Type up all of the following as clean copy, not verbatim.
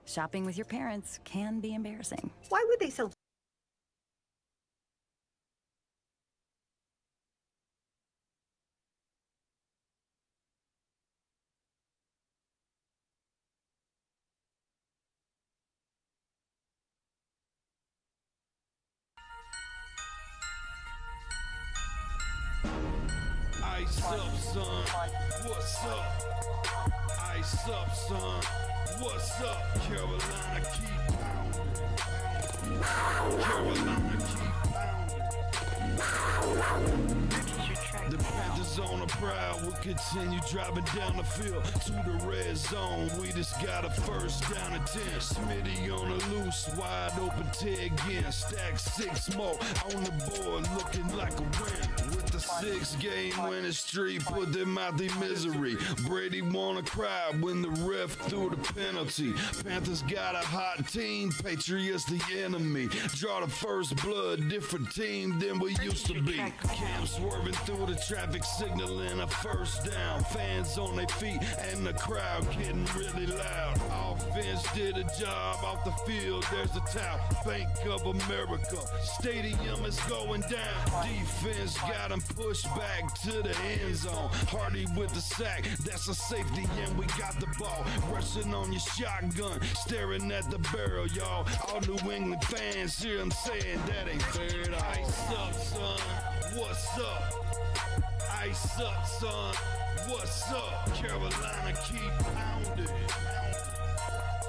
Shopping with your parents can be embarrassing. Why would they sell Ice up, son. What's up? Ice up, son. What's up? Carolina, keep pounding. Carolina, keep pounding. The Panthers on the prowl will continue driving down the field to the red zone. We just got a first down and 10. Smitty on the loose, wide open Ted again. Stack 6 more on the board, looking like a win. With the 6-game winning streak, put them out their misery. Brady wanna cry when the ref threw the penalty. Panthers got a hot team, Patriots the enemy. Draw the first blood, different team than we used to be. Cam swerving through the traffic signal in a first down. Fans on their feet and the crowd getting really loud. Offense did a job off the field. There's a towel. Bank of America. Stadium is going down. Defense got him pushed back to the end zone. Hardy with the sack. That's a safety and we got the ball. Rushing on your shotgun. Staring at the barrel, y'all. All New England fans hear him saying that ain't fair at all. Ice up, son. What's up? Ice up, son. What's up? Carolina, keep pounding.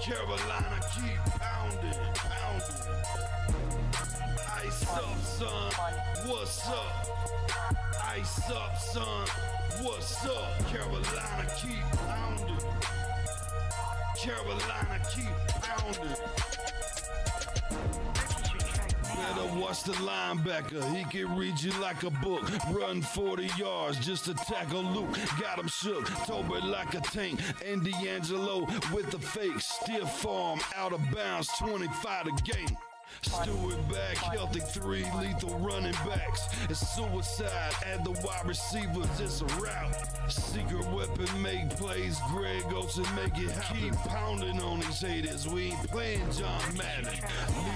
Carolina, keep pounding. Ice up, son. What's up? Ice up, son. What's up? Carolina, keep pounding. Carolina, keep pounding. Better watch the linebacker, he can read you like a book. Run 40 yards just to tackle Luke. Got him shook, Tolbert like a tank. And D'Angelo with the fake. Stiff arm, out of bounds, 25 to game. Stewart back, healthy 3 lethal running backs. It's suicide, add the wide receivers, it's a route. Secret weapon, make plays, Greg Olsen make it happen. Keep pounding on these haters, we ain't playing John Madden.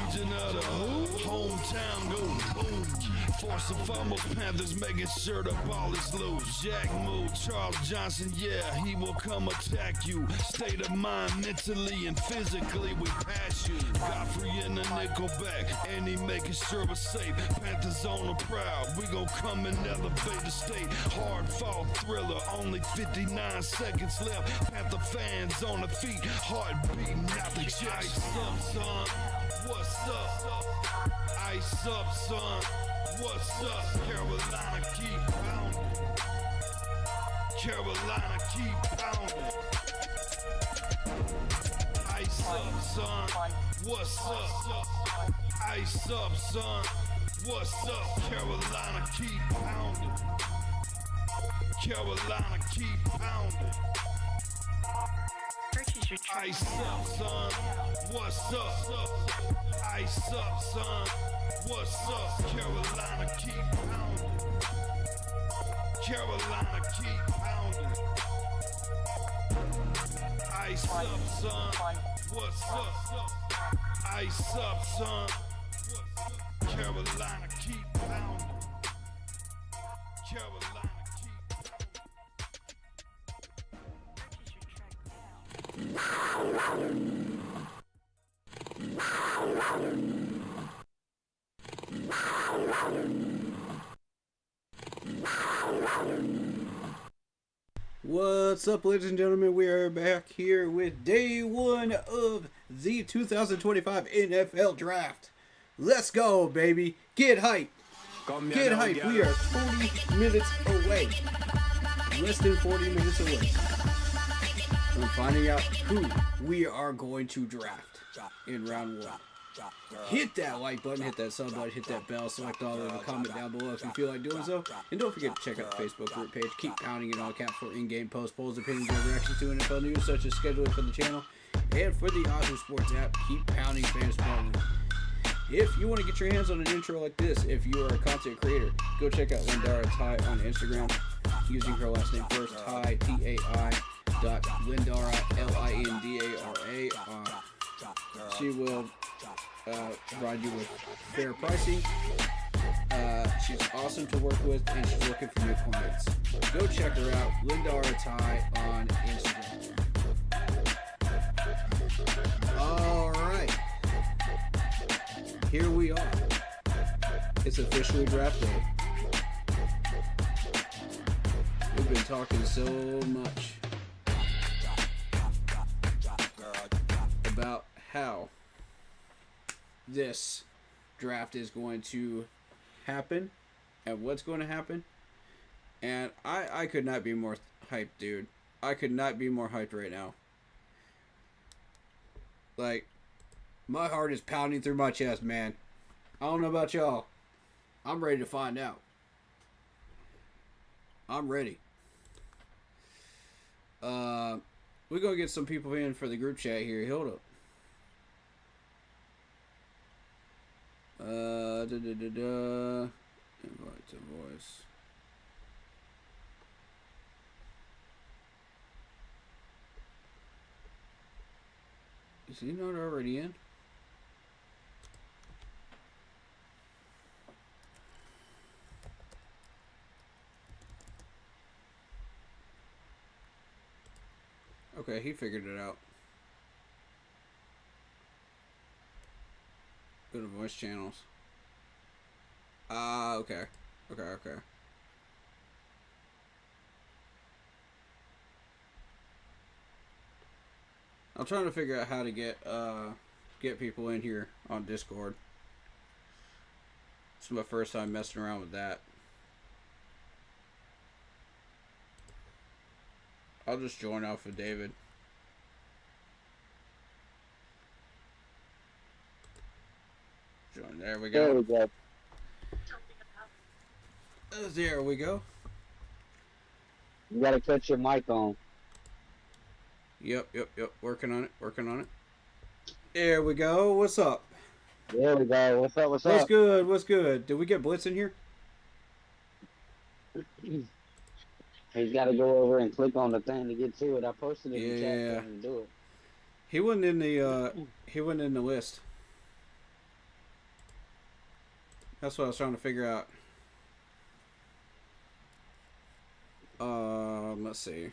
Legion of the Hood, hometown go boom. Force and fumbles, Panthers making sure the ball is loose. Jack move, Charles Johnson, yeah, he will come attack you. State of mind, mentally and physically, we pass you. Godfrey in the nickel back, and he making sure we're safe. Panthers on the prowl, we gon' come and elevate the state. Hard fought thriller, only 59 seconds left. Panther fans on the feet, heart beating out the chest. Ice up, son. What's up? Ice up, son. What's up? Carolina, keep pounding. Carolina, keep pounding. Ice up, son. What's up? Ice up, son. What's up? Carolina, keep pounding. Carolina, keep pounding. Ice up, son. What's up? Ice up, son. What's up? Carolina, keep pounding. Carolina, keep pounding. Ice up, son. What's up? Ice up, son. Carolina, keep pounding. Carolina, keep pounding. What's up, ladies and gentlemen? We are back here with day 1 of the 2025 NFL Draft. Let's go, baby. Get hype. Get hype. We are 40 minutes away. Less than 40 minutes away from finding out who we are going to draft in round 1. Hit that like button, hit that sub button, hit that bell, select all of the comment down below if you feel like doing so. And don't forget to check out the Facebook group page. Keep pounding in all caps for in-game posts, polls, opinions, and reactions to NFL news such as scheduling for the channel. And for the Awesome Sports app, keep pounding Fantasy Bowling. If you want to get your hands on an intro like this, if you are a content creator, go check out Lindara Ty on Instagram using her last name first, Ty, T-A-I, Lindara, Lindara. She will provide you with fair pricing. She's awesome to work with, and she's looking for new clients. Go check her out, Linda Aratai on Instagram. All right, here we are. It's officially draft day. We've been talking so much about how this draft is going to happen and what's going to happen, and I could not be more hyped, dude. I could not be more hyped right now. Like, my heart is pounding through my chest, man. I don't know about y'all. I'm ready to find out. I'm ready. We're gonna get some people in for the group chat here. Hold up. Invite to voice. Is he not already in? Okay, he figured it out. Go to voice channels. Okay. Okay. I'm trying to figure out how to get people in here on Discord. It's my first time messing around with that. I'll just join off of David. Join. There we go. There we go. There we go. You gotta cut your mic on. Yep. Working on it. There we go. What's up? There we go. What's up? What's good? What's good? Did we get Blitz in here? He's got to go over and click on the thing to get to it. I posted it in the chat for him to do it. He wasn't in the list. That's what I was trying to figure out. Let's see.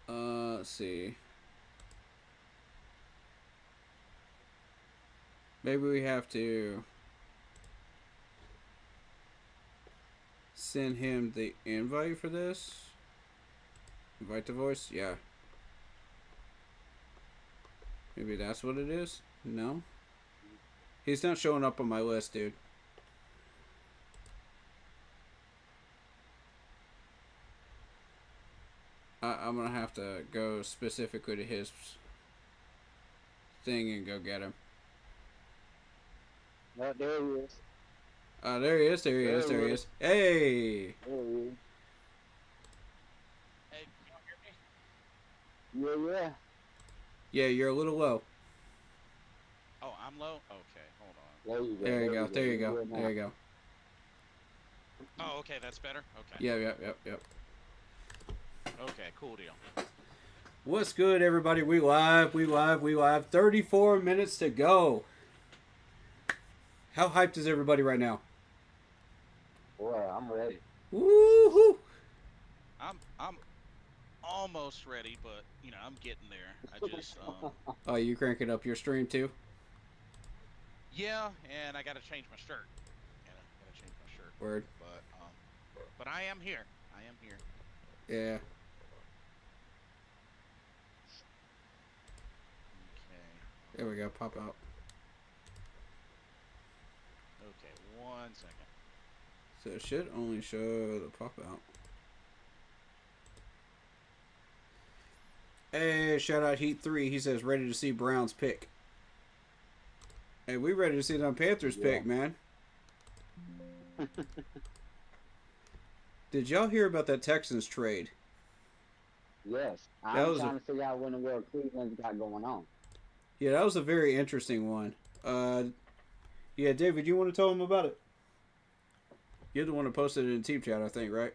Let's see. Maybe we have to send him the invite for this. Invite to voice? Yeah. Maybe that's what it is? No? He's not showing up on my list, dude. I'm gonna have to go specifically to his thing and go get him. Oh, there he is. There he is. Hey! There he is. Hey, can you hear me? Yeah. Yeah, you're a little low. oh, I'm low? Okay, hold on. There you go. There you go. Oh, okay, that's better? Okay. Yep. Okay, cool deal. What's good, everybody? We live. 34 minutes to go. How hyped is everybody right now? Boy, I'm ready. Woohoo! I'm almost ready, but, you know, I'm getting there. I just, Oh, you cranking up your stream too? yeah, and I gotta change my shirt. Word. But I am here. Yeah. Okay. There we go. Pop out. Okay, 1 second. So it should only show the pop out. Hey, shout out Heat 3. He says ready to see Browns pick. Hey, we ready to see them Panthers pick, man. Did y'all hear about that Texans trade? Yes, That I'm was trying to figure out what in the world Cleveland's got going on. Yeah, that was a very interesting one. Yeah, David, you want to tell them about it? You're the one who posted it in Team Chat, I think, right?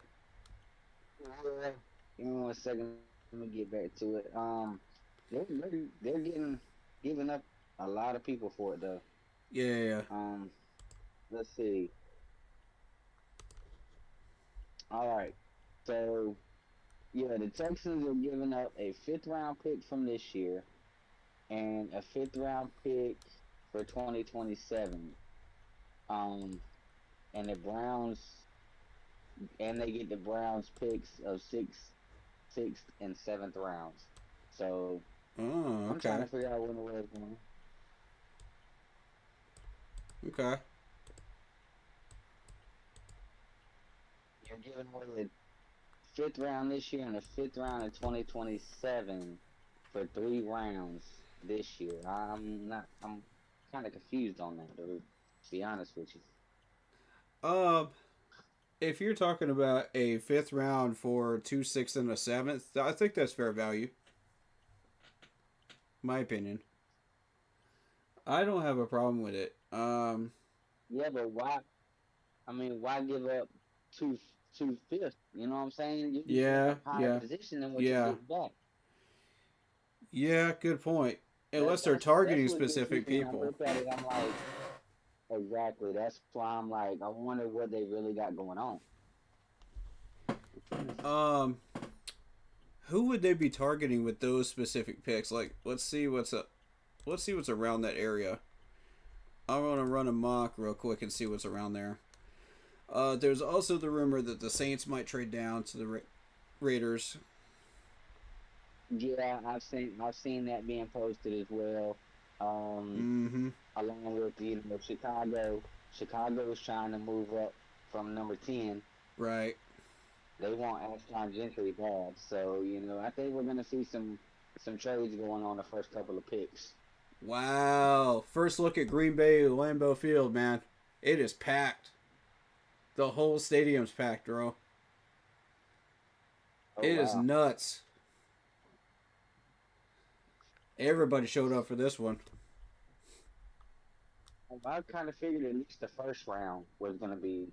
Yeah. Give me 1 second. Let me get back to it. They're giving up a lot of people for it though. Yeah. Let's see. All right. So yeah, the Texans are giving up a 5th-round pick from this year and a 5th-round pick for 2027. Um, and the Browns, and they get the Browns picks of sixth, and 7th rounds. So Oh, I'm trying okay. to figure out when the world's going. Okay. You're giving away the 5th round this year and the 5th round in 2027 for 3 rounds this year. I'm kind of confused on that, dude. To be honest with you. If you're talking about a 5th round for 2 6 and a 7th, I think that's fair value. My opinion. I don't have a problem with it. Yeah, but why? I mean, why give up two fifths? You know what I'm saying? You Yeah, have higher position than what you yeah. get back. Yeah, good point. Unless they're That's targeting what gets me specific when I people. look at it. I'm like, exactly. That's why I'm like, I wonder what they really got going on. Who would they be targeting with those specific picks? Like, let's see what's around that area. I'm gonna run a mock real quick and see what's around there. There's also the rumor that the Saints might trade down to the Raiders. Yeah, I've seen that being posted as well. Along with Chicago. Chicago is trying to move up from number 10. Right. They want Ashton Gentry bad, so I think we're gonna see some trades going on the first couple of picks. Wow! First look at Green Bay Lambeau Field, man. It is packed. The whole stadium's packed, bro. It is nuts. Everybody showed up for this one. I kind of figured at least the first round was gonna be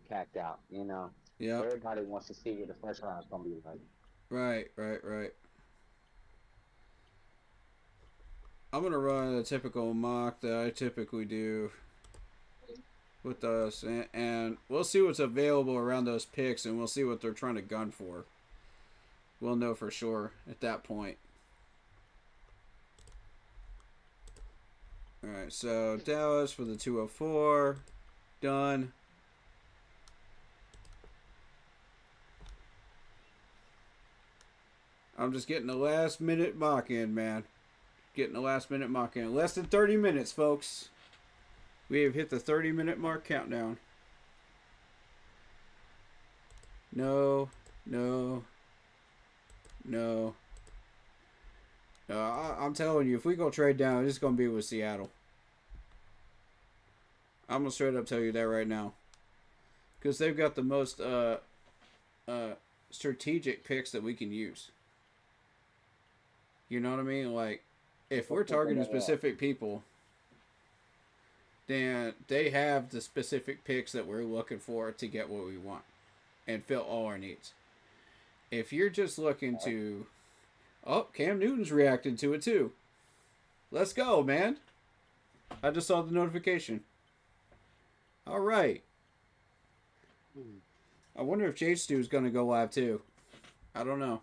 packed out. Yeah. Everybody wants to see what the first round is gonna be like. Right. I'm gonna run a typical mock that I typically do with us, and we'll see what's available around those picks, and we'll see what they're trying to gun for. We'll know for sure at that point. Alright, so Dallas for the 204. Done. I'm just getting the last minute mock in, man. Less than 30 minutes, folks. We have hit the 30-minute mark countdown. No. I'm telling you, if we go trade down, it's going to be with Seattle. I'm going to straight up tell you that right now. Because they've got the most strategic picks that we can use. You know what I mean? Like, if we're targeting specific people, then they have the specific picks that we're looking for to get what we want and fill all our needs. If you're just looking to... Oh, Cam Newton's reacting to it too. Let's go, man. I just saw the notification. All right. I wonder if J Stu is going to go live too. I don't know.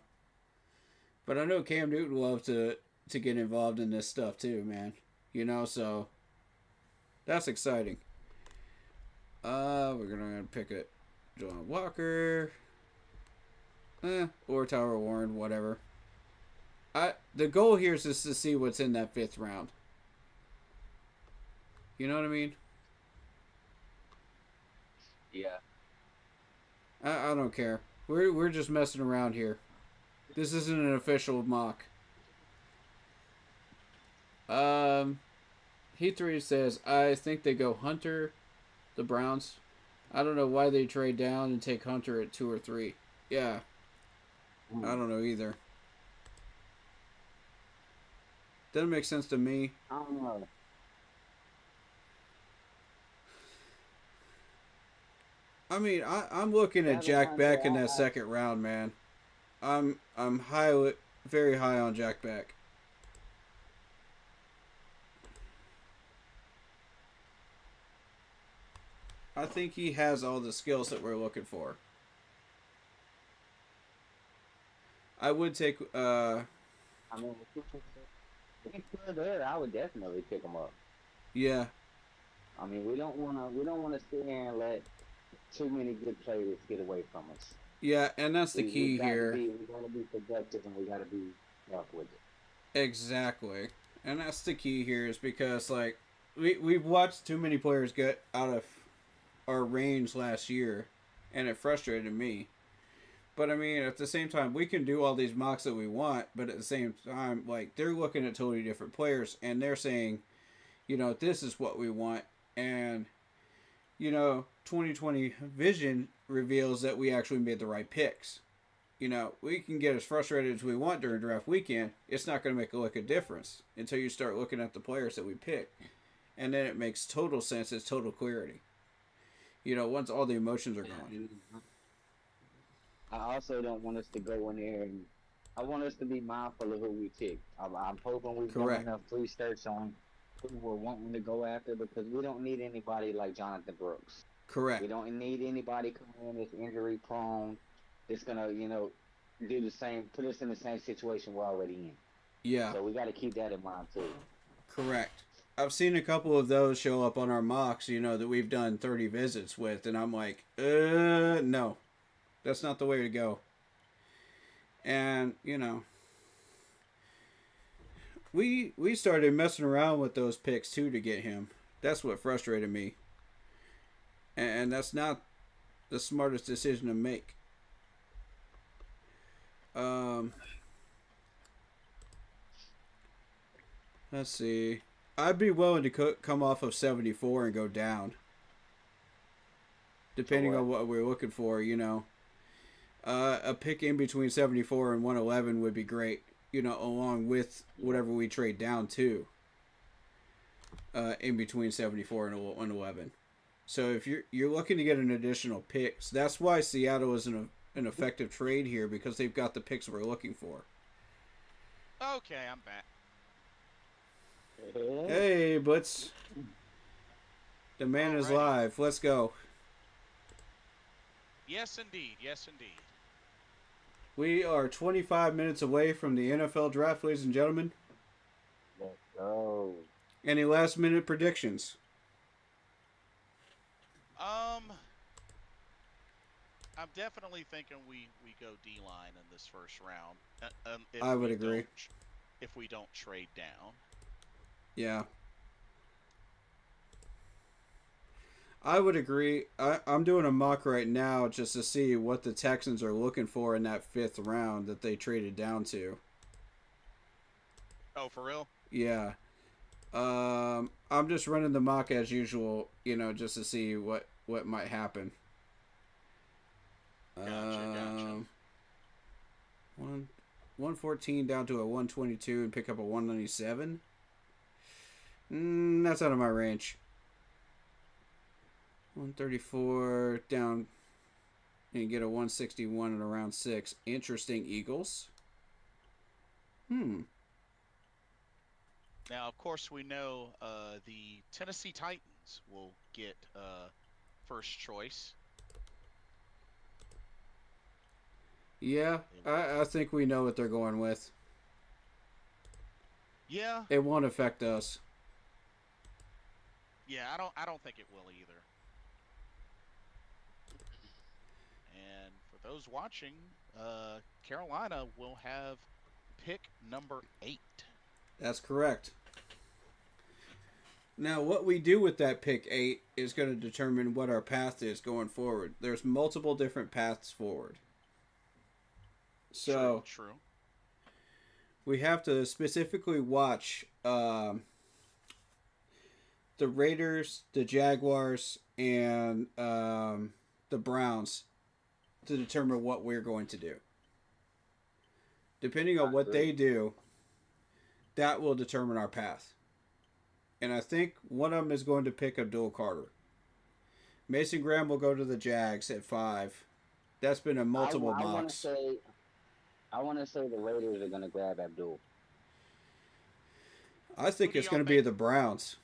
But I know Cam Newton loves to get involved in this stuff too, man. So that's exciting. We're going to pick it. John Walker. Or Tyler Warren, whatever. The goal here is just to see what's in that 5th round. You know what I mean? Yeah. I don't care. We're just messing around here. This isn't an official mock. He3 says, I think they go Hunter, the Browns. I don't know why they trade down and take Hunter at 2 or 3. Yeah. I don't know either. Doesn't make sense to me. I don't know. I mean, I'm looking at Jack Beck in that second round, man. I'm very high on Jack Beck. I think he has all the skills that we're looking for. I would take. I mean, if he's still there, I would definitely pick him up. Yeah. I mean, we don't wanna sit here and let too many good players get away from us. Yeah, and that's the We key here. we gotta be productive, and we gotta be up with it. Exactly. And that's the key here is because, like, we've watched too many players get out of our range last year, and it frustrated me. But, I mean, at the same time, we can do all these mocks that we want, but at the same time, like, they're looking at totally different players, and they're saying, you know, this is what we want. And, you know, 2020 vision reveals that we actually made the right picks. You know, we can get as frustrated as we want during draft weekend. It's not going to make a lick of difference until you start looking at the players that we pick. And then it makes total sense. It's total clarity. You know, once all the emotions are gone. I also don't want us to go in there and I want us to be mindful of who we pick. I'm hoping we've done Correct. enough research on who we're wanting to go after because we don't need anybody like Jonathan Brooks. Correct. We don't need anybody coming in that's injury prone. That's gonna, you know, do the same, put us in the same situation we're already in. Yeah, So we got to keep that in mind too. correct. I've seen a couple of those show up on our mocks, you know, that we've done 30 visits with, and I'm like, no. That's not the way to go. And, you know, we started messing around with those picks too to get him. That's what frustrated me. And that's not the smartest decision to make. Let's see. I'd be willing to come off of 74 and go down. Depending on what we're looking for, you know. A pick in between 74 and 111 would be great, you know, along with whatever we trade down to. In between 74 and 111. So if you're looking to get an additional picks, that's why Seattle is an effective trade here because they've got the picks we're looking for. Okay, I'm back. Hey, Blitz. The man is Alrighty. live. Let's go. Yes, indeed. Yes, indeed. We are 25 minutes away from the NFL draft, ladies and gentlemen. Let's go. Any last minute predictions? I'm definitely thinking we go D-line in this first round. If I would we agree. if we don't trade down. Yeah. I would agree. I'm doing a mock right now just to see what the Texans are looking for in that 5th round that they traded down to. Oh, for real? Yeah. I'm just running the mock as usual, you know, just to see what might happen. Gotcha. 114 down to a 122 and pick up a 197. That's out of my range. 134 down and get a 161 in around 6. Interesting, Eagles. Now, of course, we know the Tennessee Titans will get first choice. Yeah, I think we know what they're going with. Yeah, It won't affect us. yeah. I don't think it will either. And for those watching, Carolina will have pick number 8. That's correct. Now, what we do with that pick 8 is going to determine what our path is going forward. There's multiple different paths forward. So, True. we have to specifically watch the Raiders, the Jaguars, and the Browns to determine what we're going to do. depending on what they do, that will determine our path. And I think one of them is going to pick Abdul Carter. Mason Graham will go to the Jags at 5. That's been a multiple mocks. I want to say the Raiders are going to grab Abdul. I think it's going to be the Browns.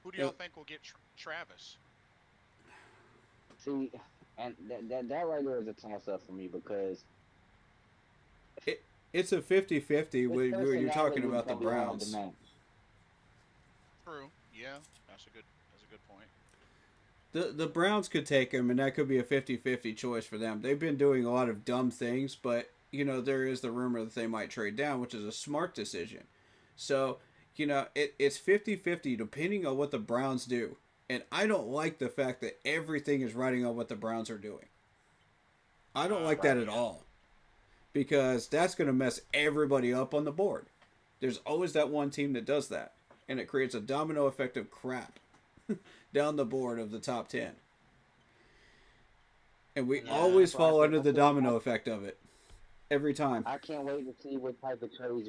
Who do y'all think will get Travis? See, and that right there is a toss-up for me because it's a 50-50 where you're talking about the Browns. True. Yeah, that's a good point. The Browns could take him, and that could be a 50-50 choice for them. They've been doing a lot of dumb things, but, there is the rumor that they might trade down, which is a smart decision. So, it's 50-50 depending on what the Browns do. And I don't like the fact that everything is riding on what the Browns are doing. I don't like that at all. Because that's going to mess everybody up on the board. There's always that one team that does that. And it creates a domino effect of crap down the board of the top 10. And we always fall under the domino effect of it. Every time. I can't wait to see what type of trades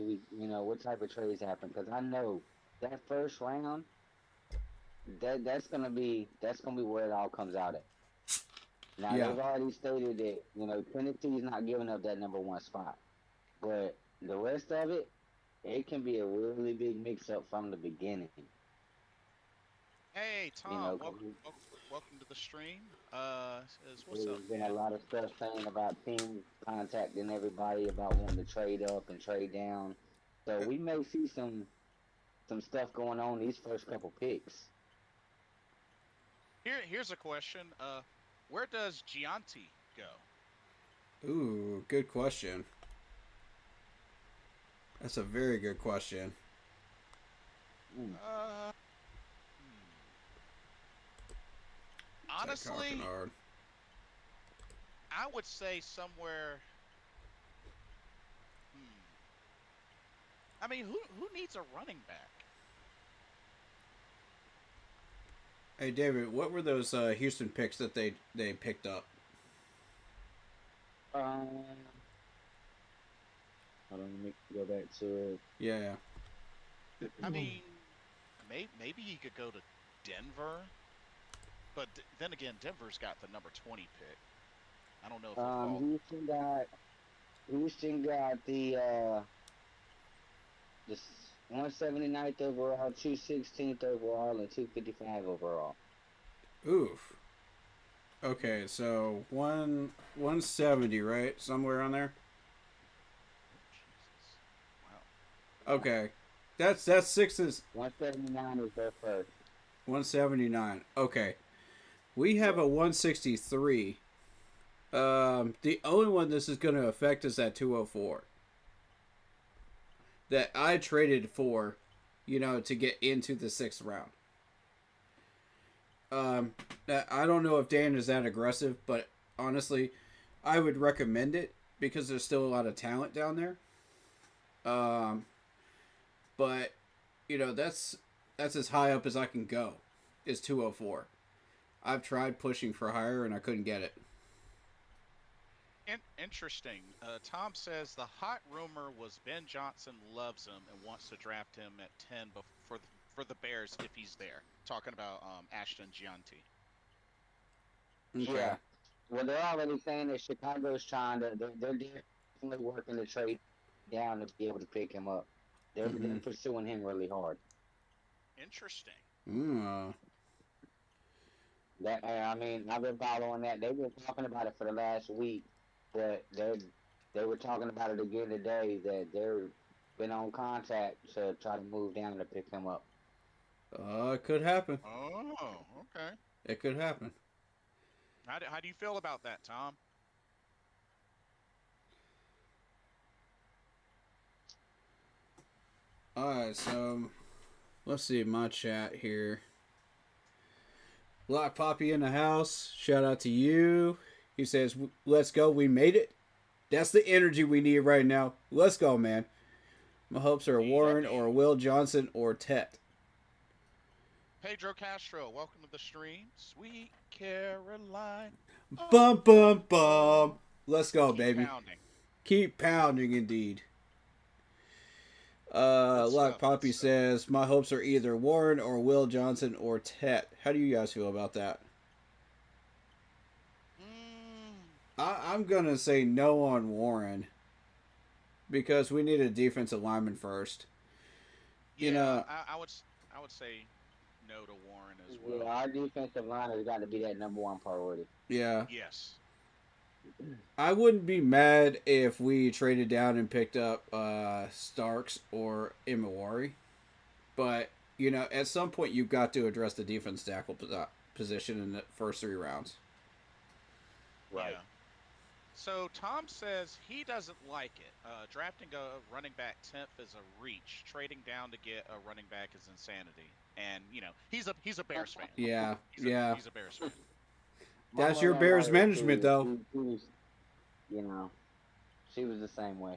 happen. Because I know that first round, that's gonna be where it all comes out at. Now they've already stated that Tennessee's not giving up that number 1 spot, but the rest of it can be a really big mix-up from the beginning. Hey Tom, welcome to the stream. What's up? There's been a lot of stuff saying about teams contacting everybody about wanting to trade up and trade down, so we may see some stuff going on these first couple picks. Here's a question. Where does Gianti go? Ooh, good question. That's a very good question. Honestly, I would say somewhere. I mean, who needs a running back? Hey David, what were those Houston picks that they picked up? Hold on, let me go back to it. Yeah. I mean, maybe he could go to Denver, but then again, Denver's got the number 20 pick. I don't know if Houston got the 179th overall, 216th overall, and 255 overall. Oof. Okay, so 170, right? Somewhere on there. Wow. Okay, that's Six's. 179 is their first. 179. Okay, we have a 163. The only one this is going to affect is that 204. That I traded for, to get into the 6th round. I don't know if Dan is that aggressive, but honestly, I would recommend it because there's still a lot of talent down there. But that's as high up as I can go, is 204. I've tried pushing for higher and I couldn't get it. Interesting. Tom says the hot rumor was Ben Johnson loves him and wants to draft him at 10 for the Bears if he's there. Talking about Ashton Gianti. Okay. Yeah. Well, they're already saying that Chicago's trying to. They're definitely working to trade down to be able to pick him up. They're pursuing him really hard. Interesting. That I've been following that. They've been talking about it for the last week. But they were talking about it again today, that they've been on contact to try to move down to pick him up. It could happen. Oh, okay. It could happen. How do you feel about that, Tom? Alright, so let's see my chat here. Block Poppy in the house. Shout out to you. He says, let's go. We made it. That's the energy we need right now. Let's go, man. My hopes are Warren or Will Johnson or Tet. Pedro Castro, welcome to the stream. Sweet Caroline. Bum, bum, bum. Let's go, Keep baby. Pounding. Keep pounding, indeed. Like Poppy says, my hopes are either Warren or Will Johnson or Tet. How do you guys feel about that? I'm gonna say no on Warren because we need a defensive lineman first. Yeah, You know, I would say no to Warren as well. Yeah, our defensive line has got to be that number one priority. yeah. Yes. I wouldn't be mad if we traded down and picked up Starks or Imawari. But, you know, at some point you've got to address the defense tackle position in the first 3 rounds. Right. Yeah. So Tom says he doesn't like it. Drafting a running back 10th is a reach. Trading down to get a running back is insanity. And, you know, he's a Bears fan. Yeah, He's a Bears fan. That's My your mother Bears was management, too. though. She was, you know, she was the same way.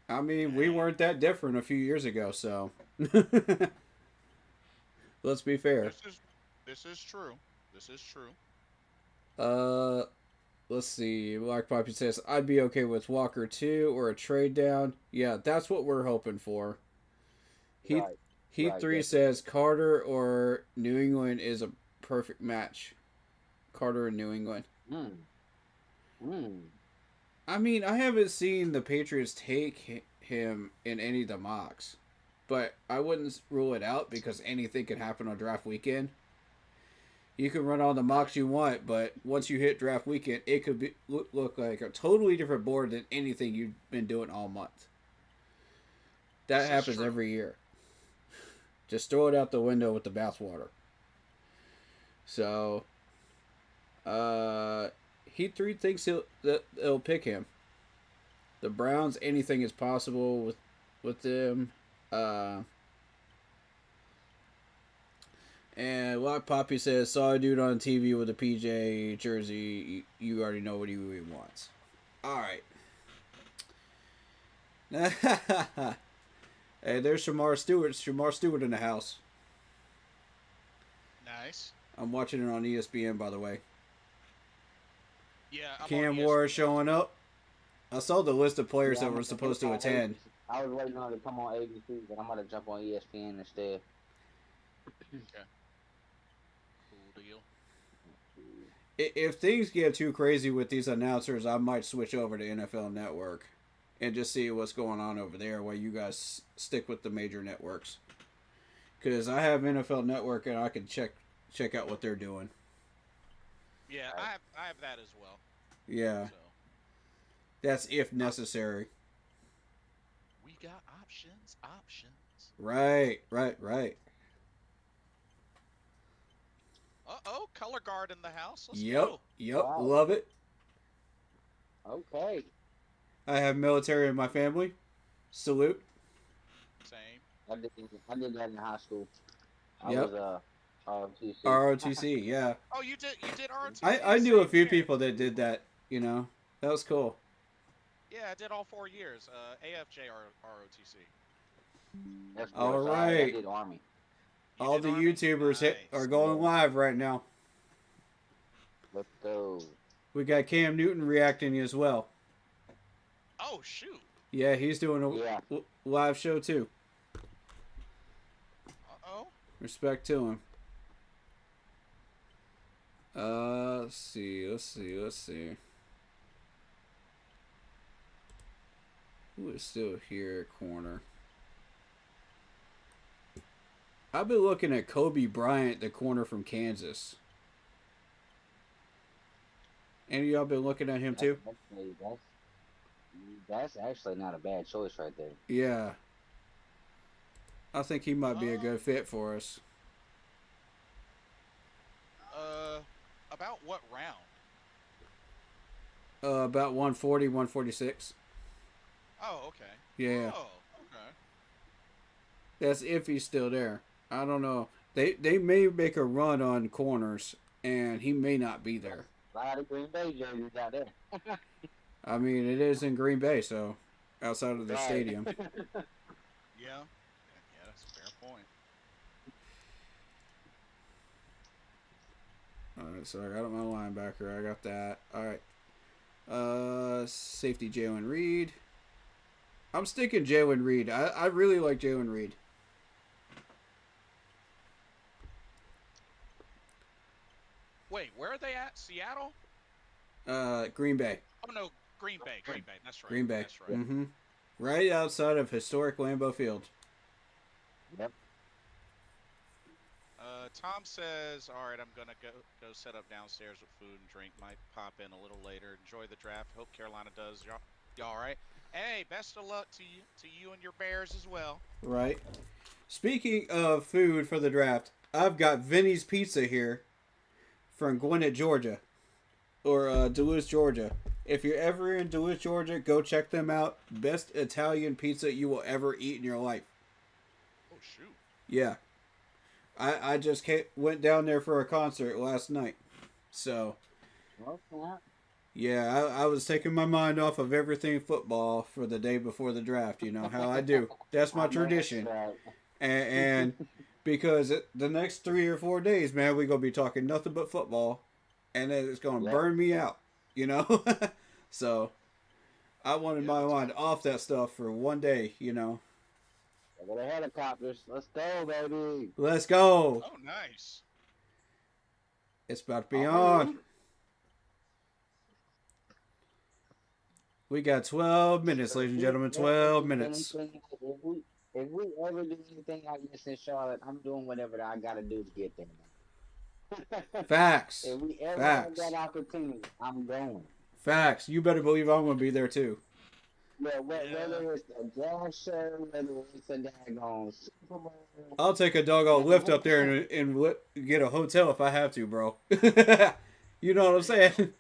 I mean, we weren't that different a few years ago, so. Let's be fair. This is true. This is true. Let's see. Black Poppy says, I'd be okay with Walker 2 or a trade down. Yeah, that's what we're hoping for. Heat Right, 3 definitely. says Carter or New England is a perfect match. Carter and New England. I mean, I haven't seen the Patriots take him in any of the mocks, but I wouldn't rule it out because anything can happen on draft weekend. You can run all the mocks you want, but once you hit draft weekend, it could look like a totally different board than anything you've been doing all month. That This is happens true. every year. Just throw it out the window with the bathwater. So, Heat 3 thinks they'll pick him. The Browns, anything is possible with them. And like Poppy says, saw a dude on TV with a PJ jersey. You already know what he wants. All right. Hey, there's Shamar Stewart. Shamar Stewart in the house. Nice. I'm watching it on ESPN, by the way. Yeah. I'm Cam on Ward ESPN. showing up. I saw the list of players Yeah, that were supposed to I attend. I was waiting on it to come on ABC, but I'm going to jump on ESPN instead. Cool deal. If things get too crazy with these announcers, I might switch over to NFL Network and just see what's going on over there while you guys stick with the major networks. Because I have NFL Network and I can check out what they're doing. Yeah, Right. I have that as well. Yeah, So that's if necessary. we got options. Right. Uh-oh, color guard in the house. Let's Yep, go. Wow. love it. Okay. I have military in my family. Salute. Same. I did that in high school. I Yep. was ROTC. ROTC, yeah. Oh, you did ROTC? I knew a Same few here. people that did that, you know. That was cool. Yeah, I did all 4 years. AFJ ROTC. That's All cool. So I right. did Army. You All did the Army? YouTubers Nice. are going live right now. Let's go. We got Cam Newton reacting as well. Oh shoot. Yeah, he's doing a Yeah. live show too. Uh-oh. Respect to him. Let's see. Who is still here at corner? I've been looking at Kobe Bryant, the corner from Kansas. Any of y'all been looking at him too? That's actually not a bad choice right there. Yeah. I think he might be a good fit for us. About what round? About 140, 146. Oh, okay. Yeah. Oh, okay. That's if he's still there. I don't know. They may make a run on corners, and he may not be there. A lot of Green Bay jerseys out there. I mean, it is in Green Bay, so outside of the Right. stadium. Yeah. Yeah, that's a fair point. All right, so I got my linebacker. I got that. All right. Safety Jalen Reed. I'm sticking Jalen Reed. I really like Jalen Reed. Wait, where are they at? Seattle? Green Bay. Oh no, Green Bay. Green Bay. That's right. Green Bay. That's right. Mm-hmm. Right outside of historic Lambeau Field. Yep. Tom says, "All right, I'm gonna go set up downstairs with food and drink. Might pop in a little later. Enjoy the draft. Hope Carolina does. Y'all all right? Hey, best of luck to you and your Bears as well." Right. Speaking of food for the draft, I've got Vinny's Pizza here from Gwinnett, Georgia, or Duluth, Georgia. If you're ever in Duluth, Georgia, go check them out. Best Italian pizza you will ever eat in your life. Oh shoot. Yeah. I just went down there for a concert last night. So, Okay. yeah, I was taking my mind off of everything football for the day before the draft. You know how I do. That's my I know tradition. that's right. And because the next 3 or 4 days, man, we're going to be talking nothing but football. And then it's going to Yep. burn me out, you know? So, I wanted my mind off that stuff for one day, you know? Look at the helicopters. Let's go, baby. Let's go. Oh nice. It's about to be Oh, on. We got 12 minutes, ladies and gentlemen. 12 minutes. If we ever do anything like this in Charlotte, I'm doing whatever I gotta do to get there. Facts. If we ever Facts. have that opportunity, I'm going. Facts. You better believe I'm going to be there too. Whether it's a jazz show, whether it's a daggone Super Bowl. I'll take a doggone lift up there and get a hotel if I have to, bro. You know what I'm saying?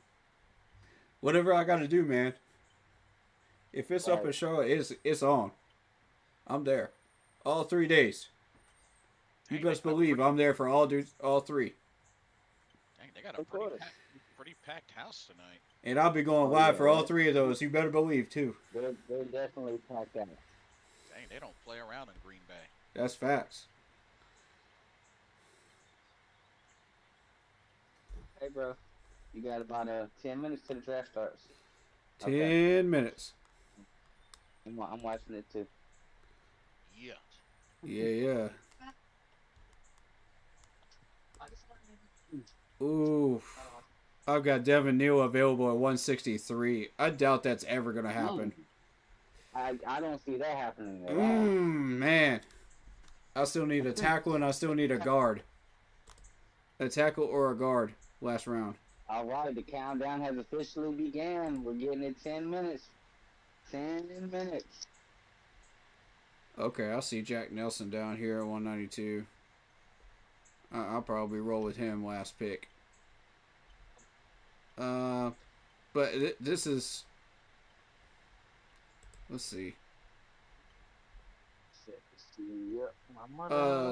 Whatever I got to do, man. If it's up in Charlotte, it's on. I'm there. All 3 days. You Dang, best they got believe I'm there for all 3. Dang, they got a Of course. pretty packed house tonight. And I'll be going live for all 3 of those. You better believe, too. They're definitely packed out. Dang, they don't play around in Green Bay. That's facts. Hey, bro. You got about 10 minutes till the draft starts. 10 minutes. I'm watching it too. Yeah. Yeah. Ooh. I've got Devin Neal available at 163. I doubt that's ever going to happen. I don't see that happening at all. Man. I still need a tackle and I still need a guard. A tackle or a guard last round. All right, the countdown has officially began. We're getting it 10 minutes. 10 minutes. Okay, I see Jack Nelson down here at 192. I'll probably roll with him last pick. But this is... Let's see.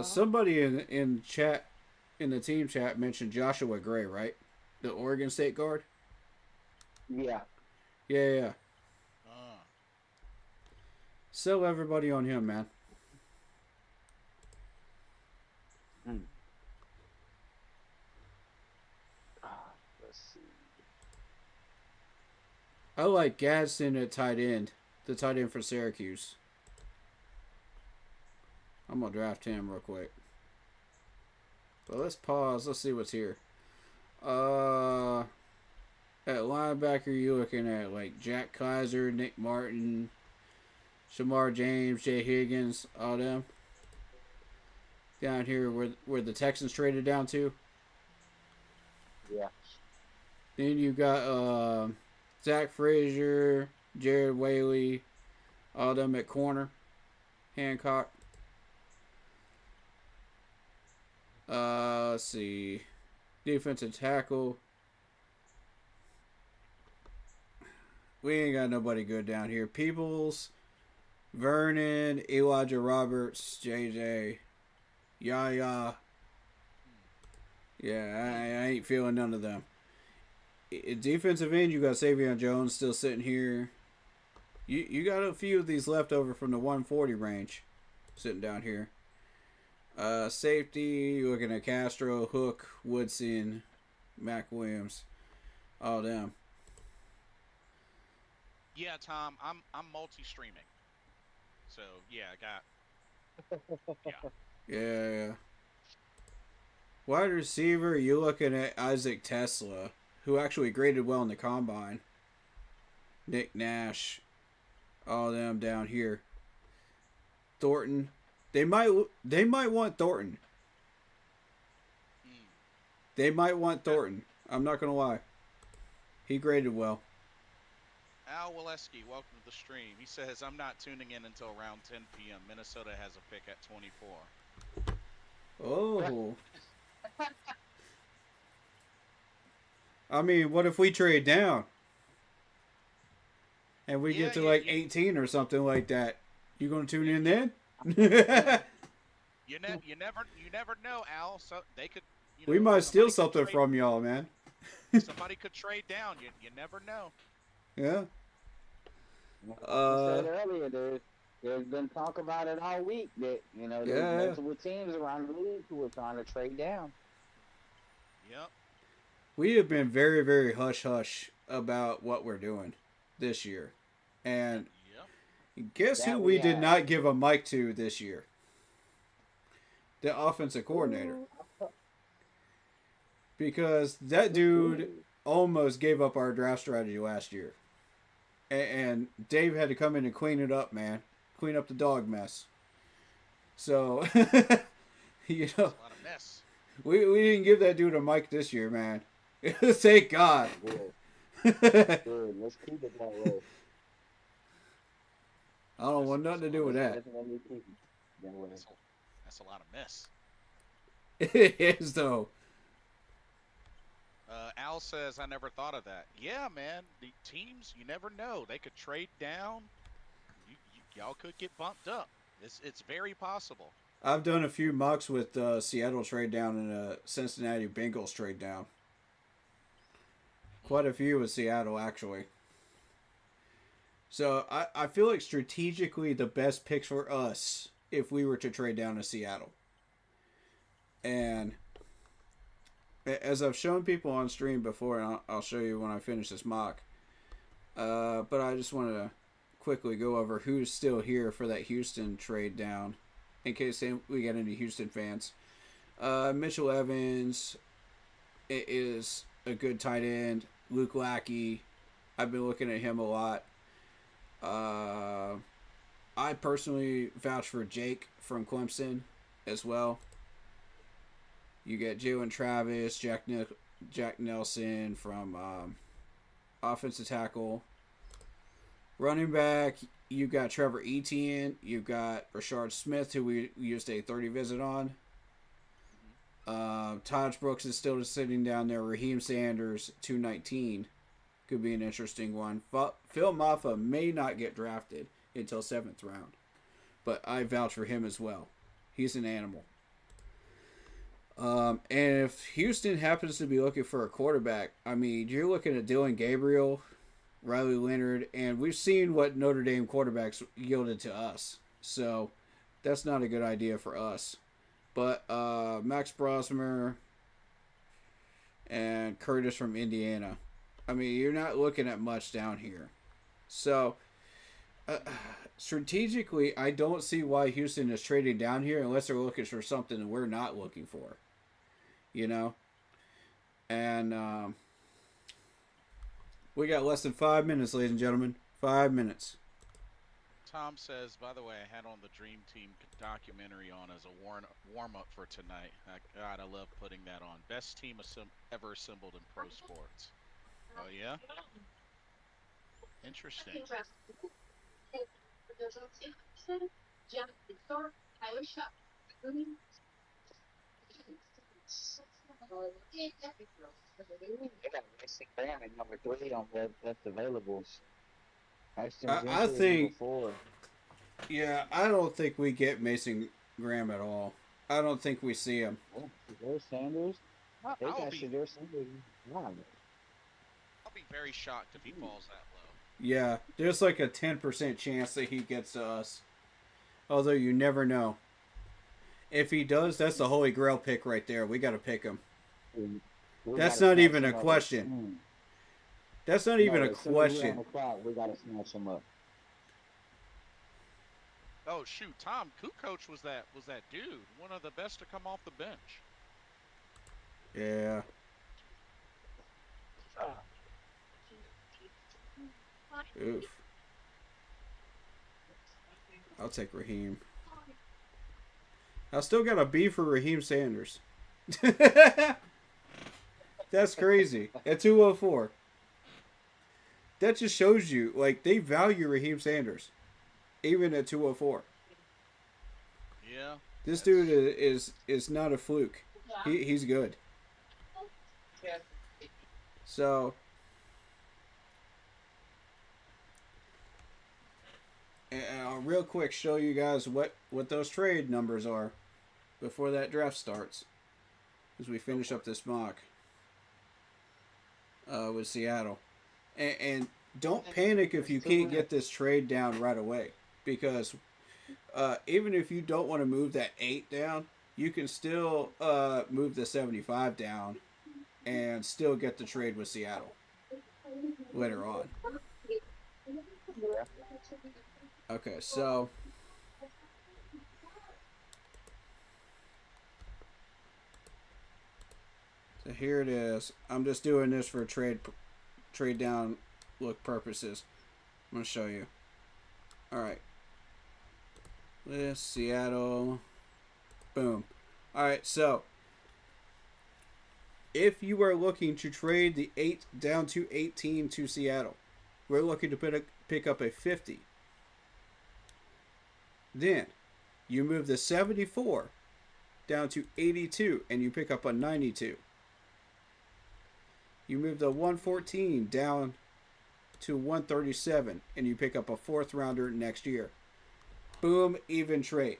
Somebody in chat, in the team chat, mentioned Joshua Gray, right? The Oregon State guard? Yeah. Yeah. Sell everybody on him, man. Let's see. I like Gadsden at tight end. The tight end for Syracuse. I'm going to draft him real quick. But let's pause. Let's see what's here. At linebacker, you're looking at like Jack Kaiser, Nick Martin, Shamar James, Jay Higgins, all them. Down here where the Texans traded down to. Yeah. Then you got Zach Frazier, Jared Whaley, all them at corner. Hancock. Let's see. Defensive tackle. We ain't got nobody good down here. Peebles, Vernon, Elijah Roberts, JJ, Yaya. Yeah, I ain't feeling none of them. Defensive end, you got Savion Jones still sitting here. You got a few of these left over from the 140 range sitting down here. Safety, you're looking at Castro, Hook, Woodson, Mac Williams, all them. Yeah, Tom, I'm multi-streaming. So yeah, I got yeah. Yeah. Wide receiver, you're looking at Isaac Tesla, who actually graded well in the combine. Nick Nash, all of them down here. Thornton, they might want Thornton. Mm. They might want Thornton. I'm not gonna lie. He graded well. Al Waleski, welcome to the stream. He says, I'm not tuning in until around 10 p.m. Minnesota has a pick at 24. Oh. I mean, what if we trade down? And we get to like 18 or something like that. You gonna tune in then? You never know, Al. So they could. We might steal somebody could something trade- from y'all, man. Somebody could trade down. You never know. Yeah. I said earlier, there's been talk about it all week that, there's multiple teams around the league who are trying to trade down. Yep. We have been very, very hush-hush about what we're doing this year. And Yep. guess who That we we did have. not give a mic to this year? The offensive coordinator. Because that dude almost gave up our draft strategy last year. And Dave had to come in and clean it up, man. Clean up the dog mess. So, It's a lot of mess. we didn't give that dude a mic this year, man. Thank God. Good. Good. Let's keep it that way. I don't want nothing to do with that. Definitely keep it that way. That's a lot of mess. It is, though. Al says, I never thought of that. Yeah, man. The teams, you never know. They could trade down. Y'all could get bumped up. It's very possible. I've done a few mocks with Seattle trade down and Cincinnati Bengals trade down. Quite a few with Seattle, actually. So I feel like strategically the best picks for us if we were to trade down to Seattle. And as I've shown people on stream before, and I'll show you when I finish this mock. But I just wanted to quickly go over who's still here for that Houston trade down, in case we get any Houston fans. Mitchell Evans is a good tight end. Luke Lackey, I've been looking at him a lot. I personally vouch for Jake from Clemson as well. You get Jalen Travis, Jack Nelson from offensive tackle. Running back, you got Trevor Etienne. You've got Rashard Smith, who we used a 30 visit on. Taj Brooks is still just sitting down there. Raheem Sanders, 219. Could be an interesting one. Phil Maffa may not get drafted until 7th round. But I vouch for him as well. He's an animal. And if Houston happens to be looking for a quarterback, I mean, you're looking at Dylan Gabriel, Riley Leonard, and we've seen what Notre Dame quarterbacks yielded to us. So that's not a good idea for us. But Max Brosmer and Curtis from Indiana. I mean, you're not looking at much down here. So strategically, I don't see why Houston is trading down here unless they're looking for something that we're not looking for. You know? And we got less than 5 minutes, ladies and gentlemen. 5 minutes. Tom says, by the way, I had on the Dream Team documentary on as a warm-up for tonight. God, I love putting that on. Best team ever assembled in pro sports. Oh, yeah? Interesting. They got Mason Graham at number 3 on Best Availables. I think... Yeah, I don't think we get Mason Graham at all. I don't think we see him. Oh, Shedeur Sanders? They I'll got be Shedeur Sanders. Wow. I'll be very shocked if he falls that low. Yeah, there's like a 10% chance that he gets to us. Although you never know. If he does, that's the Holy Grail pick right there. We got to pick him. That's not even a question. That's not even No, a as soon as we on question. the clock, we gotta snatch him up. Oh shoot, Tom Kukoc was that dude, one of the best to come off the bench. Yeah. Oof. I'll take Raheem. I still got a B for Raheem Sanders. That's crazy. At 204. That just shows you, like, they value Raheem Sanders. Even at 204. Yeah. This dude is not a fluke. He's good. So, and I'll real quick show you guys what those trade numbers are before that draft starts, as we finish up this mock with Seattle. And don't panic if you can't get this trade down right away, because even if you don't want to move that 8 down, you can still move the 75 down and still get the trade with Seattle later on. Okay, so here it is. I'm just doing this for trade down look purposes. I'm gonna show you. All right. This Seattle. Boom. All right, so if you are looking to trade the 8 down to 18 to Seattle, we're looking to pick up a 50. Then you move the 74 down to 82 and you pick up a 92. You move the 114 down to 137 and you pick up a 4th rounder next year. Boom, even trade.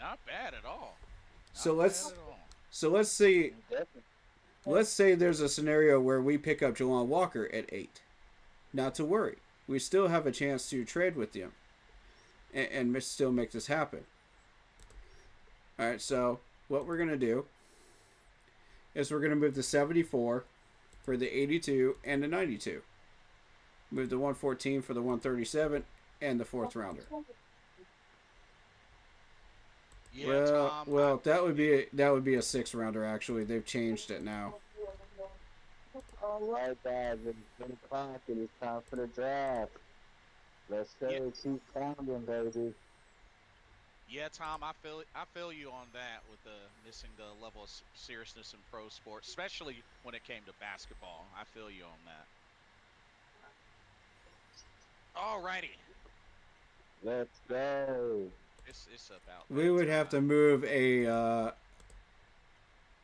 Not bad at all. So Not let's bad at all. so let's say there's a scenario where we pick up Jelon Walker at 8. Not to worry. We still have a chance to trade with him and still make this happen. All right, so what we're going to do is we're going to move the 74 for the 82 and the 92. Move the 114 for the 137 and the 4th rounder. Yeah, Tom. Well, that would be a 6th rounder actually. They've changed it now. All right, guys, it's 10 o'clock. It is time for the draft. Let's go. Yeah. Keep pounding, baby. Yeah, Tom, I feel you on that with the missing the level of seriousness in pro sports, especially when it came to basketball. I feel you on that. Alrighty. Let's go. It's about We that would have to time. move a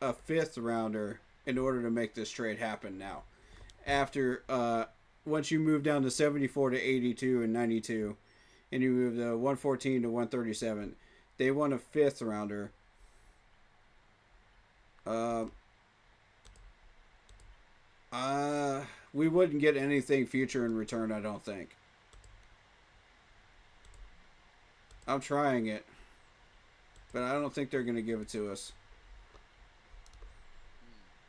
5th rounder in order to make this trade happen now. After once you move down to 74 to 82 and 92, and you move the 114 to 137, they want a 5th rounder. We wouldn't get anything future in return, I don't think. I'm trying it, but I don't think they're going to give it to us.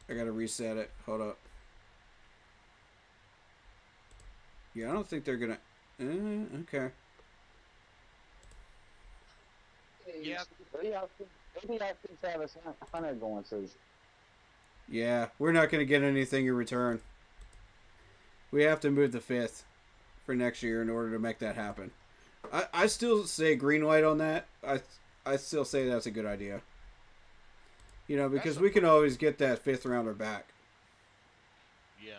I got to reset it. Hold up. Yeah, I don't think they're going to... okay. Yeah. Maybe I think Travis Hunter going to. Yeah, we're not going to get anything in return. We have to move the 5th for next year in order to make that happen. I still say green light on that. I still say that's a good idea. You know, because we can always get that 5th rounder back. Yeah,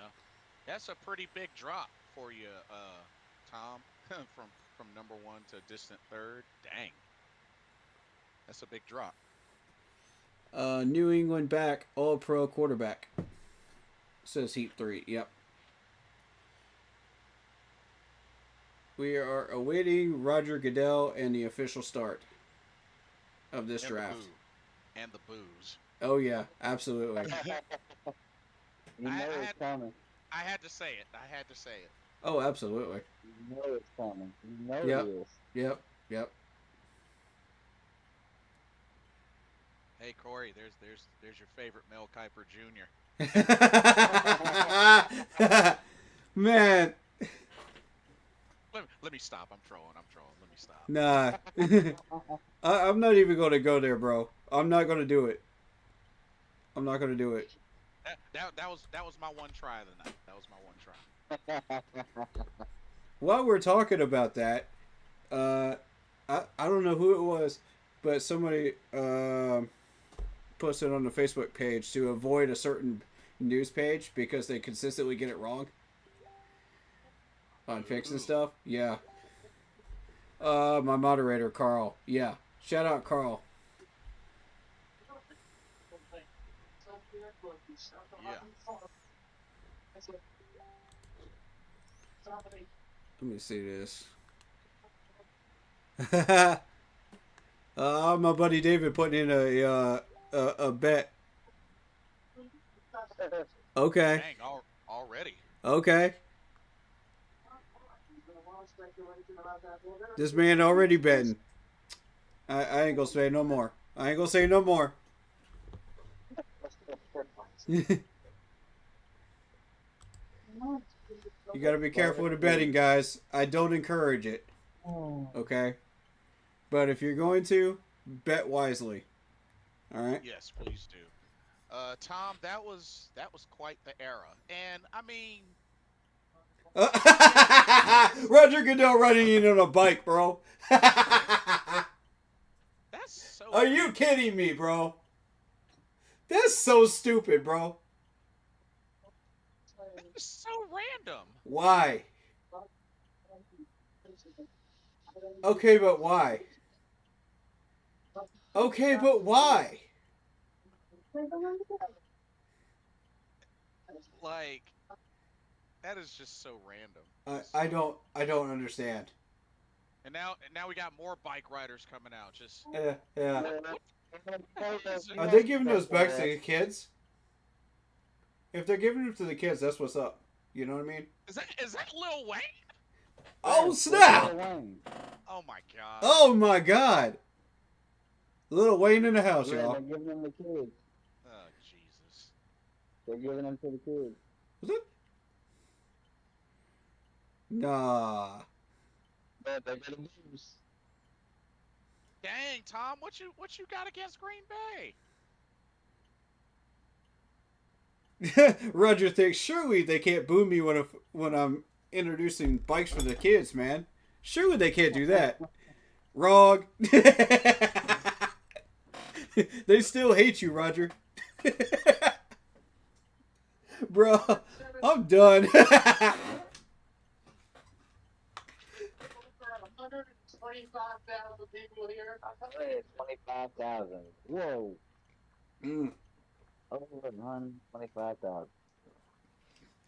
that's a pretty big drop for you, Tom. from number 1 to distant 3rd. Dang, that's a big drop. New England back, all-pro quarterback. Says Heat 3. Yep. We are awaiting Roger Goodell and the official start of this draft. And the booze. Oh yeah, absolutely. You know it's coming. I had to say it. Oh, absolutely. You know it's coming. You know Yep. it is. Yep. Hey Corey, there's your favorite Mel Kiper Jr. Man, Let me stop. I'm trolling. Let me stop. nah. I'm not even going to go there, bro. I'm not going to do it. I'm not going to do it. That was my one try of the night. That was my one try. While we're talking about that, I don't know who it was, but somebody posted on the Facebook page to avoid a certain news page because they consistently get it wrong on fixing stuff. Yeah. My moderator, Carl. Yeah. Shout out, Carl. Yeah. Let me see this. My buddy David putting in a bet. Okay. Dang, already. Okay. This man already betting. I ain't gonna say no more. I ain't gonna say no more. You gotta be careful with the betting, guys. I don't encourage it. Okay? But if you're going to, bet wisely. Alright? Yes, please do. Tom, that was quite the era, and I mean, Roger Goodell running in on a bike, bro. that's so. Are you kidding me, bro? That's so stupid, bro. That's so random. Why? Okay, but why? Okay, but why? Like, that is just so random. I don't understand. And now we got more bike riders coming out. Just Yeah. is it? Are they giving those bikes to the kids? If they're giving them to the kids, that's what's up. You know what I mean? Is that Lil Wayne? Oh, snap! Oh my god. Oh, my God. Little Wayne in the house, Yeah, y'all. they're giving them the kids. Oh Jesus. They're giving them to the kids. Was it? Nah. But they're gonna lose. Dang, Tom, what you got against Green Bay? Roger thinks, surely they can't boo me when I'm introducing bikes for the kids, man. Surely they can't do that. Wrong. They still hate you, Roger. Bro, I'm done. 125,000 people here. 125,000. Whoa. Mm. Over 125,000.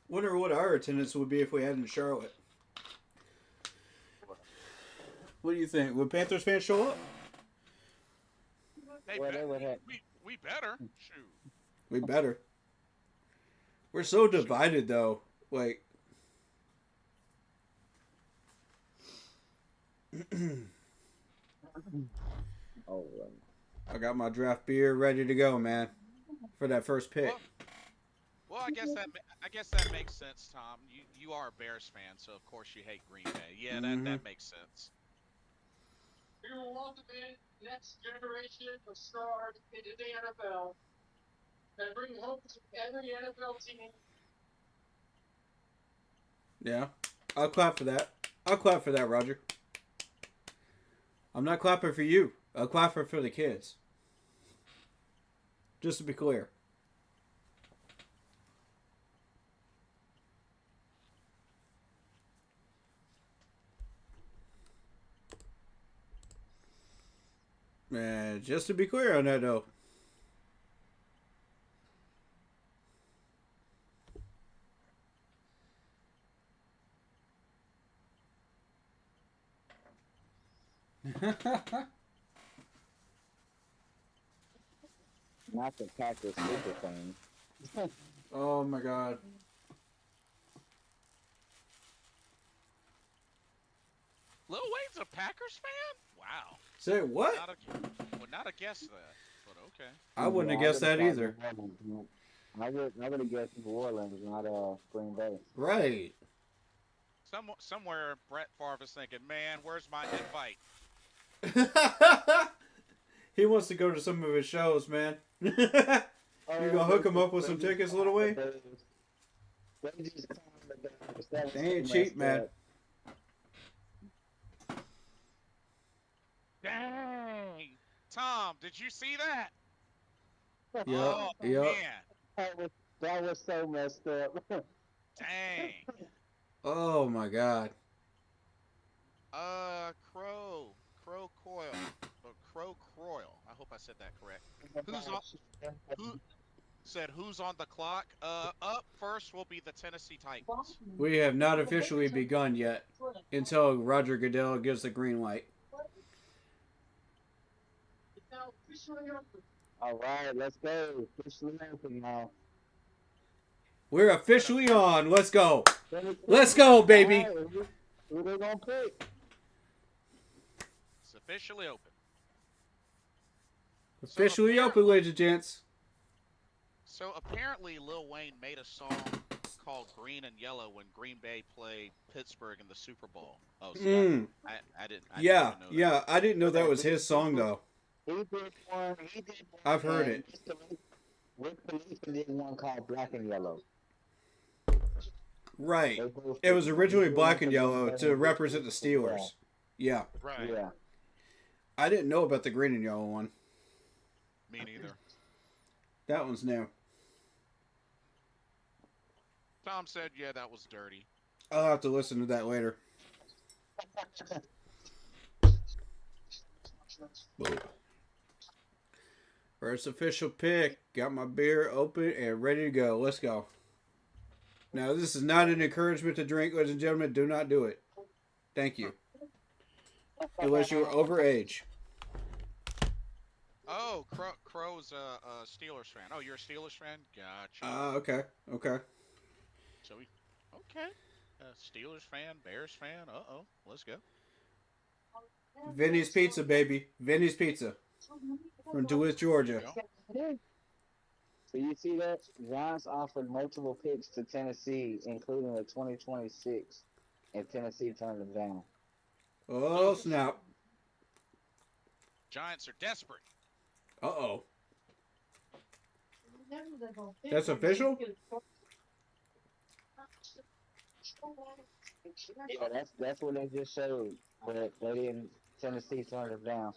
Wonder what our attendance would be if we had in Charlotte. What do you think? Would Panthers fans show up? They Well, bet- they would have- we better. Shoot. We better. We're so divided, though. Like, Oh, I got my draft beer ready to go, man, for that first pick. Well, I guess that makes sense, Tom. You are a Bears fan, so of course you hate Green Bay. Yeah, that makes sense. We will welcome in next generation of stars into the NFL and bring hope to every NFL team. Yeah, I'll clap for that. I'll clap for that, Roger. I'm not clapping for you. I'll clap for the kids. Just to be clear. Man, just to be clear on that, though. not the Packers super fan. Oh my God. Lil Wayne's a Packers fan? Wow. Say what? Would not have guessed that, but okay. I wouldn't have guessed that either. I would have guessed New Orleans, not Green Bay. Right. Somewhere Brett Favre is thinking, man, where's my invite? He wants to go to some of his shows, man. You gonna hook him up with some tickets, Little Wayne? They ain't cheap, man. Dang. Tom, did you see that? Yep. Oh, Yep. man. That was so messed up. Dang. Oh my God. Crow Coil. Crow Croyle. I hope I said that correct. Who's on the clock? Up first will be the Tennessee Titans. We have not officially begun yet until Roger Goodell gives the green light. All right, let's go. Officially open now. We're officially on. Let's go. Let's go, baby. All right, who they gonna pick? It's officially open. Officially open, ladies and gents. So apparently Lil Wayne made a song called Green and Yellow when Green Bay played Pittsburgh in the Super Bowl. Oh, so I didn't Yeah, even know that. yeah. I didn't know that was his song though. He did one. I've heard it. Rick Khalifa did one called Black and Yellow. Right. It was originally black and yellow to represent the Steelers. Yeah. Right. Yeah. I didn't know about the green and yellow one. Me neither. That one's new. Tom said, yeah, that was dirty. I'll have to listen to that later. First official pick. Got my beer open and ready to go. Let's go. Now, this is not an encouragement to drink, ladies and gentlemen. Do not do it. Thank you. Unless you're over age. Oh, Crow's a Steelers fan. Oh, you're a Steelers fan? Gotcha. Okay. Okay. So okay. Steelers fan, Bears fan. Uh-oh. Let's go. Vinny's Pizza, baby. Vinny's Pizza. From Duluth, Georgia. So you see that? Giants offered multiple picks to Tennessee, including a 2026, and Tennessee turned them down. Oh, snap. Giants are desperate. Uh-oh. That's official? Yeah, that's what they just showed, but they didn't. Tennessee turned them down.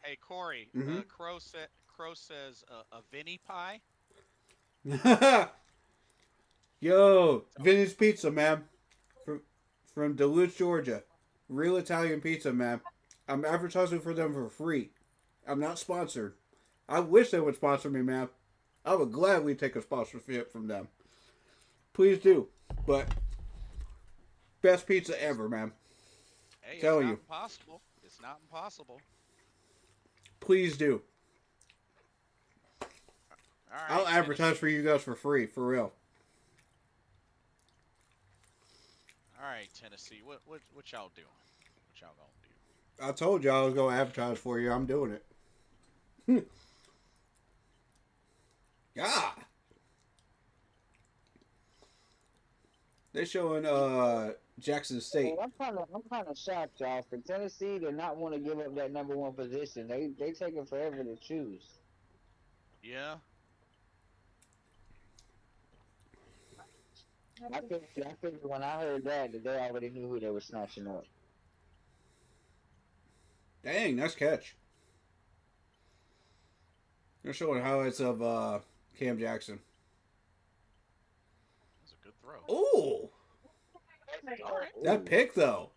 Hey, Corey. Mhm. Crow says a Vinny pie. Yo, Vinny's Pizza, man. From Duluth, Georgia. Real Italian pizza, man. I'm advertising for them for free. I'm not sponsored. I wish they would sponsor me, man. I would gladly take a sponsorship from them. Please do. But best pizza ever, man. Hey, it's Telling not you. impossible. It's not impossible. Please do. All right. I'll advertise for you guys for free, for real. All right, Tennessee. What y'all doing? What y'all gonna do? I told you I was going to advertise for you. I'm doing it. Yeah. They're showing Jackson State. Well, I'm kind of shocked, y'all. For Tennessee to not want to give up that number one position, they taking forever to choose. Yeah. I figured when I heard that they already knew who they were snatching up. Dang, nice catch. They're showing highlights of Cam Jackson. That's a good throw. Ooh, All right. that pick though.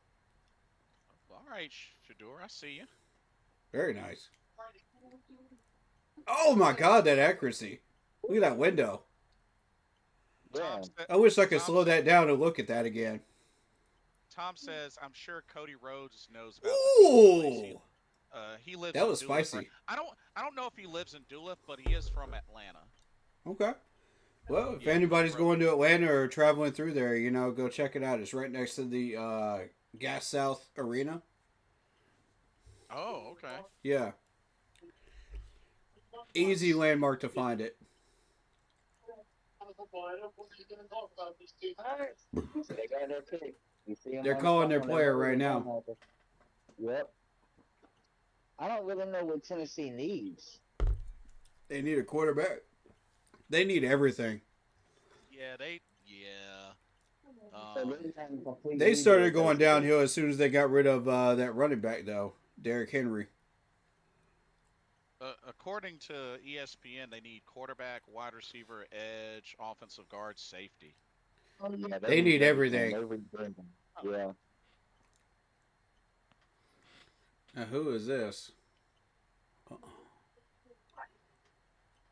All right, Shador. I see you. Very nice. Oh my God, that accuracy! Look at that window. Yeah. I wish I could slow that down and look at that again. Tom says, "I'm sure Cody Rhodes knows about." Ooh, He lives. that in was Duluth, spicy. right? I don't know if he lives in Duluth, but he is from Atlanta. Okay. Well, if Yeah, anybody's bro. going to Atlanta or traveling through there, go check it out. It's right next to the Gas South Arena. Oh, okay. Yeah. Easy landmark to find it. football. I don't know what you're going to talk about these two. Alright. So they got their pick. You see 'em They're on the calling their phone, player they're right ready to now. go. Yep. I don't really know what Tennessee needs. They need a quarterback. They need everything. Yeah, So they're trying to completely They started rebuild going their downhill as soon as they got rid of that running back, though, Derrick Henry. according to ESPN, they need quarterback, wide receiver, edge, offensive guard, safety. Oh, yeah, They need everything. They're rebuilding. Yeah. Now, who is this?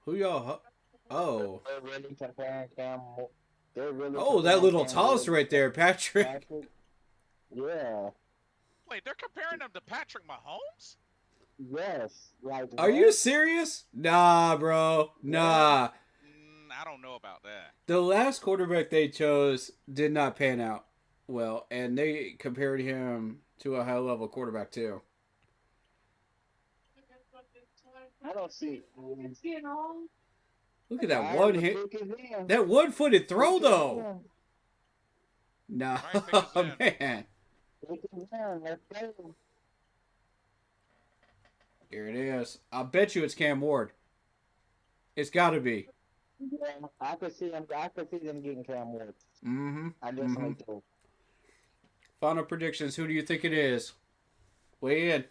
Who y'all? Oh. They're really comparing Cam. They're really Oh, that comparing little Cam toss Ward right there, Patrick. Patrick. Yeah. Wait, they're comparing him to Patrick Mahomes? Yes. Like. Are you serious? Nah, bro. Nah. I don't know about that. The last quarterback they chose did not pan out well, and they compared him to a high-level quarterback, too. I don't see. Look at that one hit. That That one-footed throw, though. Nah, All right, pick his man. Here it is. I'll bet you it's Cam Ward. It's got to be. Yeah, I could see them. I could see them getting Cam Ward. Mm-hmm. I definitely do. Final predictions. Who do you think it is? Weigh in.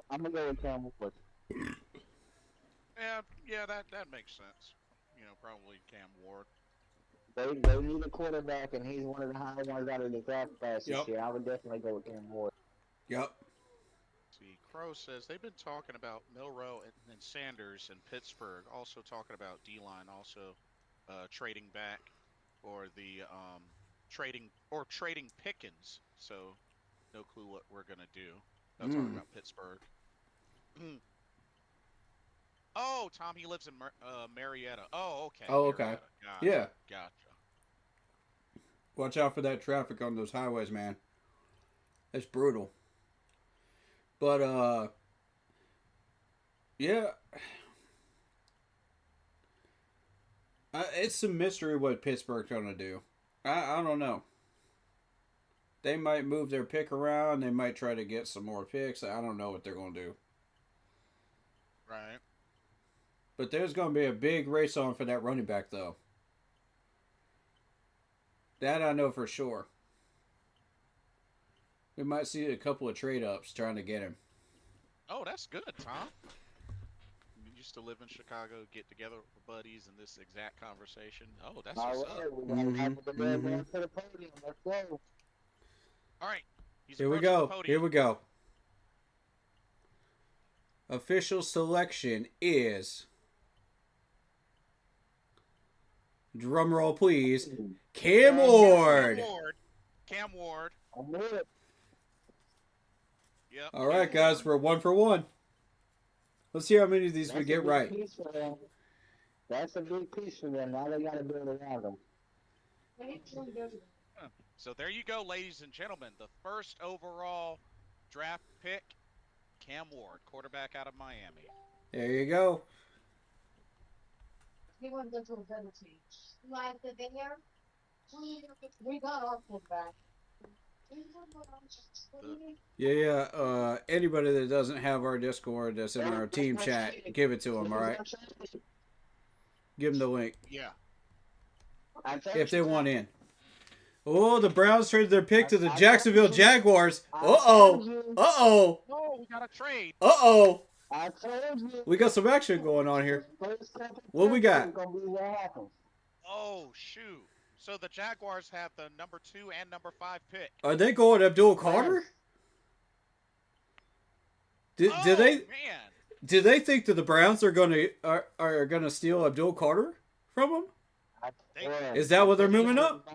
I'm gonna go with Cam Ward. Yeah, that makes sense. You know, probably Cam Ward. They need a quarterback, and he's one of the high ones out of the draft class this Yep. year. I would definitely go with Cam Ward. Yep. See, Crow says they've been talking about Milroe and Sanders in Pittsburgh, also talking about D-line, also trading back, or the trading Pickens. So, no clue what we're gonna do. No talking about Pittsburgh. Oh, Tom, he lives in Marietta. Oh, okay. Oh, okay. Marietta. Gotcha. Yeah. Gotcha. Watch out for that traffic on those highways, man. It's brutal. But, yeah. It's a mystery what Pittsburgh's going to do. I don't know. They might move their pick around. They might try to get some more picks. I don't know what they're going to do. Right. But there's going to be a big race on for that running back, though. That I know for sure. We might see a couple of trade-ups trying to get him. Oh, that's good, Tom. We used to live in Chicago, get together with buddies in this exact conversation. Oh, that's All what's up. right, we gotta have the man going to the podium. Let's go. All right. He's Here we approaching go. the podium. Here we go. Official selection is, drum roll please, Cam Ward. Cam Ward. I'm with it. Yep. All right, guys, we're 1 for 1. Let's see how many of these we That's a get big right. piece for them. That's a big piece for them. Now they gotta build around them. So there you go, ladies and gentlemen. The first overall draft pick, Cam Ward, quarterback out of Miami. There you go. He went to a better team. Like the there, we got our quarterback. Yeah. Anybody that doesn't have our Discord that's in our team chat, give it to them, all right? Give them the link Yeah. if they want in. Oh, the Browns traded their pick to the Jacksonville Jaguars. Uh-oh. Uh-oh. Oh, we got a trade. Uh-oh. I told you. We got some action going on here. What we got? Gonna be what happens. Oh, shoot. So the Jaguars have the number 2 and number 5 pick. Are they going Abdul Carter? Do they Man. do they think that the Browns are gonna steal Abdul Carter from them? Is that what they're moving up?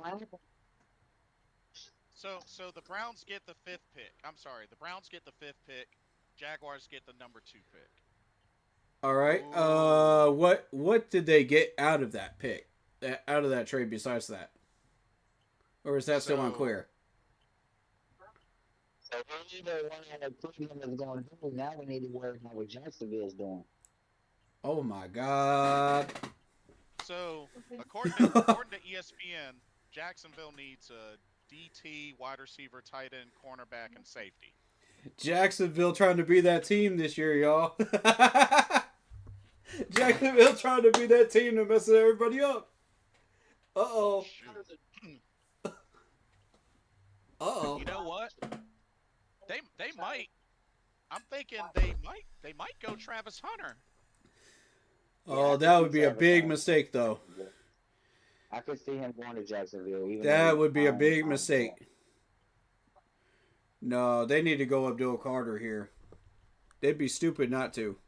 So the Browns get the 5th pick. I'm sorry. The Browns get the 5th pick. Jaguars get the number 2 pick. All right. What did they get out of that pick? Out of that trade besides that? Or is that still So- unclear? So we either one of Cleveland is going to do. Now we need to worry about what Jacksonville's doing. Oh my God. So, according to ESPN, Jacksonville needs a DT, wide receiver, tight end, cornerback, and safety. Jacksonville trying to be that team this year, y'all. Jacksonville trying to be that team that messes everybody up. Uh-oh. Shoot. Uh-oh. You know what? They might. I'm thinking they might go Travis Hunter. Oh, that would be a big mistake, though. I could see him going to Jacksonville. Even That though would be a I'm- big I'm- mistake. No, they need to go Abdul Carter here. They'd be stupid not to.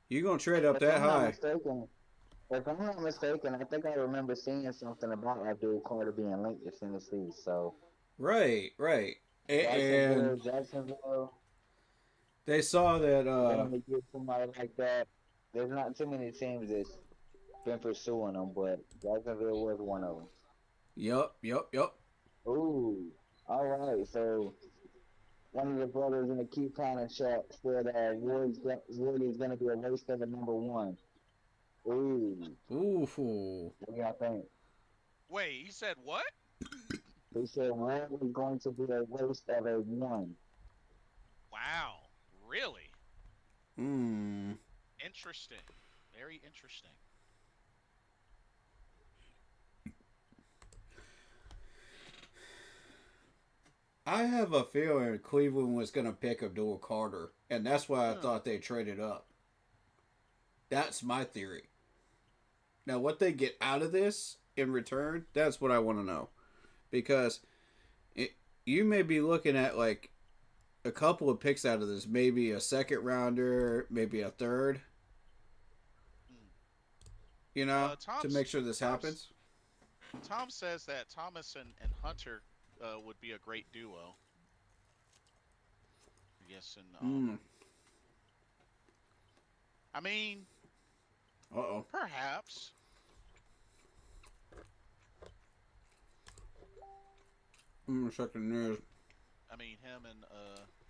You gonna trade up If that I'm not high? mistaken, if I'm not mistaken, I think I remember seeing something about Abdul Carter being linked to Tennessee. So Right. And Jacksonville, they saw that. them to get somebody like that. There's not too many teams that's been pursuing them, but Jacksonville was one of them. Yup. Ooh, all right. So one of the brothers in the Key County chat said Wood is going to be a waste of a number one. Ooh, Ooh. what do y'all think? Wait, he said what? He said Wood is going to be a waste of a one. Wow, really interesting. Very interesting. I have a feeling Cleveland was gonna pick Abdul Carter, and that's why I thought they traded up. That's my theory. Now, what they get out of this in return, that's what I want to know. Because you may be looking at like a couple of picks out of this. Maybe a second rounder, maybe a third. You know, to make sure this happens. Tom says that Thomas and Hunter would be a great duo. Yes, and I mean, Uh-oh. perhaps. Second news. I mean, him and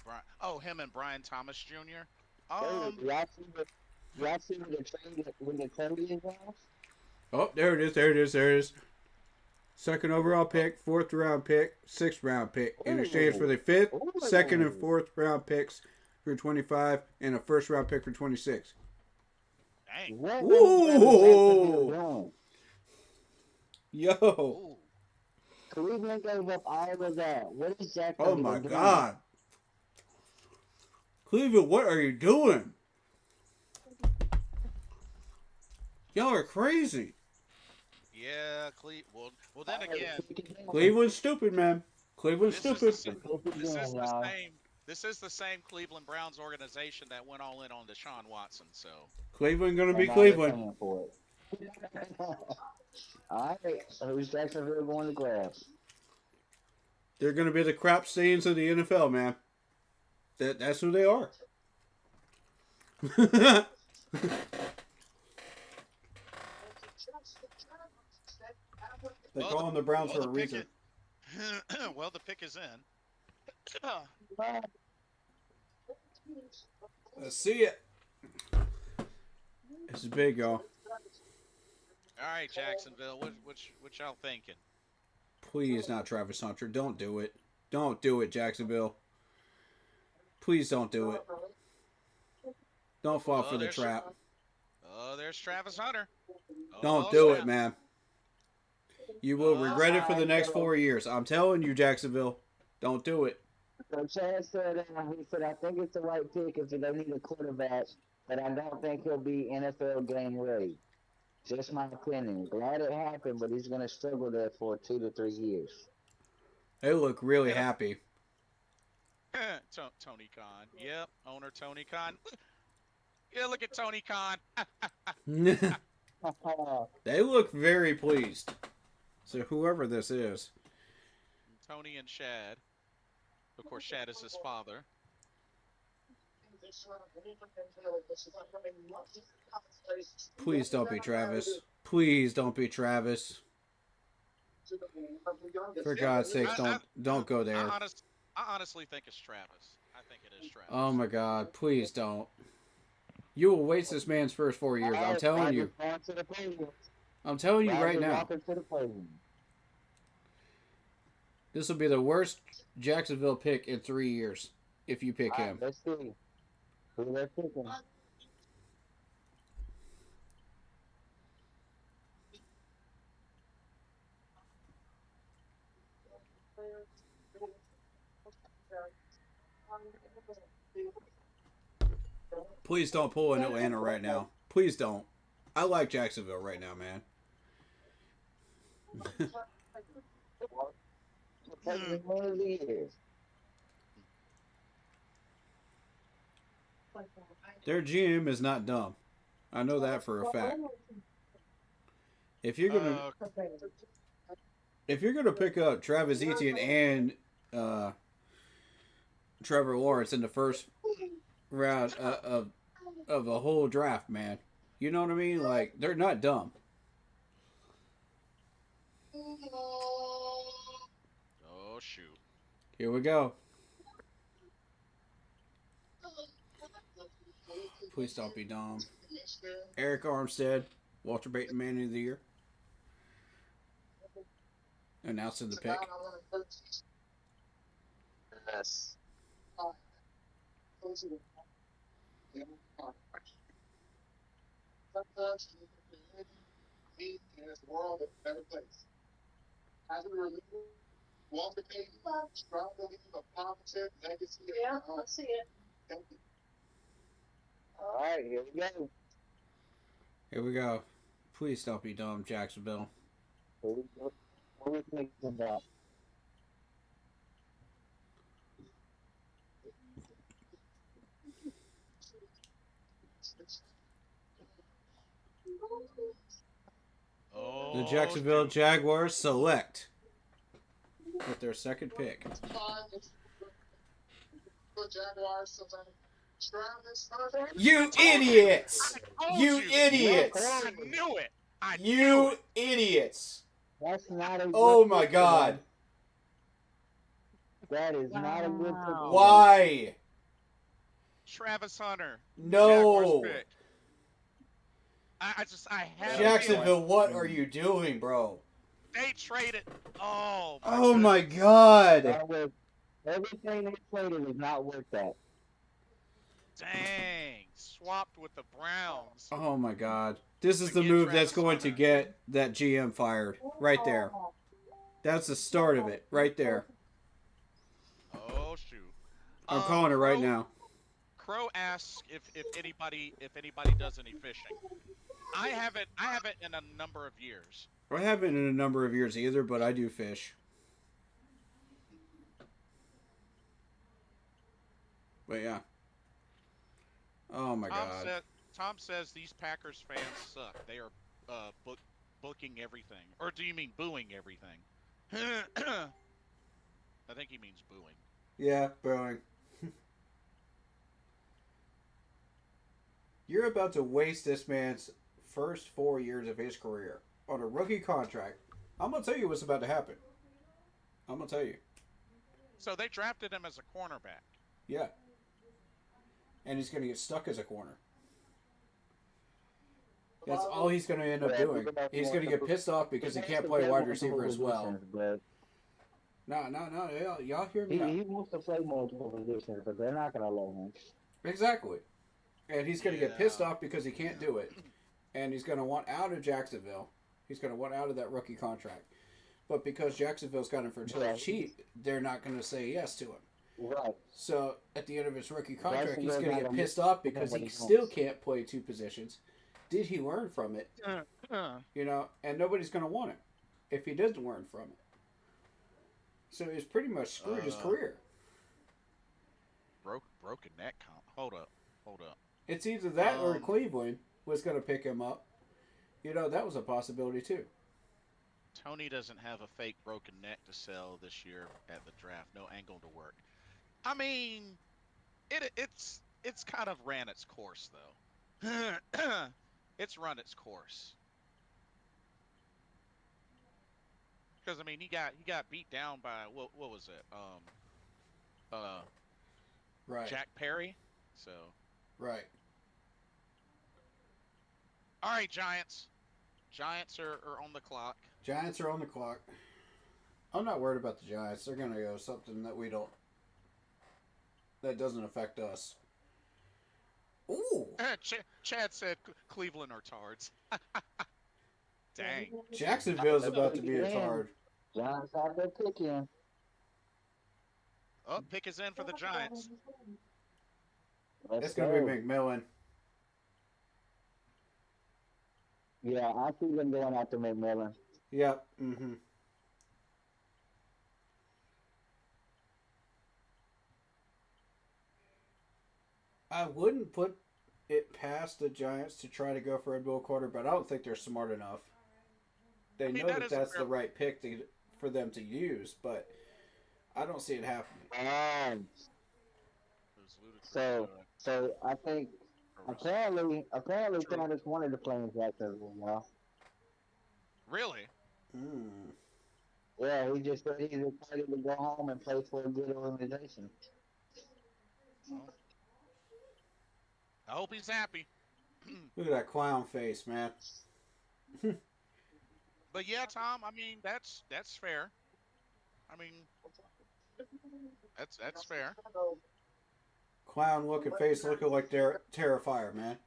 Brian. Oh, him and Brian Thomas Jr. Y'all see when the trade is off? Oh, there it is. Second overall pick, fourth round pick, sixth round pick in exchange for the fifth, second, and fourth round picks for 25 and a first round pick for 26. Dang. What Ooh. is Jacksonville doing? Yo. Ooh. Cleveland gave up all of that. What is Jacksonville Oh my doing? God. Cleveland, what are you doing? Y'all are crazy. Yeah, well, then again, Cleveland's stupid, man. Cleveland's this is stupid. this is the same Cleveland Browns organization that went all in on Deshaun Watson. So Cleveland gonna be And now they're Cleveland. paying for it. All right, who's Jacksonville going to grab? They're gonna be the crap stains of the NFL, man. That's who they are. They're calling the Browns for a reason. Well, the pick is in. Let's see it. This is big, y'all. All right, Jacksonville. What y'all thinking? Please not Travis Hunter. Don't do it. Don't do it, Jacksonville. Please don't do it. Don't fall for the there's- trap. Oh, there's Travis Hunter. Don't do it, man. You will regret it for the next 4 years. I'm telling you, Jacksonville. Don't do it. So Chad said, he said, I think it's the right pick if they need a quarterback, but I don't think he'll be NFL game ready. Just my opinion. Glad it happened, but he's going to struggle there for 2 to 3 years. They look really happy. Tony Khan. Yep, owner Tony Khan. Yeah, look at Tony Khan. They look very pleased. So whoever this is. Tony and Shad. Of course, Shad is his father. Please don't be Travis. Please don't be Travis. For God's sakes, don't go there. I honestly think it's Travis. I think it is Travis. Oh my God, please don't. You will waste this man's first 4 years. I'm telling you. I'm telling you right Roger now, Walker to the podium. this will be the worst Jacksonville pick in 3 years if you pick All right, him. let's see who they're picking. Please don't pull an Atlanta right now. Please don't. I like Jacksonville right now, man. President one of the years. Their GM is not dumb. I know that for a fact. If you're gonna pick up Travis Etienne and Trevor Lawrence in the first round of a whole draft, man, you know what I mean? Like, they're not dumb. Oh shoot. Here we go. Please don't be dumb. Eric Armstead, Walter Payton Man of the Year. Announcing the pick. Yes. Sometimes me in this world of better place. As a reliever, Walter Payton, strong believer of positive legacy. Yeah, I see it. Thank you. All right, here we go. Here we go. Please don't be dumb, Jacksonville. What are we thinking about? Oh. The Jacksonville Jaguars select with their second pick. Jaguars, Travis Hunter. You idiots! told You you. idiots! I knew it. I knew You it. idiots! That's not a good Oh my pick, God! man. That is not a good pick. Wow. Why? Travis Hunter. No! Jaguars pick. I had a feeling. Jacksonville, what are you doing, bro? They traded. Oh. Oh my goodness. God! That was, everything they traded was not worth that. Dang. Swapped with the Browns. Oh my God! This is the Again, move that's Travis going to Hunter. get that GM fired. Right there. That's the start of it. Right there. Oh shoot. I'm calling it right Crow- now. Crow asks if anybody does any fishing. I haven't in a number of years. I haven't in a number of years either, but I do fish. But yeah. Oh my God. Tom says these Packers fans suck. They are booking everything. Or do you mean booing everything? I think he means booing. Yeah, booing. You're about to waste this man's first 4 years of his career on a rookie contract. I'm gonna tell you what's about to happen. I'm gonna tell you. So they drafted him as a cornerback. Yeah. And he's gonna get stuck as a corner. That's all he's gonna end up doing. He's gonna get pissed off because he can't play wide receiver as well. But No, y'all hear me he out. wants to play multiple positions, but they're not going to let him. Exactly. And he's going to get Yeah. pissed off because he can't do it. And he's going to want out of Jacksonville. He's going to want out of that rookie contract. But because Jacksonville's got him for so Right. cheap, they're not going to say yes to him. Right. So at the end of his rookie contract, he's Jacksonville's going to not get gonna- pissed off because he nobody still wants. can't play two positions. Did he learn from it? You know, and nobody's going to want him if he doesn't learn from it. So he's pretty much screwed his career. Broken neck comp. Hold up. It's either that or Cleveland was going to pick him up. You know, that was a possibility too. Tony doesn't have a fake broken neck to sell this year at the draft. No angle to work. I mean, it's kind of ran its course though. It's run its course. Because I mean, he got beat down by what was it? Right. Jack Perry. So, Right. all right, Giants. Giants are on the clock. Giants are on the clock. I'm not worried about the Giants. They're gonna go something that we don't. That doesn't affect us. Ooh, Chad said Cleveland are tards. Dang. Jacksonville's about to be a tard. Giants have their pick in. Oh, pick is in for the Giants. Let's It's gonna be go. McMillan. Yeah, I see them going after McMillan. Yep. Mm-hmm. I wouldn't put it past the Giants to try to go for Abdul Carter, but I don't think they're smart enough. They mean, know that that is a that's fair- the right pick for them to use, but I don't see it happening. Who's Ludacris So, doing? so I think apparently Travis wanted to play in Jacksonville. Well, Really? Mm. yeah, he just said he's excited to go home and play for a good organization. I hope he's happy. Look at that clown face, man. But yeah, Tom. I mean, that's fair. I mean, that's fair. Clown looking face looking like Terrifier, man.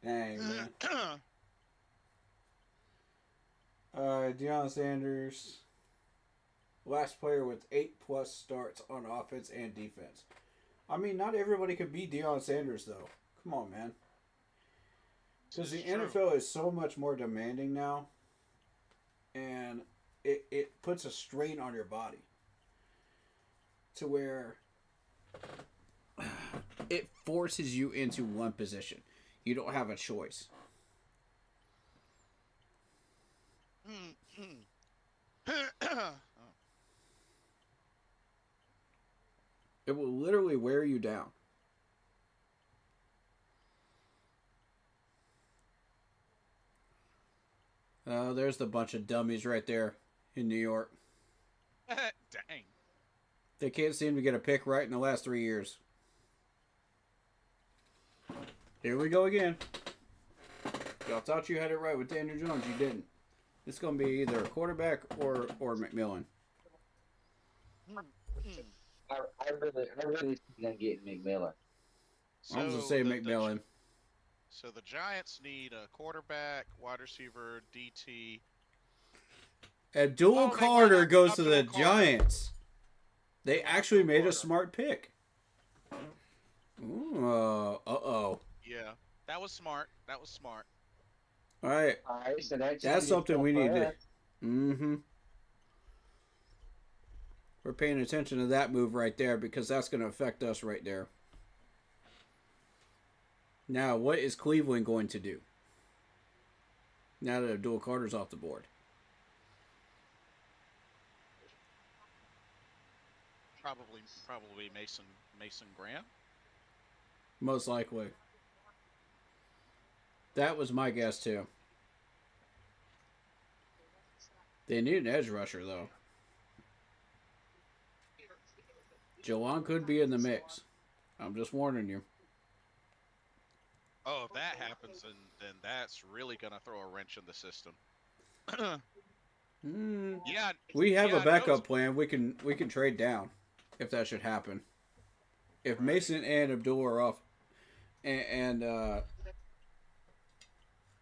Dang, man. Deion Sanders, last player with 8+ starts on offense and defense. I mean, not everybody could be Deion Sanders, though. Come on, man. Because the It's true. NFL is so much more demanding now, and it puts a strain on your body to where it forces you into one position. You don't have a choice. It will literally wear you down. Oh, there's the bunch of dummies right there in New York. Dang. They can't seem to get a pick right in the last 3 years. Here we go again. Y'all thought you had it right with Daniel Jones. You didn't. It's going to be either a quarterback or McMillan. I really see them getting McMillan. I'm going to say McMillan. So the Giants need a quarterback, wide receiver, DT. Abdul Oh, they Carter got goes to the Abdul Carter. Giants. They actually made a Carter. smart pick. Ooh, uh-oh. Yeah, that was smart. That was smart. All right. All right, so that That's something we need to... us. Mm-hmm. We're paying attention to that move right there because that's going to affect us right there. Now, what is Cleveland going to do? Now that Abdul Carter's off the board. Probably Mason Graham. Most likely. That was my guess, too. They need an edge rusher, though. Jawan could be in the mix. I'm just warning you. Oh, if that happens, then that's really gonna throw a wrench in the system. Yeah. We have yeah, a backup those- plan. We can trade down if that should happen. If Mason and Abdul are off, and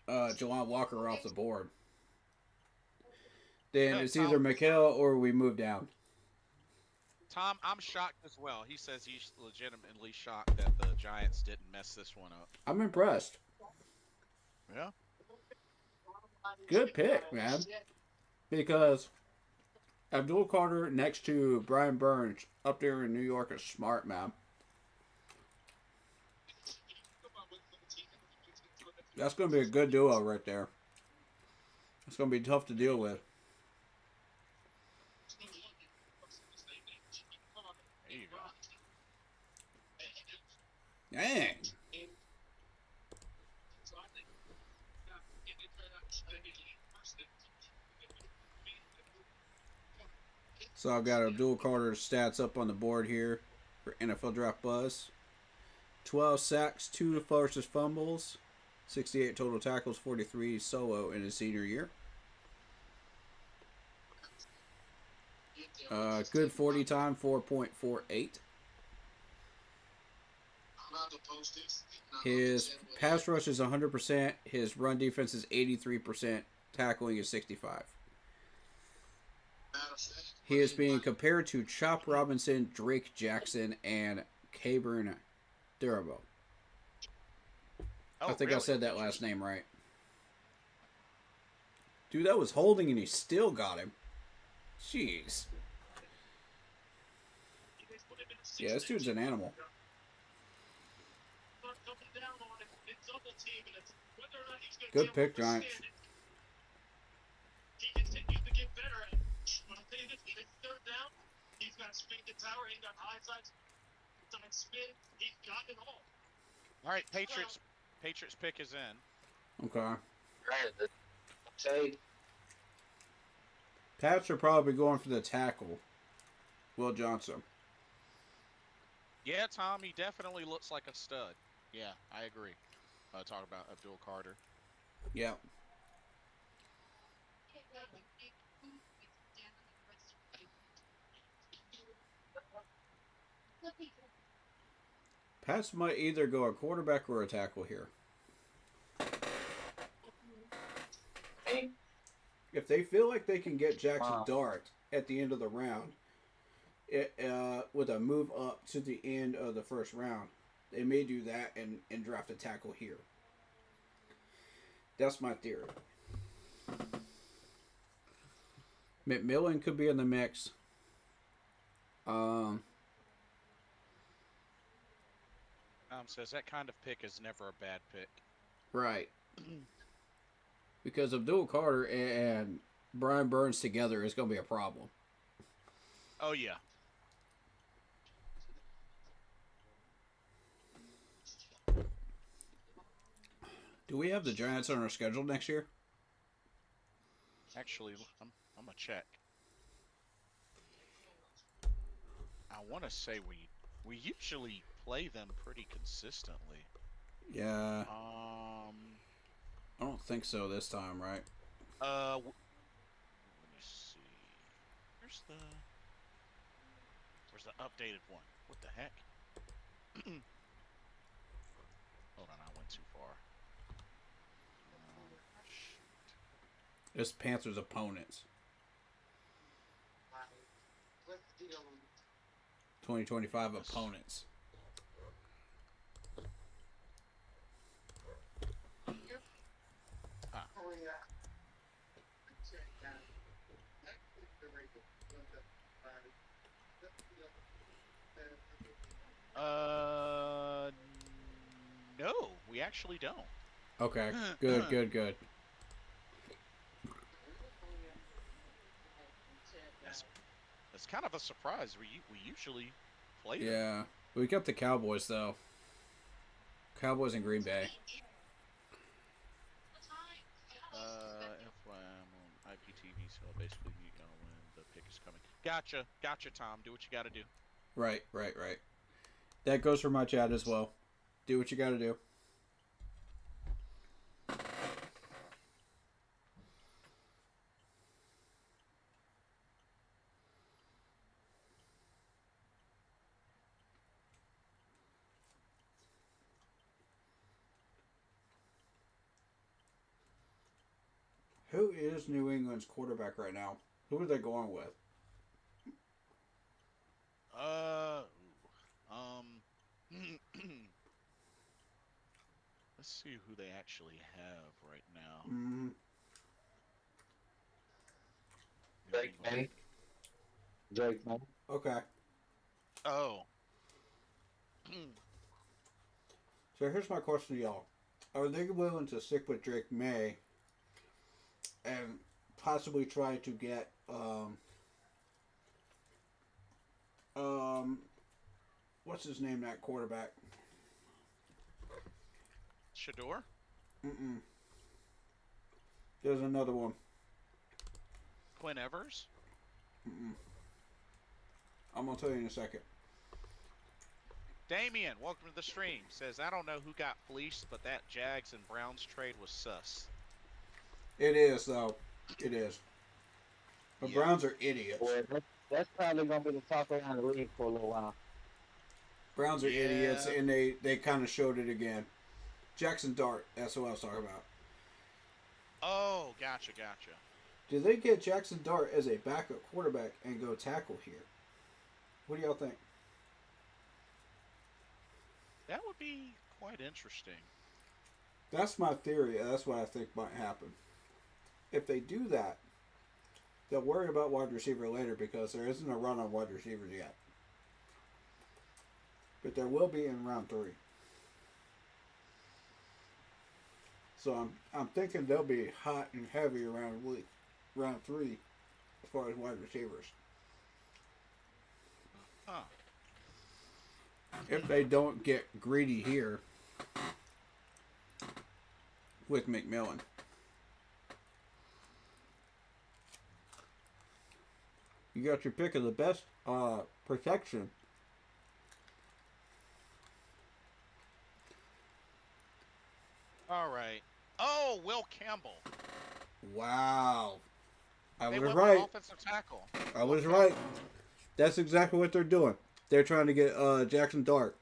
Jawan Walker are off the board, then No, it's either Tom- McHale or we move down. Tom, I'm shocked as well. He says he's legitimately shocked that the Giants didn't mess this one up. I'm impressed. Yeah. Good pick, man. Because Abdul Carter next to Brian Burns up there in New York is smart, man. That's going to be a good duo right there. It's going to be tough to deal with. There you go. Dang. So I've got Abdul Carter's stats up on the board here. for NFL Draft Buzz. 12 sacks, 2 forced fumbles, 68 total tackles, 43 solo in his senior year. Good 40 time, 4.48. His pass rush is 100%. His run defense is 83%. Tackling is 65. He is being compared to Chop Robinson, Drake Jackson, and Caburn Durable. Oh, I think I really? said that last name right. Dude, that was holding and he still got him. Jeez. Yeah, this dude's an animal. Good pick, Giants. He continues to get better at it. When I tell you this, when it's third down, he's got speed to tower, he's got high side spin, he's got it all. All right, Patriots pick is in. Okay. Right. Say, Pats are probably going for the tackle. Will Johnson. Yeah, Tom, he definitely looks like a stud. Yeah, I agree. Talk about Abdul Carter. Yeah. Pats might either go a quarterback or a tackle here. If they feel like they can get Jackson Dart at the end of the round, with a move up to the end of the first round, they may do that and draft a tackle here. That's my theory. McMillan could be in the mix. Says that kind of pick is never a bad pick. Right. Because Abdul Carter and Brian Burns together is going to be a problem. Oh, yeah. Do we have the Giants on our schedule next year? Actually, I'm going to check. I want to say we usually play them pretty consistently. Yeah. I don't think so this time, right? Let me see. Where's the updated one? What the heck? Hold on, I went too far. Shoot. It's Panthers opponents. 2025 opponents. No, we actually don't. Okay, good. That's kind of a surprise. We usually play them. Yeah, we got the Cowboys though. Cowboys in Green Bay. FYM on IPTV, so basically you know when the pick is coming. Gotcha, Tom. Do what you got to do. Right. That goes for my chat as well. Do what you got to do. Who is New England's quarterback right now? Who are they going with? Let's see who they actually have right now. Mm, Drake May. okay. Oh. So here's my question to y'all. Are they willing to stick with Drake May and possibly try to get what's his name, that quarterback? Shador? There's another one. Quinn Evers? I'm gonna tell you in a second. Damien, welcome to the stream. Says, I don't know who got fleeced, but that Jags and Browns trade was sus. It is, though. It is. The Yeah. Browns are idiots. Boy, that's probably gonna be the talk around the league for a little while. Browns are Yeah. idiots, and they kind of showed it again. Jackson Dart, that's what I was talking about. Oh, gotcha. Do they get Jackson Dart as a backup quarterback and go tackle here? What do y'all think? That would be quite interesting. That's my theory. That's what I think might happen. If they do that, they'll worry about wide receiver later because there isn't a run on wide receivers yet. But there will be in round 3. So I'm thinking they'll be hot and heavy around round 3 as far as wide receivers. Huh. If they don't get greedy here with McMillan. You got your pick of the best protection. All right. Oh, Will Campbell. Wow. I They was went right. with offensive tackle. I was right. That's exactly what they're doing. They're trying to get Jackson Dart.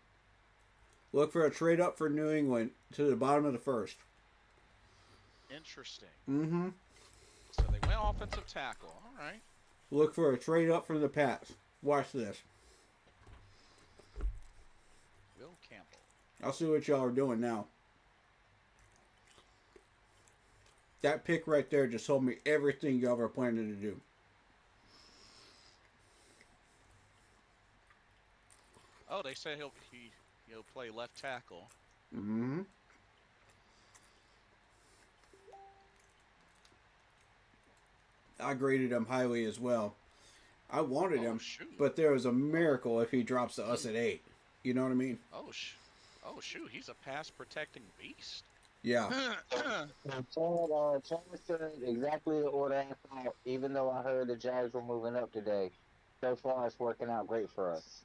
Look for a trade up for New England to the bottom of the first. Interesting. Mm-hmm. So they went offensive tackle. All right. Look for a trade up from the Pats. Watch this. Will Campbell. I'll see what y'all are doing now. That pick right there just told me everything y'all were planning to do. Oh, they say he'll play left tackle. Mm-hmm. I graded him highly as well. I wanted him, shoot. but there was a miracle if he drops to us at 8. You know what I mean? Oh shoot, he's a pass protecting beast. Yeah. Chad said exactly the order I thought, even though I heard the Jags were moving up today. So far, it's working out great for us.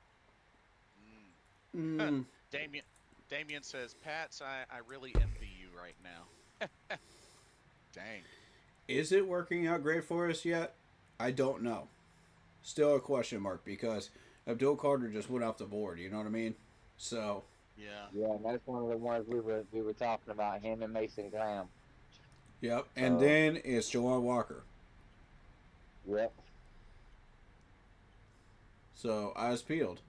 Mm. Damien says, Pats, I really envy you right now. Dang. Is it working out great for us yet? I don't know. Still a question mark because Abdul Carter just went off the board. You know what I mean? So. Yeah. Yeah, and that's one of the ones we were talking about, him and Mason Graham. Yep. And then it's Jawan Walker. Yep. So eyes peeled.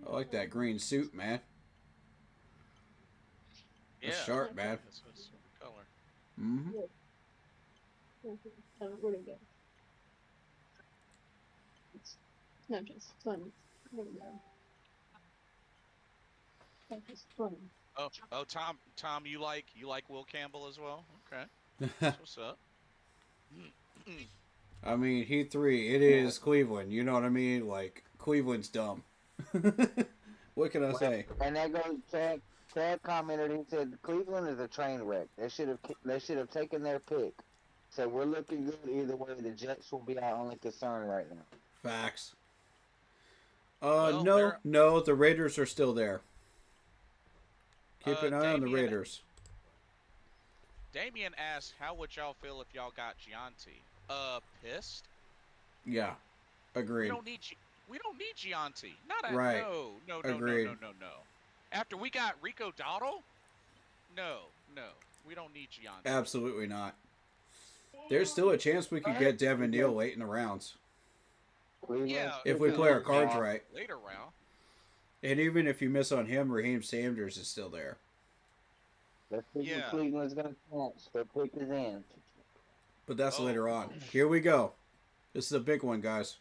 I like that green suit, man. Yeah. That's sharp, man. That's a color. Mm-hmm. Where'd it go? No, just fun. Where'd it go? That's just fun. Oh, Tom, you like Will Campbell as well? Okay. That's what's up. I mean, Heat 3, it is Cleveland. You know what I mean? Like, Cleveland's dumb. What can I say? And that goes. Chad commented. He said Cleveland is a train wreck. They should have taken their pick. So we're looking good either way. The Jets will be our only concern right now. Facts. Well, no, the Raiders are still there. Keep an eye on the Damien- Raiders. Damien asked, how would y'all feel if y'all got Gianti? Pissed? Yeah, agreed. We don't need Gianti. Not at Right. No. Agreed. No. After we got Rico Dowdle? No. We don't need Gianti. Absolutely not. There's still a chance we could get Devin Neal late in the rounds. Cleveland, Yeah. If we play our cards right. Later round. And even if you miss on him, Raheem Sanders is still there. Let's see Yeah. what Cleveland's gonna catch. Their pick is in. But that's Oh. later on. Here we go. This is a big one, guys.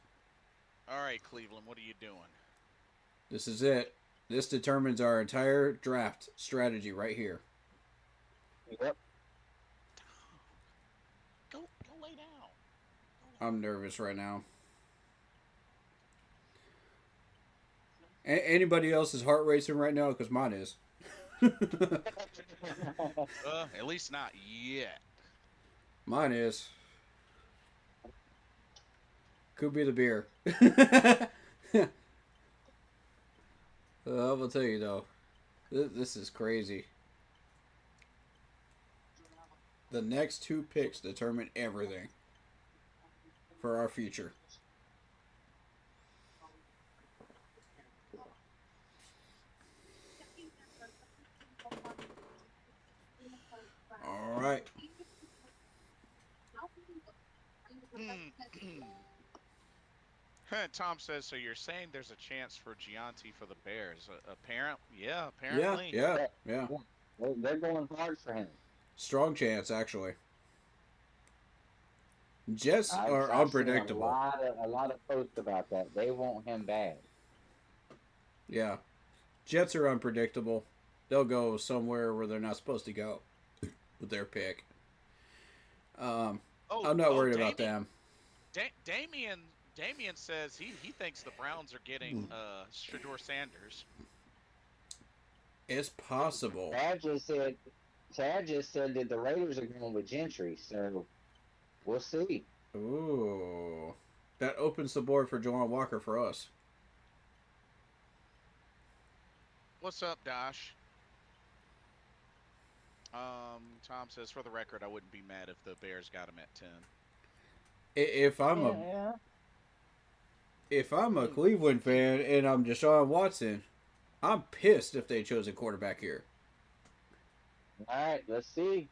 All right, Cleveland, what are you doing? This is it. This determines our entire draft strategy right here. Yep. Go lay down. I'm nervous right now. Anybody else's heart racing right now? Because mine is. At least not yet. Mine is. Could be the beer. I'm gonna tell you though, this is crazy. The next 2 picks determine everything for our future. All right. Tom says, so you're saying there's a chance for Gianti for the Bears? Yeah, Yeah, apparently. yeah. They're going hard for him. Strong chance, actually. Jets are I've unpredictable. Seen a lot of posts about that. They want him bad. Yeah. Jets are unpredictable. They'll go somewhere where they're not supposed to go with their pick. I'm not worried about them. Damien says he thinks the Browns are getting Shador Sanders. It's possible. Chad just said that the Raiders are going with Gentry, so we'll see. Ooh. That opens the board for Juwan Walker for us. What's up, Dash? Tom says, for the record, I wouldn't be mad if the Bears got him at 10. If I'm a Cleveland fan and I'm Deshaun Watson, I'm pissed if they chose a quarterback here. All right, let's see.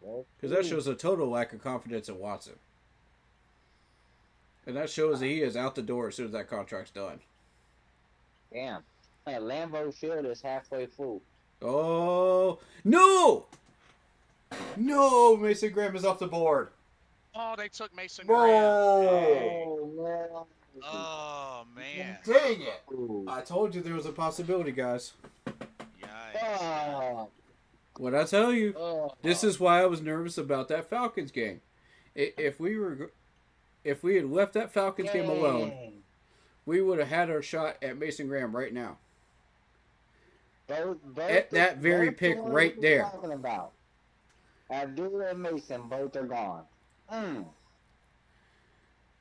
Because that shows a total lack of confidence in Watson. And that shows that he is out the door as soon as that contract's done. Damn. Man, Lambeau Field is halfway full. Oh, no! No, Mason Graham is off the board. Oh, they took Mason Graham. Bro! Oh, man. Dang it! I told you there was a possibility, guys. Yikes. What I tell you, this is why I was nervous about that Falcons game. If we had left that Falcons game alone, we would have had our shot at Mason Graham right now. At that very pick right there. Talking about. Abdul and Mason both are gone.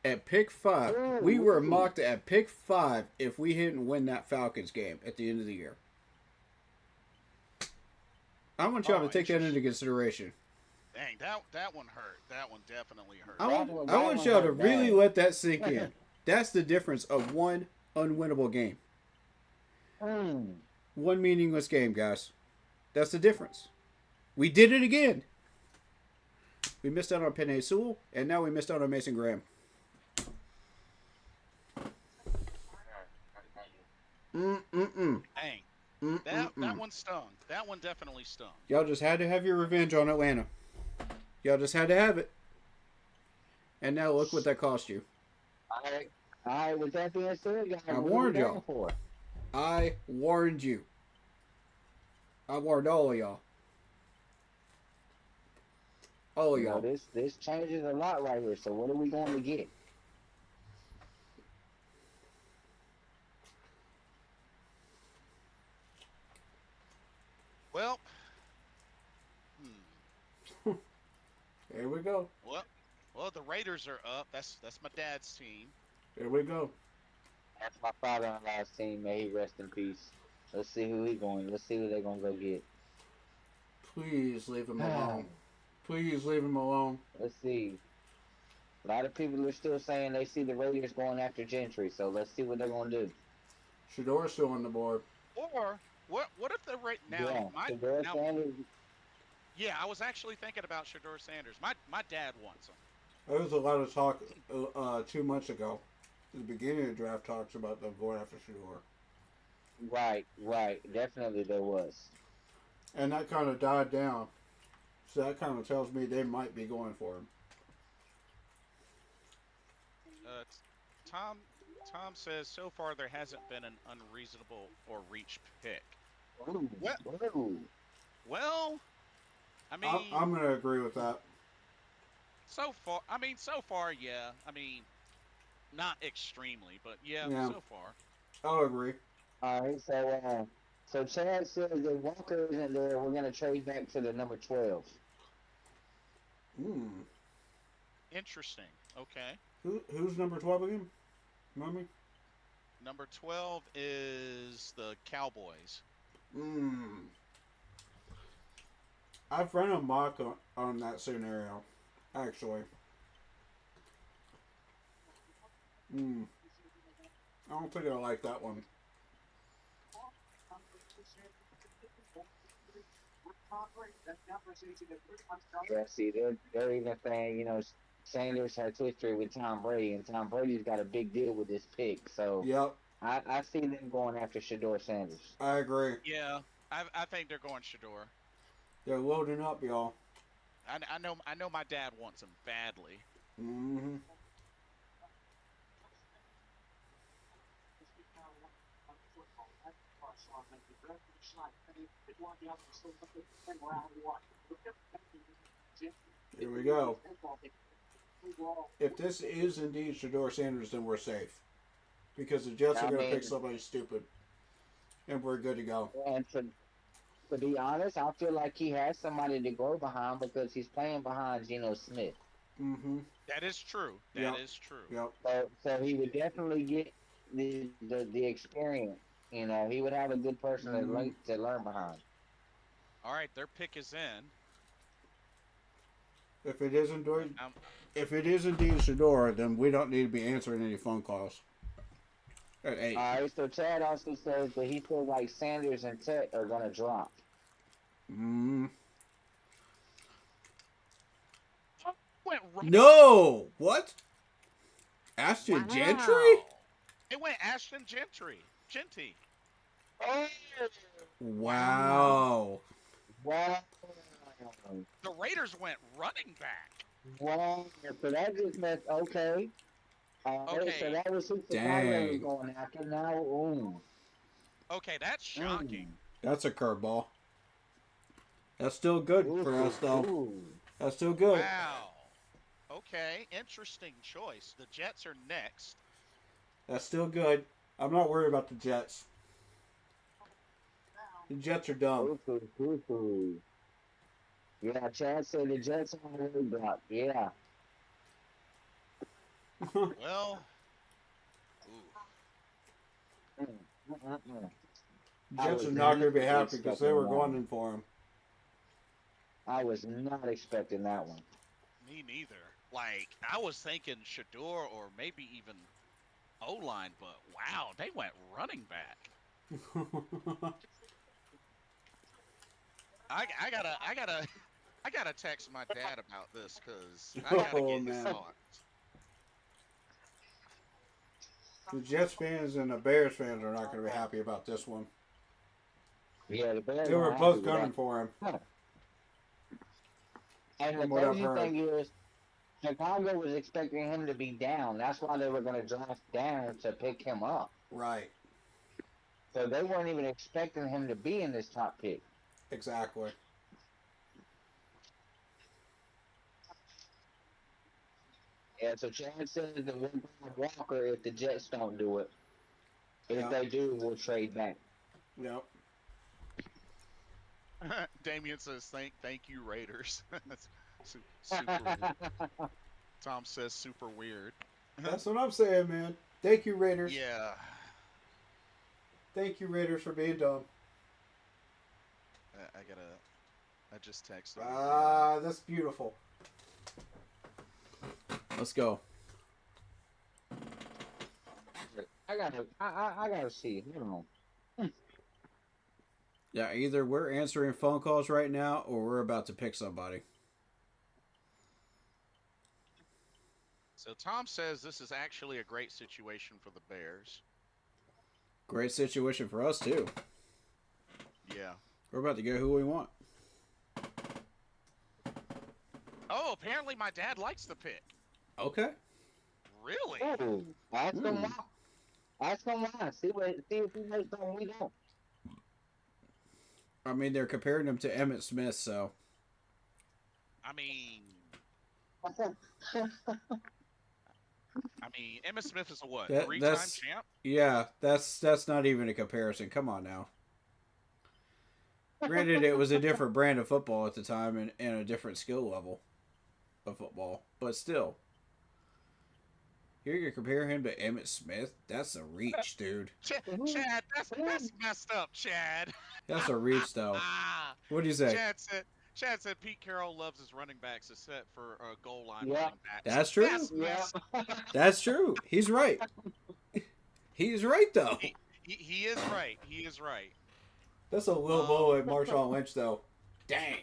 At pick 5, we were mocked at pick 5 if we didn't win that Falcons game at the end of the year. I want y'all to take that into consideration. Dang, that one hurt. That one definitely hurt. I want y'all to really let that sink in. That's the difference of one unwinnable game. One meaningless game, guys. That's the difference. We did it again. We missed out on Penei Sewell, and now we missed out on Mason Graham. Dang. That one stung. That one definitely stung. Y'all just had to have your revenge on Atlanta. Y'all just had to have it. And now look what that cost you. All right. With that being said, guys, I warned y'all. I warned you. I warned all of y'all. All of y'all. This changes a lot right here. So what are we going to get? Well, Here we go. well, the Raiders are up. That's my dad's team. Here we go. That's my father-in-law's team. May he rest in peace. Let's see who he going. Let's see who they're going to go get. Please leave him alone. Please leave him alone. Let's see. A lot of people are still saying they see the Raiders going after Gentry, so let's see what they're going to do. Shador's still on the board. Or what if the Shador Sanders. Yeah, I was actually thinking about Shador Sanders. My dad wants him. There was a lot of talk 2 months ago. At the beginning of the draft talks about them going after Shador. Right. Definitely there was. And that kind of died down. So that kind of tells me they might be going for him. Tom says so far there hasn't been an unreasonable or reached pick. Ooh. Well, I mean, I'm going to agree with that. so far, yeah. I mean, not extremely, but yeah. So far. I'll agree. All right, so Chad says that Walker isn't there. We're going to trade back to the number 12. Interesting. Okay. Who's number 12 again? Remind me? Number 12 is the Cowboys. I've run a mock on that scenario, actually. I don't think I like that one. Yeah, see, they're even saying, you know, Sanders has history with Tom Brady, and Tom Brady's got a big deal with this pick. So Yep, I see them going after Shador Sanders. I agree. Yeah, I think they're going Shador. They're loading up, y'all. I know my dad wants him badly. Mm-hmm. Here we go. If this is indeed Shador Sanders, then we're safe. Because the Jets are going to pick somebody stupid. And we're good to go. And to be honest, I feel like he has somebody to go behind because he's playing behind Geno Smith. Mm-hmm. That is true. That is true. Yep. So he would definitely get the experience. You know, he would have a good person to learn behind. All right, their pick is in. If it is indeed Shador, then we don't need to be answering any phone calls. At 8. All right, so Chad also says that he feels like Sanders and Tech are going to drop. No! What? Ashton Gentry? It went Ashton Gentry. Genty. Oh! Wow. Wow. The Raiders went running back. Wow. So that just meant, okay. Okay. So that was who Chicago was going after. Now, Okay, that's shocking. That's a curveball. That's still good for us, though. That's still good. Wow. Okay, interesting choice. The Jets are next. That's still good. I'm not worried about the Jets. The Jets are dumb. Yeah, Chad said the Jets on the road block. Yeah. Well, Jets are not going to be happy because they were going in for him. I was not expecting that one. me neither. Like, I was thinking Shador or maybe even O-line, but wow, they went running back. I gotta text my dad about this because I gotta Oh, get his man. thoughts. The Jets fans and the Bears fans are not going to be happy about this one. Yeah, the Bears They were are both happy with gunning that. for him. And the From what I've crazy heard. thing is, Chicago was expecting him to be down. That's why they were going to draft down to pick him up. Right. So they weren't even expecting him to be in this top pick. Exactly. Yeah, so Chad says that we'll grab Walker if the Jets don't do it. If Yeah. they do, we'll trade back. Yep. Damien says, "Thank you, Raiders." That's super weird. Tom says, "Super weird." That's what I'm saying, man. Thank you, Raiders. Yeah. Thank you, Raiders, for being dumb. I just texted. Ah, that's beautiful. Let's go. I gotta see. Hold on. Yeah, either we're answering phone calls right now or we're about to pick somebody. So Tom says this is actually a great situation for the Bears. Great situation for us, too. Yeah. We're about to get who we want. Oh, apparently my dad likes the pick. Okay. Really? Oh, ask him why. Ask him why. See if he knows something we don't. I mean, they're comparing him to Emmitt Smith, so. I mean, Emmitt Smith is a what? That- Three-time that's- champ? Yeah, that's not even a comparison. Come on now. Granted, it was a different brand of football at the time and a different skill level of football, but still. You're gonna compare him to Emmitt Smith? That's a reach, dude. Chad, that's messed up, Chad. That's a reach, though. What do you say? Chad said Pete Carroll loves his running backs except for goal line Yeah. running backs. That's true. That's Yeah. messed up. That's true. He's right. He's right, though. He is right. He is right. That's a low blow at Marshawn Lynch, though. Dang.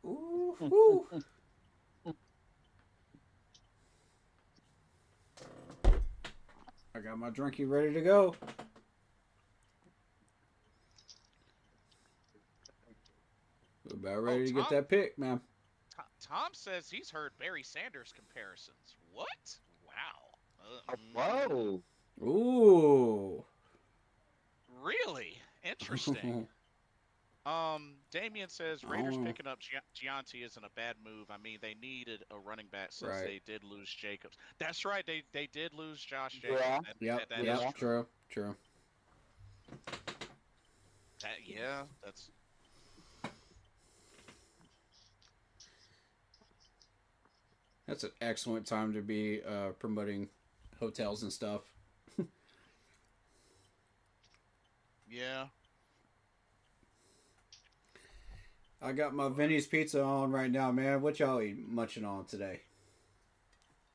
Ooh, woo. I got my drinky ready to go. We're about ready to get Tom? that pick, man. Tom says he's heard Barry Sanders comparisons. What? Wow. Whoa. Ooh. Really? Interesting. Damien says Raiders picking up Gianti isn't a bad move. I mean, they needed a running back since Right. they did lose Jacobs. That's right. They did lose Josh Jacobs. Yeah. Yep. That is Yep. True. True. That's That's an excellent time to be promoting hotels and stuff. yeah. I got my Vinny's Pizza on right now, man. What y'all munching on today?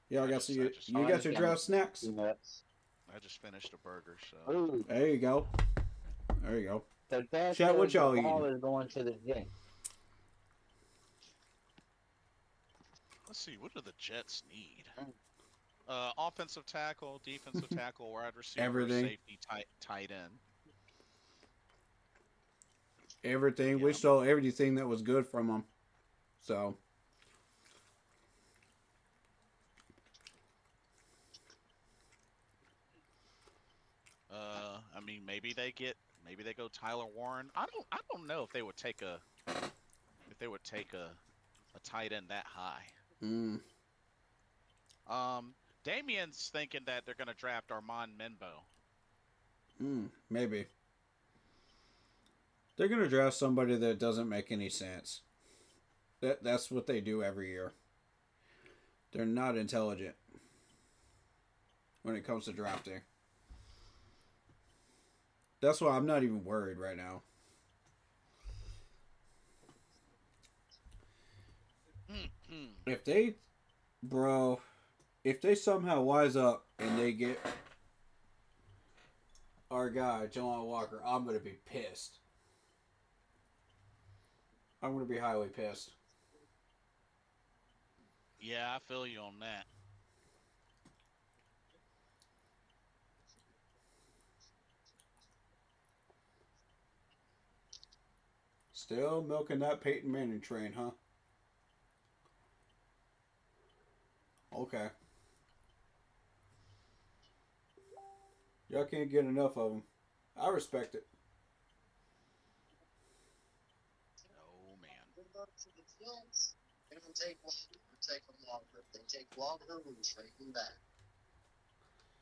Y'all got some, you got your draft snacks? Nuts. I just finished a burger, so Ooh. There you go. There you go. So that Chat, what says y'all the ball eating? is going to the Jets. let's see. What do the Jets need? Offensive tackle, defensive tackle, wide receiver, Everything. safety, tight end. Everything. Yeah. We saw everything that was good from them. So. I mean, maybe they go Tyler Warren. I don't know if they would take a tight end that high. Mm. Damien's thinking that they're going to draft Armand Minbo. Maybe. They're going to draft somebody that doesn't make any sense. That's what they do every year. They're not intelligent when it comes to drafting. That's why I'm not even worried right now. If they somehow wise up and they get our guy, Jelani Walker, I'm going to be pissed. I'm going to be highly pissed. Yeah, I feel you on that. Still milking that Peyton Manning train, huh? Okay. Y'all can't get enough of them. I respect it. Oh man. To the Jets, it'll take them longer. If they take longer, we'll trade them back.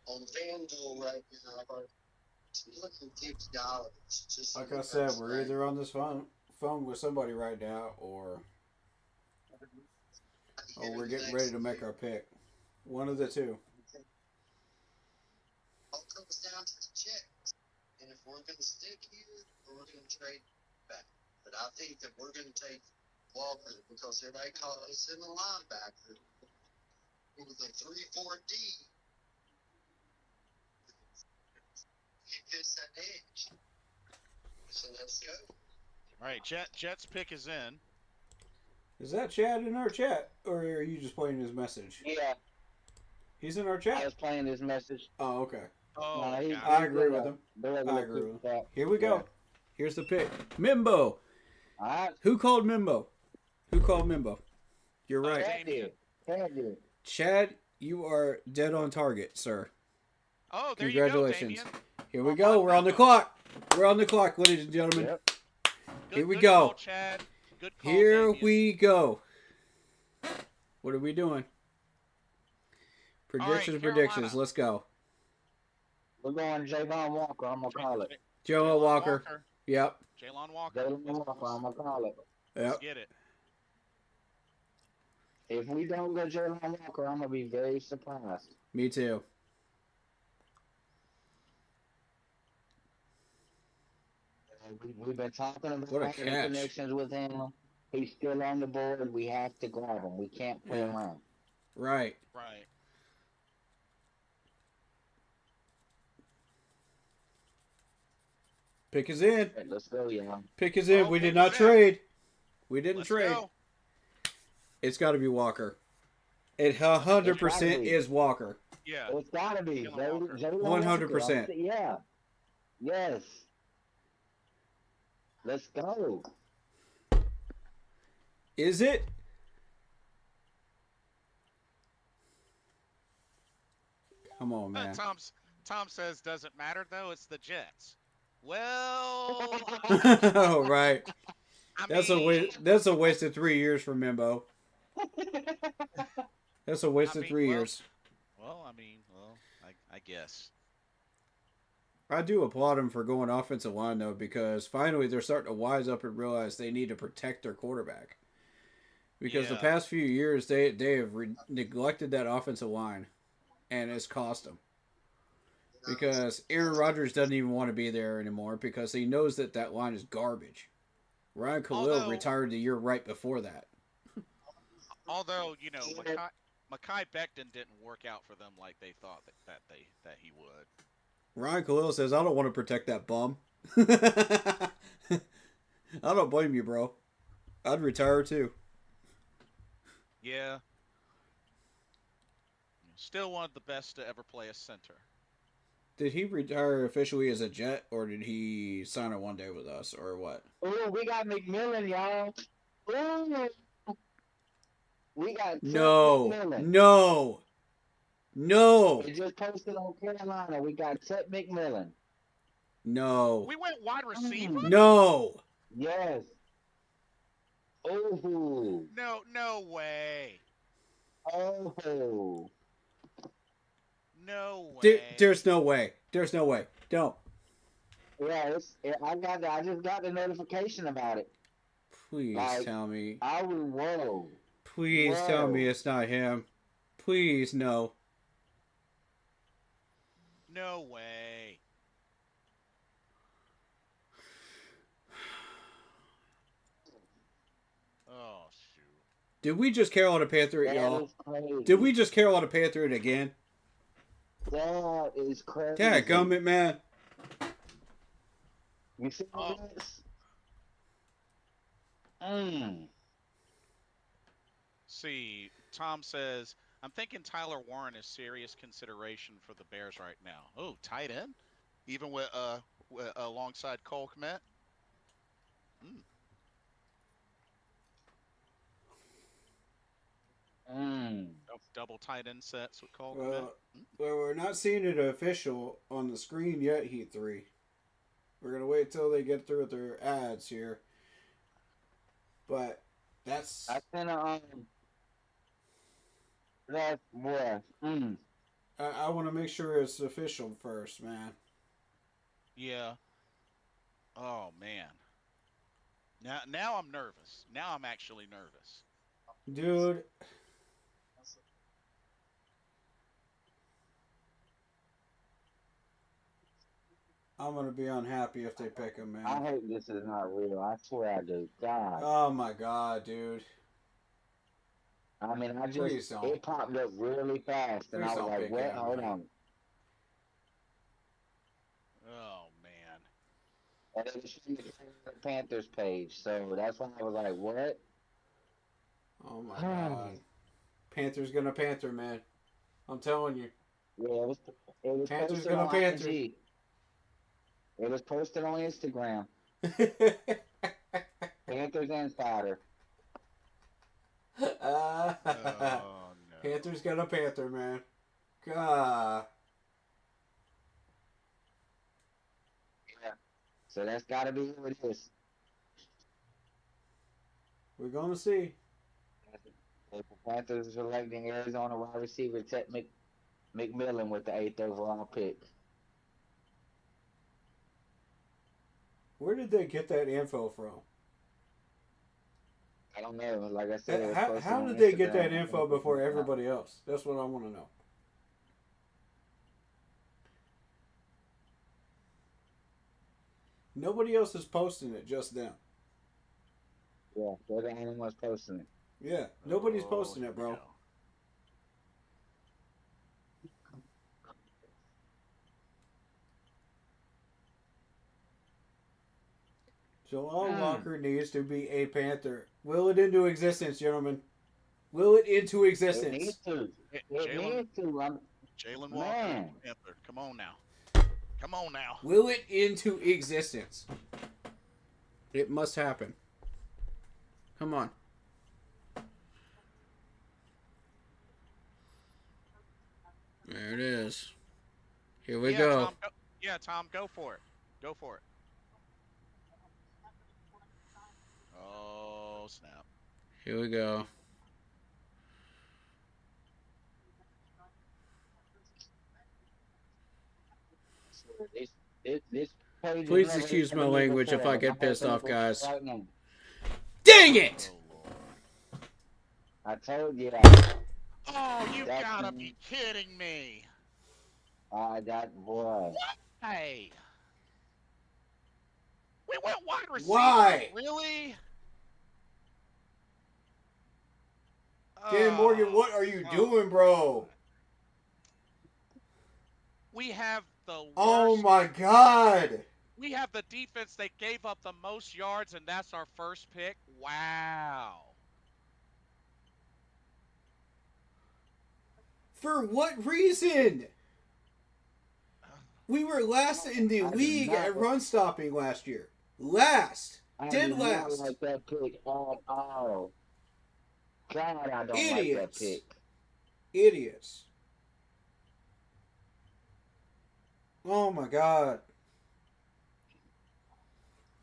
On FanDuel right now, I'm looking $50. Just Like I said, we're either on this phone with somebody right now, or we're getting ready to make our pick. One of the two. All comes down to the Jets. And if we're going to stick here, or we're going to trade back. But I think that we're going to take Walker because everybody calls us in a linebacker with a 3-4 D. He fits that edge. So let's go. All right, Jets pick is in. Is that Chad in our chat, or are you just playing his message? Yeah, He's in our I chat. was playing this message. Oh, okay. Oh, No, he- got I it. agree with him. The regular I agree with chat. Here we go. Yeah. Here's the pick. Mimbo. All right. Who called Mimbo? Who called Mimbo? You're right. Chad did. Chad did. Chad, you are dead on target, sir. Oh, there Congratulations. you go, Damien. Here we go. We're on the clock. We're on the clock, ladies and gentlemen. Yep. Good, we good go. Call, Chad. Good call, Here Damien. we go. What are we doing? Predictions, Carolina. predictions. Let's go. We're going Javon Walker. I'm gonna call it. Joe Jalen Walker. Yep. Jalen Walker. Javon Walker. I'm gonna call it. Let's Yep. get it. If we don't go Jalen Walker, I'm gonna be very surprised. Me too. We've been talking about What a having catch. connections with him. He's still on the board. We have to grab him. We can't play Yeah. around. Right. Right. Pick is in. Right, let's go, y'all. Pick is in. Oh, We pick did not is in. trade. We didn't Let's trade. go. It's got to be Walker. It 100% be. is Walker. Yeah. It's gotta be. Jalen Walker. Jalen 100%. Walker. Yeah. Yes. Let's go. Is it? Come on, man. Tom says doesn't matter though. It's the Jets. Well, Oh, right. I That's mean, a waste of 3 years for Mimbo. That's a waste I of mean, 3 well- years. Well, I guess. I do applaud him for going offensive line though, because finally they're starting to wise up and realize they need to protect their quarterback. Because the Yeah. past few years they have neglected that offensive line, and it's cost them. Because Aaron Rodgers doesn't even want to be there anymore because he knows that that line is garbage. Ryan Khalil Although- retired the year right before that. Although Mekhi Becton didn't work out for them like they thought that he would. Ryan Khalil says, "I don't want to protect that bum." I don't blame you, bro. I'd retire too. Yeah. Still one of the best to ever play a center. Did he retire officially as a Jet, or did he sign a one day with us, or what? Ooh, we got McMillan, y'all. Ooh. We got Ted No, McMillan. no, It just posted on Carolina. We got Ted McMillan. no, We went wide receiver? no. Yes. Oh. No way. Oh. No way. There's no way. There's no way. Don't. Yeah, I just got the notification about it. Please Like, tell me. I was whoa. Please tell me Whoa. it's not him. Please, no. No way. Oh shoot. Did we just Carolina Panther it, That y'all? is crazy. Did we just Carolina Panther it again? That is crazy. Yeah, gummit, man. You see Oh. this? Mm. See, Tom says, I'm thinking Tyler Warren is serious consideration for the Bears right now. Oh, tight end? Even with alongside Cole Kmet? Mm. Double tight end sets with Cole Kmet? Well, we're not seeing it official on the screen yet, Heat 3. We're going to wait till they get through with their ads here. But that's... I sent that's boy. Mm. I want to make sure it's official first, man. Yeah. Oh man. Now I'm nervous. Now I'm actually nervous. Dude. I'm going to be unhappy if they pick him, I man. hope this is not real. I swear I do. God. Oh my god, dude. I mean, I Please just don't. it popped up really fast, and Please I was don't like, pick "What? him, Hold man. on." Oh man. And it was from the Panthers page, so that's why I was like, "What?" Oh my god. Panther's gonna Panther, man. I'm telling you. Yeah, it was Panthers posted gonna on Panther. IG. It was posted on Instagram. Panthers Insider. Oh no. Panthers gonna Panther, man. God. Yeah. So that's got to be who it is. We're gonna see. The Panthers are selecting Arizona wide receiver Ted McMillan with the 8th overall pick. Where did they get that info from? I don't know. Like I said, it was How, posted how on did they get Instagram. that info before everybody else? That's what I want to know. Nobody else is posting it, just them. Yeah, they're the only ones posting it. Yeah, nobody's Oh, posting here it, we bro. go. Jalal Walker needs to be a Panther. Will it into existence, gentlemen? Will it into It existence? needs to. Hey, It needs to. Jalen Walker, Man. Panther. Come on now. Come on now. Will it into existence? It must happen. Come on. There it is. Here we go. Tom, Tom, go for it. Go for it. Oh, snap. Here we go. This page has Please never excuse happened my to me language before, if I but get I'm pissed hoping off, it guys. right now. Dang it! Oh, Lord. I told you. Oh, you That's gotta me. be kidding me. That boy. Hey. We went wide receiver. Why? Really? Dan Morgan, what are you doing, bro? We have the worst. Oh my god! We have the defense that gave up the most yards, and that's our first pick. Wow. For what reason? We were last in the I did league not- at run stopping last year. Last. I Dead did last. not like that pick at all. God, I don't like that Idiots. pick. Idiots. Oh my god.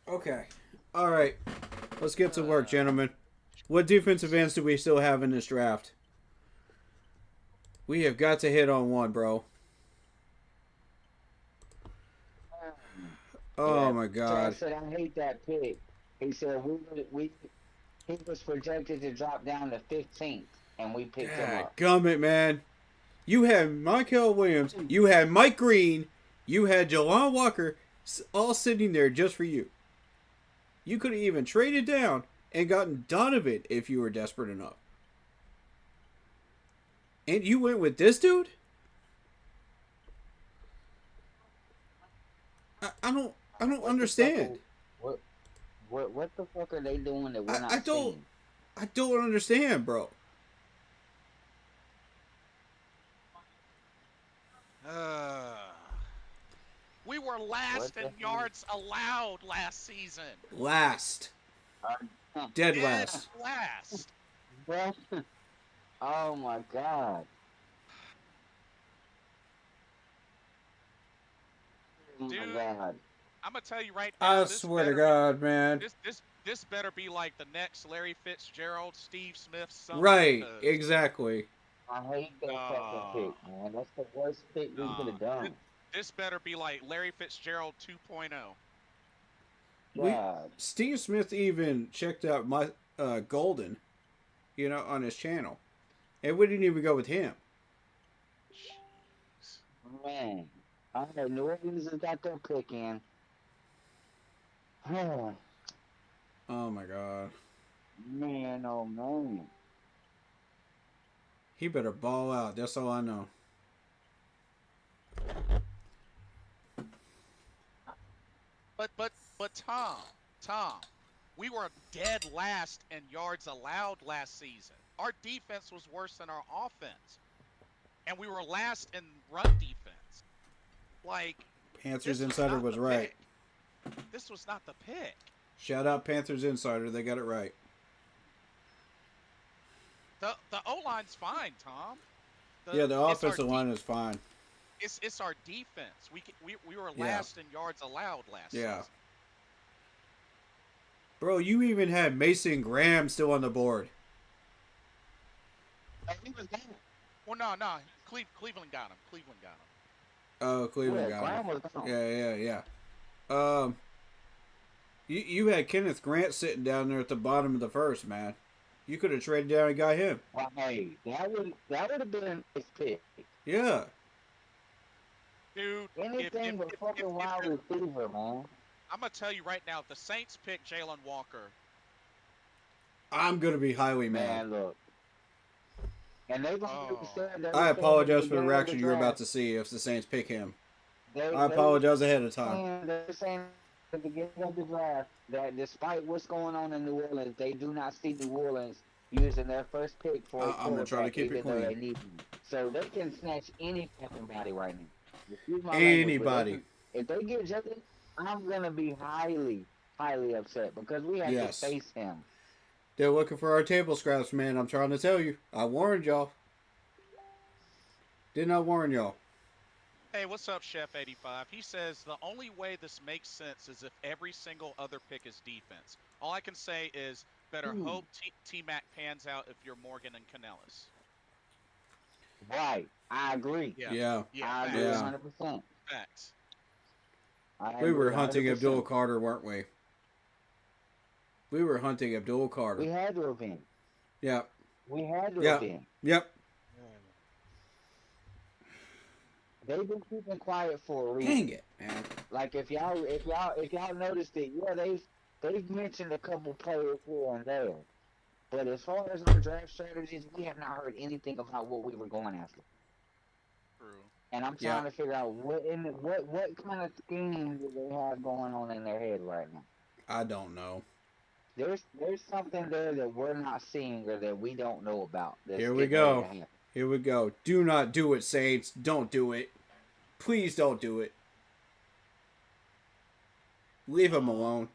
Okay. Alright. Let's get to work, gentlemen. What defensive ends do we still have in this draft? We have got to hit on one, bro. Oh Yeah, my Jack god. said, I hate that pick. He said, he was projected to drop down to 15th, and we picked him up. Gummit, man. You had Michael Williams. You had Mike Green. You had Jalon Walker all sitting there just for you. You could have even traded down and gotten Donovan if you were desperate enough. And you went with this dude? I don't understand. What the fuck are they doing that we're not I don't seeing? I don't understand, bro. We were last in yards allowed last season. Last. Dead Dead last. last. Bro, oh my god. Oh my Dude. god. I'm gonna tell you right now. I this swear to better God, man. This better be like the next Larry Fitzgerald, Steve Smith, something. Right, because- exactly. I hate that fucking pick, man. That's the worst pick we could have done. This better be like Larry Fitzgerald oh. 2.0. God. Steve Smith even checked out my Golden, on his channel, and we didn't even go with him. Man. I know New Orleans has got their pick in. Oh, Oh my God, man, oh man. he better ball out. That's all I know. But Tom, we were dead last in yards allowed last season. Our defense was worse than our offense, and we were last in run defense. Like Panthers this Insider not was the right. pick. This was not the pick. Shout out Panthers Insider. They got it right. The O line's fine, Tom. Yeah, the it's our offensive line is fine. It's our defense. We were Yeah. last in yards allowed last Yeah. season. Bro, you even had Mason Graham still on the board. He was gone. Well, no. Cleveland got him. Cleveland got him. Oh, Cleveland Yeah, got Graham him. was gone. Yeah. You had Kenneth Grant sitting down there at the bottom of the first, man. You could have traded down and got him. Well, hey, that would have been a nice pick. Yeah. Dude, Anything but fucking wide receiver, man. I'm gonna tell you right now, if the Saints pick Jalen Walker, I'm gonna be highly mad. Man, look. And they gonna I apologize for the reaction you're about to see if the Saints pick him. I apologize ahead of time. They're saying at the beginning of the draft that despite what's going on in New Orleans, they do not see New Orleans using their first pick for a I'm gonna try to quarterback, keep it even though clean. they need him. So they can snatch any fucking body right now. Excuse my Anybody. language, but if they get Jalen, I'm gonna be highly, highly upset because we have Yes. to face him. They're looking for our table scraps, man. I'm trying to tell you. I warned y'all. Didn't I warn y'all? hey, what's up, Chef 85? He says the only way this makes sense is if every single other pick is defense. All I can say is better hope T-Mac pans out if you're Morgan and Canellis. Right, I agree. Yeah. I agree Yeah. 100%. Facts. We were hunting Abdul Carter, weren't we? We were hunting Abdul Carter. We had to have been. Yep. We had to Yeah. have been. Yep. They've been keeping quiet for a reason. Dang it, man. Like if y'all noticed it, yeah, they've mentioned a couple players here and there. But as far as our draft strategies, we have not heard anything about what we were going after. True. And I'm trying to figure out what kind of scheme do they have going on in their head right now. I don't know. There's something there that we're not seeing or that we don't know about. Here we go. Here we go. Do not do it, Saints. Don't do it. Please don't do it. Leave him alone.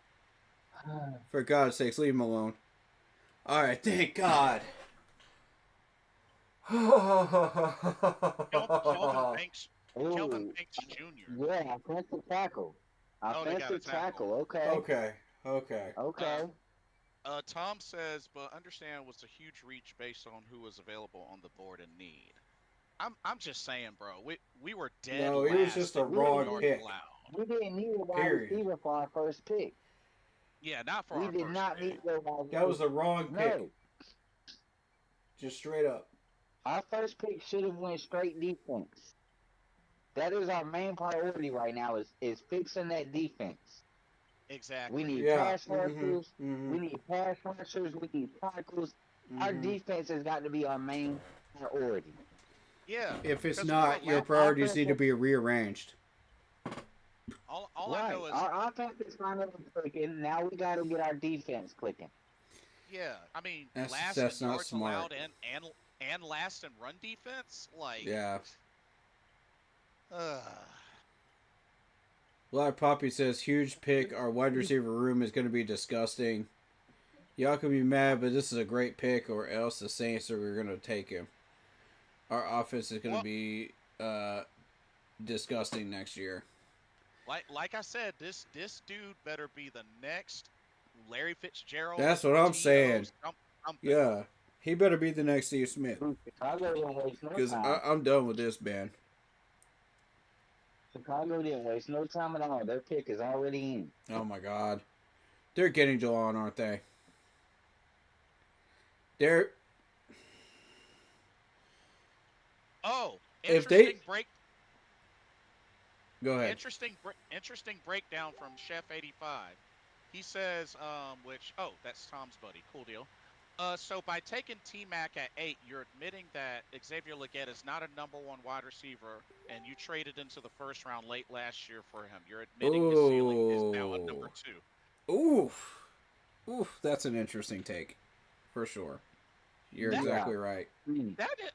For God's sakes, leave him alone. Alright, thank God. Kelvin Banks Jr. Yeah, offensive tackle. they got a Offensive tackle. Okay. Okay. Okay. Tom says, but understand was a huge reach based on who was available on the board and need. I'm just saying, bro. We were dead. No, it was last just in a wrong yards pick. allowed. We didn't need a wide Period. receiver for our first pick. Yeah, not for We our did first not pick. need a wide That was the receiver. wrong pick. No. Just straight up. Our first pick should have went straight defense. That is our main priority right now is fixing that defense. Exactly. We need Yeah. pass rushers. Mhm. We need pass rushers. We need tackles. Our Mhm. defense has got to be our main priority. Yeah. If it's because not, your priorities need to be rearranged. All I know is Our offense is kind of clicking. Now we got to get our defense clicking. yeah. I mean, That's last not in yards smart. allowed and last in run defense. Like Yeah. Uh, Black Poppy says, huge pick. Our wide receiver room is going to be disgusting. Y'all can be mad, but this is a great pick, or else the Saints are going to take him. Our offense is going to be disgusting next year. like I said, this dude better be the next Larry Fitzgerald. That's what I'm saying. something. Yeah. He better be the next Steve Smith. Chicago didn't waste no Because time. I'm done with this, man. Chicago didn't waste no time at all. Their pick is already in. Oh, my God. They're getting Jelon, aren't they? They're... Oh, If interesting they- Go ahead. Interesting breakdown from Chef 85. He says, that's Tom's buddy. Cool deal. So by taking T-Mac at 8, you're admitting that Xavier Legette is not a number 1 wide receiver, and you traded into the first round late last year for him. You're admitting his ceiling is now a number 2. Oof. Oof, that's an interesting take. For sure. You're That- exactly right.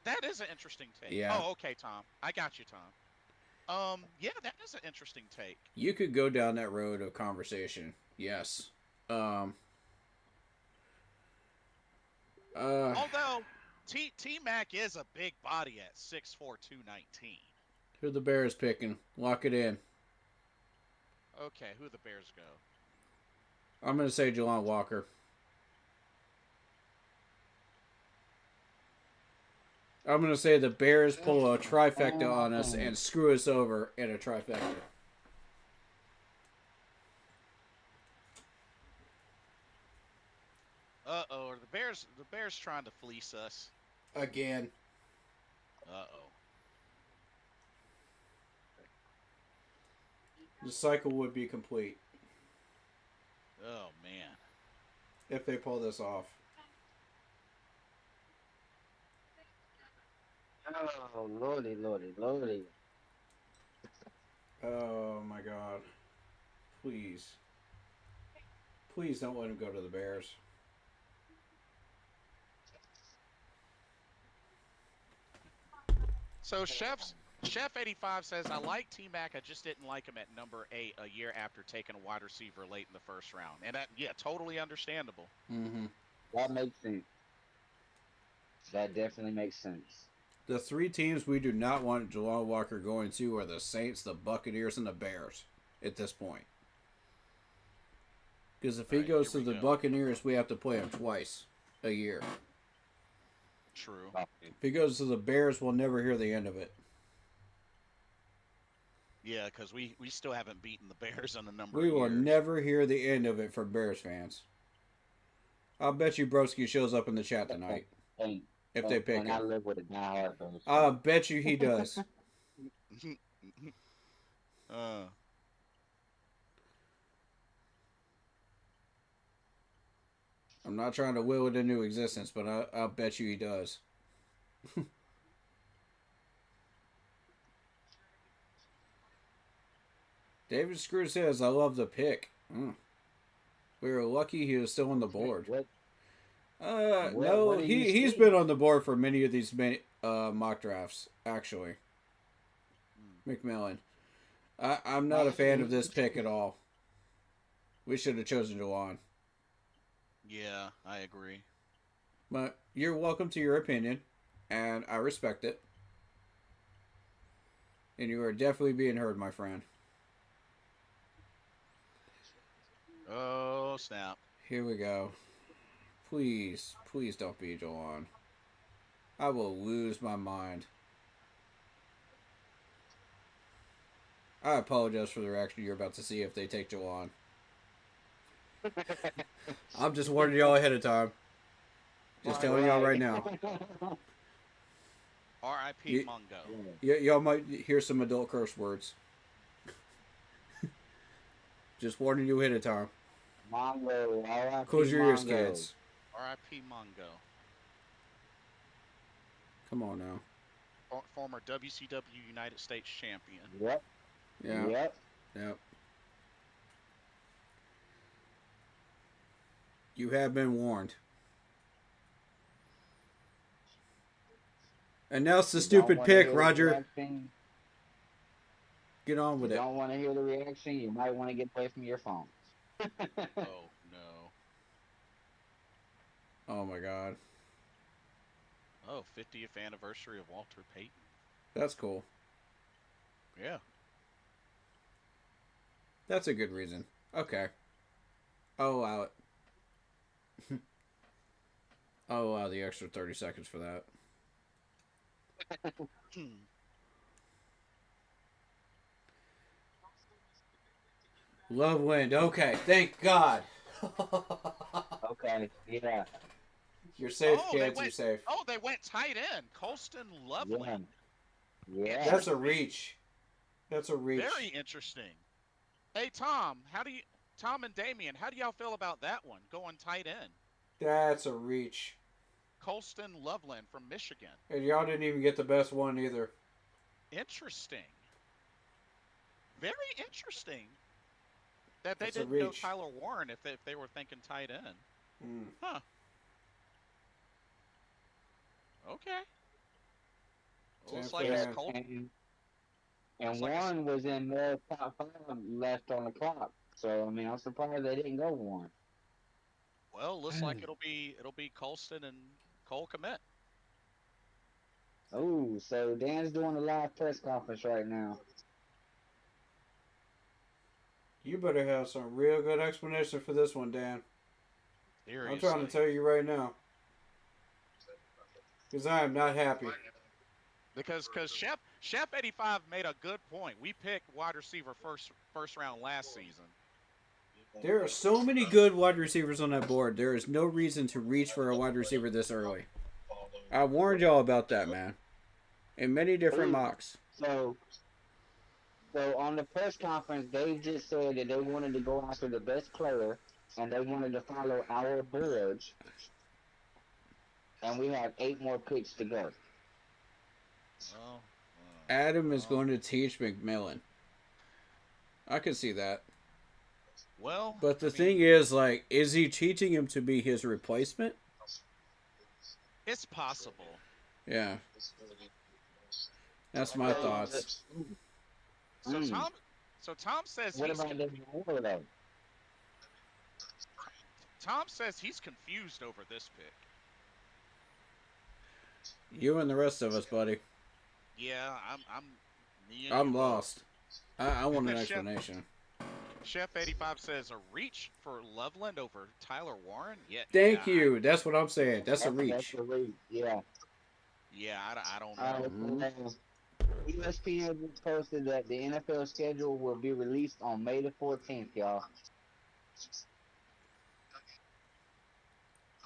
That is an interesting take. Yeah. Oh, okay, Tom. I got you, Tom. Yeah, that is an interesting take. You could go down that road of conversation. Yes. Although T-Mac is a big body at 6'4", 219. Who the Bears picking? Lock it in. Okay, who the Bears go? I'm going to say Jelon Walker. I'm going to say the Bears pull a trifecta on us and screw us over in a trifecta. Uh-oh, are the Bears trying to fleece us? Again. Uh-oh. The cycle would be complete Oh, man. if they pull this off. Oh, lordy, lordy, lordy. Oh my god. Please. Please don't let him go to the Bears. So Chef 85 says, I like T-Mac, I just didn't like him at number 8 a year after taking a wide receiver late in the first round. And that, yeah, totally understandable. Mm-hmm. That makes sense. That definitely makes sense. The 3 teams we do not want Jalal Walker going to are the Saints, the Buccaneers, and the Bears at this point. Because if he Right, goes to here we the go. Buccaneers, we have to play him twice a year. True. If he goes to the Bears, we'll never hear the end of it. Yeah, because we still haven't beaten the Bears in a number We of will years. never hear the end of it from Bears fans. I'll bet you Broski shows up in the chat tonight And, if they pick and I him. live with a diehard Bears fan. I'll bet you he does. uh, I'm not trying to will it into existence, but I'll bet you he does. David Screw says, I love the pick. We were lucky he was still on the board. What? No, what do you he's see? been on the board for many of these mock drafts, actually. McMillan. I'm not a fan of this pick at all. We should have chosen Jawan. yeah, I agree. But you're welcome to your opinion, and I respect it. And you are definitely being heard, my friend. Oh, snap. Here we go. Please, please don't be Jawan. I will lose my mind. I apologize for the reaction you're about to see if they take Jawan. I'm just warning y'all ahead of time. Just telling y'all right now. R.I.P. You- Mungo. Y'all might hear some adult curse words. Just warning you ahead of time. Mongo, R.I.P. Close your ears, Mongo. kids. R.I.P. Mungo. Come on now. Former WCW United States champion. Yep. Yeah. Yep. Yep. You have been warned. Announce the You don't stupid wanna pick, hear the Roger. reaction? Get on with You it. don't want to hear the reaction? You might want to get away from your phone. Oh, no. Oh my god. Oh, 50th anniversary of Walter Payton. That's cool. Yeah. That's a good reason. Okay. I'll allow it. I'll allow the extra 30 seconds for that. Loveland. Okay. Thank God. Okay, yeah. You're safe, Oh, they kids. You're went- safe. Oh, they went tight end. Colston Loveland. Yeah. That's a reach. That's a reach. Very interesting. Hey, Tom and Damien, how do y'all feel about that one, going tight end? That's a reach. Colston Loveland from Michigan. And y'all didn't even get the best one either. Interesting. Very interesting. That they That's a didn't go reach. Tyler Warren if they were thinking tight end. Mm. Huh. Okay. Looks like Yeah. it's Colt. And Looks like one was in their top 5 left on the clock. So I mean, I'm surprised they didn't go one. Well, looks like it'll be Colston and Cole Kmet. Oh, so Dan's doing a live press conference right now. You better have some real good explanation for this one, Dan. I'm trying to tell you right now. Because I am not happy. Because Chef 85 made a good point. We picked wide receiver first round last season. There are so many good wide receivers on that board. There is no reason to reach for a wide receiver this early. I warned y'all about that, man. In many different mocks. So on the press conference, they just said that they wanted to go after the best player, and they wanted to follow our board. And we have 8 more picks to go. Well, Adam is going to teach McMillan. I can see that. well, But the I mean, thing is, like, is he teaching him to be his replacement? it's possible. Yeah. That's my thoughts. So Mm. Tom says What he's about the war, though? Tom says he's confused over this pick. You and the rest of us, buddy. Yeah, me and I'm you both. lost. I want an Chef- explanation. Chef 85 says a reach for Loveland over Tyler Warren. Yeah. Thank yeah, you. That's what I'm saying. That's a That's reach. a reach, yeah. I don't know. ESPN just posted that the NFL schedule will be released on May the 14th, y'all.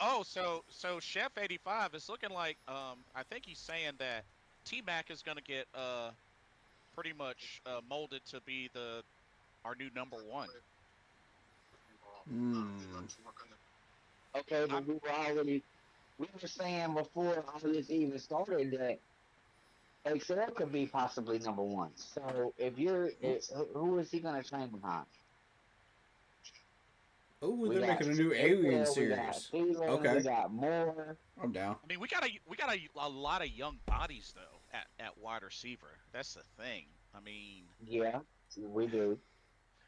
Oh, so Chef 85 is looking like I think he's saying that T-Mac is going to get pretty much molded to be our new number 1. Okay, but we were saying before all this even started that Excel could be possibly number 1. So who is he going to train behind? Oh, We they're got making a new Alien Excel, we got series. Thielen, Okay. We got Moore. I'm down. I mean, we got a lot of young bodies though at wide receiver. That's the thing. I mean, Yeah, we do.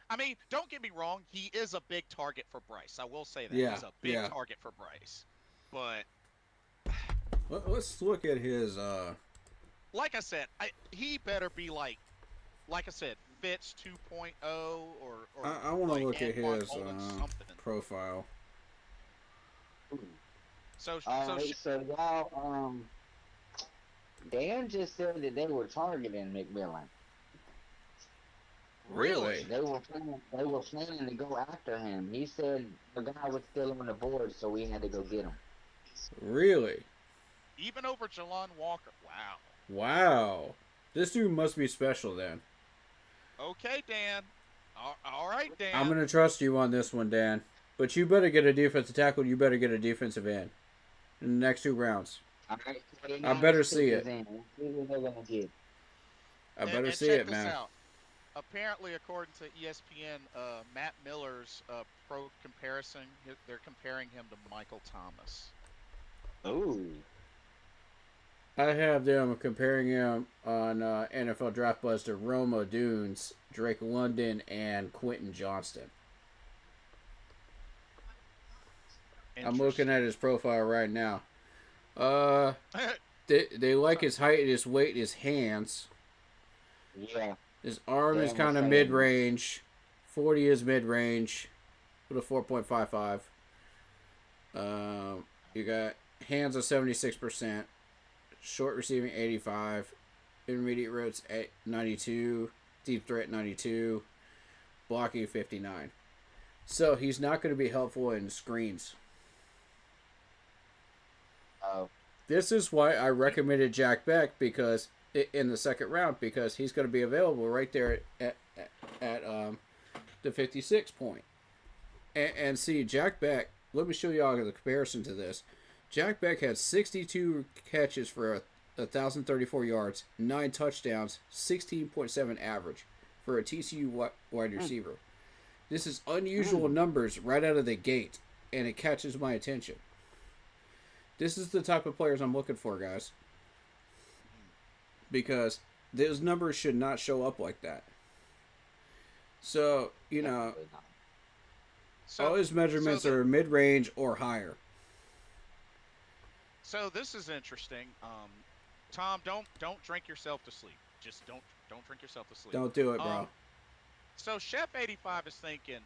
I mean, don't get me wrong. He is a big target for Bryce. I will say that Yeah, he's a big yeah. target for Bryce. But Let's look at his. like I said, he better be like I said, Fitz 2.0 or I want to like look at Anquan his Boldin something. profile. So So y'all, Dan just said that they were targeting McMillan. really, They were planning to go after him. He said the guy was still on the board, so we had to go get him. Really? even over Jalon Walker. Wow. Wow. This dude must be special then. Okay, Dan. All right, Dan. I'm going to trust you on this one, Dan. But you better get a defensive tackle. You better get a defensive end in the next 2 rounds. I better see it. I better And see check it, this man. out. Apparently, according to ESPN, Matt Miller's pro comparison, they're comparing him to Michael Thomas. Ooh. I have them comparing him on NFL Draft Buzz to Rome Dunes, Drake London, and Quentin Johnston. I'm looking at his profile right now. They like his height, his weight, his hands. Yeah. His arm is Yeah, kind of I'm saying. mid-range. 40 is mid-range with a 4.55. You got hands of 76%. Short receiving 85. Intermediate routes at 92. Deep threat 92. Blocking 59. So he's not going to be helpful in screens. Oh. This is why I recommended Jack Beck because in the second round, because he's going to be available right there at the 56 point. And see, Jack Beck, let me show y'all the comparison to this. Jack Beck had 62 catches for 1,034 yards, 9 touchdowns, 16.7 average for a TCU wide receiver. This is unusual numbers right out of the gate, and it catches my attention. This is the type of players I'm looking for, guys. Because those numbers should not show up like that. So, you know, all his measurements are mid-range or higher. So this is interesting. Tom, don't drink yourself to sleep. Just don't drink yourself to sleep. Don't do it, bro. So Chef 85 is thinking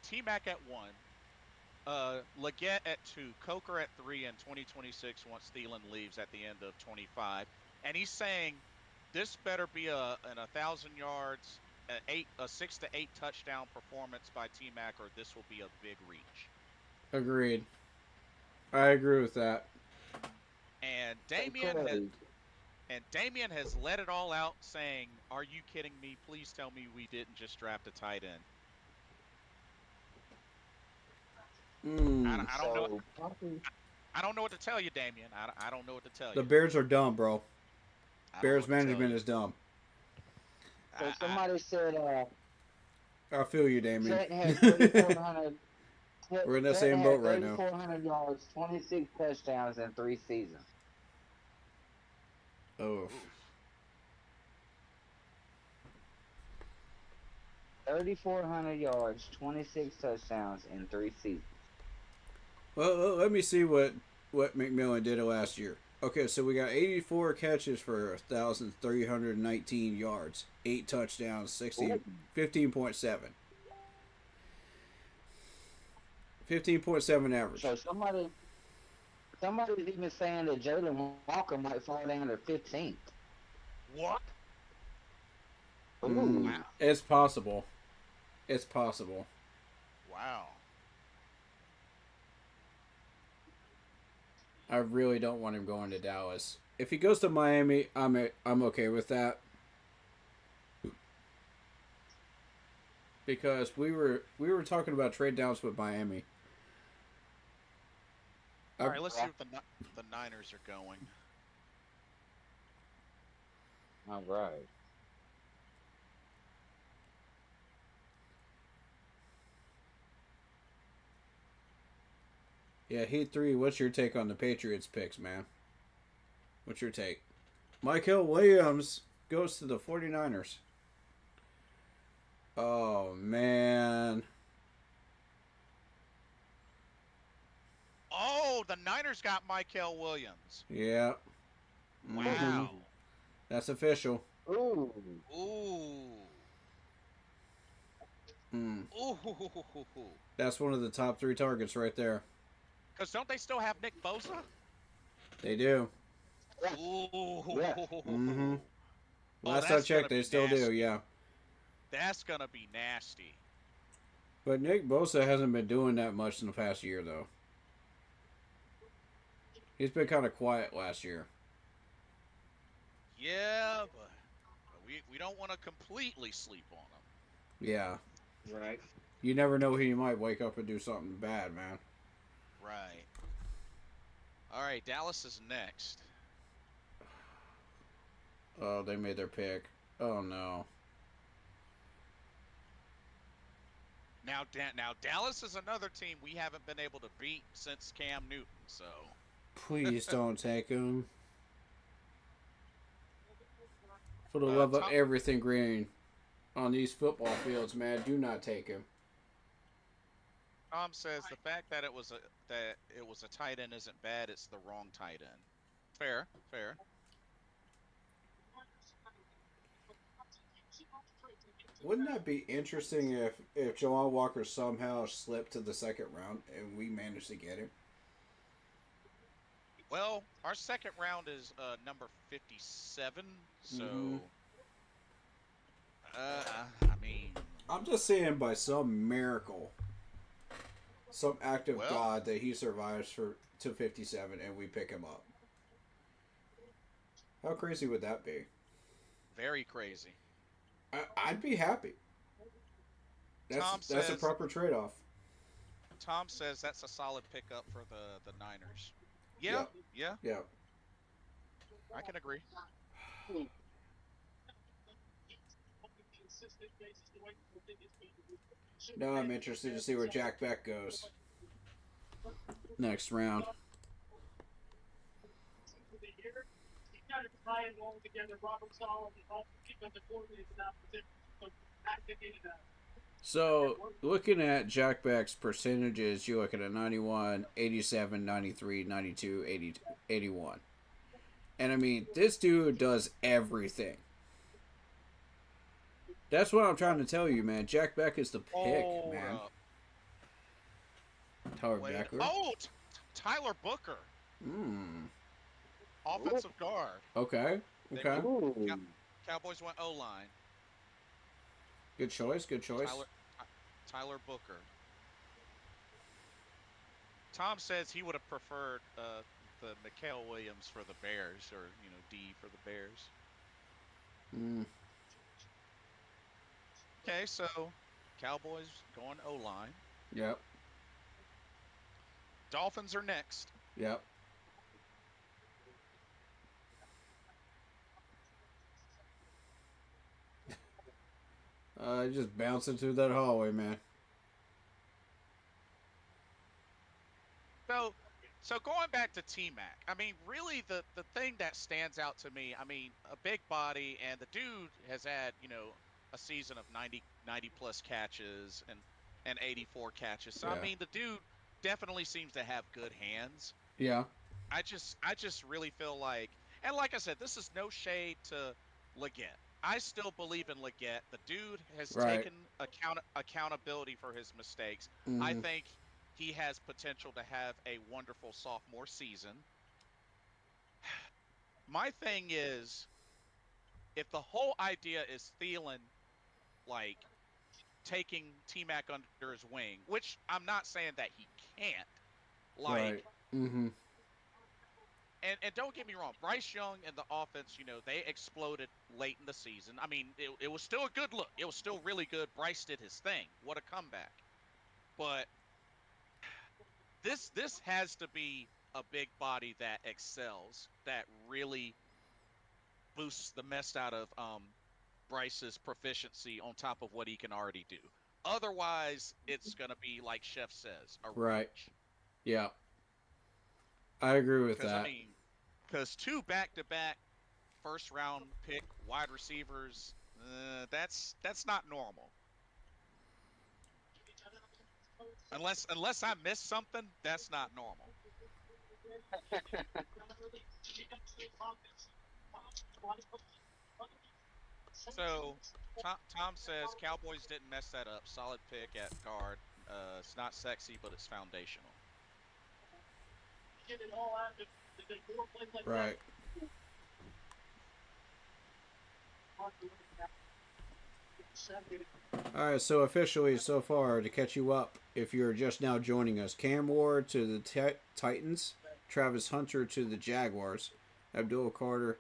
T-Mac at 1, Leggett at 2, Coker at 3 in 2026 once Thielen leaves at the end of 25. And he's saying this better be an 1,000 yards, a 6 to 8 touchdown performance by T Mac, or this will be a big reach. Agreed. I agree with that. And Hey, Damian has let it all out, saying, "Are you kidding me? Please tell me we didn't just draft a tight end." I don't know. I don't know what to tell you, Damian. I don't know what to tell The you. Bears are dumb, bro. I don't know Bears what to tell management you. is dumb. So somebody said I feel you, Damien. Trenton had 3,400. We're in the same boat right now. 3,400 yards, 26 touchdowns in 3 seasons. Oh. 3,400 yards, 26 touchdowns in 3 seasons. Well, let me see what McMillan did last year. Okay, so we got 84 catches for 1,319 yards, 8 touchdowns, 15.7. 15.7 average. So somebody's even saying that Jalen Walker might fall down to 15th. What? Ooh. Wow. It's possible. It's possible. Wow. I really don't want him going to Dallas. If he goes to Miami, I'm okay with that. Because we were talking about trade downs with Miami. All right, let's see what the Niners are going. All right. Yeah, Heat 3, what's your take on the Patriots picks, man? What's your take? Michael Williams goes to the 49ers. Oh, man. Oh, the Niners got Michael Williams. Yeah. Wow. That's official. Ooh. Ooh. Mm. Ooh. That's one of the top 3 targets right there. Because don't they still have Nick Bosa? They do. Ooh. Yeah. Mm-hmm. Oh, Last I that's checked, gonna they be still do, nasty. yeah. That's going to be nasty. But Nick Bosa hasn't been doing that much in the past year, though. He's been kind of quiet last year. Yeah, but we don't want to completely sleep on him. Yeah. Right. You never know he might wake up and do something bad, man. Right. All right, Dallas is next. Oh, they made their pick. Oh, no. Now Dallas is another team we haven't been able to beat since Cam Newton, so. Please don't take him. For the love of everything green on these football fields, man, do not take him. Tom says the fact that it was a tight end isn't bad. It's the wrong tight end. Fair. Wouldn't that be interesting if Jamal Walker somehow slipped to the second round and we managed to get him? Well, our second round is number 57, so. Mhm. I mean. I'm just saying by some miracle, some act of Well- God that he survives to 57 and we pick him up. How crazy would that be? Very crazy. I'd be happy. That's a proper trade-off. Tom says that's a solid pickup for the Niners. Yeah. Yeah. I can agree. Now I'm interested to see where Jack Beck goes next round. So, looking at Jack Beck's percentages, you're looking at 91, 87, 93, 92, 80, 81. And I mean, this dude does everything. That's what I'm trying to tell you, man. Jack Beck is the pick, man. Tyler Becker. Oh, Tyler Booker. Offensive guard. Okay. Okay. Ooh. Cowboys went O-line. Good choice. Good choice. Tyler Booker. Tom says he would have preferred the Mikael Williams for the Bears, or D for the Bears. Mm. Okay, so Cowboys going O-line. Yep. Dolphins are next. Yep. Just bouncing through that hallway, man. So going back to T-Mac, I mean, really the thing that stands out to me, I mean, a big body, and the dude has had, a season of 90 plus catches and 84 catches. So, Yeah. I mean, the dude definitely seems to have good hands. Yeah. I just really feel like, and like I said, this is no shade to Leggett. I still believe in Leggett. The dude has Right. taken accountability for his mistakes. Mhm. I think he has potential to have a wonderful sophomore season. My thing is, if the whole idea is Thielen, like, taking T-Mac under his wing, which I'm not saying that he can't, like, Right. Mm-hmm. and don't get me wrong, Bryce Young and the offense, they exploded late in the season. I mean, it was still a good look. It was still really good. Bryce did his thing. What a comeback. But this has to be a big body that excels, that really boosts the mess out of Bryce's proficiency on top of what he can already do. Otherwise, it's going to be, like Chef says, a Right. reach. Yeah. I agree with that. I mean, because 2 back-to-back first-round pick wide receivers, that's not normal. Unless I missed something, that's not normal. So, Tom says Cowboys didn't mess that up. Solid pick at guard. It's not sexy, but it's foundational. Right. Alright, so officially so far, to catch you up, if you're just now joining us, Cam Ward to the Titans, Travis Hunter to the Jaguars, Abdul Carter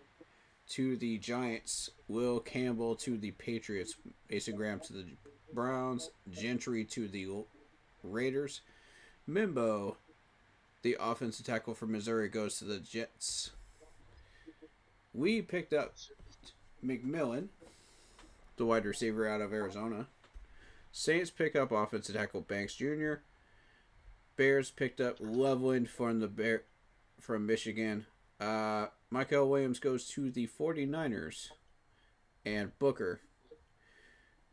to the Giants, Will Campbell to the Patriots, Mason Graham to the Browns, Gentry to the Raiders, Mimbo, the offensive tackle for Missouri, goes to the Jets. We picked up McMillan, the wide receiver out of Arizona. Saints pick up offensive tackle Banks Jr. Bears picked up Loveland from Michigan. Mikael Williams goes to the 49ers. And Booker,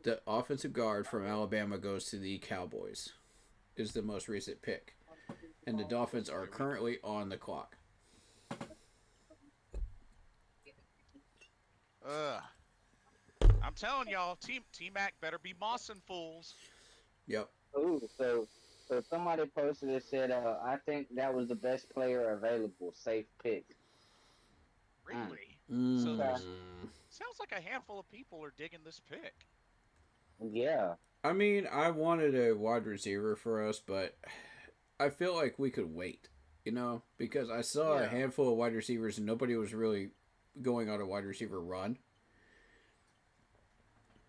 the offensive guard from Alabama, goes to the Cowboys. Is the most recent pick. And the Dolphins are currently on the clock. I'm telling y'all, T-Mac better be mossing fools. Yep. Ooh, so somebody posted it, said, I think that was the best player available. Safe pick. Really? Mm. Sounds like a handful of people are digging this pick. Yeah. I mean, I wanted a wide receiver for us, but I feel like we could wait, because I saw a handful of wide receivers and nobody was really going on a wide receiver run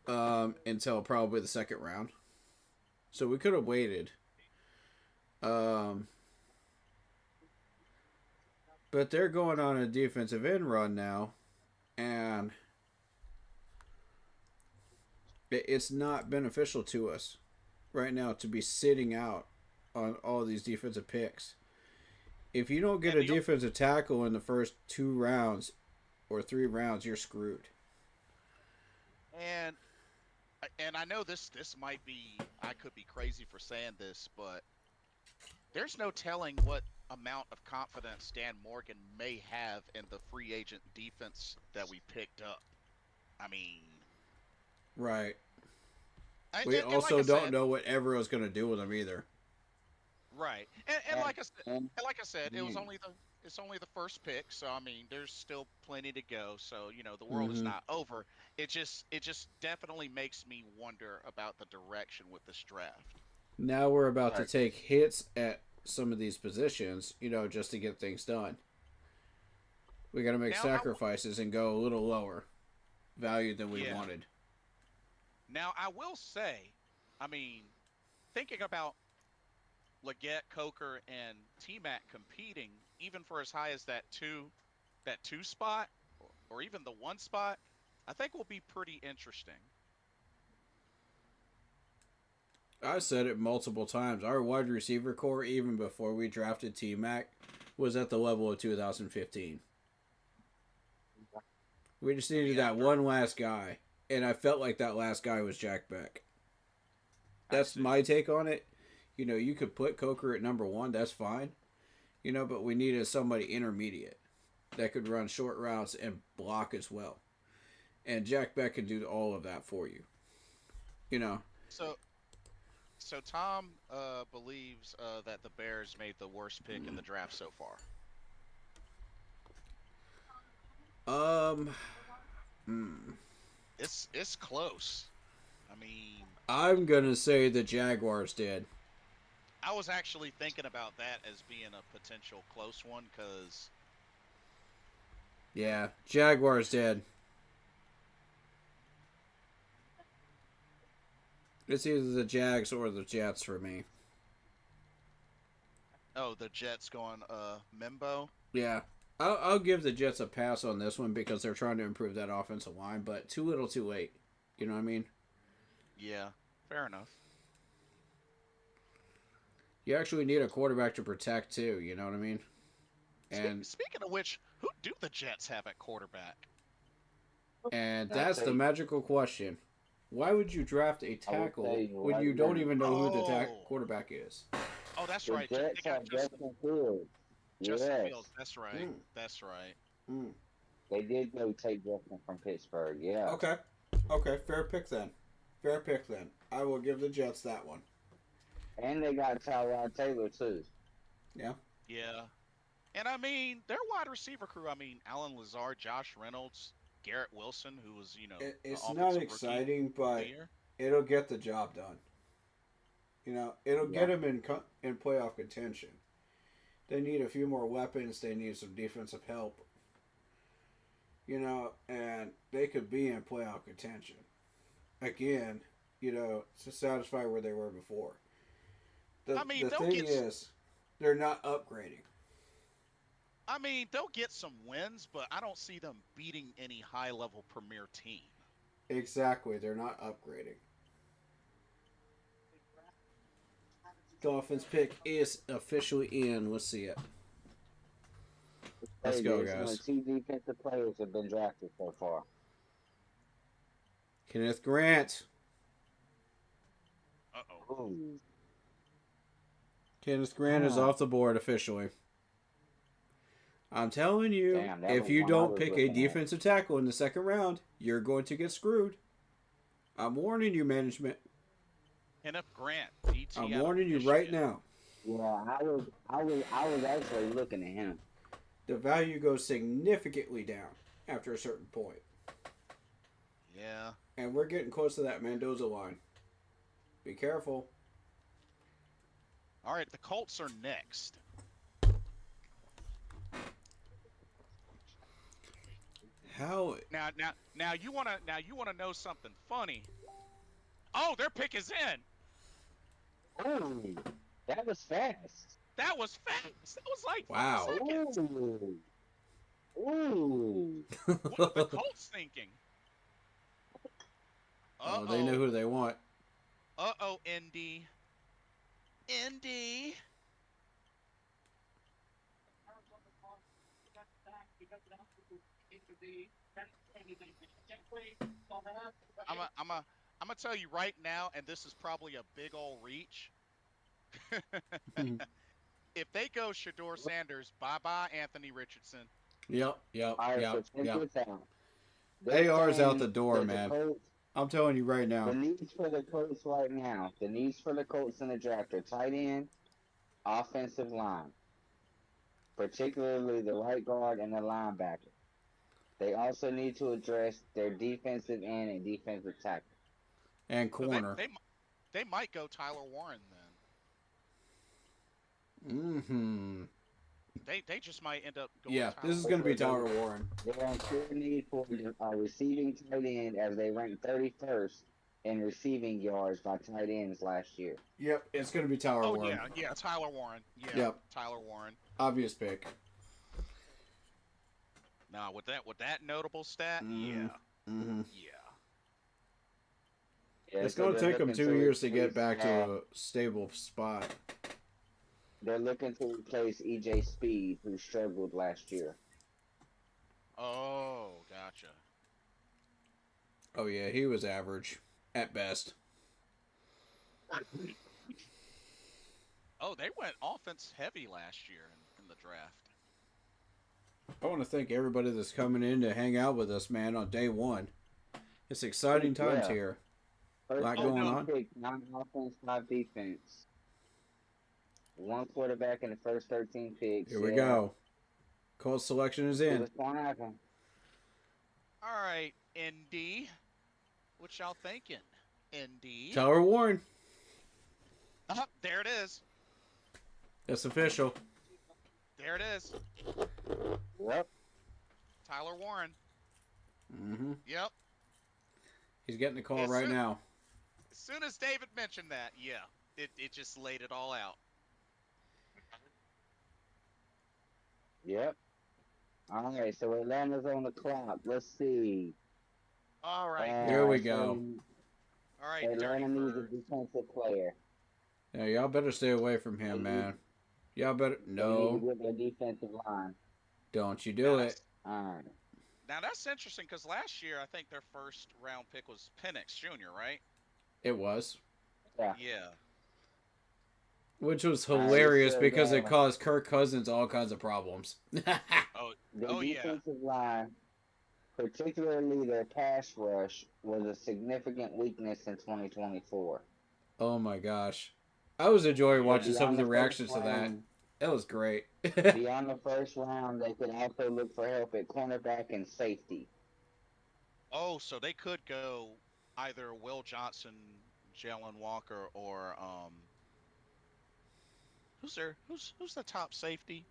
until probably the second round. So we could have waited. But they're going on a defensive end run now, and it's not beneficial to us right now to be sitting out on all these defensive picks. If you don't get a defensive tackle in the first 2 rounds or 3 rounds, you're screwed. And I know this might be, I could be crazy for saying this, but there's no telling what amount of confidence Dan Morgan may have in the free agent defense that we picked up. I mean, right. We and also like I don't said, know what Evero's going to do with them either. Right. And like I said, it was only it's only the first pick, so I mean, there's still plenty to go. So you know, the world is Mm-hmm. not over. It just definitely makes me wonder about the direction with this draft. Now we're about to Right. take hits at some of these positions, just to get things done. We got to make Now, sacrifices and go a little lower value than we yeah. wanted. Now I will say, I mean, thinking about Leggett, Coker, and T Mac competing, even for as high as that two spot, or even the one spot, I think will be pretty interesting. I said it multiple times. Our wide receiver core, even before we drafted T Mac, was at the level of 2015. We just needed Yeah, that one last guy, and I felt like that last guy was Jack Beck. I That's see. my take on it. You could put Coker at number one, that's fine. But we needed somebody intermediate that could run short routes and block as well. And Jack Beck can do all of that for you. You know, So, so Tom believes that the Bears made the worst pick in the draft so far. hmm. It's close. I mean, I'm gonna say the Jaguars did. I was actually thinking about that as being a potential close one because Yeah, Jaguars did. It's either the Jags or the Jets for me. the Jets going Membo. Yeah. I'll give the Jets a pass on this one because they're trying to improve that offensive line, but too little too late. You know what I mean? Yeah, fair enough. You actually need a quarterback to protect too, you know what I mean? And Speaking of which, who do the Jets have at quarterback? that's the magical question. Why would you draft a I will tackle tell you when right you don't now. even know who the Oh. quarterback is? Oh, that's The right. They Jets got have Justin Fields. Justin Yes. Fields. That's right. Mm. That's right. Mm. They did go take Justin from Pittsburgh. Yeah. Okay. Fair pick then. I will give the Jets that one. And they got Tyrod Taylor too. Yeah. And I mean, their wide receiver crew. I mean, Alan Lazard, Josh Reynolds, Garrett Wilson, who was It's offensive not rookie exciting, of the but year. it'll get the job done. It'll Yeah. get them in playoff contention. They need a few more weapons. They need some defensive help. And they could be in playoff contention. Again, to satisfy where they were before. I mean, The they'll thing get is, they're not upgrading. I mean, they'll get some wins, but I don't see them beating any high-level premier team. Exactly, they're not upgrading. Dolphins pick is officially in. Let's see it. Let's go, Some of guys. the two defensive players have been drafted so far. Kenneth Grant. Uh-oh. Ooh. Kenneth Grant is off the board officially. I'm telling you, Damn, that if was you one I don't was pick a looking at. defensive tackle in the second round, you're going to get screwed. I'm warning you, management. Kenneth Grant, DT. I'm out of warning you right Michigan. now. Yeah, I was actually looking at him. The value goes significantly down after a certain point. Yeah. And we're getting close to that Mendoza line. Be careful. All right, the Colts are next. How? Now you wanna know something funny? Oh, their pick is in. Ooh, that was fast. That was fast. That was like Wow. 5 seconds. Ooh. Ooh. What are the Colts thinking? Oh, they know who they want. Uh-oh, Indy. Indy. I'm gonna tell you right now, and this is probably a big old reach. If they go Shador Sanders, bye-bye Anthony Richardson. All right, so check this out. AR's out the saying door, that man. Colts, I'm telling you right the now. needs for the Colts right now, the needs for the Colts in the draft are tight end, offensive line. particularly the right guard and the linebacker. They also need to address their defensive end and defensive tackle. And So corner. they might go Tyler Warren then. Mm-hmm. They just might end up going. Yeah, Tyler this is Warren. going to be Tyler Warren. They're in clear need for a receiving tight end as they ranked 31st in receiving yards by tight ends last year. Yep, it's going to be Tyler Oh Warren. yeah, Tyler Warren. Yeah, Yep. Tyler Warren. Obvious pick. Now with that notable stat, Mhm. Mm-hmm. yeah. Yeah, It's so going to they're take them looking 2 to years to get replace, back to a stable spot. They're looking to replace EJ Speed, who struggled last year. Oh, gotcha. Oh, yeah, he was average at best. Oh, they went offense heavy last year in the draft. I want to thank everybody that's coming in to hang out with us, man, on day one. It's exciting times Yeah. here. First Lot overall going on. pick, 9 offense, 5 defense. 1 quarterback in the first 13 picks. Here we go. Colts selection is See in. what's going to happen. All right, ND. What y'all thinking? ND. Tyler Warren. There it is. It's official. There it is. Yep. Tyler Warren. Mm-hmm. Yep. He's getting the call Yes, right sir. now. As soon as David mentioned that, yeah, it just laid it all out. Yep. All right, so Atlanta's on the clock. Let's see. All right. Here we go. All right, Dirty Atlanta needs a Bird. defensive player. Yeah, y'all better stay away from him, man. Y'all better... They need No, to get their defensive line. don't you do it. All right. Now that's interesting because last year I think their first round pick was Penix Jr., right? It was. Yeah. Yeah. Which was Alright, hilarious so, because it uh, caused Kirk Cousins all kinds of problems. Oh, The Oh, yeah. defensive line, particularly their pass rush, was a significant weakness in 2024. Oh my gosh. I was enjoying watching some of Beyond the first reactions to that. round- That was great. Beyond the first round, they could also look for help at cornerback and safety. oh, so they could go either Will Johnson, Jalen Walker, or who's the top safety?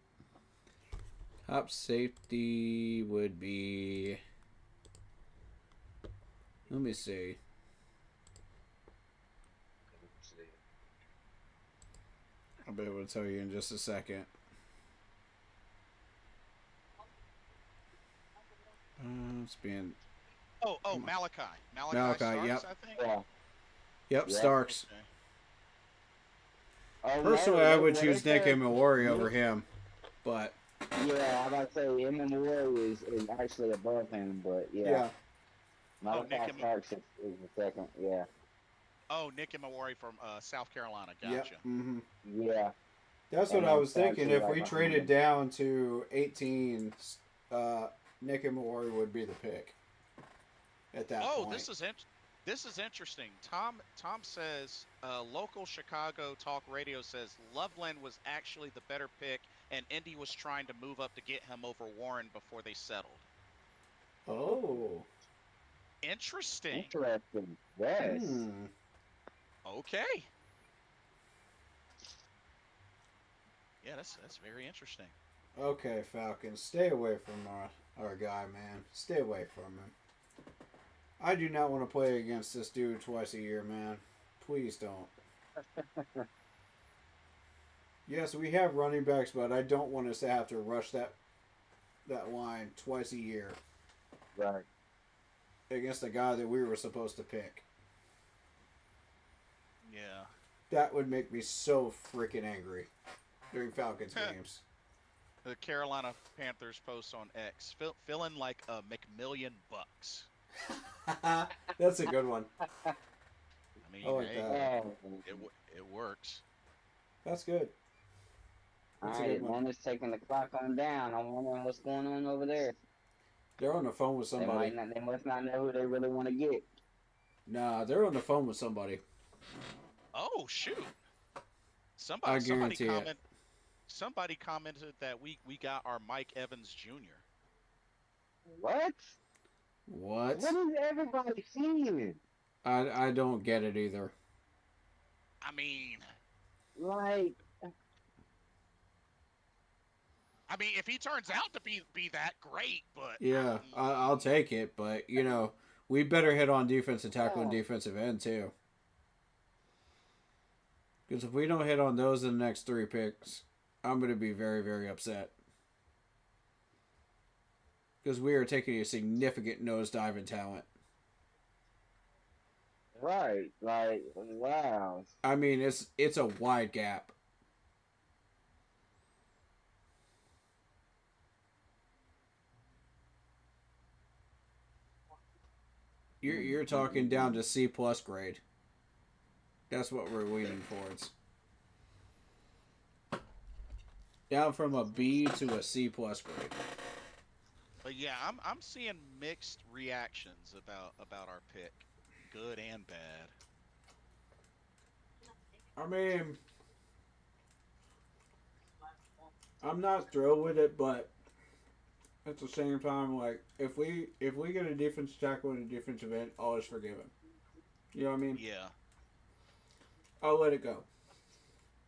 Top safety would be... Let me see. I'll be able to tell you in just a second. It's being... Oh, Malachi. Malachi, Starks, yep. I think. Yeah. Yep, Yeah. Starks. Okay. Oh, Personally, no, I would what choose they Nick said- Emilwari over him. But, Yeah, I'm about to say Emmanuel is actually above him, but yeah. yeah. Malachi Nick Starks is the second, yeah. Oh, Nick Emilwari from South Carolina. Yep. Gotcha. Mm-hmm. Yeah. That's And what I then was thinking. Starks If is we right traded behind down to 18, Nick Emilwari would be the pick at that Oh, point. this is interesting. Tom says local Chicago talk radio says Loveland was actually the better pick, and Indy was trying to move up to get him over Warren before they settled. Oh. Interesting. Interesting. Yes. Hmm. Okay. Yeah, that's very interesting. Okay, Falcons, stay away from our guy, man. Stay away from him. I do not want to play against this dude twice a year, man. Please don't. Yes, we have running backs, but I don't want us to have to rush that line twice a year Right. against a guy that we were supposed to pick. Yeah. That would make me so freaking angry during Falcons games. The Carolina Panthers post on X, feeling like a McMillion bucks. That's a good one. I mean, I like hey, that. it works. That's good. That's a Alright, good one. Atlanta's taking the clock on down. I'm wondering what's going on over there. They're on the phone with somebody. They must not know who they really want to get. Nah, they're on the phone with somebody. Oh shoot! I Somebody guarantee it. comment. somebody commented that we got our Mike Evans Jr. What? What? What is everybody seeing? I don't get it either. I mean, Like, if he turns out to be that great, but Yeah, I'll take it, but you know, we better hit on defensive tackle and Yeah. defensive end too. Because if we don't hit on those in the next 3 picks, I'm going to be very, very upset. Because we are taking a significant nosedive in talent. right. Like, wow. I mean, it's a wide gap. You're talking down to C plus grade. That's what we're leaning towards. Down from a B to a C plus grade. yeah, I'm seeing mixed reactions about our pick, good and bad. I mean, I'm not thrilled with it, but at the same time, like if we get a defensive tackle and a defensive end, all is forgiven. You know what I mean? Yeah, I'll let it go,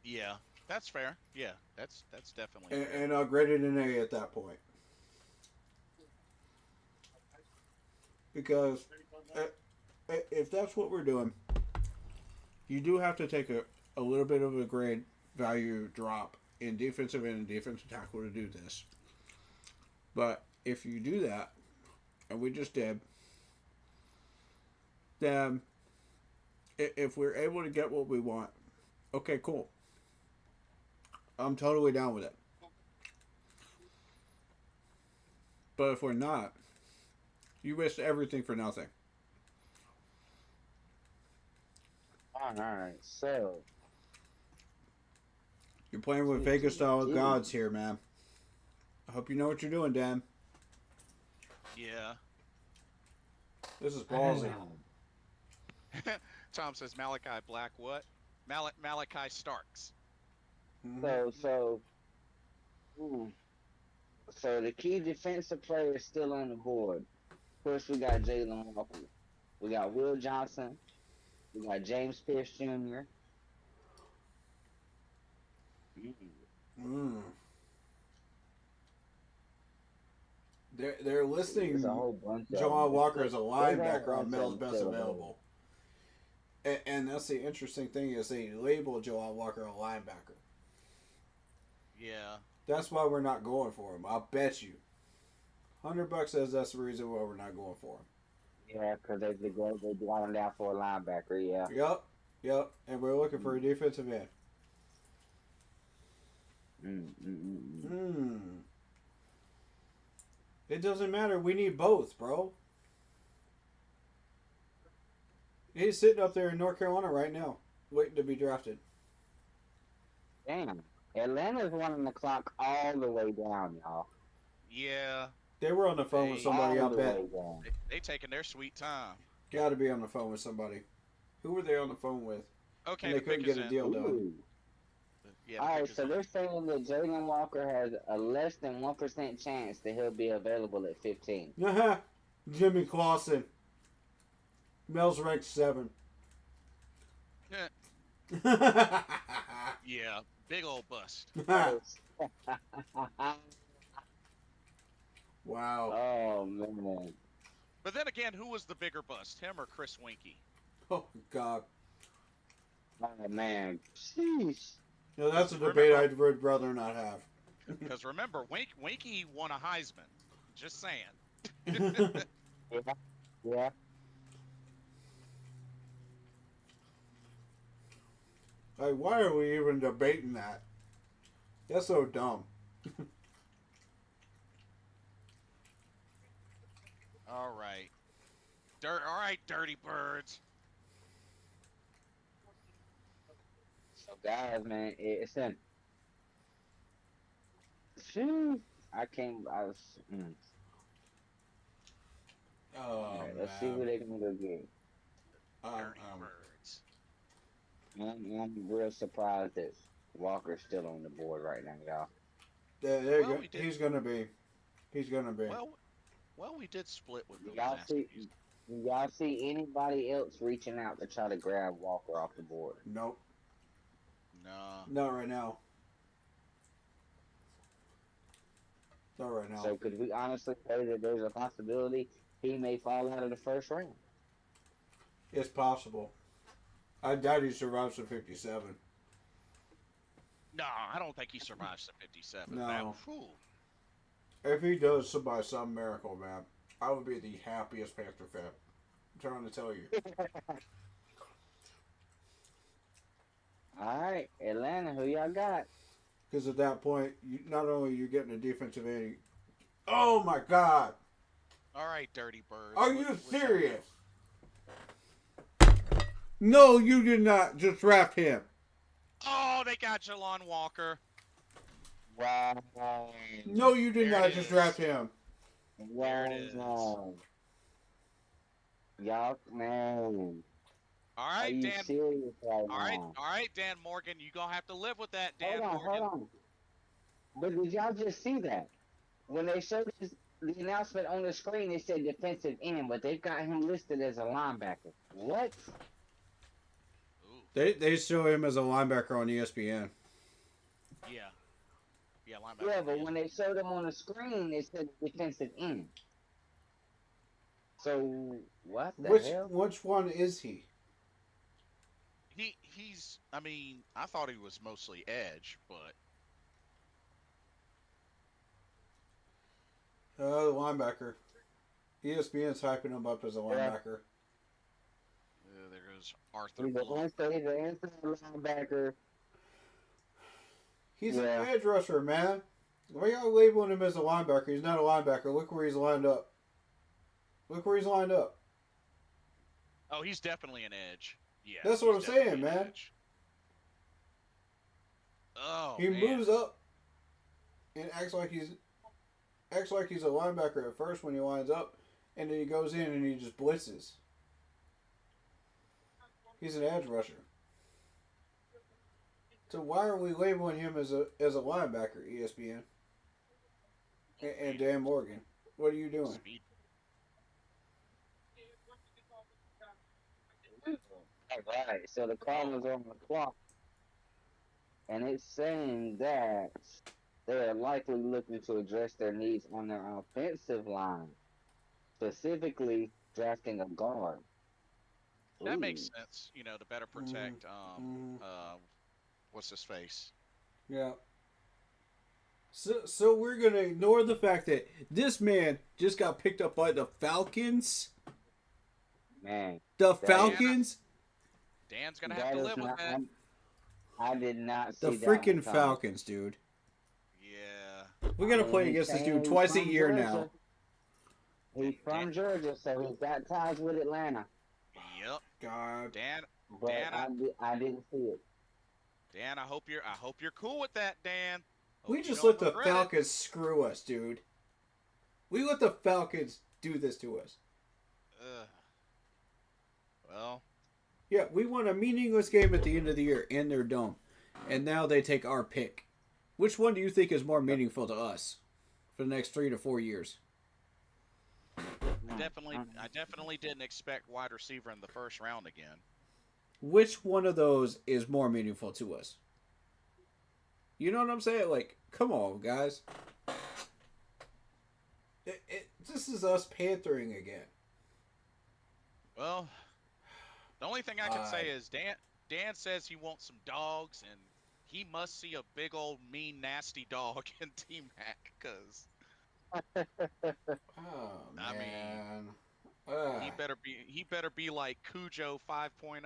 yeah, that's fair. Yeah, that's definitely fair. and I'll grade it an A at that point. Because if that's what we're doing, you do have to take a little bit of a grade value drop in defensive end and defensive tackle to do this. But if you do that, and we just did, then if we're able to get what we want, okay, cool. I'm totally down with it. But if we're not, you risk everything for nothing. Alright, so. You're playing with Vegas style gods here, man. I hope you know what you're doing, Dan. Yeah. This is ballsy. Tom says Malachi Black what? Malachi Starks. So the key defensive player is still on the board. Of course, we got Jalen Walker. We got Will Johnson. We got James Pierce Jr. They're listing There's a whole bunch of Jamal them. Walker as a linebacker There's a on whole Mel's bunch of best them. available. And that's the interesting thing is they label Jamal Walker a linebacker. Yeah. That's why we're not going for him. I'll bet you. $100 says that's the reason why we're not going for him. Yeah, because they want him down for a linebacker, yeah. Yep. And we're looking for a defensive end. It doesn't matter. We need both, bro. He's sitting up there in North Carolina right now, waiting to be drafted. Damn. Atlanta's running the clock all the way down, y'all. Yeah. They were on the phone with somebody, I All the bet. way down. They taking their sweet time. Got to be on the phone with somebody. Who were they on the phone with? Okay, And they the couldn't pick get is a in. deal done. Ooh. Yeah, the Alright, pick is so in. they're saying that Jalen Walker has a less than 1% chance that he'll be available at 15. Jimmy Clausen. Mel's ranked 7. Yeah, big old bust. Wow. Oh, man. But then again, who was the bigger bust, him or Chris Winkie? Oh, God. Oh, man. Sheesh. No, that's a debate I'd rather not have. Because remember, Winkie won a Heisman. Just saying. Yeah. Like, why are we even debating that? That's so dumb. All right. All right, dirty birds. So, guys, man, it's in. Phew. I was. Oh, Alright, let's see who they're going to go get. Dirty birds. I'm real surprised that Walker's still on the board right now, y'all. There you Well, go. we did- He's gonna be. He's gonna be. Well, we did split with the Y'all last see? piece. Y'all see anybody else reaching out to try to grab Walker off the board? Nope. No. Not right now. Not right now. So could we honestly say that there's a possibility he may fall out of the first round? It's possible. I doubt he survives to 57. No, I don't think he survives the 57. No. That, whew. If he does, so by some miracle, man, I would be the happiest Panther fan. I'm trying to tell you. All right, Atlanta, who y'all got? Because at that point, not only are you getting a defensive end. Oh my God! All right, Dirty Birds. Are what- you what y'all serious? No, you did not just draft him. do? Oh, they got Jelon Walker. Wow. No, you did There not it just is. draft him. There it is. Wow. Y'all, man. All Are right, you Dan. serious right now? All right, Dan Morgan. You gonna have to live with that, Dan Hold Morgan. on. But did y'all just see that? When they showed the announcement on the screen, it said defensive end, but they've got him listed as a linebacker. What? Ooh, They show him as a linebacker on ESPN. yeah. Yeah, linebacker. Yeah, but when they showed him on the screen, it said defensive end. So what the hell? Which one is he? He's. I mean, I thought he was mostly edge, but Linebacker. ESPN's hyping him up as a linebacker. there goes Arthur He's an Blunt. inside linebacker. He's Yeah. an edge rusher, man. Why y'all labeling him as a linebacker? He's not a linebacker. Look where he's lined up. Look where he's lined up. Oh, he's definitely an edge. Yeah. That's what he's I'm saying, definitely an man. edge. Oh, He man. moves up and acts like he's a linebacker at first when he lines up, and then he goes in and he just blitzes. He's an edge rusher. So why are we labeling him as a linebacker, ESPN? And Dan Morgan? What are you doing? Speed. All right, so the call is on the clock, and it's saying that they are likely looking to address their needs on their offensive line, specifically drafting a guard. That Ooh. makes sense. You know, to better protect. Mhm. What's his face? Yeah. So we're gonna ignore the fact that this man just got picked up by the Falcons. Man, The That- Falcons, Dan's gonna that have to is live with not. that. I did not the see that one freaking coming. Falcons, dude. Yeah. We're gonna I play mean, against this he's dude twice a from year Georgia. now. He's from Georgia, so he's got ties with Atlanta. Yep. God. Dan. But Dan, I didn't see it. Dan, I hope you're cool with that, Dan. Hope We you just don't let the regret it. Falcons screw us, dude. We let the Falcons do this to us. Ugh. Well, Yeah, we won a meaningless game at the end of the year in their dome. And now they take our pick. Which one do you think is more meaningful to us for the next 3 to 4 years? I definitely didn't expect wide receiver in the first round again. Which one of those is more meaningful to us? You know what I'm saying? Like, come on, guys. This is us panthering again. Well, the only thing I can say is Dan says he wants some dogs, and he must see a big old mean nasty dog in T Mac, because Oh, I mean, man. he better be like Cujo 5.0.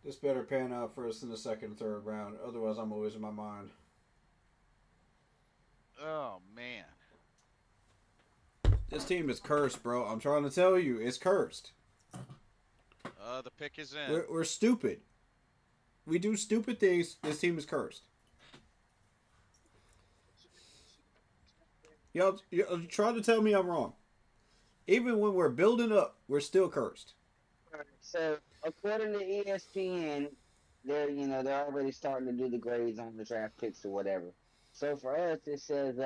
This better pan out for us in the second and third round. Otherwise, I'm losing my mind. Oh man. This team is cursed, bro. I'm trying to tell you, it's cursed. The pick is in. We're stupid. We do stupid things. This team is cursed. Y'all try to tell me I'm wrong. Even when we're building up, we're still cursed. So, according to ESPN, they're already starting to do the grades on the draft picks or whatever. So for us, it says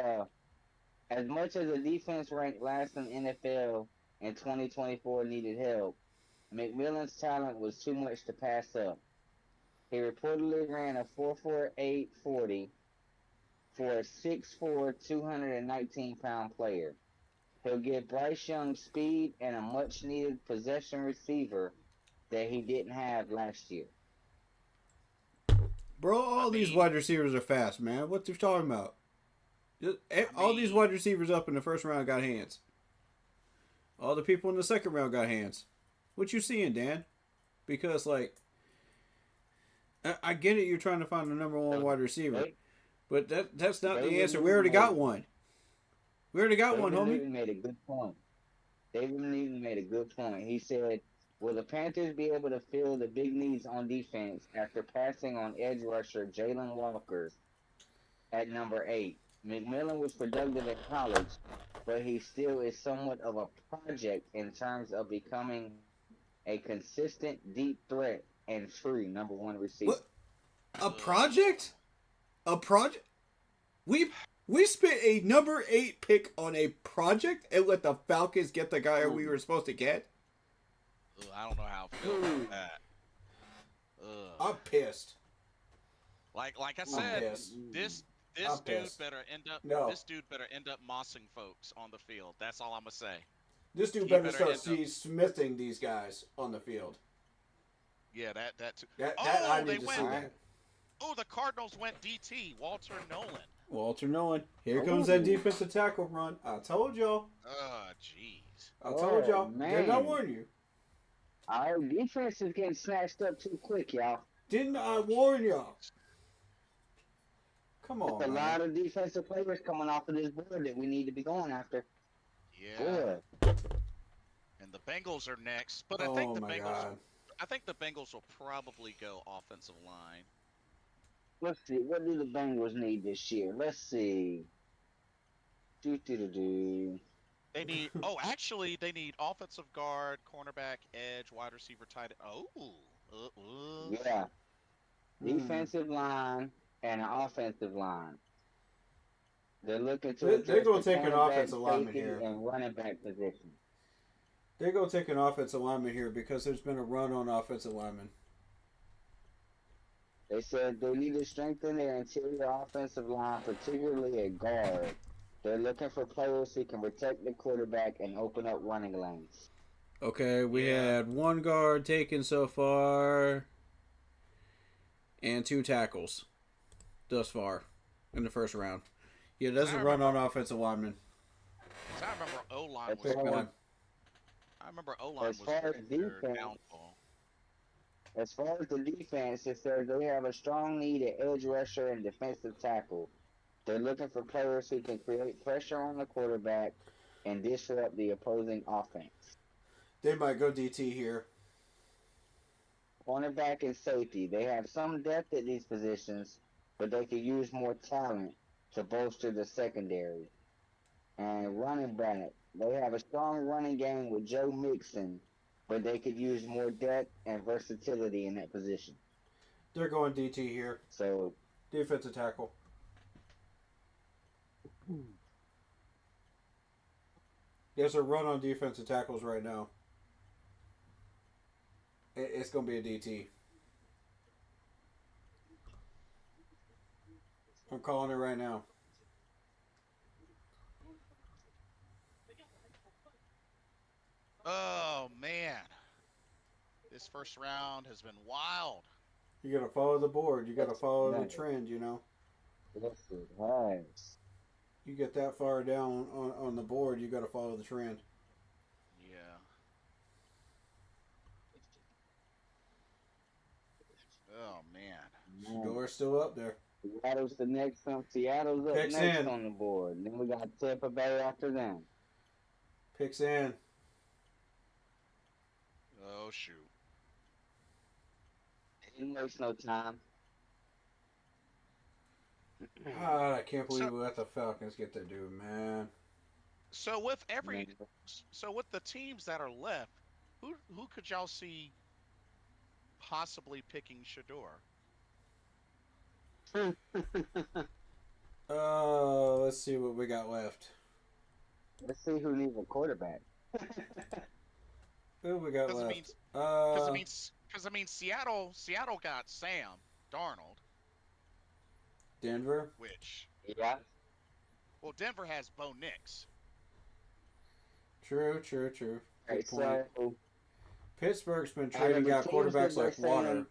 as much as the defense ranked last in the NFL in 2024 needed help, McMillan's talent was too much to pass up. He reportedly ran a 4.48 40 for a 6'4", 219-pound player. He'll give Bryce Young speed and a much-needed possession receiver that he didn't have last year. Bro, all these wide receivers are fast, man. What you talking about? All these wide receivers up in the first round got hands. All the people in the second round got hands. What you seeing, Dan? Because, like, I get it, you're trying to find the number one wide receiver. But that's not the answer. We already got one. We already got one, homie. Newton made a good point. David Newton made a good point. He said, will the Panthers be able to fill the big needs on defense after passing on edge rusher Jalen Walker at number 8? McMillan was productive at college, but he still is somewhat of a project in terms of becoming a consistent deep threat and true number one receiver. What? A project? A project? We spent a number 8 pick on a project and let the Falcons get the guy we were supposed to get? Ugh, I don't know how I feel about that. I'm pissed. Like I said, pissed. this I'm dude pissed. better end up. No. This dude better end up mossing folks on the field. That's all I'm gonna say. This dude He better better start end up- smithing these guys on the field. Yeah, that too. That Oh, I they need to see went- that. Oh, the Cardinals went DT. Walter Nolan. Walter Nolan. Here comes that defensive tackle run. I told y'all. Oh, jeez. I told Oh, y'all. man. Didn't I warn you? Our defense is getting snatched up too quick, y'all. Didn't I warn y'all? Come on, There's a man. lot of defensive players coming off of this board that we need to be going after. Yeah. Good. And the Bengals are next, but I Oh think the my Bengals. God. I think the Bengals will probably go offensive line. Let's see. What do the Bengals need this year? Let's see. Do. They need. Oh, actually, they need offensive guard, cornerback, edge, wide receiver, tight. Yeah. Hmm. Defensive line and an offensive line. They're looking to They're address gonna the take an cornerback, offensive lineman safety, here. and running back position. They're going to take an offensive lineman here because there's been a run on offensive linemen. They said they need to strengthen their interior offensive line, particularly at guard. They're looking for players who can protect the quarterback and open up running lanes. Okay, we Yeah. had one guard taken so far and 2 tackles thus far in the first round. Yeah, there's a run on offensive linemen. 'Cause I remember O-line That's was. right. One. I remember O-line As was far as their defense- downfall. As far as the defense, it says they have a strong need at edge rusher and defensive tackle. They're looking for players who can create pressure on the quarterback and disrupt the opposing offense. They might go DT here. Cornerback and safety, they have some depth at these positions, but they could use more talent to bolster the secondary. And running back, they have a strong running game with Joe Mixon, but they could use more depth and versatility in that position. They're going DT here. So, Defensive tackle. There's a run on defensive tackles right now. It's going to be a DT. I'm calling it right now. Oh man, this first round has been wild. You got to follow the board. You got to follow the Right. trend, you know. this is nice. You get that far down on the board, you got to follow the trend. Yeah. Oh man. Door's still up there. Seattle's the next one. Seattle's up Picks next in. on the board. And then we got Tampa Bay after them. Picks in. Oh shoot. Didn't waste no time. God, I can't believe we let the Falcons get that dude, man. So with so with the teams that are left, who could y'all see possibly picking Shador. Let's see what we got left. Let's see who needs a quarterback. Who we got Because left? I mean, Seattle got Sam Darnold, Denver. which Yeah. well, Denver has Bo Nix. True. Right, Good point. so Pittsburgh's been out of trading the out teams quarterbacks that like they're water. saying,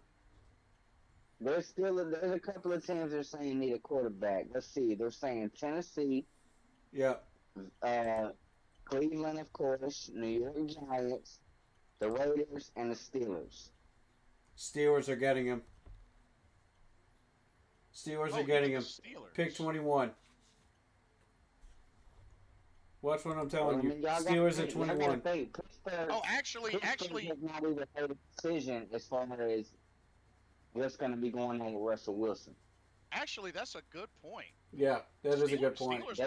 there's a couple of teams that are saying need a quarterback. Let's see. They're saying Tennessee, Yep. Cleveland, of course, New York Giants, the Raiders, and the Steelers. Steelers are getting him. Steelers are getting even him. the Steelers. Pick 21. Watch what I'm telling you. y'all gotta Steelers at think- y'all gotta 21. think, Pittsburgh, Oh, actually, Pittsburgh has not even made a decision as far as what's going to be going on with Russell Wilson. that's a good point. Yeah, that is a good point. Steelers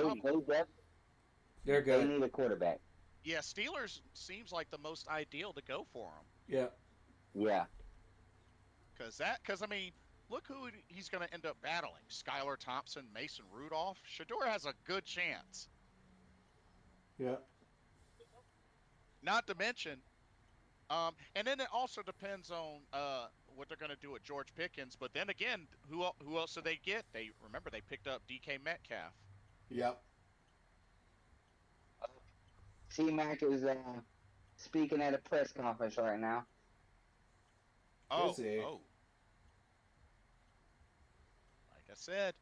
They're They good. need a quarterback. Yeah, Steelers seems like the most ideal to go for him. Yeah. Yeah. Because I mean, look who he's going to end up battling: Skylar Thompson, Mason Rudolph. Shador has a good chance. Yeah. Not to mention, and then it also depends on what they're going to do with George Pickens. But then again, who else did they get? They picked up DK Metcalf. Yep. T-Mac is speaking at a press conference right now. Oh, Is he? oh. Like I said,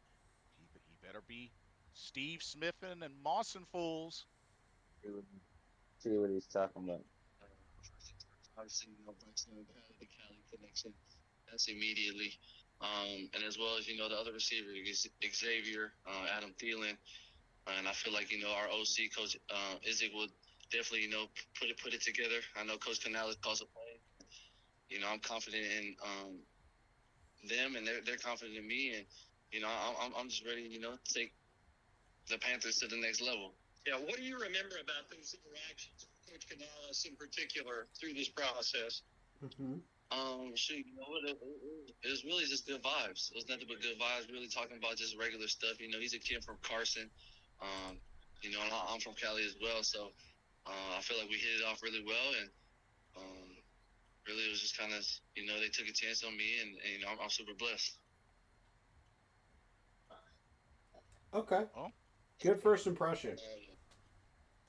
he better be Steve Smithin and Mawson fools. See what he's talking about. Obviously, Bryson and the Cali connection. That's immediately. And as well as, the other receiver, Xavier, Adam Thielen. And I feel like, our OC, Coach Izzik, will definitely, put it together. I know Coach Canales calls a play. I'm confident in them, and they're confident in me. And, I'm just ready, to take the Panthers to the next level. Yeah, what do you remember about those interactions with Coach Canales in particular through this process? Mm-hmm. It was really just good vibes. It was nothing but good vibes, really talking about just regular stuff. He's a kid from Carson. And I'm from Cali as well, so I feel like we hit it off really well, and really it was just kind of, they took a chance on me, and I'm super blessed. Okay. Oh. Good first impression.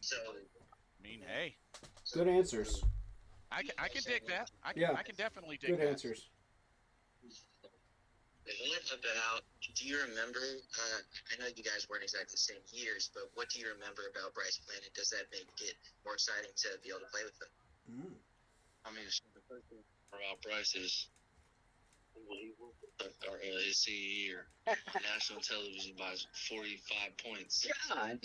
So, I mean, hey, Good answers. I can dig that. I can definitely dig Good that. answers. About, do you remember, I know you guys weren't exactly the same years, but what do you remember about Bryce Plain, and does that make it more exciting to be able to play with him? Mm. I mean, the first thing about Bryce is his senior year, national television by 45 points. God.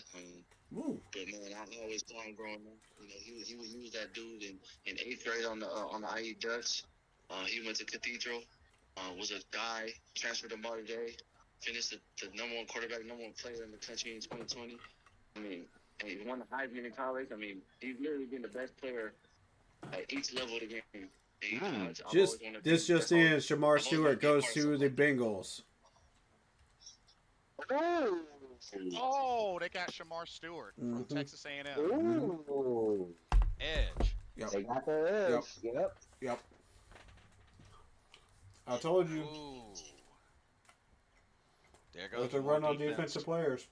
Ooh. But man, I always saw him growing up. He was that dude in 8th grade on the IE Ducks. He went to Cathedral. Was a guy, transferred to Mater Dei, finished the number one quarterback, number one player in the country in 2020. I mean, and he won the Heisman in college. I mean, he's literally been the best player at each level of the game. This just in, Shamar Stewart goes to the Bengals. Oh, they got Shamar Stewart from Mhm. Texas A&M. Ooh. Edge. Yep. They got their edge. Yep. I told you. Ooh. There goes There's a more run on defense. defensive players.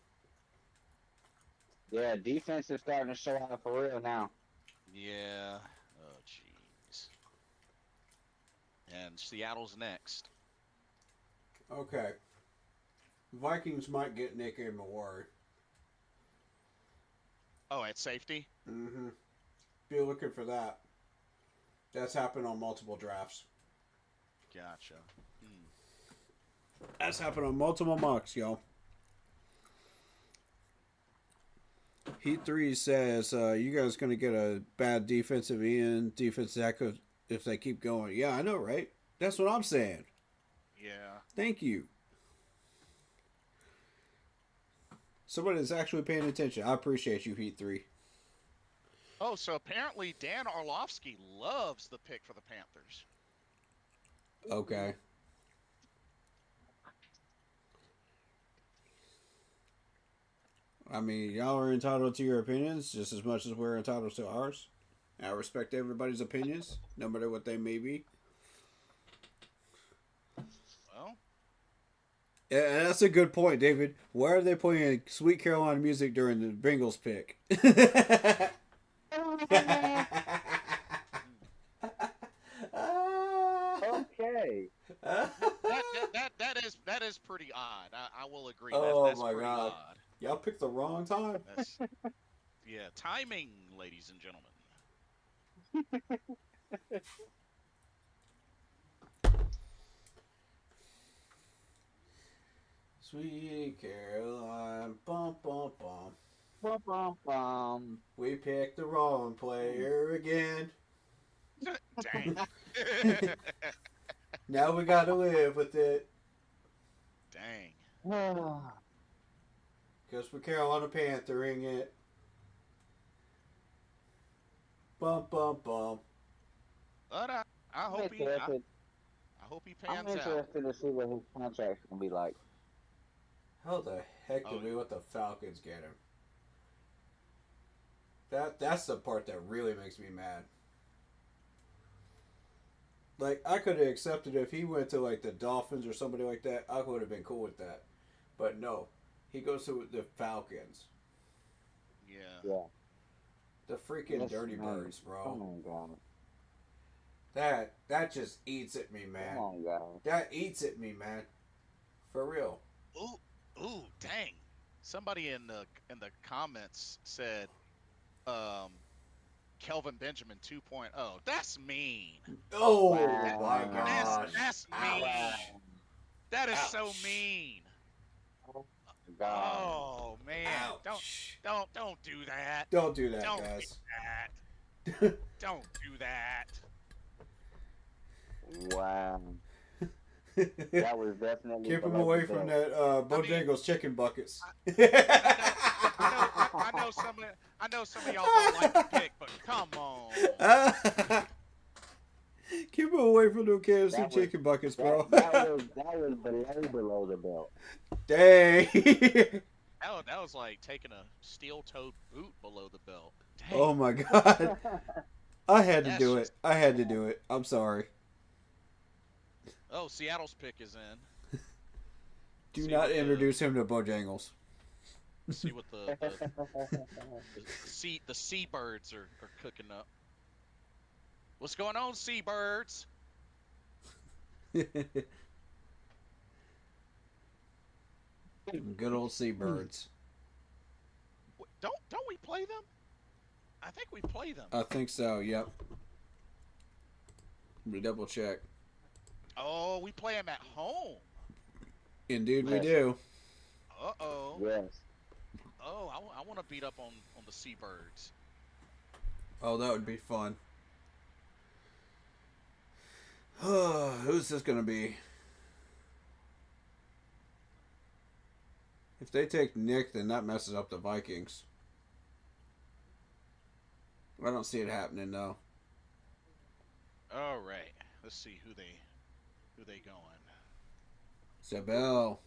Yeah, defense is starting to show out for real now. Yeah. Oh, jeez. And Seattle's next. Okay. Vikings might get Nick Amawari. Oh, at safety? Mm-hmm. Be looking for that. That's happened on multiple drafts. Gotcha. That's happened on multiple mocks, y'all. Heat 3 says, you guys going to get a bad defensive end, defensive tackle if they keep going. Yeah, I know, right? That's what I'm saying. Yeah. Thank you. Somebody that's actually paying attention. I appreciate you, Heat 3. Oh, so apparently Dan Orlovsky loves the pick for the Panthers. Okay. I mean, y'all are entitled to your opinions just as much as we're entitled to ours. I respect everybody's opinions, no matter what they may be. Well, Yeah, and that's a good point, David. Why are they playing Sweet Carolina music during the Bengals pick? Okay. that is pretty odd. I will agree. Oh That's my pretty God. odd. Y'all picked the wrong time. That's yeah, timing, ladies and gentlemen. Sweet Caroline, bum bum bum. Bum, bum, bum. We picked the wrong player again. Dang. Now we gotta live with it. Dang. Because we're Carolina Panthering it. Bum bum bum. But I I'm hope he interested. I hope he I'm pans out. interested to see what his contract's gonna be like. How the heck did Oh. we let the Falcons get him? That's the part that really makes me mad. Like, I could have accepted if he went to like the Dolphins or somebody like that. I would have been cool with that. But no, he goes to the Falcons. Yeah. Yeah. The freaking Yes, Dirty man. Birds, Come bro. on, God. That just eats at me, Come man. on, God. That eats at me, man. For real. Ooh, dang. Somebody in the comments said Kelvin Benjamin 2.0. That's mean. Oh Wow. my gosh. That's Ouch. mean. That is so Ouch. mean. God. Oh man. Ouch. Don't do that. Don't do that, Don't guys. do that. Don't do that. Wow. That was definitely Keep him below away the from belt. that Bojangles chicken buckets. I know some of y'all don't like the pick, but come on. Keep him away from the KFC That was- chicken buckets, bro. That was below the belt. Dang. That was like taking a steel-toed boot below the belt. Dang. Oh my God. I had to That's do it. just- I had to do it. I'm sorry. Oh, Seattle's pick is in. Do See not what the- introduce him to Bojangles. See what the seabirds are cooking up. What's going on, seabirds? Good old seabirds. Don't we play them? I think we play them. I think so, yep. We double check. Oh, we play them at home. Indeed we Yes. do. Uh-oh. Yes. Oh, I want to beat up on the seabirds. Oh, that would be fun. Who's this going to be? If they take Nick, then that messes up the Vikings. I don't see it happening, though. All right. Let's see who they going. Zabel.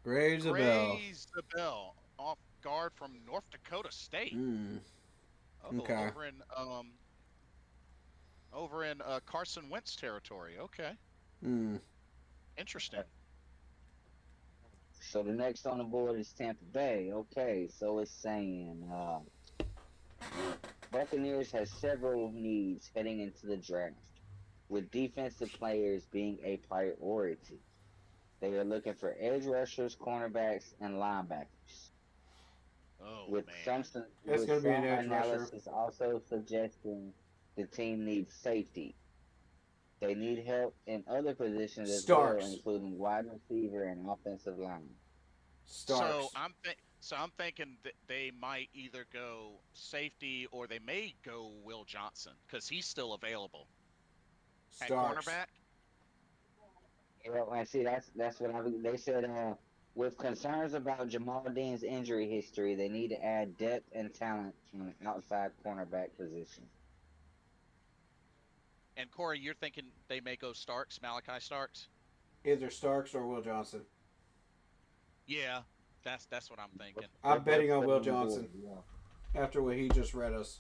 Gray Zabel. Gray Zabel, off guard from North Dakota State. Hmm. Oh, okay. over in Carson Wentz territory. Okay, Hmm. interesting. So the next on the board is Tampa Bay. Okay, so it's saying Buccaneers has several needs heading into the draft, with defensive players being a priority. They are looking for edge rushers, cornerbacks, and linebackers. Oh With man. some, It's with gonna be an some edge rusher. analysis also suggesting the team needs safety. They need help in other positions as Starks. well, including wide receiver and offensive line. Starks. So I'm thinking that they might either go safety or they may go Will Johnson because he's still available at Starks. cornerback. Well, I see. That's what they said. With concerns about Jamal Dean's injury history, they need to add depth and talent from the outside cornerback position. And Corey, you're thinking they may go Starks, Malachi Starks? Either Starks or Will Johnson. Yeah, that's what I'm thinking. I'm betting on Will They're both Johnson good, yeah. after what he just read us.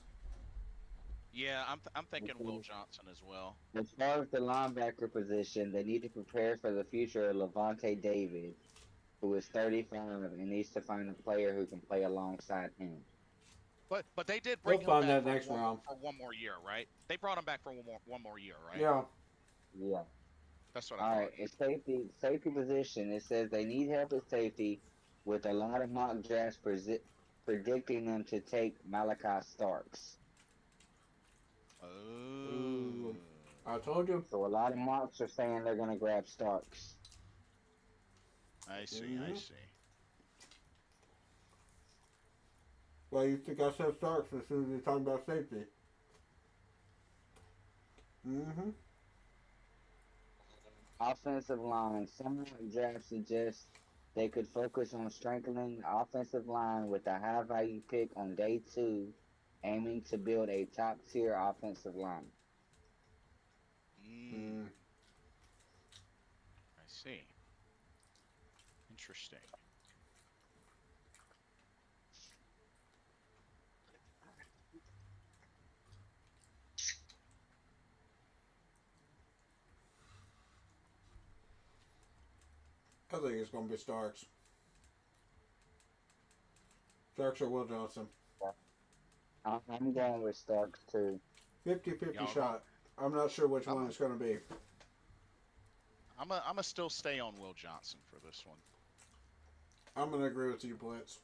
Yeah, I'm thinking Will Johnson as well. As far as the linebacker position, they need to prepare for the future of Levante David, who is 35 and needs to find a player who can play alongside him. But they did bring They'll him find back that next round. for one more year, right? They brought him back for one more year, right? Yeah. Yeah. That's what I All thought. right. It's safety position. It says they need help at safety, with a lot of mock drafts predicting them to take Malachi Starks. Oh. I told you. So a lot of mocks are saying they're going to grab Starks. I see. I Mhm. see. Well, you think I said Starks as soon as you're talking about safety. Mm-hmm. Offensive line. Some mock drafts suggest they could focus on strengthening the offensive line with a high value pick on day 2, aiming to build a top tier offensive line. I see. Interesting. I think it's going to be Starks. Starks or Will Johnson. I'm going with Starks too. 50-50 Y'all shot. I'm not sure which one it's going to be. I'm a still stay on Will Johnson for this one. I'm going to agree with you, Blitz.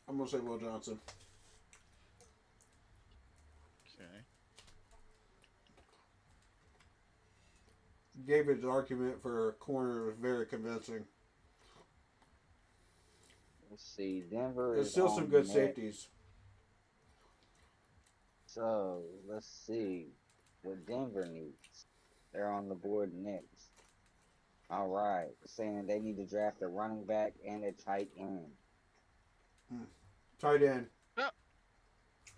I'm going to say Will Johnson. Okay. David's argument for corner was very convincing. Let's see. Denver There's is still on some good next. safeties. So let's see what Denver needs. They're on the board next. All right, saying they need to draft a running back and a tight end. Tight end.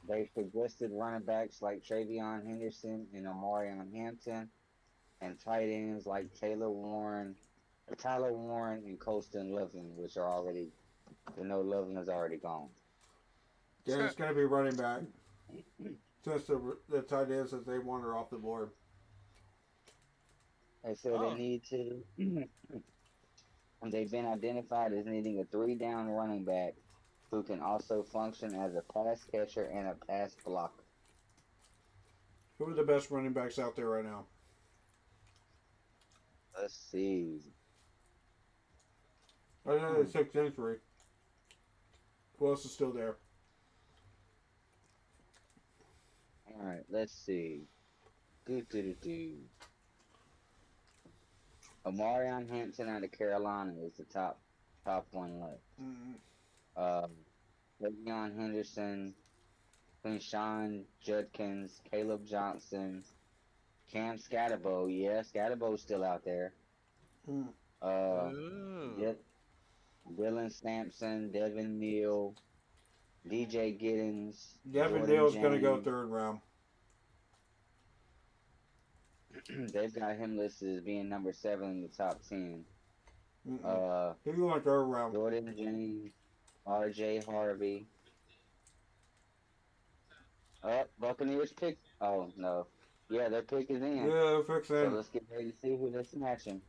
They suggested running backs like Travion Henderson and Omarion Hampton, and tight ends like Tyler Warren and Colston Loveland, which are already, Loveland is already gone. Yeah, it's going to be running back. Since the tight ends that they want are off the board. They said they need to. They've been identified as needing a 3-down running back who can also function as a pass catcher and a pass blocker. Who are the best running backs out there right now? Let's see. I know it's 6th century. Who else is still there? All right, let's see. Omarion Hampton out of Carolina is the top one left. Travion Henderson, Sean Judkins, Caleb Johnson, Cam Scatterbo. Yeah, Scatterbo's still out there. Yep. Dylan Sampson, Devin Neal, DJ Giddens. Devin Neal's going to go 3rd round. They've got him listed as being number 7 in the top 10. He's going 3rd round. Jordan James, R.J. Harvey. Buccaneers pick. Oh no, yeah, their pick is in. Yeah, they're fixing. So let's get ready to see who they're snatching.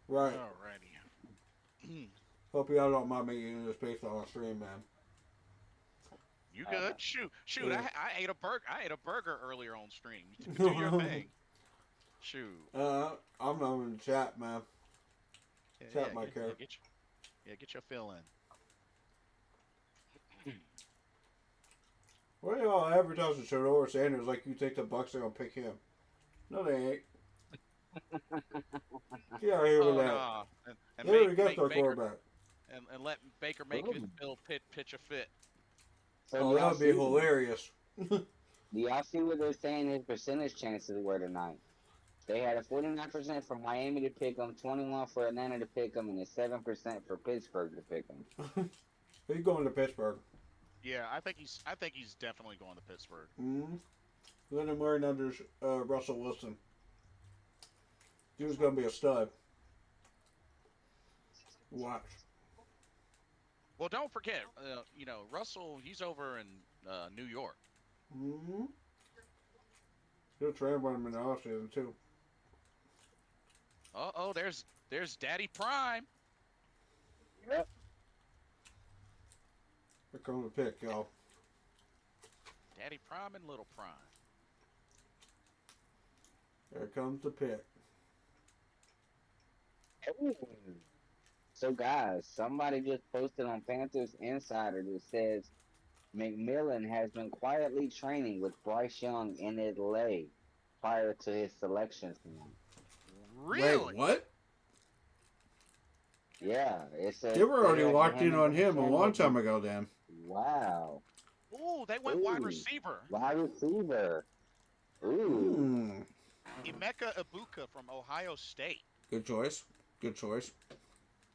Right. Alrighty. Hope y'all don't mind me eating this pizza on stream, man. You good? Shoot! Yeah. I ate a burger. I ate a burger earlier on stream. Do your thing. Shoot. I'm not in the chat, man. Chat my care. Get your fill in. Why y'all advertising Shador Sanders like you think the Bucks are gonna pick him? No, they ain't. Get out of here with that. Nah. And They already make got their Baker, quarterback. and let Baker make his little pitch a fit. So Oh, do that y'all would be see- hilarious. Do y'all see what they're saying his percentage chances were tonight? They had a 49% for Miami to pick him, 21% for Atlanta to pick him, and a 7% for Pittsburgh to pick him. He's going to Pittsburgh. Yeah, I think he's definitely going to Pittsburgh. Let him wearing under Russell Wilson. Dude's gonna be a stud. Watch. Well, don't forget, Russell, he's over in New York. Mm-hmm. He'll train with him in the offseason too. Uh-oh, there's Daddy Prime. Yep. Here comes the pick, y'all. Daddy Prime and Little Prime. Here comes the pick. Ooh. So guys, somebody just posted on Panthers Insider that says McMillan has been quietly training with Bryce Young in LA prior to his selection. Really? Wait, what? Yeah, it says They were already that locked in on him a and long time ago, then. Wow. Ooh, they went wide Ooh. receiver. Wide receiver. Ooh. Hmm. Emeka Ibuka from Ohio State. Good choice. Good choice.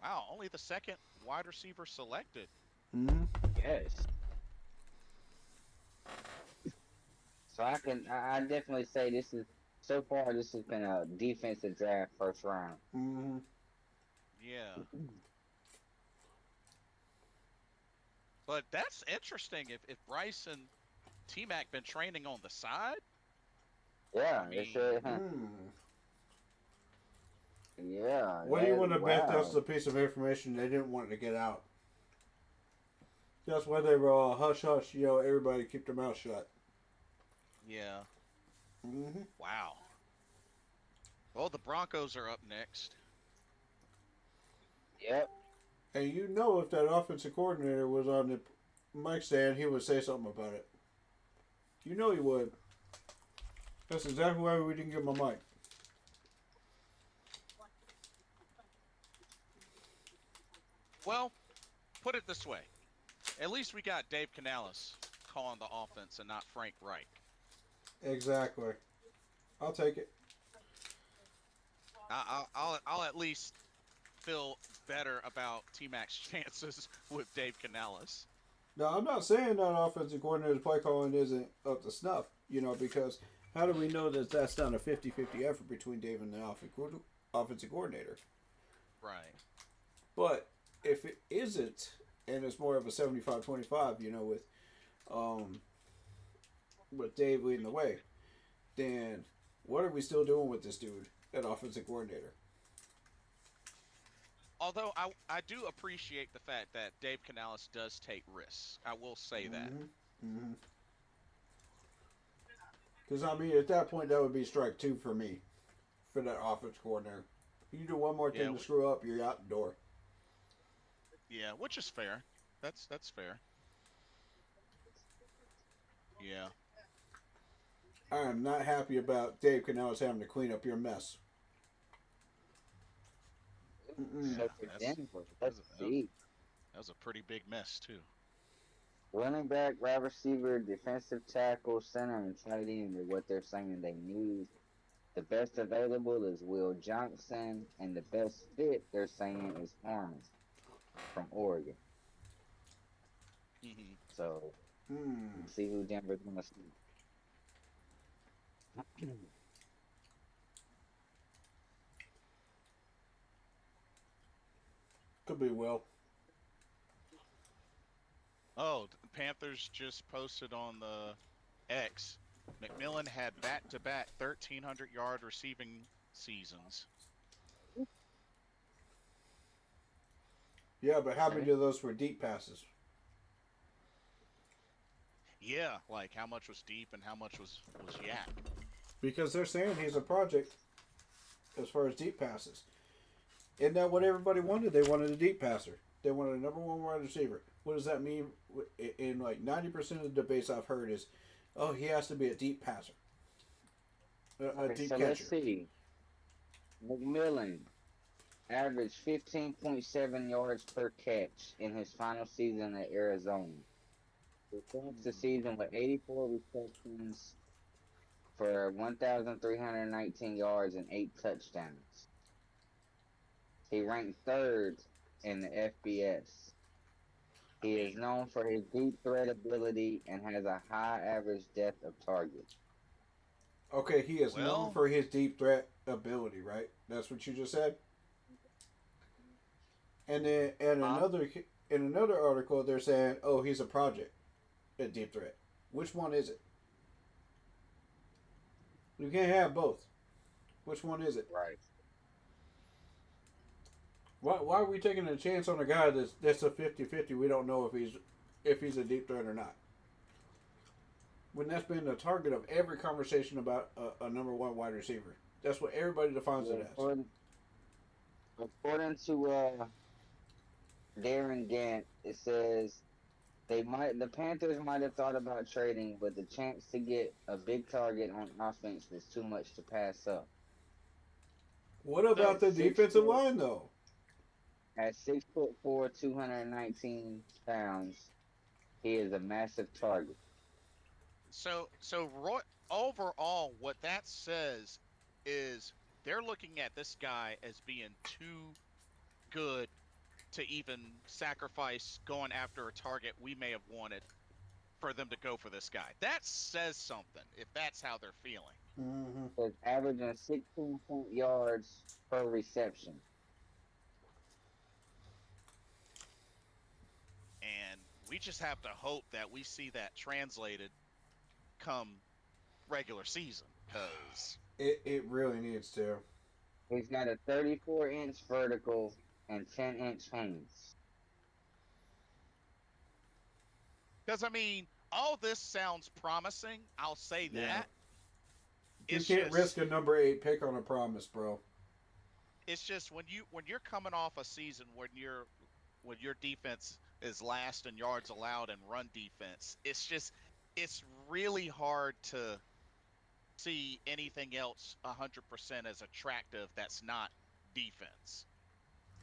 Wow, only the second wide receiver selected. Mm-hmm. Yes. So I definitely say this has been a defensive draft first round. Mm-hmm. Yeah. But that's interesting. If Bryce and T-Mac been training on the side, Yeah, I it mean- said, yeah. What do you want to bet wow. that's the piece of information they didn't want to get out? That's why they were all hush hush, everybody keep their mouth shut. yeah. Mm-hmm. Wow. Well, the Broncos are up next. Yep. And if that offensive coordinator was on the mic stand, he would say something about it. He would. That's exactly why we didn't give him a mic. Well, put it this way. At least we got Dave Canales calling the offense and not Frank Reich. Exactly. I'll take it. I'll at least feel better about T-Mac's chances with Dave Canales. Now, I'm not saying that offensive coordinator's play calling isn't up to snuff, because how do we know that that's not a 50-50 effort between Dave and the offensive coordinator? Right. But if it isn't, and it's more of a 75-25, with Dave leading the way, then what are we still doing with this dude at offensive coordinator? Although I do appreciate the fact that Dave Canales does take risks. I will say that. Mm-hmm. Because, at that point, that would be strike two for me, for that offense coordinator. You do one more thing to screw up, you're out the door. Yeah, which is fair. That's fair. Yeah. I am not happy about Dave Canales having to clean up your mess. So for Denver, that's deep. That was a pretty big mess too. Running back, wide receiver, defensive tackle, center, and tight end are what they're saying they need. The best available is Will Johnson, and the best fit they're saying is Harmon from Oregon. Mm-hmm. So, see who Denver's gonna see. Could be Will. Oh, the Panthers just posted on the X. McMillan had back-to-back 1,300-yard receiving seasons. Yeah, but how many of those were deep passes? Yeah, like how much was deep and how much was yak. Because they're saying he's a project as far as deep passes. Isn't that what everybody wanted? They wanted a deep passer. They wanted a number one wide receiver. What does that mean? In like 90% of the debates I've heard is, oh, he has to be a deep passer. A deep catcher. Let's see. McMillan averaged 15.7 yards per catch in his final season at Arizona. He finished the season with 84 receptions for 1,319 yards and 8 touchdowns. He ranked third in the FBS. He is known for his deep threat ability and has a high average depth of target. Okay, he is known Well- for his deep threat ability, right? That's what you just said. And then in another article, they're saying, "Oh, he's a project, a deep threat." Which one is it? You can't have both. Which one is it? Right. Why are we taking a chance on a guy that's a 50-50? We don't know if he's a deep threat or not. When that's been the target of every conversation about a number one wide receiver. That's what everybody defines it as. According to Darren Gant, it says the Panthers might have thought about trading, but the chance to get a big target on offense was too much to pass up. What about the defensive line, though? At 6'4", 219 pounds, he is a massive target. So overall, what that says is they're looking at this guy as being too good to even sacrifice going after a target we may have wanted for them to go for this guy. That says something if that's how they're feeling. Mm-hmm. It's averaging 16 yards per reception. And we just have to hope that we see that translated come regular season, because It really needs to. He's got a 34-inch vertical and 10-inch hands. I mean, all this sounds promising. I'll say Yeah. that. You It's can't just- risk a number 8 pick on a promise, bro. It's just when you're coming off a season when your defense is last in yards allowed and run defense, it's really hard to see anything else 100% as attractive that's not defense.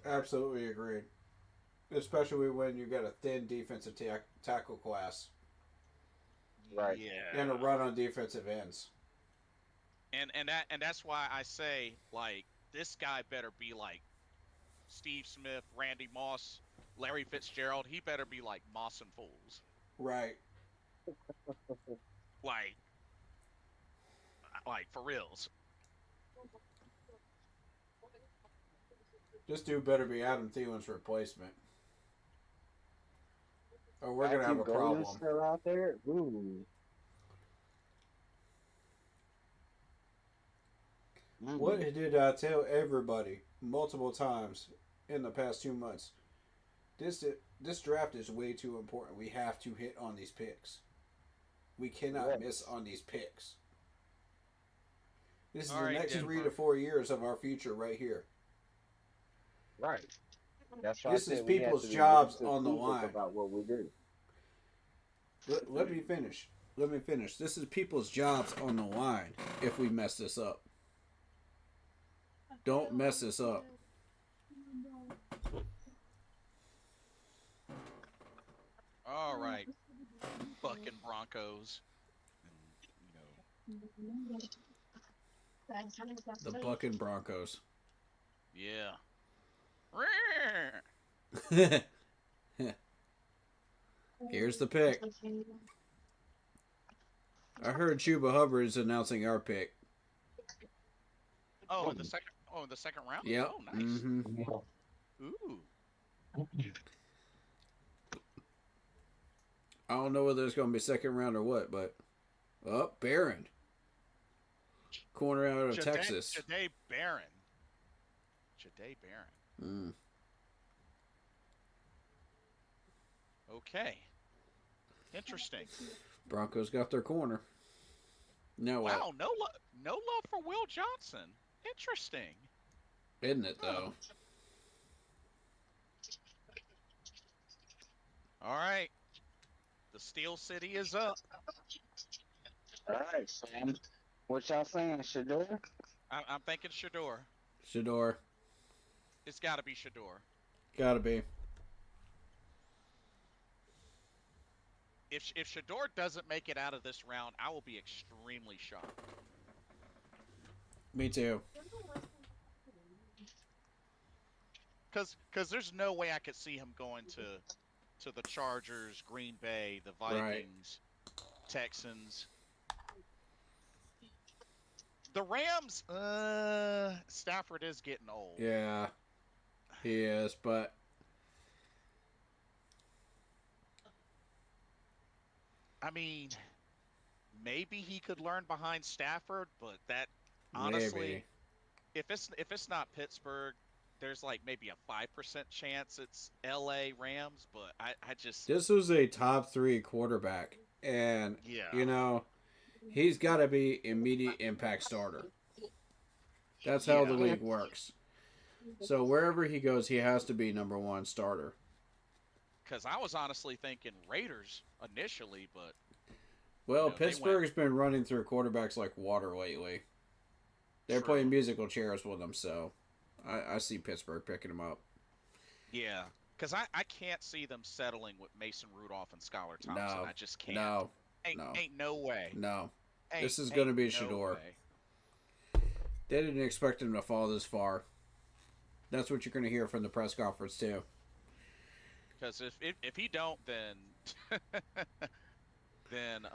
Absolutely agreed. Especially when you got a thin defensive tackle class Right. Yeah. and a run on defensive ends. And that's why I say, like, this guy better be like Steve Smith, Randy Moss, Larry Fitzgerald. He better be like Moss and Fools. Right. Like for reals. This dude better be Adam Thielen's replacement. Or we're going to have a Matthew Golden's problem. still out there? Ooh. What did I tell everybody multiple times in the past 2 months? This draft is way too important. We have to hit on these picks. We cannot Yes. miss on these picks. This is All the right, next Denver. 3 to 4 years of our future right here. Right. That's why This I is said we have people's to be jobs really on the strategic line. about what we do. Let me finish. This is people's jobs on the line if we mess this up. Don't mess this up. All right, fucking Broncos. The Bucking Broncos. Yeah. Here's the pick. I heard Chuba Hubbard is announcing our pick. Oh, in the second round. Yep. Oh, nice. Mm-hmm. Ooh. I don't know whether it's going to be second round or what, but Barron, corner out of Texas. Jahdae Barron. Jahdae Barron. Okay. Interesting. Broncos got their corner. Now what? Wow, no love for Will Johnson. Interesting. Isn't it though? All right. The Steel City is up. All right, Sam. What y'all saying, Shador? I'm thinking Shador. Shador. It's got to be Shador. Gotta be. If Shador doesn't make it out of this round, I will be extremely shocked. Me too. Because there's no way I could see him going to the Chargers, Green Bay, the Vikings, Texans. The Rams, Stafford is getting old. Yeah, he is, but I mean, maybe he could learn behind Stafford, but that honestly, maybe. if it's not Pittsburgh, there's like maybe a 5% chance it's L.A. Rams. But I just This was a top 3 quarterback, and yeah. you know, he's got to be immediate impact starter. That's how the Yeah. league works. So wherever he goes, he has to be number 1 starter. Because I was honestly thinking Raiders initially, but Well, You know, they Pittsburgh's been running through quarterbacks like water lately. They're True. playing musical chairs with them, so I see Pittsburgh picking them up. yeah. Because I can't see them settling with Mason Rudolph and Skylar Thompson. No, I just can't. no, ain't, no. ain't no way. no. Ain't, This is gonna ain't be no Shador. way. They didn't expect him to fall this far. That's what you're going to hear from the press conference too. Because if he don't, then then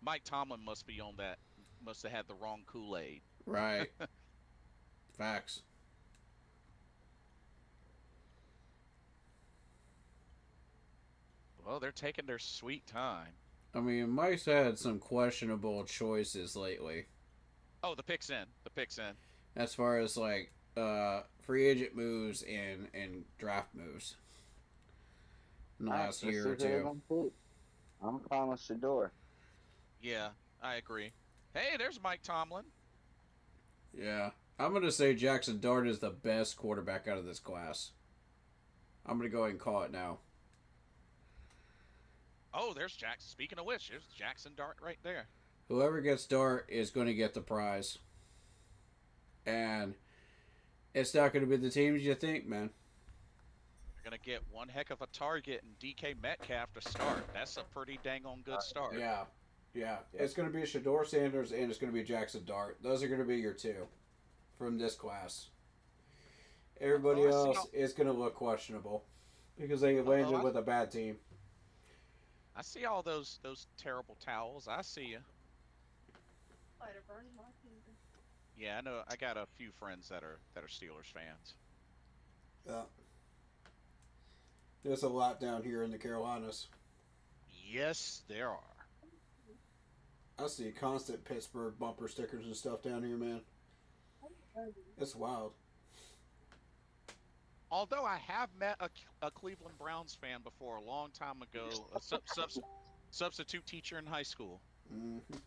Mike Tomlin must have had the wrong Kool-Aid. Right. Facts. Well, they're taking their sweet time. I mean, Mike's had some questionable choices lately, Oh, the pick's in. The pick's in. as far as like free agent moves and draft moves in the last year or two. I'm calling Shador. Yeah, I agree. Hey, there's Mike Tomlin. Yeah, I'm going to say Jackson Dart is the best quarterback out of this class. I'm going to go ahead and call it now. Oh, there's Jackson. Speaking of which, there's Jackson Dart right there. Whoever gets Dart is going to get the prize. And it's not going to be the teams you think, man. You're going to get one heck of a target and DK Metcalf to start. That's a pretty dang on good start. Yeah. It's going to be Shador Sanders and it's going to be Jackson Dart. Those are going to be your 2 from this class. Everybody else is going to look questionable because they landed with a bad team. I see all those terrible towels. I see you. Yeah, I know. I got a few friends that are Steelers fans. Yeah. There's a lot down here in the Carolinas. Yes, there are. I see constant Pittsburgh bumper stickers and stuff down here, man. It's wild. Although I have met a Cleveland Browns fan before a long time ago, a substitute teacher in high school. Mm-hmm.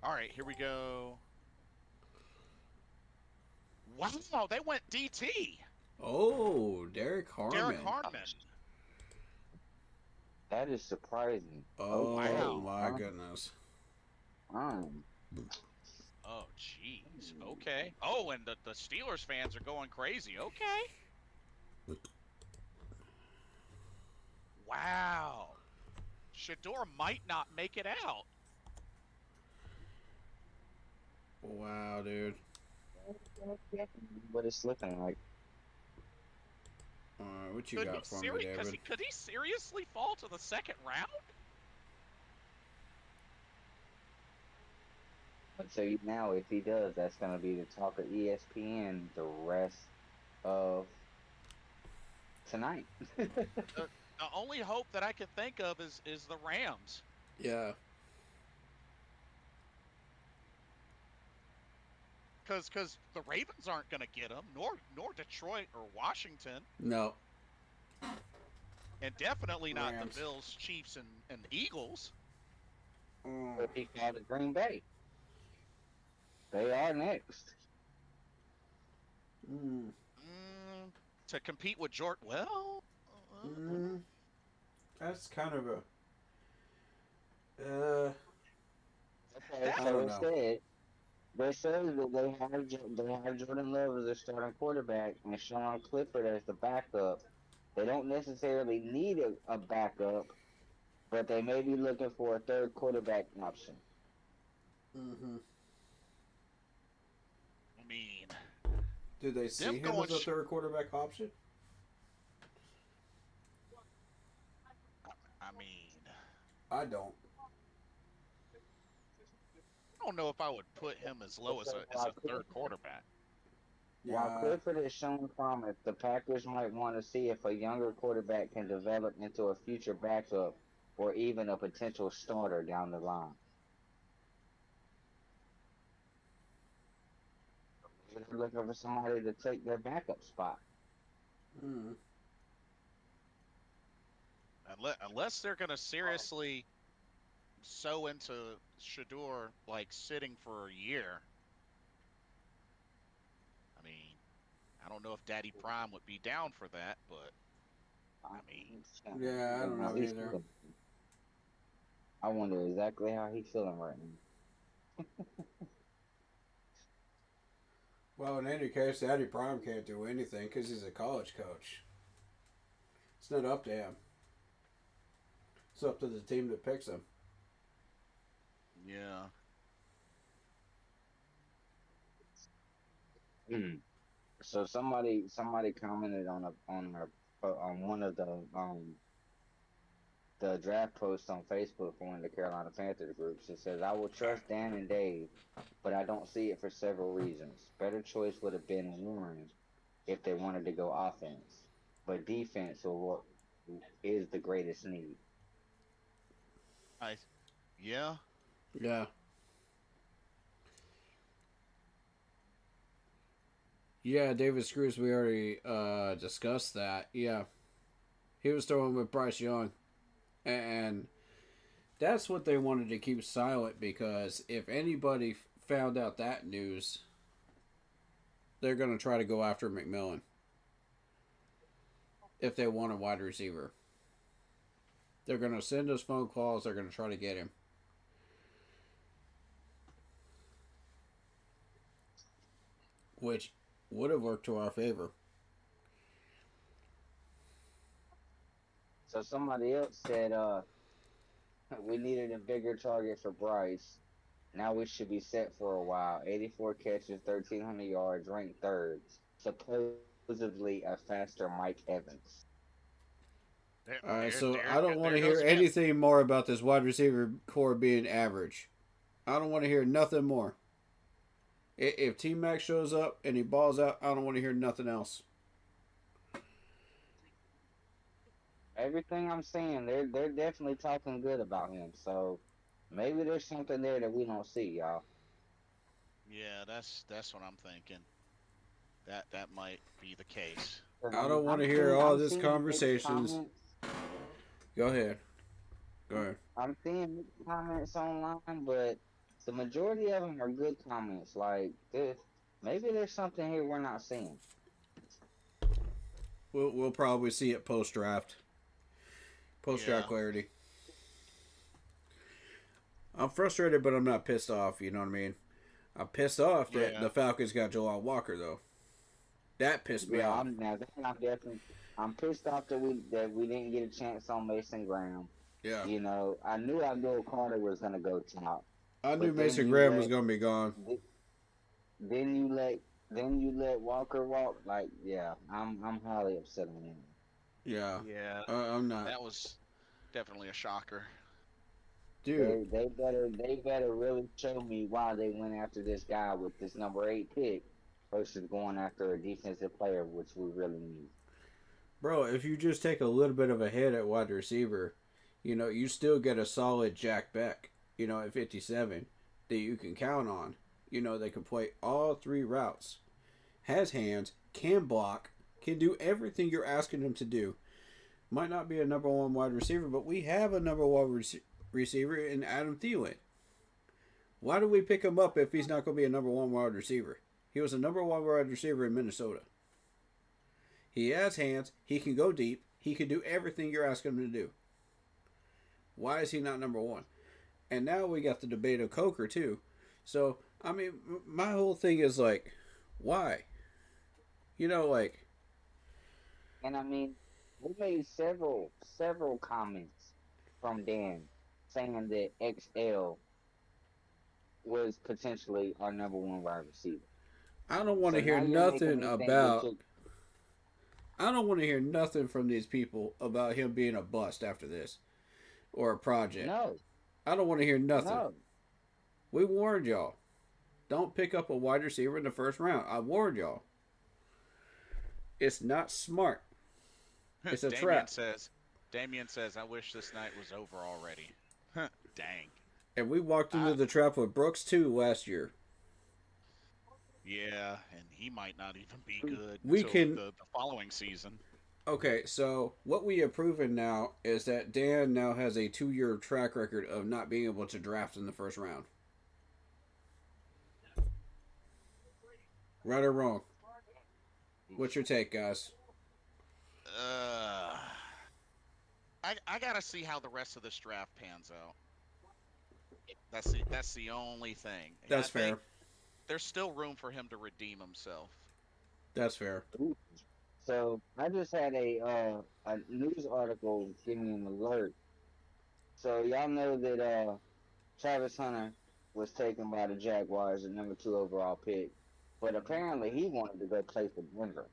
All right, here we go. Wow, they went DT. Oh, Derek Harmon. Derek Harmon. That is surprising. Oh, wow. my goodness. Oh, jeez. Okay. Oh, and the Steelers fans are going crazy. Okay. Wow. Shador might not make it out. Wow, dude. What it's looking like. What you got for me, David? Could he seriously fall to the second round? I'll tell you now, if he does, that's going to be the talk of ESPN the rest of tonight. The only hope that I can think of is the Rams. Yeah. Because the Ravens aren't going to get him, nor Detroit or Washington, No. and definitely not Rams. the Bills, Chiefs, and Eagles. But he called it Green Bay. They are next. To compete with Jordan, well, That's kind of a. Okay, I so don't know. they said that they have Jordan Love as their starting quarterback and Sean Clifford as the backup. They don't necessarily need a backup, but they may be looking for a third quarterback option. Mm-hmm. I mean, Do they see Them him going as a sh- third quarterback option? I don't. I don't know if I would put him as low as a third quarterback. While Yeah. Clifford has shown promise, the Packers might want to see if a younger quarterback can develop into a future backup or even a potential starter down the line. Maybe they're looking for somebody to take their backup spot. Mm. Unless they're gonna seriously sew into Shador like sitting for a year. I mean, I don't know if Daddy Prime would be down for that, but I mean, Yeah, I don't know He's either. feeling- I wonder exactly how he's feeling right now. Well, in any case, Daddy Prime can't do anything because he's a college coach. It's not up to him. It's up to the team that picks him. yeah. So somebody commented on one of the draft posts on Facebook for one of the Carolina Panthers groups. It says, "I will trust Dan and Dave, but I don't see it for several reasons. Better choice would have been Warren if they wanted to go offense, but defense is the greatest need." Yeah. Yeah. Yeah, David Screws, we already discussed that. Yeah. He was throwing with Bryce Young. And that's what they wanted to keep silent because if anybody found out that news, they're going to try to go after McMillan if they want a wide receiver. They're going to send us phone calls. They're going to try to get him. Which would have worked to our favor. So somebody else said, we needed a bigger target for Bryce. Now we should be set for a while. 84 catches, 1,300 yards, ranked third. Supposedly a faster Mike Evans. Alright, so I don't want to hear anything more about this wide receiver core being average. I don't want to hear nothing more. If T-Mac shows up and he balls out, I don't want to hear nothing else. Everything I'm seeing, they're definitely talking good about him. So maybe there's something there that we don't see, y'all. Yeah, that's what I'm thinking. That might be the case. I don't want to hear all this conversations. Go ahead. I'm seeing mixed comments online, but the majority of them are good comments. Like, maybe there's something here we're not seeing. We'll probably see it post-draft. Post-draft clarity. I'm frustrated, but I'm not pissed off. You know what I mean? I'm pissed off that the Falcons got Joel Walker, though. That pissed me off. I'm pissed off that we didn't get a chance on Mason Graham. Yeah. You know, I knew Abdul Carter was gonna go top. I knew Mason Graham was gonna be gone. Then you let Walker walk. Like, yeah, I'm highly upset on him. Yeah. Yeah. I'm not. That was definitely a shocker. Dude. They better really show me why they went after this guy with this number 8 pick versus going after a defensive player, which we really need. Bro, if you just take a little bit of a hit at wide receiver, you know, you still get a solid Jack Beck, you know, at 57 that you can count on. You know, they can play all 3 routes. Has hands, can block, can do everything you're asking him to do. Might not be a number 1 wide receiver, but we have a number 1 receiver in Adam Thielen. Why do we pick him up if he's not going to be a number 1 wide receiver? He was a number 1 wide receiver in Minnesota. He has hands. He can go deep. He can do everything you're asking him to do. Why is he not number 1? And now we got the debate of Coker, too. So, I mean, my whole thing is like, why? You know, like... And I mean, we made several comments from Dan saying that XL was potentially our number 1 wide receiver. I don't want to hear nothing about... I don't want to hear nothing from these people about him being a bust after this. or a project. No, I don't want to hear nothing. no. We warned y'all. Don't pick up a wide receiver in the first round. I warned y'all. It's not smart. It's a trap. Damien says, I wish this night was over already. Dang. And we walked into the trap with Brooks too last year. Yeah, and he might not even be good We until can- the following season. Okay, so what we have proven now is that Dan now has a 2-year track record of not being able to draft in the first round. Right or wrong? What's your take, guys? I gotta see how the rest of this draft pans out. That's the only thing. That's I think fair. There's still room for him to redeem himself. That's fair. So I just had a news article give me an alert. So y'all know that Travis Hunter was taken by the Jaguars, the number 2 overall pick, but apparently he wanted to go play for Denver.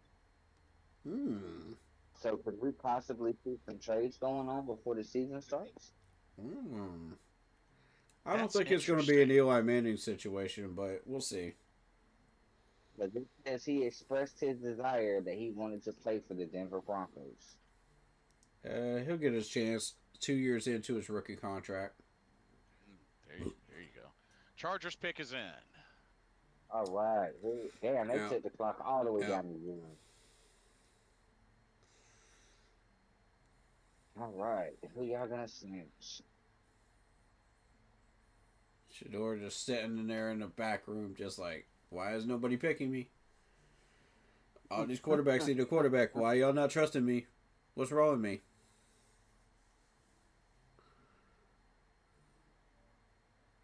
So could we possibly see some trades going on before the season starts? I don't That's think it's going to be an Eli Manning situation, but we'll see. But this says he expressed his desire that he wanted to play for the Denver Broncos. He'll get his chance 2 years into his rookie contract. There you go. Chargers pick is in. All right. Damn, they Yeah. took the clock all the way Yeah. down to 0. All right. Who y'all gonna snitch? Shador just sitting in there in the back room, just like, why is nobody picking me? All these quarterbacks need a quarterback. Why y'all not trusting me? What's wrong with me?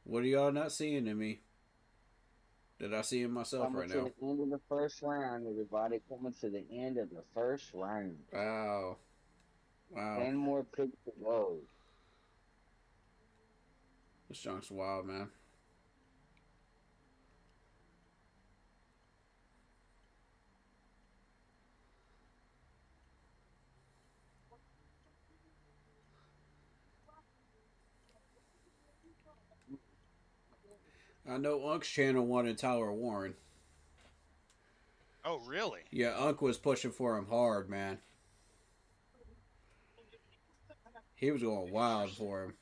What are y'all not seeing in me that I see in myself Coming right to now? the end of the first round, everybody. Coming to the end of the first round. Wow. 10 more picks to go. This junk's wild, man. I know Unk's channel wanted Tyler Warren. Oh, really? Yeah, Unk was pushing for him hard, man. He was going wild for him.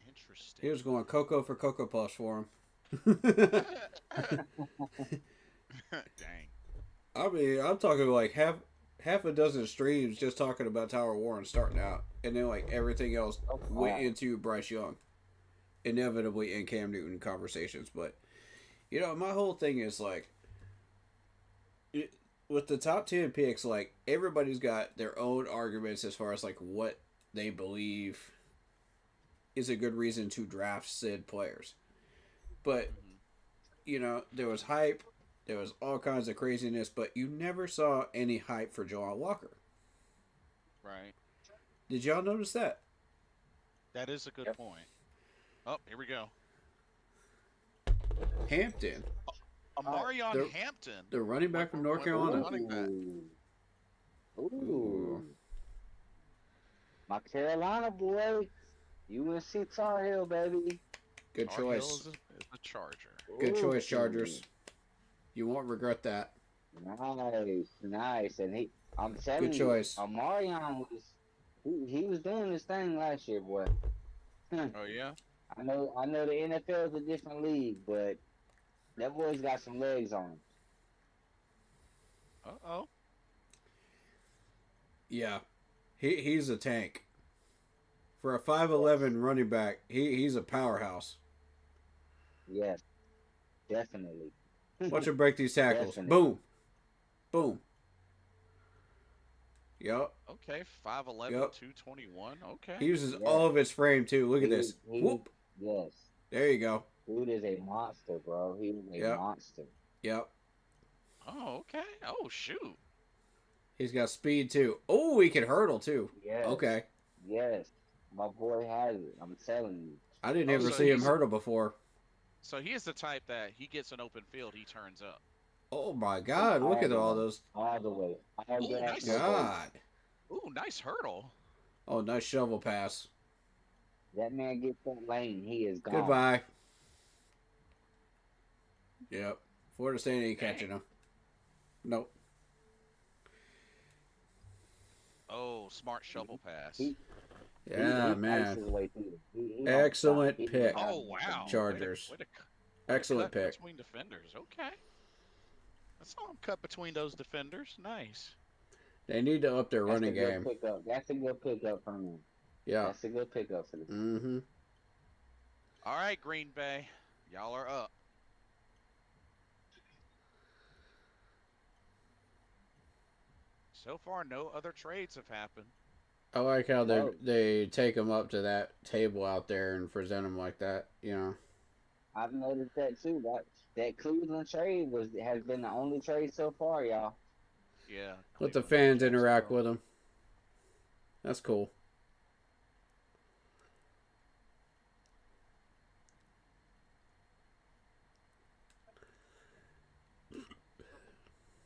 Interesting. He was going Cocoa for Cocoa Puffs for him. Dang. I mean, I'm talking like half a dozen streams just talking about Tyler Warren starting out, and then like everything else went into Bryce Young, inevitably in Cam Newton conversations. But you know, my whole thing is like, with the top 10 picks, like everybody's got their own arguments as far as like what they believe is a good reason to draft said players. But you know, there was hype. There was all kinds of craziness, but you never saw any hype for Joel Walker. Right. Did y'all notice that? That is a good point. Oh, here we go. Hampton, Amarion the- Hampton. the running back from North Carolina. Running back. Ooh. My Carolina boy. UNC Tar Heel, baby. Good Tar Heel choice. is a Charger. Good Ooh. choice, Chargers. You won't regret that. Nice. And I'm telling Good you, choice. Amarion he was doing his thing last year, boy. Oh, yeah? I know the NFL is a different league, but that boy's got some legs on him. Uh-oh. Yeah, he's a tank. For a 5'11" running back, he's a powerhouse. Yes, definitely. Watch him break these tackles. Definitely. Boom. Boom. Yup. Okay, 5'11", Yep. 221. Okay. He uses Yeah. all of his frame, too. Look at this. Whoop. Yes. There you go. Dude is a monster, bro. He is a Yep. monster. Yep. Oh, okay. Oh, shoot. He's got speed, too. Oh, he can hurdle, too. Yes. Okay. Yes. My boy has it. I'm telling you. I didn't Oh, ever so see him he's- hurdle before. So he is the type that he gets an open field, he turns up. Oh, my God. Look at all those. All the way. All Ooh, gas, nice. no brakes. God. Ooh, nice hurdle. Oh, nice shovel pass. That man gets that lane, he is gone. Goodbye. Yep. Florida State ain't catching him. Nope. Oh, smart shovel pass. He Yeah, he man. fights his way through it. He don't Excellent stop. He pick. does not Oh, wow. Chargers. Way to Excellent cut pick. between defenders. Okay. I saw him cut between those defenders. Nice. They need to up their That's running a good game. pickup. That's a good pickup from him. Yeah. That's a good pickup for the Mm-hmm. All right, Green Bay. Y'all are up. So far, no other trades have happened. I like how No. they take them up to that table out there and present them like that. You know. I've noticed that too. That Cleveland trade has been the only trade so far, y'all. Yeah. Let the Cleveland, fans interact Jacksonville. with them. That's cool.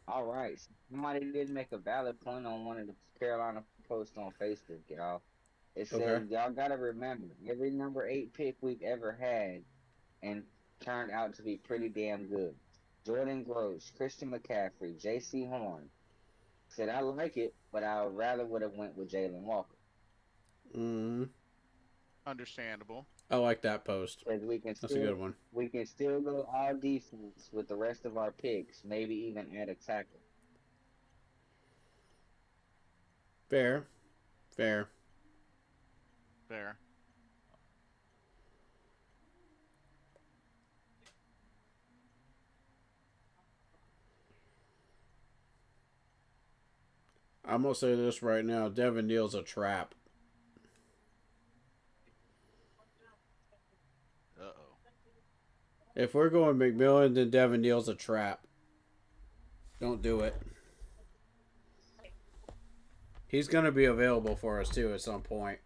All right. Somebody did make a valid point on one of the Carolina posts on Facebook, y'all. It said, Okay. y'all got to remember, every number 8 pick we've ever had and turned out to be pretty damn good. Jordan Gross, Christian McCaffrey, J.C. Horn. Said, I like it, but I rather would have went with Jalen Walker. Mm-hmm. Understandable. I like that post. Because we can That's a good one. we can still go all defense with the rest of our picks, maybe even add a tackle. Fair. Fair. Fair. I'm gonna say this right now. Devin Neal's a trap. Uh-oh. If we're going McMillan, then Devin Neal's a trap. Don't do it. He's gonna be available for us too at some point.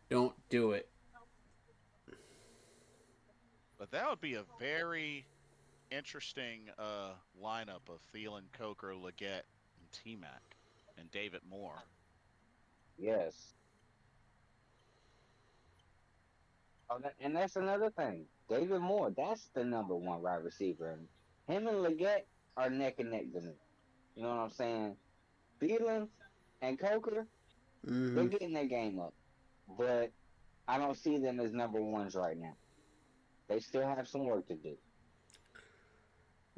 Don't do it. But that would be a very interesting lineup of Thielen, Coker, Leggett, and T-Mac, and David Moore. Yes. Oh, and that's another thing. David Moore, that's the number 1 wide receiver. Him and Leggett are neck and neck to me. You know what I'm saying? Thielen and Coker, Mm-hmm. they're getting their game up. But I don't see them as number 1s right now. They still have some work to do.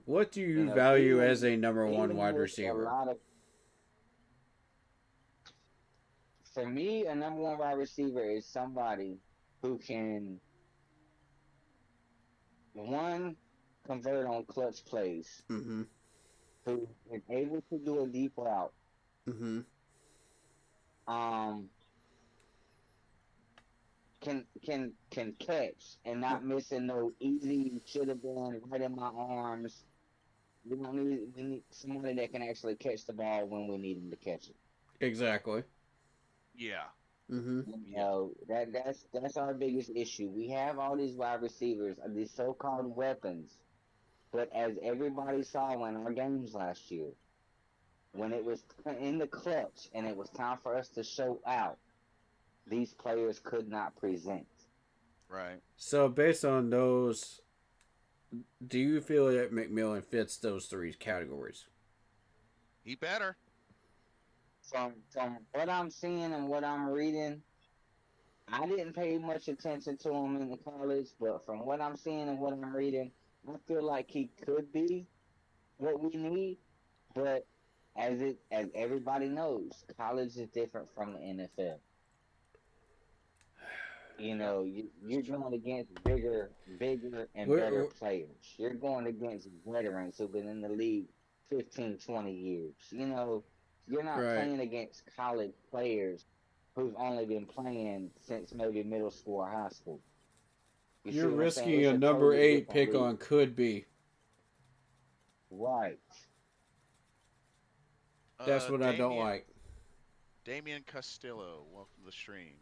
What do you know, value Thielen- as a number 1 Thielen wide with a receiver? lot of- For me, a number 1 wide receiver is somebody who can, 1, convert on clutch plays, Mm-hmm. who is able to do a deep route, Mm-hmm. can catch and not missing no easy should have been right in my arms. We need somebody that can actually catch the ball when we need him to catch it. Exactly. Yeah. Mm-hmm. You know, that's our biggest issue. We have all these wide receivers, these so-called weapons, but as everybody saw in our games last year, when it was in the clutch and it was time for us to show out, these players could not present. Right. So based on those, do you feel that McMillan fits those 3 categories? He better. From what I'm seeing and what I'm reading, I didn't pay much attention to him in the college, but from what I'm seeing and what I'm reading, I feel like he could be what we need. But as everybody knows, college is different from the NFL. You know, you're going against bigger and better players. You're going against veterans who've been in the league 15, 20 years. You know, you're not playing against college players who've only been playing since maybe middle school or high school. You're risking a number 8 pick league. on could be. Right. That's what I don't like. Damian Castillo, welcome to the stream.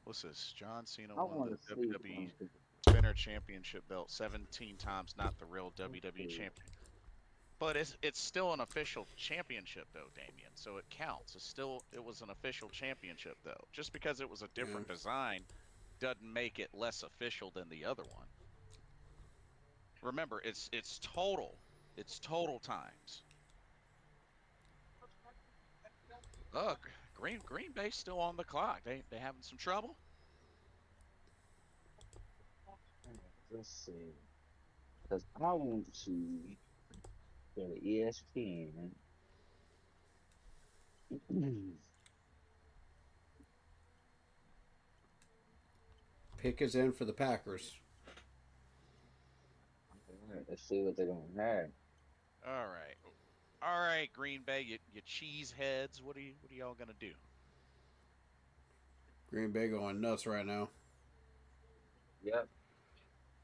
What's this? John Cena I won want the to see WWE something. Spinner Championship belt 17 times, not the real WWE champion. But it's still an official championship though, Damien. So it counts. It was an official championship though. Just because it was a different design doesn't make it less official than the other one. Remember, it's total. It's total times. Look, Green Bay's still on the clock. They having some trouble? Let's see. Because I want to go to ESPN. Pick is in for the Packers. Alright, let's see what they're going to have. All right, Green Bay, you cheese heads. What are y'all gonna do? Green Bay going nuts right now. Yep.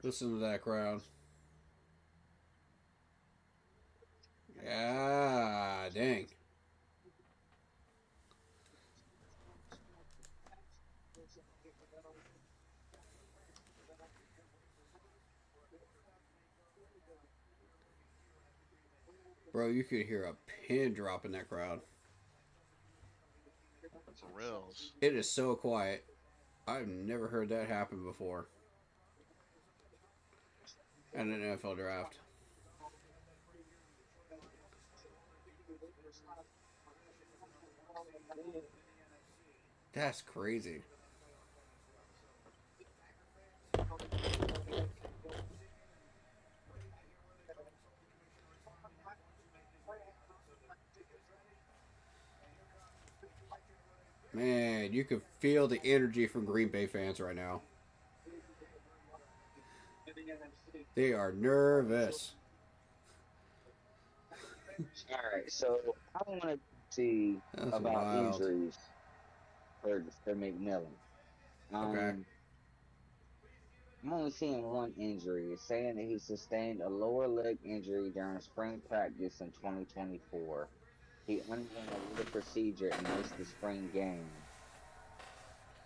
Listen to that crowd. Yeah, dang. Bro, you could hear a pin drop in that crowd. For reals. It is so quiet. I've never heard that happen before. At an NFL draft. That's crazy. Man, you can feel the energy from Green Bay fans right now. They are nervous. Alright, so I want to see That's about wild. injuries for McMillan. Okay. I'm only seeing one injury. It's saying that he sustained a lower leg injury during spring practice in 2024. He underwent a little procedure and missed the spring game.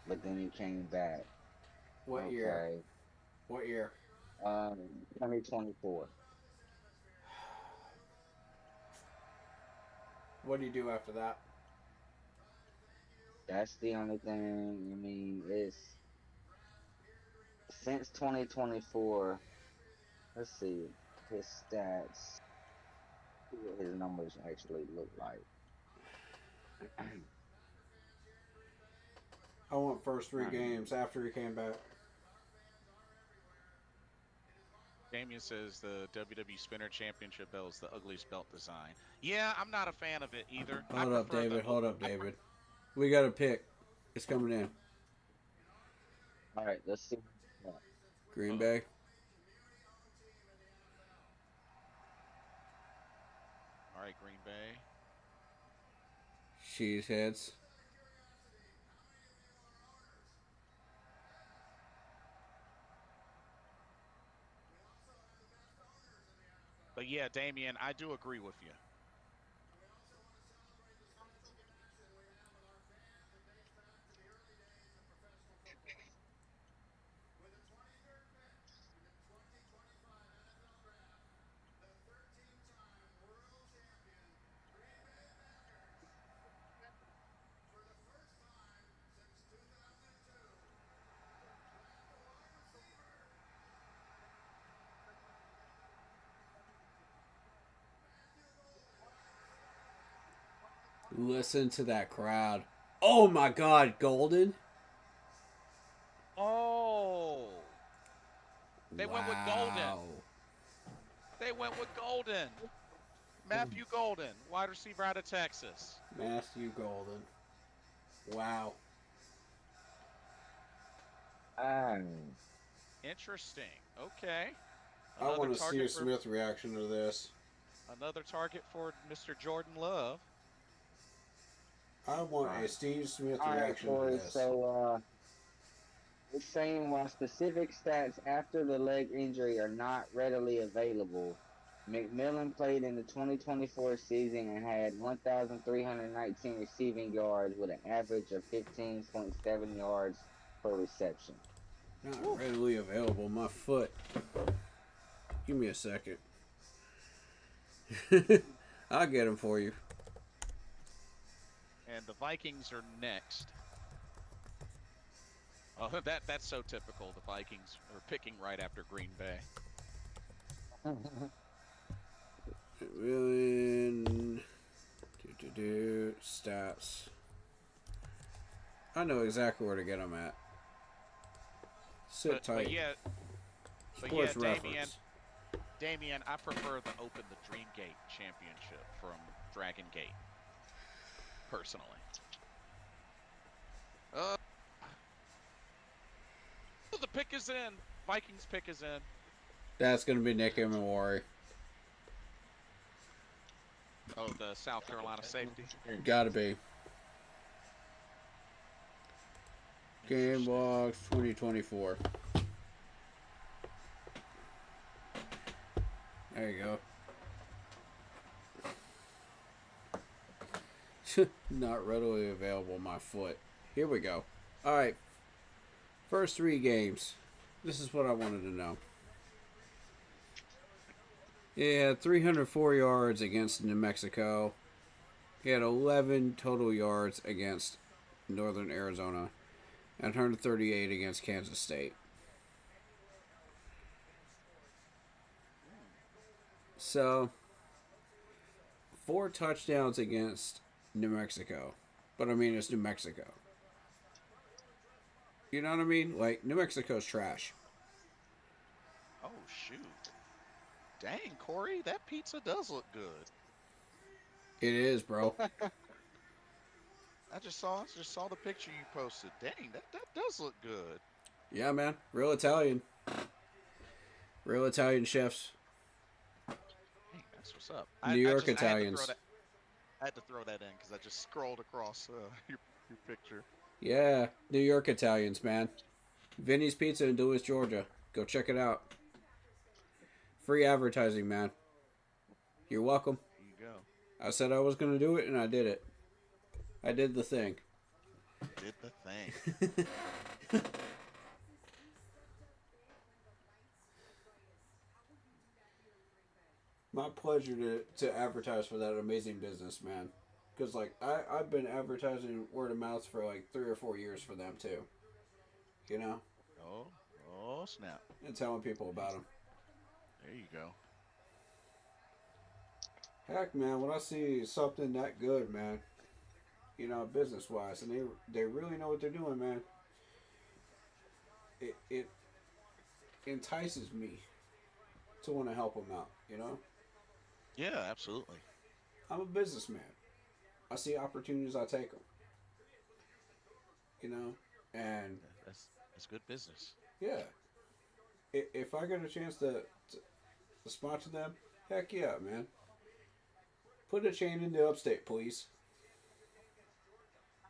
But then he came back. What year? What year? 2024. What do you do after that? That's the only thing. I mean, it's since 2024. Let's see his stats. See what his numbers actually look like. I want first 3 games after he came back. Damien says the WWE Spinner Championship belt is the ugliest belt design. Yeah, I'm not a fan of it either. Hold up, David. Hold up, David. We got a pick. It's coming in. All right, let's see. Green Bay. All right, Green Bay. Cheese heads. But yeah, Damien, I do agree with you. Listen to that crowd. Oh my God, Golden. Oh. They went with Golden. Wow. They went with Golden. Matthew Golden, wide receiver out of Texas. Matthew Golden. Wow. Interesting. Okay. I want to see a target for- Smith reaction to this. Another target for Mr. Jordan Love. I want a Steve Smith All right, reaction to Corey. this. So, it's saying while specific stats after the leg injury are not readily available, McMillan played in the 2024 season and had 1,319 receiving yards with an average of 15.7 yards per reception. Not readily available. My foot. Give me a second. I'll get them for you. And the Vikings are next. Oh, that's so typical. The Vikings are picking right after Green Bay. Million. Stats. I know exactly where to get them at. Sit tight. Sports reference. Damien, I prefer the Open the Dreamgate Championship from Dragon Gate. Personally. The pick is in. Vikings pick is in. That's going to be Nick Imawari. Oh, the South Carolina safety. Gotta be. Game Logs 2024. There you go. Not readily available, my foot. Here we go. Alright. First 3 games. This is what I wanted to know. He had 304 yards against New Mexico. He had 11 total yards against Northern Arizona. And 138 against Kansas State. So, 4 touchdowns against New Mexico. But I mean, it's New Mexico. You know what I mean? Like, New Mexico's trash. Oh, shoot. Dang, Corey, that pizza does look good. It is, bro. I just saw the picture you posted. Dang, that does look good. Yeah, man. Real Italian. Real Italian chefs. Dang, that's what's up. New York Italians. I had to throw that in because I just scrolled across your picture. Yeah, New York Italians, man. Vinny's Pizza in Duluth, Georgia. Go check it out. Free advertising, man. You're welcome. There you go. I said I was going to do it, and I did it. I did the thing. Did the thing. My pleasure to advertise for that amazing business, man. Because, like, I've been advertising word of mouth for, like, 3 or 4 years for them, too. You know? Oh, snap. And telling people about them. There you go. Heck, man, when I see something that good, man, you know, business-wise, and they really know what they're doing, man, it entices me to want to help them out, you know? Yeah, absolutely. I'm a businessman. I see opportunities, I take them. You know? And That's good business. yeah. If I get a chance to sponsor them, heck yeah, man. Put a chain into upstate, please.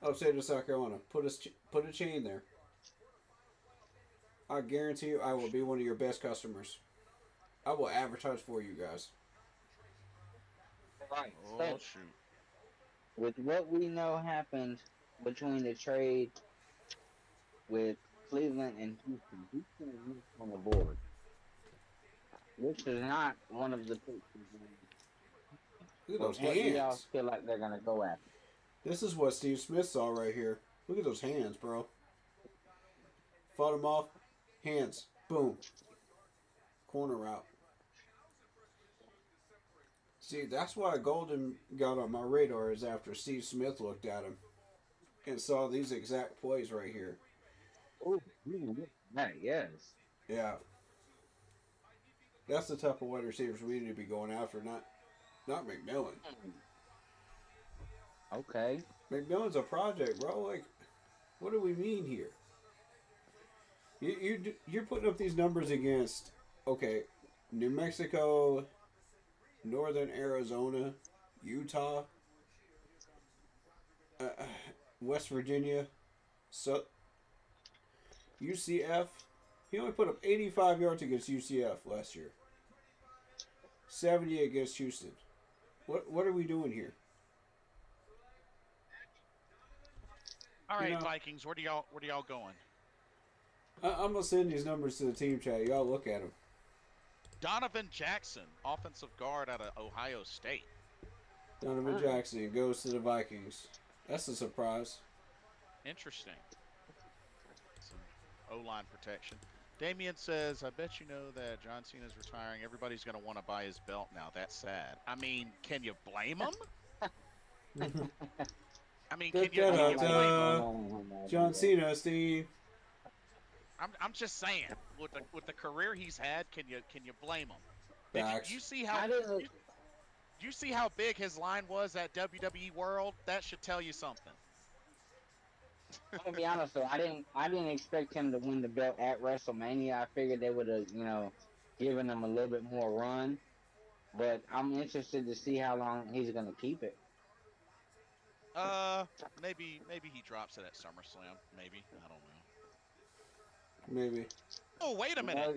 Upstate of South Carolina. Put a chain there. I guarantee you I will be one of your best customers. I will advertise for you guys. Right. Oh, So, shoot. with what we know happened between the trade with Cleveland and Houston is on the board. Which is not one of the picks. Look at those What do y'all hands. feel like they're gonna go after? This is what Steve Smith saw right here. Look at those hands, bro. Fought him off. Hands. Boom. Corner route. See, that's why Golden got on my radar, is after Steve Smith looked at him and saw these exact plays right here. Oh, yes. Yeah. That's the type of wide receivers we need to be going after, not McMillan. Okay. McMillan's a project, bro. Like, what do we mean here? You're putting up these numbers against, okay, New Mexico, Northern Arizona, Utah, West Virginia, UCF. He only put up 85 yards against UCF last year. 70 against Houston. What are we doing here? All right, You know- Vikings, where do y'all going? I'm gonna send these numbers to the team chat. Y'all look at them. Donovan Jackson, offensive guard out of Ohio State. Donovan Jackson goes to the Vikings. That's a surprise. Interesting. Some O-line protection. Damien says, I bet you know that John Cena's retiring. Everybody's going to want to buy his belt now. That's sad. I mean, can you blame him? I mean, can you Shout blame out him? to John Cena, Steve. I'm just saying, with the career he's had, can you blame him? Facts. Did you see I how didn't. you see how big his line was at WWE World? That should tell you something. I'm gonna be honest though, I didn't expect him to win the belt at WrestleMania. I figured they would have, given him a little bit more run. But I'm interested to see how long he's gonna keep it. Maybe he drops it at SummerSlam. Maybe, I don't know. Maybe. Oh, wait a minute.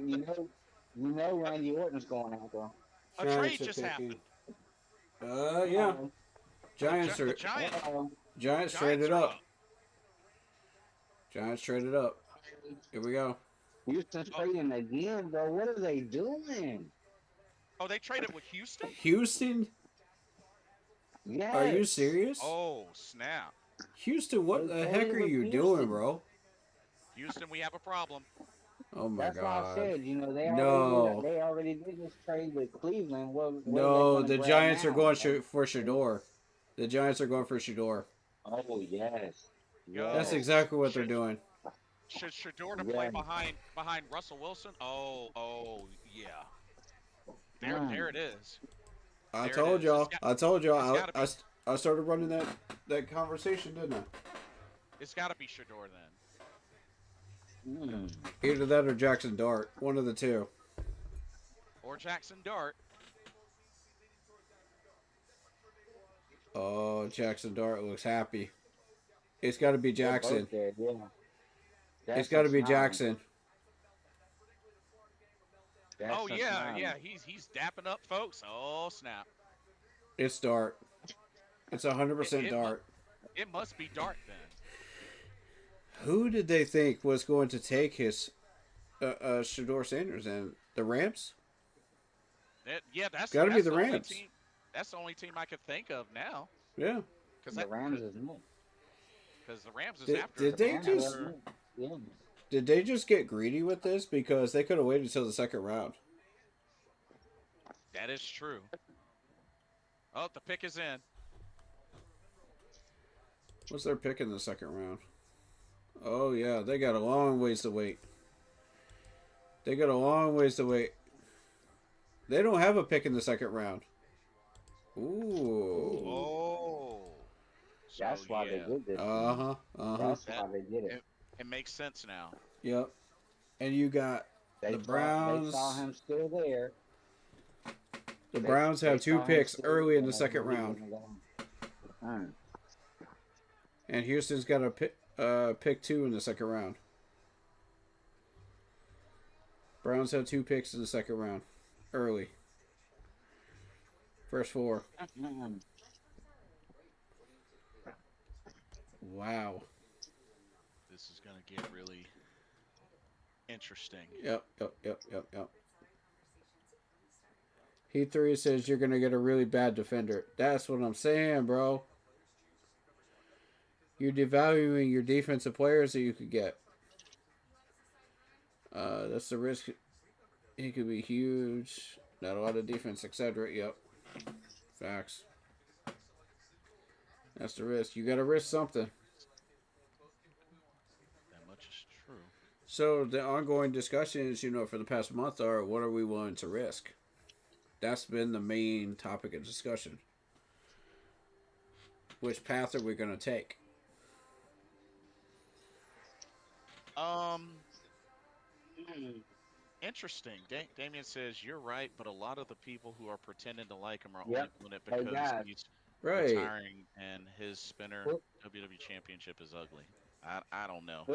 Randy Orton's going out though. A trade just happened. Yeah. Giants The are Giants traded are up. Giants traded up. Here we go. Houston's trading again, bro. What are they doing? Oh, they traded with Houston? Houston? Yes. Are you serious? Oh, snap. Houston, what They the heck traded are with you Houston. doing, bro? Houston, we have a problem. Oh my That's why I god. said, No. they already did this trade with Cleveland. What No, are they the gonna Giants are grab going now? for Shador. The Giants are going for Shador. Oh yes. Yo. That's exactly what they're doing. Should Shador to play Yeah. behind Russell Wilson? Oh, yeah. Mm. There it is. I There it told is. y'all. It's I told y'all. it's gotta I started running that conversation, didn't I? It's got to be Shador then. Either that or Jackson Dart. One of the two. Or Jackson Dart. Oh, Jackson Dart looks happy. It's got to be They're both Jackson. there, yeah. It's got to be Jackson's Jackson. smiling. Oh, Jackson's yeah, smiling. yeah. He's dapping up folks. Oh, snap. It's Dart. It's 100% It- Dart. It must be Dart then. Who did they think was going to take his Shador Sanders and the Rams? Yeah, that's Gotta be that's the only Rams. team- That's the only team I could think of now. Yeah. Because The Rams is new. the Rams is Did- after. did they Rams just- is new. Yeah. Did they just get greedy with this? Because they could have waited until the second round. That is true. Oh, the pick is in. What's their pick in the second round? Oh, yeah. They got a long ways to wait. They got a long ways to wait. They don't have a pick in the second round. Ooh. Oh. So, That's why they yeah, did this. Uh-huh. Uh-huh. That's why they did it. it makes sense now. Yep. And you got They the saw- Browns. They saw him still there. The Browns have They two saw him picks still early in there, the second and they round. didn't go. And Houston's got a pick 2 in the second round. Browns have 2 picks in the second round. Early. First 4. Wow. This is going to get really interesting. Yep. Heat 3 says you're going to get a really bad defender. That's what I'm saying, bro. You're devaluing your defensive players that you could get. That's the risk. He could be huge. Not a lot of defense, etc. Yep. Facts. That's the risk. You got to risk something. That much is true. So the ongoing discussions, for the past month are, what are we willing to risk? That's been the main topic of discussion. Which path are we going to take? Interesting. Damien says you're right, but a lot of the people who are pretending to like him are Yep. only doing it Hey, because guys. he's Right. retiring and his spinner Well- WWE Championship is ugly. I don't know.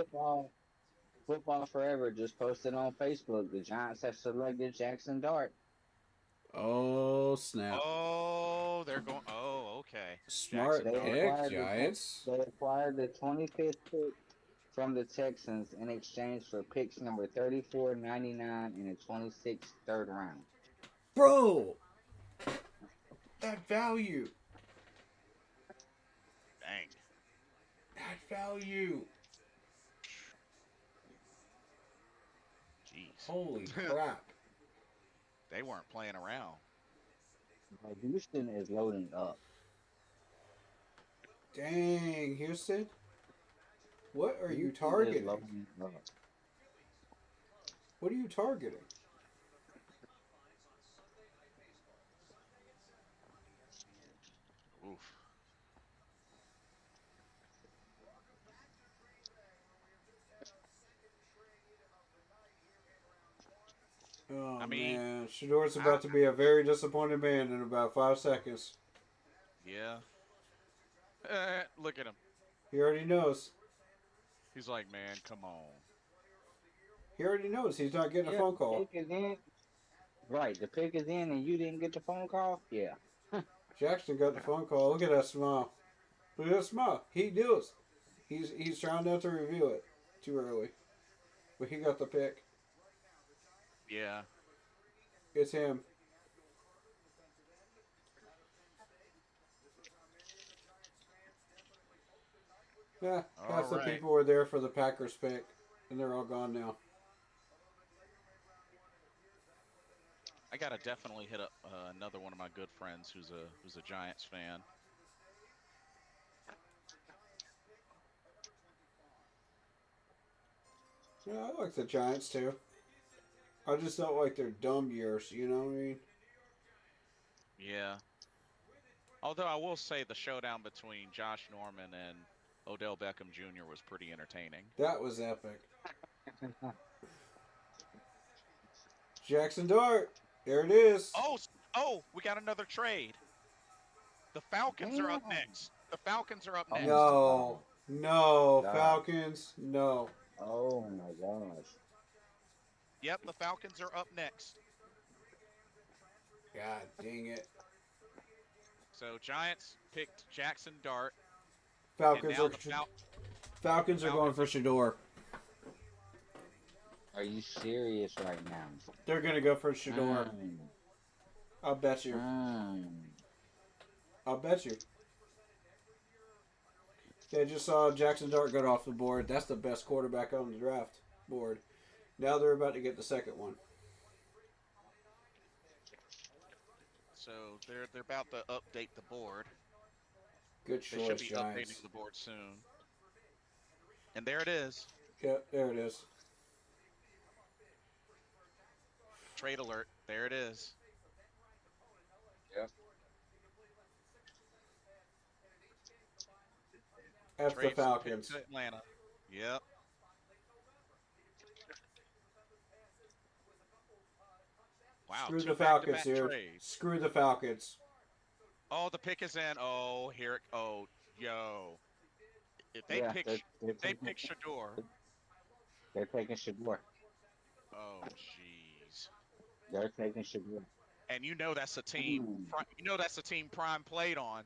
Football Forever just posted on Facebook. The Giants have selected Jackson Dart. Oh, snap. Oh, they're going. Oh, okay. Smart They pick, acquired the- Giants. They acquired the 25th pick from the Texans in exchange for picks number 34, 99, and a 26th third round. Bro! That value. Dang. That value. Jeez. Holy crap. They weren't playing around. Houston is loading up. Dang, Houston. What are you Houston is targeting? loading up. What are you targeting? Oof. Oh, I mean, man. Shador's about to be a very disappointed man in about 5 seconds. Yeah. Look at him. He already knows. He's like, man, come on. He already knows he's not getting a phone call. The pick is in. Right, the pick is in and you didn't get the phone call? Yeah. Jackson got the phone call. Look at that smile. Look at that smile. He knows. He's trying not to reveal it too early. But he got the pick. Yeah. It's him. Yeah, half the Alright. people were there for the Packers pick, and they're all gone now. I gotta definitely hit up another one of my good friends who's a Giants fan. Yeah, I like the Giants too. I just don't like their dumb years, you know what I mean? Yeah. Although I will say the showdown between Josh Norman and Odell Beckham Jr. was pretty entertaining. That was epic. Jackson Dart. There it is. Oh, we got another trade. The Falcons are up next. The Falcons are up next. No. Falcons. No. Oh my gosh. Yep, the Falcons are up next. God dang it. So Giants picked Jackson Dart. Falcons and now are the Falcons are going for Shador. Are you serious right now? They're gonna go for Shador. I'll bet you. I'll bet you. They just saw Jackson Dart get off the board. That's the best quarterback on the draft board. Now they're about to get the second one. So they're about to update the board. Good They should choice, be Giants. updating the board soon. And there it is. Yep, there it is. Trade alert. There it is. Yep. F the Trade Falcons. to Atlanta. Yep. Wow. Screw two the Falcons, back-to-back dude. trades. Screw the Falcons. Oh, the pick is in. Oh, here it. Oh, yo. If they Yeah, pick, they're they taking- pick Shador. They're taking Shador. Oh, jeez. They're taking Shador. And you know that's a team. You know that's a team Prime played on.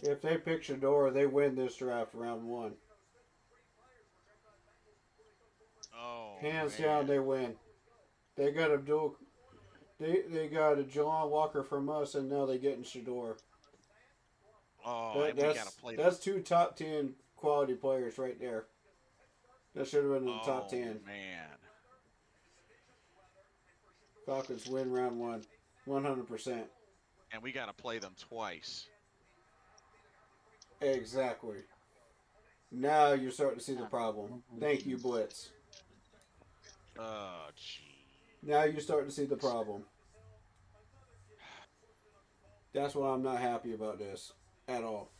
If they pick Shador, they win this draft round one. Oh, Hands man. down, they win. They got a dual. They got a Jawan Walker from us, and now they getting Shador. Oh, and we gotta play. That's two top 10 quality players right there. That should have been in the top 10. Man. Falcons win round one, 100%. And we gotta play them twice. Exactly. Now you're starting to see the problem. Thank you, Blitz. Oh, gee. Now you're starting to see the problem. That's why I'm not happy about this at all.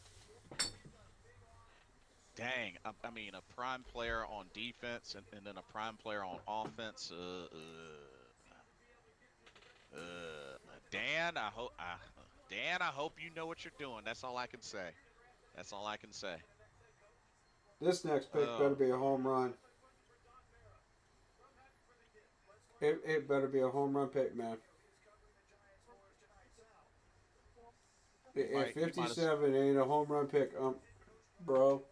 Dang. I mean, a prime player on defense and then a prime player on offense. Dan, I hope you know what you're doing. That's all I can say. That's all I can say. This next pick better be a home run. It better be a home run pick, man. If 57 ain't a home run pick, bro.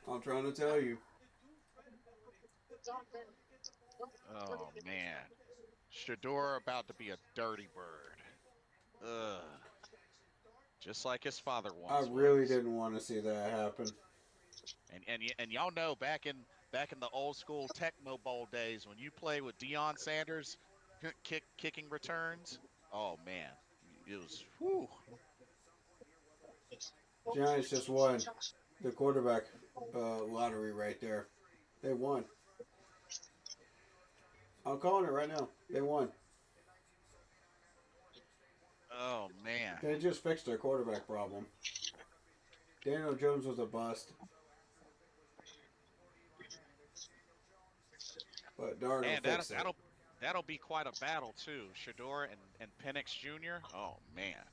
I'm trying to tell you. Oh man, Shador about to be a dirty bird. Ugh. Just like his father I once really was. didn't want to see that happen. And y'all know back in the old school Tecmo Bowl days when you play with Deion Sanders kicking returns. Oh man, it was whew. Giants just won the quarterback lottery right there. They won. I'm calling it right now. They won. Oh man. They just fixed their quarterback problem. Daniel Jones was a bust. But Darnold Man, fixed it. that'll be quite a battle too. Shador and Penix Jr. Oh man.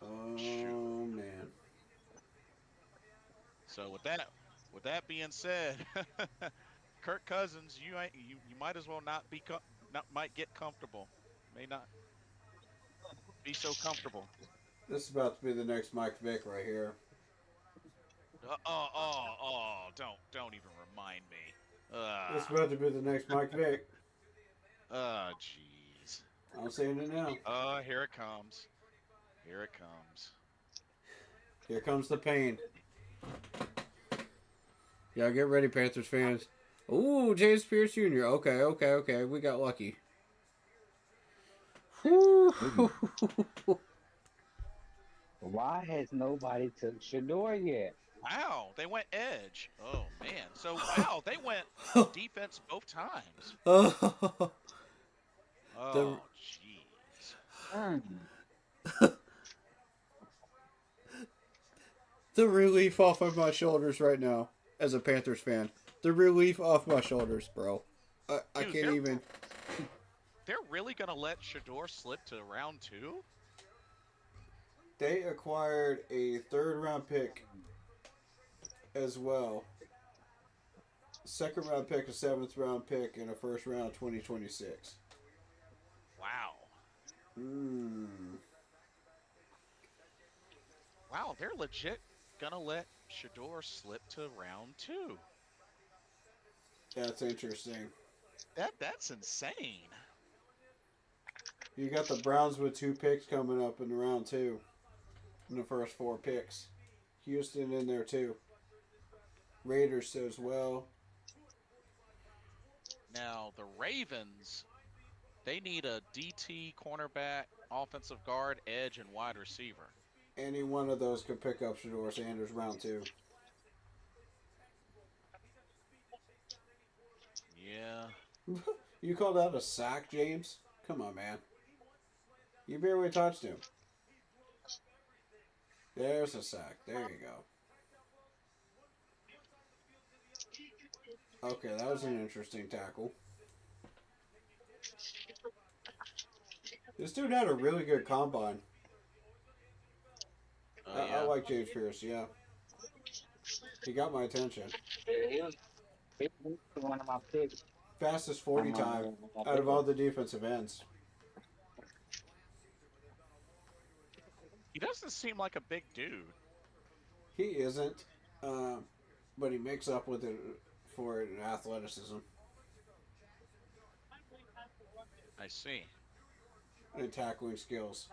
Oh man. So with that being said, Kirk Cousins, you might as well might get comfortable. May not be so comfortable. This is about to be the next Mike Vick right here. Don't even remind me. This is about to be the next Mike Vick. Jeez. I'm saying it now. Here it comes. Here it comes. Here comes the pain. Yeah, get ready, Panthers fans. Ooh, James Pierce Jr. Okay. We got lucky. Why has nobody took Shador yet? Wow, they went edge. Oh man. So wow, they went defense both times. Oh, Oh jeez. the relief off of my shoulders right now as a Panthers fan. The relief off my shoulders, bro. I Dude, can't even. They're really gonna let Shador slip to round 2? They acquired a 3rd round pick as well. 2nd round pick, a 7th round pick, and a 1st round 2026. Wow. Wow, they're legit gonna let Shador slip to round 2. That's interesting. That's insane. You got the Browns with 2 picks coming up in round 2. In the first 4 picks. Houston in there too. Raiders as well. Now the Ravens, they need a DT, cornerback, offensive guard, edge, and wide receiver. Any one of those could pick up Shador Sanders round 2. Yeah. You call that a sack, James? Come on, man. You barely touched him. There's a sack. There you go. Okay, that was an interesting tackle. This dude had a really good combine. I like James Pierce, yeah. He got my attention. He was one of my picks. Fastest 40 time out of all the defensive ends. He doesn't seem like a big dude. He isn't, but he makes up with it for it in athleticism I see. and tackling skills.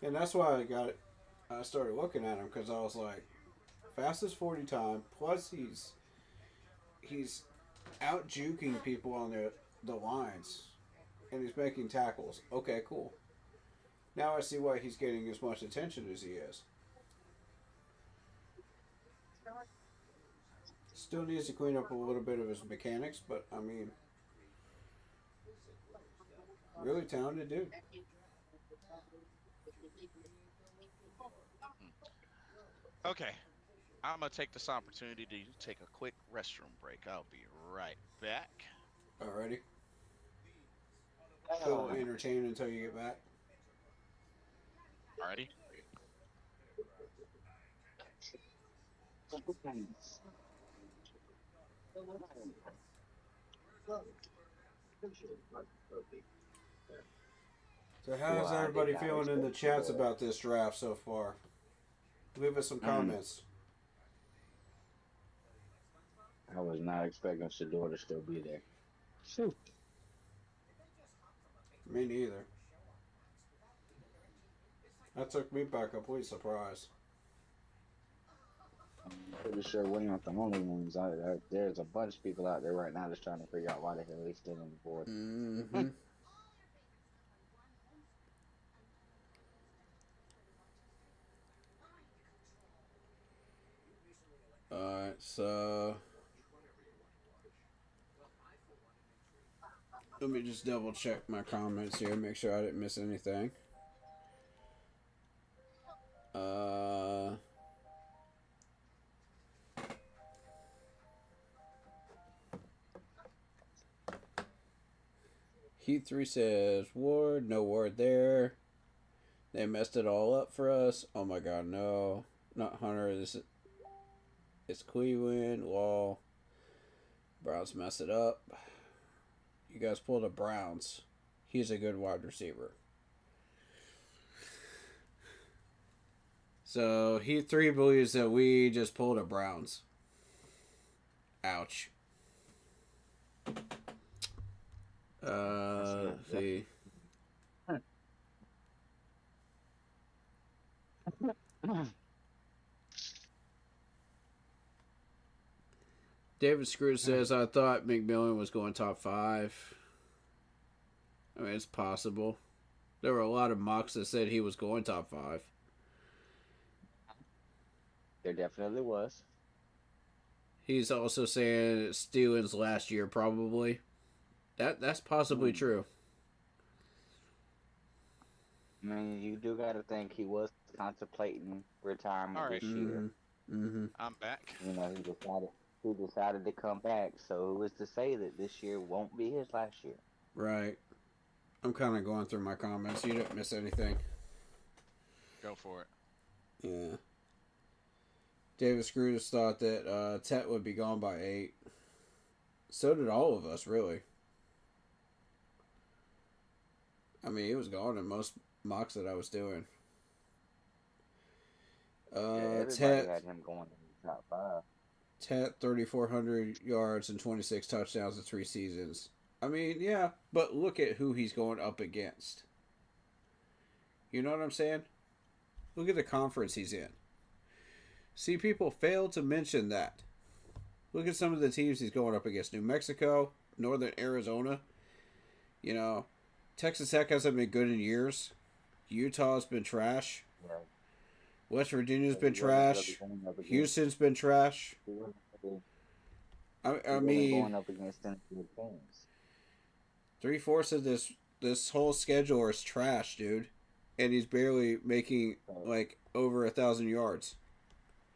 And that's why I started looking at him, because I was like, fastest 40 time, plus he's out juking people on the lines, and he's making tackles. Okay, cool. Now I see why he's getting as much attention as he is. Still needs to clean up a little bit of his mechanics, but I mean, really talented dude. Okay. I'm going to take this opportunity to take a quick restroom break. I'll be right back. Alrighty. Still entertained until you get back. Alrighty. So how's everybody feeling in the chats about this draft so far? Leave us some comments. I was not expecting Shador to still be there. Shoot. Me neither. That took me by complete surprise. I'm pretty sure we aren't the only ones. There's a bunch of people out there right now that's trying to figure out why the hell he's still on the board. Mm-hmm. Alright, so let me just double check my comments here, make sure I didn't miss anything. Heat 3 says, Ward, no Ward there. They messed it all up for us. Oh my god, no. Not Hunter, it's Cleveland. Wall. Browns mess it up. You guys pulled a Browns. He's a good wide receiver. So, Heat 3 believes that we just pulled a Browns. Ouch. Let's see. David Scrooge says, I thought McMillan was going top 5. I mean, it's possible. There were a lot of mocks that said he was going top 5. There definitely was. He's also saying it's Steelers last year, probably. That's possibly true. I mean, you do got to think he was contemplating retirement All right. this year. Mm-hmm. I'm back. You know, he decided to come back. So who is to say that this year won't be his last year? Right. I'm kind of going through my comments. You didn't miss anything. Go for it. Yeah. David Scrooge thought that Tet would be gone by 8. So did all of us, really. I mean, he was gone in most mocks that I was doing. Everybody Tet had him going in the top 5. Tet 3,400 yards and 26 touchdowns in 3 seasons. I mean, yeah, but look at who he's going up against. You know what I'm saying? Look at the conference he's in. See, people fail to mention that. Look at some of the teams he's going up against. New Mexico, Northern Arizona. You know, Texas Tech hasn't been good in years. Utah's been trash. Yeah. West Virginia's been trash. Houston's been trash. I mean, going up against them teams. 3/4 of this whole schedule is trash, dude. And he's barely making like over 1,000 yards.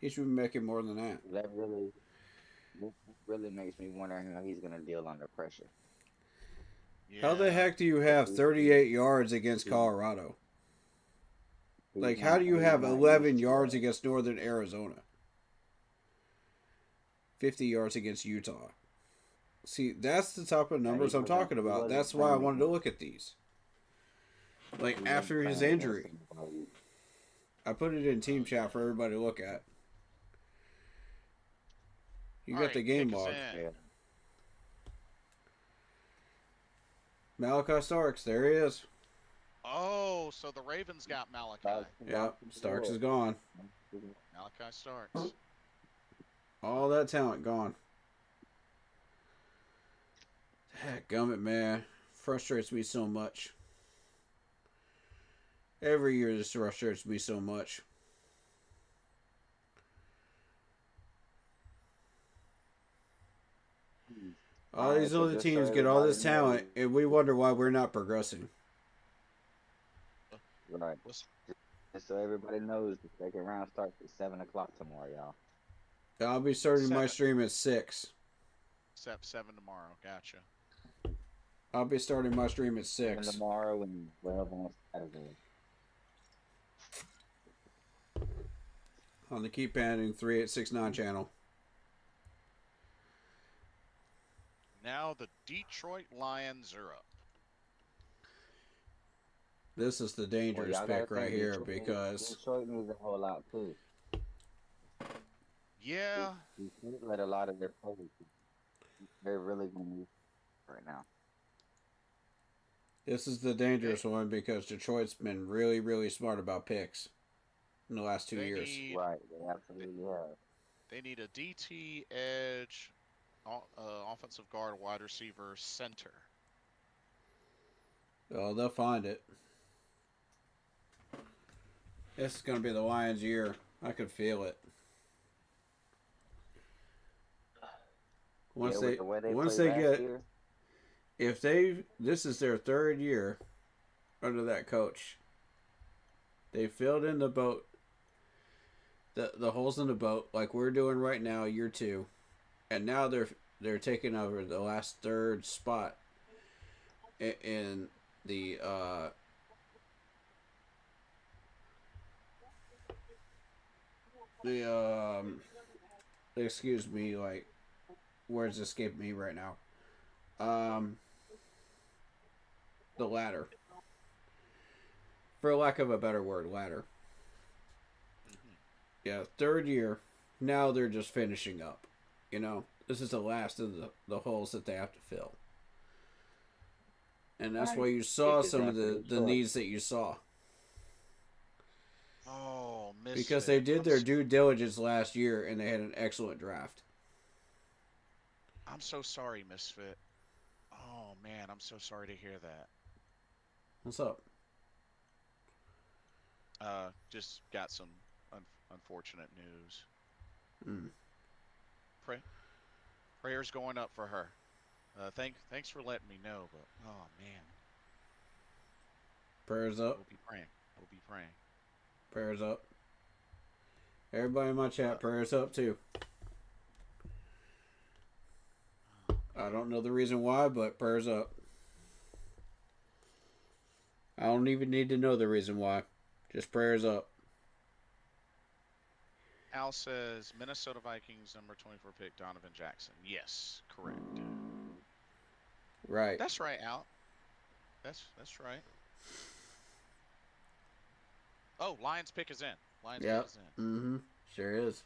He should be making more than that. That really makes me wonder how he's gonna deal under pressure. Yeah. How the heck do you have 38 yards against Colorado? Like, how do you have 11 yards against Northern Arizona? 50 yards against Utah. See, that's the type of numbers I'm talking about. That's why I wanted to look at these. Like, after his injury. I put it in team chat for everybody to look at. You All got right, the game kick us log. in. Yeah. Malachi Starks, there he is. Oh, so the Ravens got Malachi. Yeah, Starks is gone. Malachi Starks. All that talent gone. Gummit, man. Frustrates me so much. Every year this frustrates me so much. All these other teams get all this talent, and we wonder why we're not progressing. Right. Just so everybody knows, the second round starts at 7 o'clock tomorrow, y'all. I'll be starting my 7. stream at 6. 7 tomorrow. Gotcha. I'll be starting my stream at 7 6. tomorrow and 12 on Saturday. On the Keep Panning 3869 channel. Now the Detroit Lions are up. This is the dangerous y'all gotta pick right think here Detroit- because Detroit needs a whole lot too. Yeah. You can't let a lot of their players. They're really going to use it right now. This is the dangerous one because Detroit's been really, really smart about picks in the last 2 They years. need Right, they absolutely have. they need a DT edge, offensive guard, wide receiver, center. Well, they'll find it. This is going to be the Lions' year. I could feel it. Once Yeah, they, with the way they once played they last get, year, if they, this is their 3rd year under that coach. They filled in the boat, the holes in the boat like we're doing right now, year 2, and now they're taking over the last 3rd spot in the excuse me, like words escape me right now. The ladder, for lack of a better word, ladder. Yeah, 3rd year. Now they're just finishing up. You know, this is the last of the holes that they have to fill. And that's why you saw some of the needs that you saw. Oh, Misfit. Because they did their due diligence last year and they had an excellent draft. I'm so sorry, Misfit. Oh man, I'm so sorry to hear that. What's up? Just got some unfortunate news. Mm. Prayers going up for her. Thanks for letting me know, but oh man, Prayers up. we'll be praying. We'll be praying. Prayers up. Everybody in my chat, prayers up too. I don't know the reason why, but prayers up. I don't even need to know the reason why. Just prayers up. Al says Minnesota Vikings number 24 pick Donovan Jackson. Yes, correct. Right. That's right, Al. That's right. Oh, Lions pick is in. Lions Yeah. pick is in. Mm-hmm. Sure is.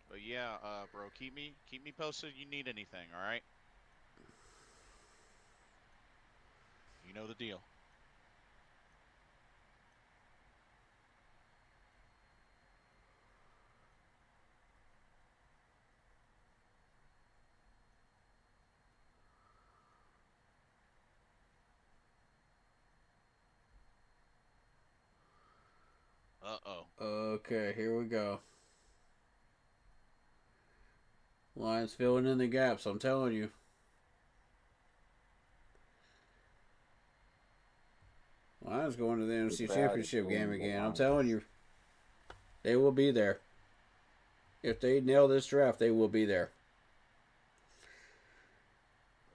But yeah, bro, keep me posted. You need anything, all right? You know the deal. Uh-oh. Okay, here we go. Lions filling in the gaps, I'm telling you. Lions going to the NFC Championship game again. I'm telling you. They will be there. If they nail this draft, they will be there.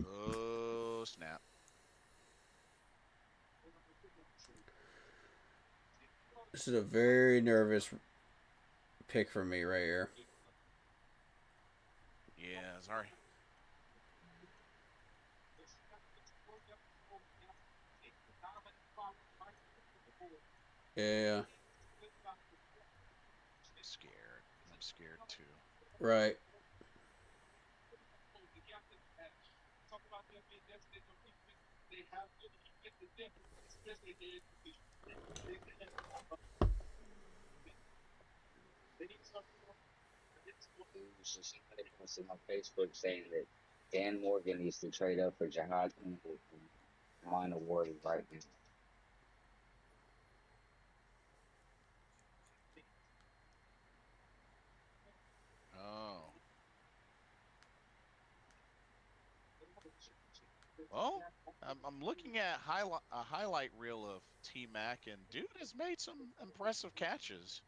Oh, snap. This is a very nervous pick for me right here. Yeah, sorry. Yeah, Scared. I'm scared too. right. Somebody posted on Facebook saying that Dan Morgan needs to trade up for Jihad Campbell from Minor Warriors right now. Oh. Well, I'm looking at a highlight reel of T-Mac, and dude has made some impressive catches.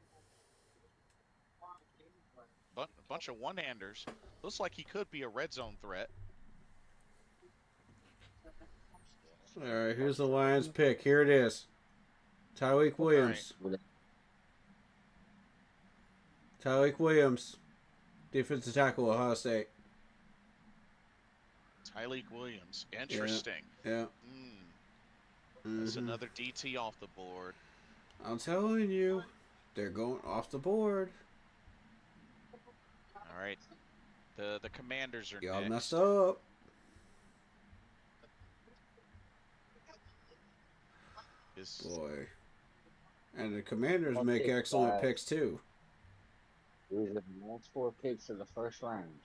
But a bunch of one-handers. Looks like he could be a red zone threat. All right, here's the Lions pick. Here it is. Tyreek Williams. Right. Tyreek Williams, defensive tackle, Ohio State. Tyreek Williams. Interesting. Yeah. That's Mhm. another DT off the board. I'm telling you. They're going off the board. All right. The Commanders are Y'all next. messed up. Boy. And the Commanders One make pick, excellent guys. picks too. These are the next 4 picks of the first round.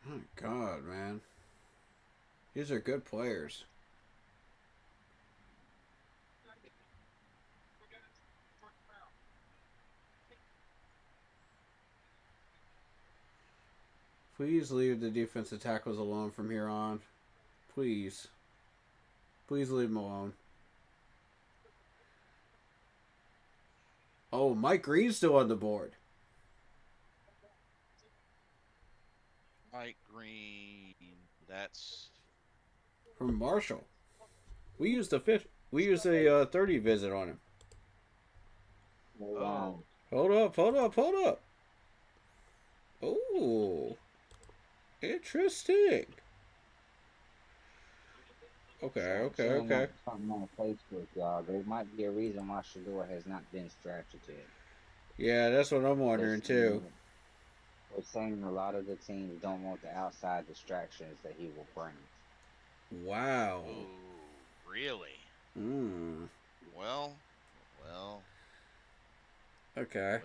My God, man. These are good players. Please leave the defensive tackles alone from here on. Please. Please leave them alone. Oh, Mike Green's still on the board. Mike Green. That's From Marshall. We used a 30 visit on him. Oh. Hold up. Oh. Interesting. Okay. Something on Facebook, y'all. There might be a reason why Shador has not been drafted yet. Yeah, that's what I'm wondering too. They're saying a lot of the teams don't want the outside distractions that he will bring. Wow. ooh, really? Well. Okay.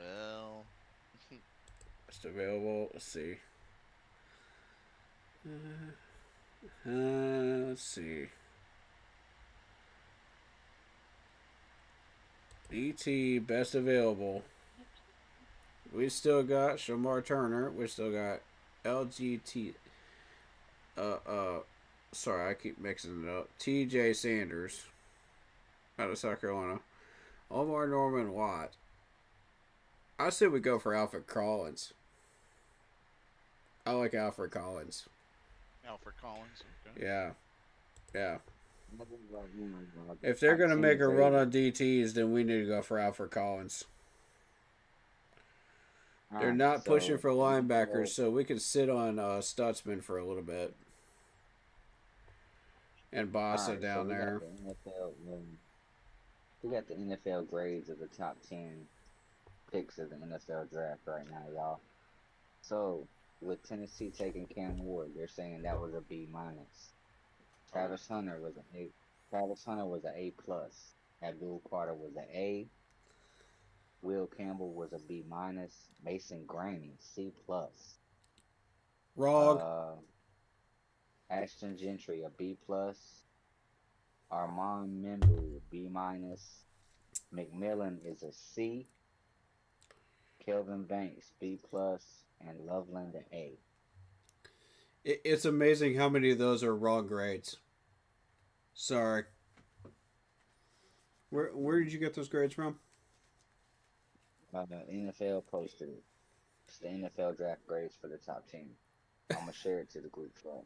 It's available. Let's see. Let's see. ET best available. We still got Shamar Turner. We still got LGT. Sorry, I keep mixing it up. TJ Sanders out of South Carolina. Omar Norman Watt. I said we go for Alfred Collins. I like Alfred Collins. Alfred Collins. Okay. Yeah. If they're going to make a run on DTs, then we need to go for Alfred Collins. They're not pushing for linebackers, so we can sit on Stutzman for a little bit. And Bossa down there. We got the NFL grades of the top 10 picks of the NFL draft right now, y'all. So, with Tennessee taking Cam Ward, they're saying that was a B-. Travis Hunter was an A+. Abdul Carter was an A. Will Campbell was a B-. Mason Graney, C+. Wrong. Ashton Gentry, a B+. Armand Membu, B-. McMillan is a C. Kelvin Banks, B+. And Loveland, an A. It's amazing how many of those are wrong grades. Sorry. Where did you get those grades from? NFL posted it. It's the NFL draft grades for the top team. I'm going to share it to the group chat.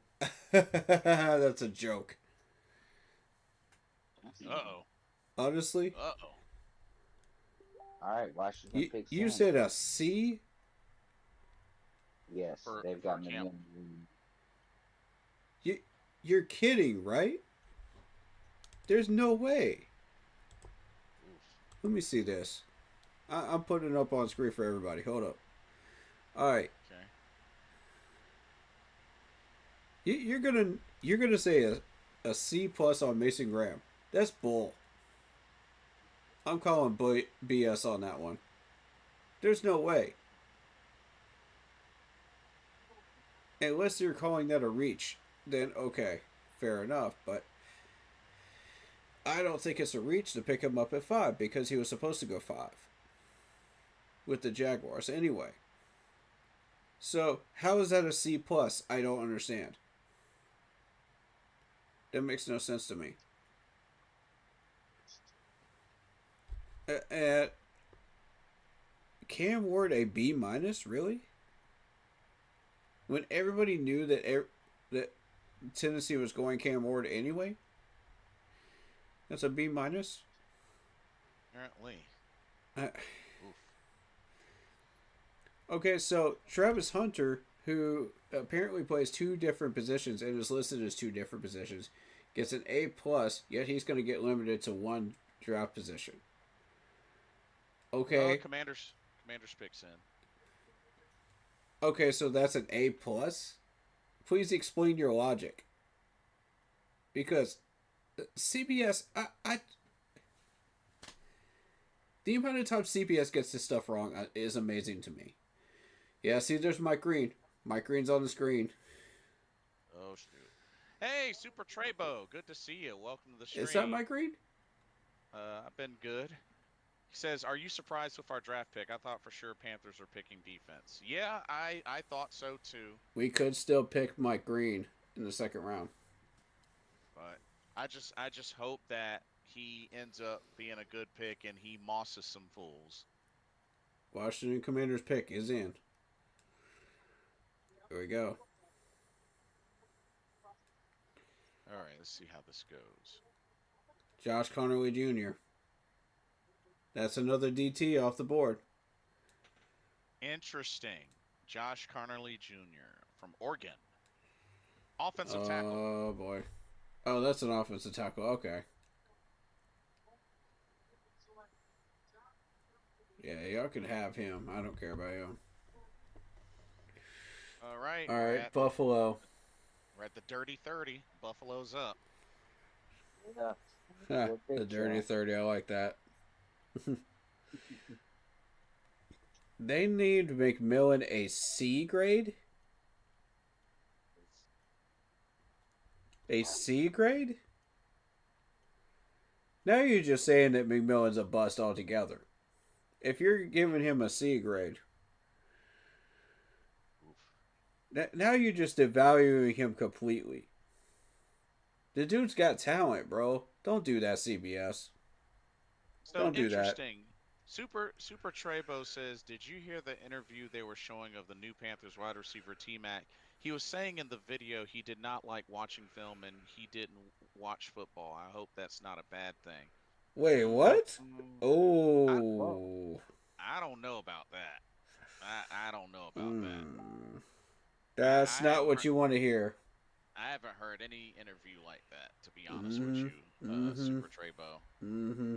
That's a joke. Uh-oh. Honestly? Uh-oh. All right, Washington picks you in. said a C? Yes, For- they've got for McMillan. You're kidding, right? There's no way. Let me see this. I'm putting it up on screen for everybody. Hold up. All right. Okay. You're gonna say a C+ on Mason Graham. That's bull. I'm calling BS on that one. There's no way. Unless you're calling that a reach, then okay, fair enough. But I don't think it's a reach to pick him up at 5 because he was supposed to go 5 with the Jaguars anyway. So how is that a C+? I don't understand. That makes no sense to me. Cam Ward a B-? Really? When everybody knew that Tennessee was going Cam Ward anyway? That's a B-? Apparently. Okay, so Travis Hunter, who apparently plays 2 different positions and is listed as 2 different positions, gets an A+, yet he's going to get limited to 1 draft position. Okay. Commanders picks in. Okay, so that's an A plus. Please explain your logic. Because CBS, the amount of times CBS gets this stuff wrong is amazing to me. Yeah, see, there's Mike Green. Mike Green's on the screen. Oh shoot! Hey, Super Trebo, good to see you. Welcome to the stream. Is that Mike Green? I've been good. He says, "Are you surprised with our draft pick? I thought for sure Panthers are picking defense." Yeah, I thought so too. We could still pick Mike Green in the second round. But I just hope that he ends up being a good pick and he mosses some fools. Washington Commanders pick is in. There we go. All right, let's see how this goes. Josh Connerly Jr. That's another DT off the board. Interesting. Josh Connerly Jr. from Oregon. Offensive tackle. Oh, boy. Oh, that's an offensive tackle. Okay. Yeah, y'all can have him. I don't care about him. All right. All right, Buffalo. We're at the dirty 30. Buffalo's up. Yeah. The dirty 30. I like that. They named McMillan a C grade? A C grade? Now you're just saying that McMillan's a bust altogether. If you're giving him a C grade, now you're just devaluing him completely. The dude's got talent, bro. Don't do that, CBS. So Don't do that. interesting. Super Trebo says, did you hear the interview they were showing of the new Panthers wide receiver T-Mac? He was saying in the video he did not like watching film and he didn't watch football. I hope that's not a bad thing. Wait, what? Oh. I don't know about that. I don't know about that. That's I not haven't what you want to hear. I haven't heard any interview like that, to be honest with you, Super Trebo. Mm-hmm.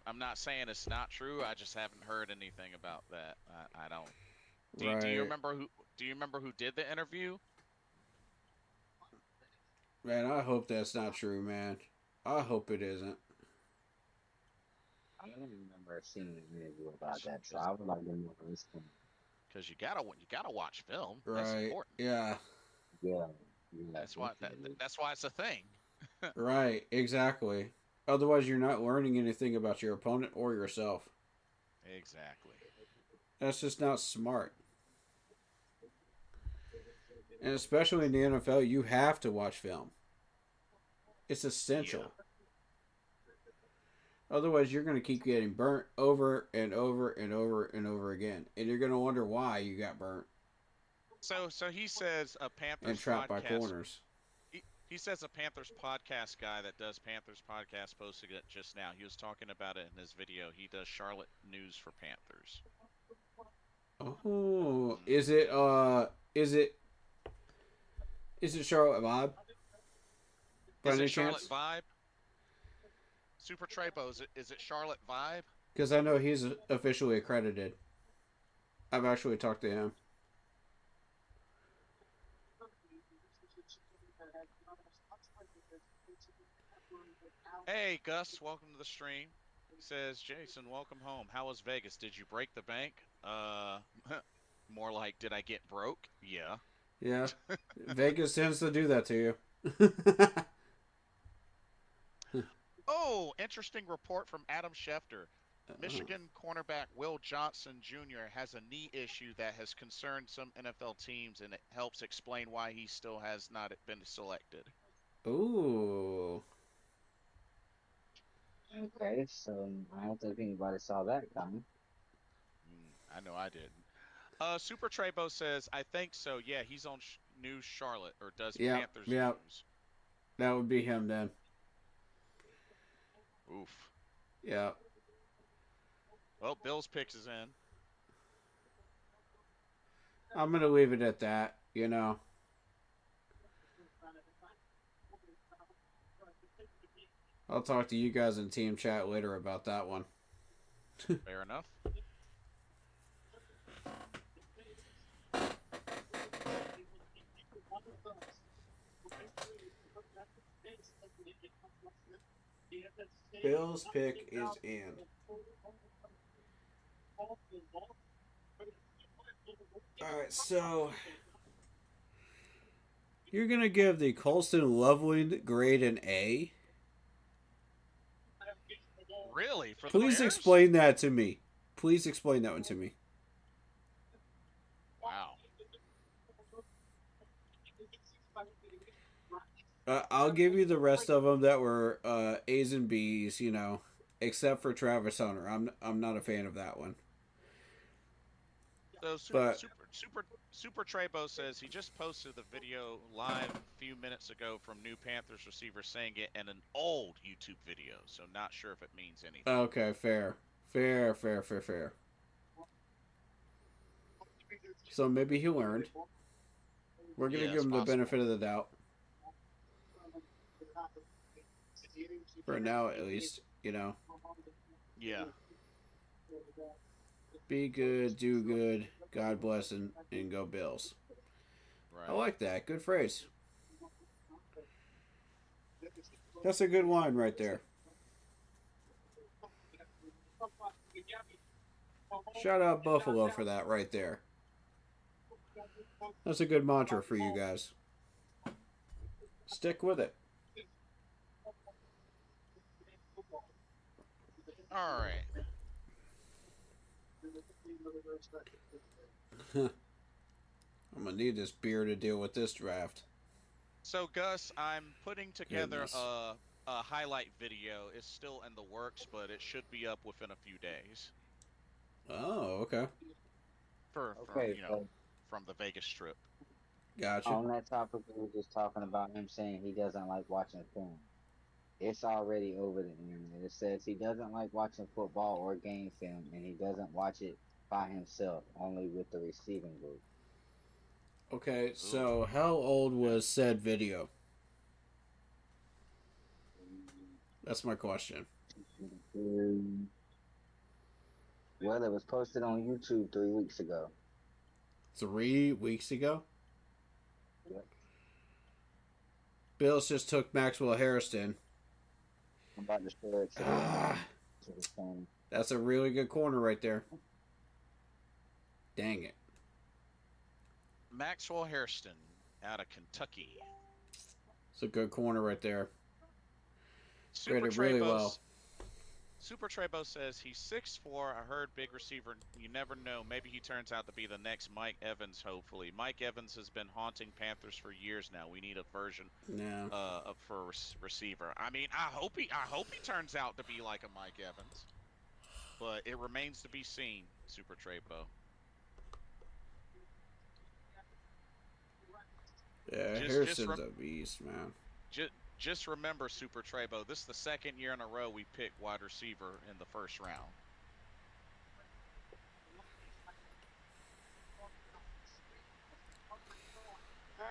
I'm not saying it's not true. I just haven't heard anything about that. I don't. Do Right. you remember who? Do you remember who did the interview? Man, I hope that's not true, man. I hope it isn't. I don't remember seeing an interview about that, so I would like to know this one. Because you gotta watch film. Right. That's important. Yeah. Yeah. That's why that's why it's a thing. Right. Exactly. Otherwise, you're not learning anything about your opponent or yourself. Exactly. That's just not smart. And especially in the NFL, you have to watch film. It's essential. Otherwise, you're going to keep getting burnt over and over and over and over again. And you're going to wonder why you got burnt So he says a Panthers and trapped by podcast. corners. He says a Panthers podcast guy that does Panthers podcast posted it just now. He was talking about it in his video. He does Charlotte news for Panthers. Oh, is it Charlotte Vibe? By Is any it Charlotte chance? Vibe? Super Trebo, is it Charlotte Vibe? Because I know he's officially accredited. I've actually talked to him. Hey Gus, welcome to the stream. He says, Jason, welcome home. How was Vegas? Did you break the bank? More like, did I get broke? Yeah. Yeah. Vegas tends to do that to you. Oh, interesting report from Adam Schefter. Michigan cornerback Will Johnson Jr. has a knee issue that has concerned some NFL teams, and it helps explain why he still has not been selected. Ooh. Okay, so I don't think anybody saw that coming. I know I didn't. Super Trebo says, I think so. Yeah, he's on News Charlotte, or does Panthers News. That would be him then. Oof. Yeah. Well, Bill's picks is in. I'm going to leave it at that, you know. I'll talk to you guys in team chat later about that one. Fair enough. Bill's pick is in. Alright, so you're gonna give the Colston Loveland grade an A? Really? For the Please Bears? explain that to me. Please explain that one to me. Wow. I'll give you the rest of them that were A's and B's, you know, except for Travis Hunter. I'm not a fan of that one. So But- Super Trebo says he just posted the video live a few minutes ago from new Panthers receiver saying it in an old YouTube video, so not sure if it means anything. Okay, fair. Fair. So maybe he learned. We're gonna Yeah, give it's him the possible. benefit of the doubt. For now, at least, you know. Yeah. Be good, do good, God bless, and go Bills. Right. I like that. Good phrase. That's a good line right there. Shout out Buffalo for that right there. That's a good mantra for you guys. Stick with it. All right. I'm gonna need this beer to deal with this draft. So Gus, I'm putting together Goodness. a highlight video. It's still in the works, but it should be up within a few days. Oh, okay. For Okay, you know, so from the Vegas trip. Gotcha. on that topic, we were just talking about him saying he doesn't like watching film. It's already over the internet. It says he doesn't like watching football or game film, and he doesn't watch it by himself, only with the receiving group. Okay, so how old was said video? That's my question. Well, it was posted on YouTube 3 weeks ago. 3 weeks ago? Yep. Bills just took Maxwell Harrison. I'm about to share it to the phone. That's a really good corner right there. Dang it. Maxwell Hairston out of Kentucky. It's a good corner right there. Super Graded really Trebo well. Super Trebo says he's 6'4". I heard big receiver. You never know. Maybe he turns out to be the next Mike Evans. Hopefully, Mike Evans has been haunting Panthers for years now. We need a version No. for receiver. I mean, I hope he turns out to be like a Mike Evans, but it remains to be seen. Super Trebo. Yeah, Just Harrison's a beast, man. Just remember, Super Trebo, this is the second year in a row we picked wide receiver in the first round.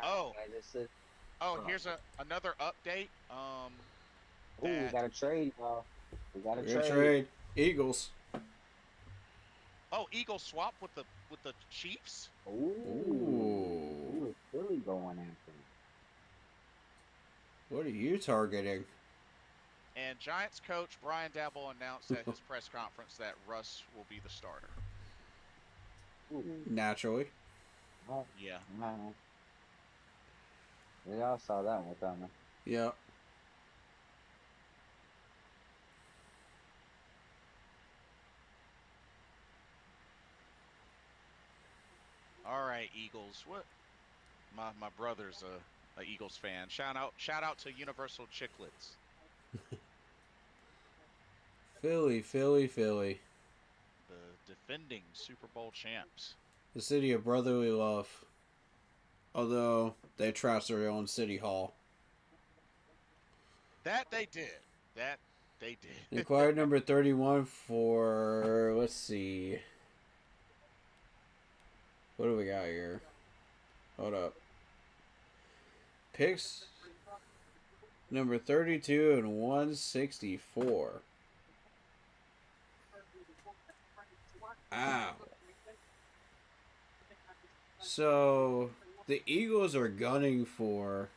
Oh, Okay, this is- here's another update. Ooh, we that- got a trade, y'all. We got a Good trade. trade. Eagles. Oh, Eagles swap with the Chiefs. Ooh, Philly going after him. What are you targeting? And Giants coach Brian Dabble announced at his press conference that Russ will be the starter. Ooh, Naturally. oh, Yeah. no. We all saw that one coming. Yeah. All right, Eagles. What? My brother's a Eagles fan. Shout out to Universal Chicklets. Philly. The defending Super Bowl champs. The city of brotherly love. Although they trashed their own city hall. That they did. Inquired number 31 for, let's see. What do we got here? Hold up. Picks number 32 and 164. Wow. So the Eagles are gunning for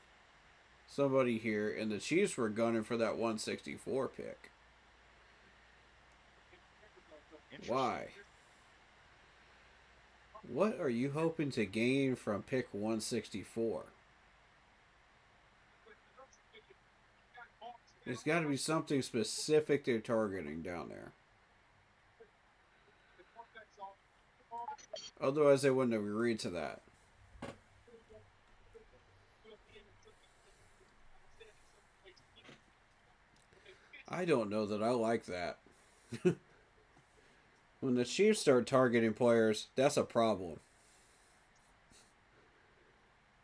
somebody here, and the Chiefs were gunning for that 164 pick. Interesting. Why? What are you hoping to gain from pick 164? There's got to be something specific they're targeting down there. Otherwise, they wouldn't have agreed to that. I don't know that I like that. When the Chiefs start targeting players, that's a problem.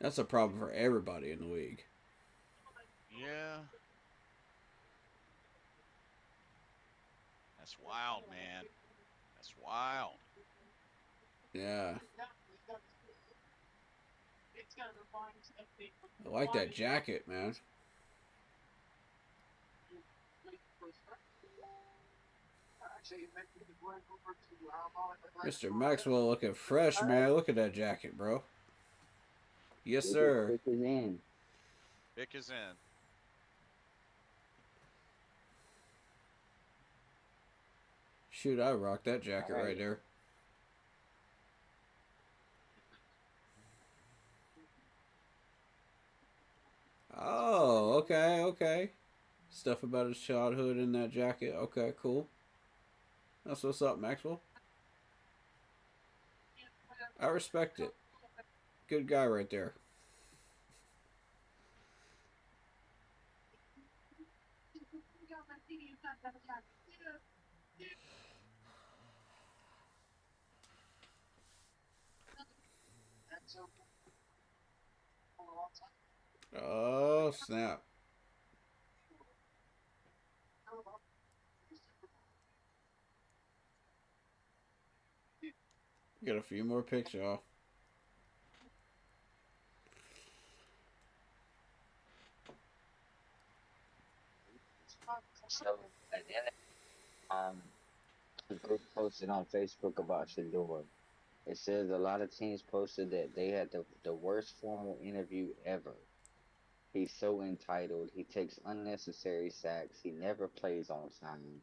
That's a problem for everybody in the league. Yeah. That's wild, man. That's wild. Yeah. I like that jacket, man. Mr. Maxwell looking fresh, man. Look at that jacket, bro. Yes, sir. Pick is in. Pick is in. Shoot, I rock that jacket Alright. right there. Oh, okay, okay. Stuff about his childhood in that jacket. Okay, cool. That's what's up, Maxwell. I respect it. Good guy right there. Oh, snap. Got a few more picks, y'all. So, and then, the group posted on Facebook about Shador. It says a lot of teams posted that they had the worst formal interview ever. He's so entitled. He takes unnecessary sacks. He never plays on time.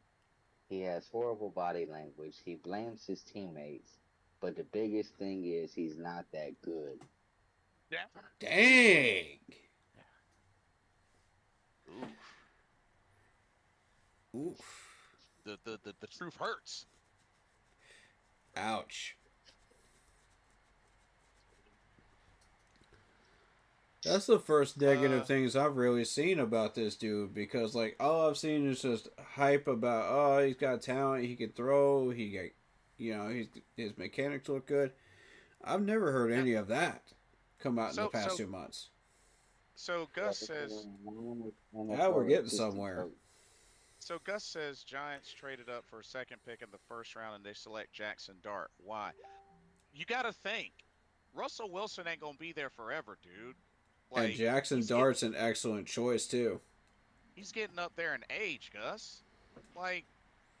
He has horrible body language. He blames his teammates. But the biggest thing is he's not that good. Yeah. Dang. Oof. The truth hurts. Ouch. That's the first negative things I've really seen about this dude, because like all I've seen is just hype about, oh, he's got talent, he can throw, he got, you know, his mechanics look good. I've never heard any of that come out in the past 2 months. So Gus says. Now we're getting somewhere. So Gus says Giants traded up for a second pick in the first round and they select Jackson Dart. Why? You got to think. Russell Wilson ain't gonna be there forever, dude. And Jackson Dart's an excellent choice too. He's getting up there in age, Gus. Like,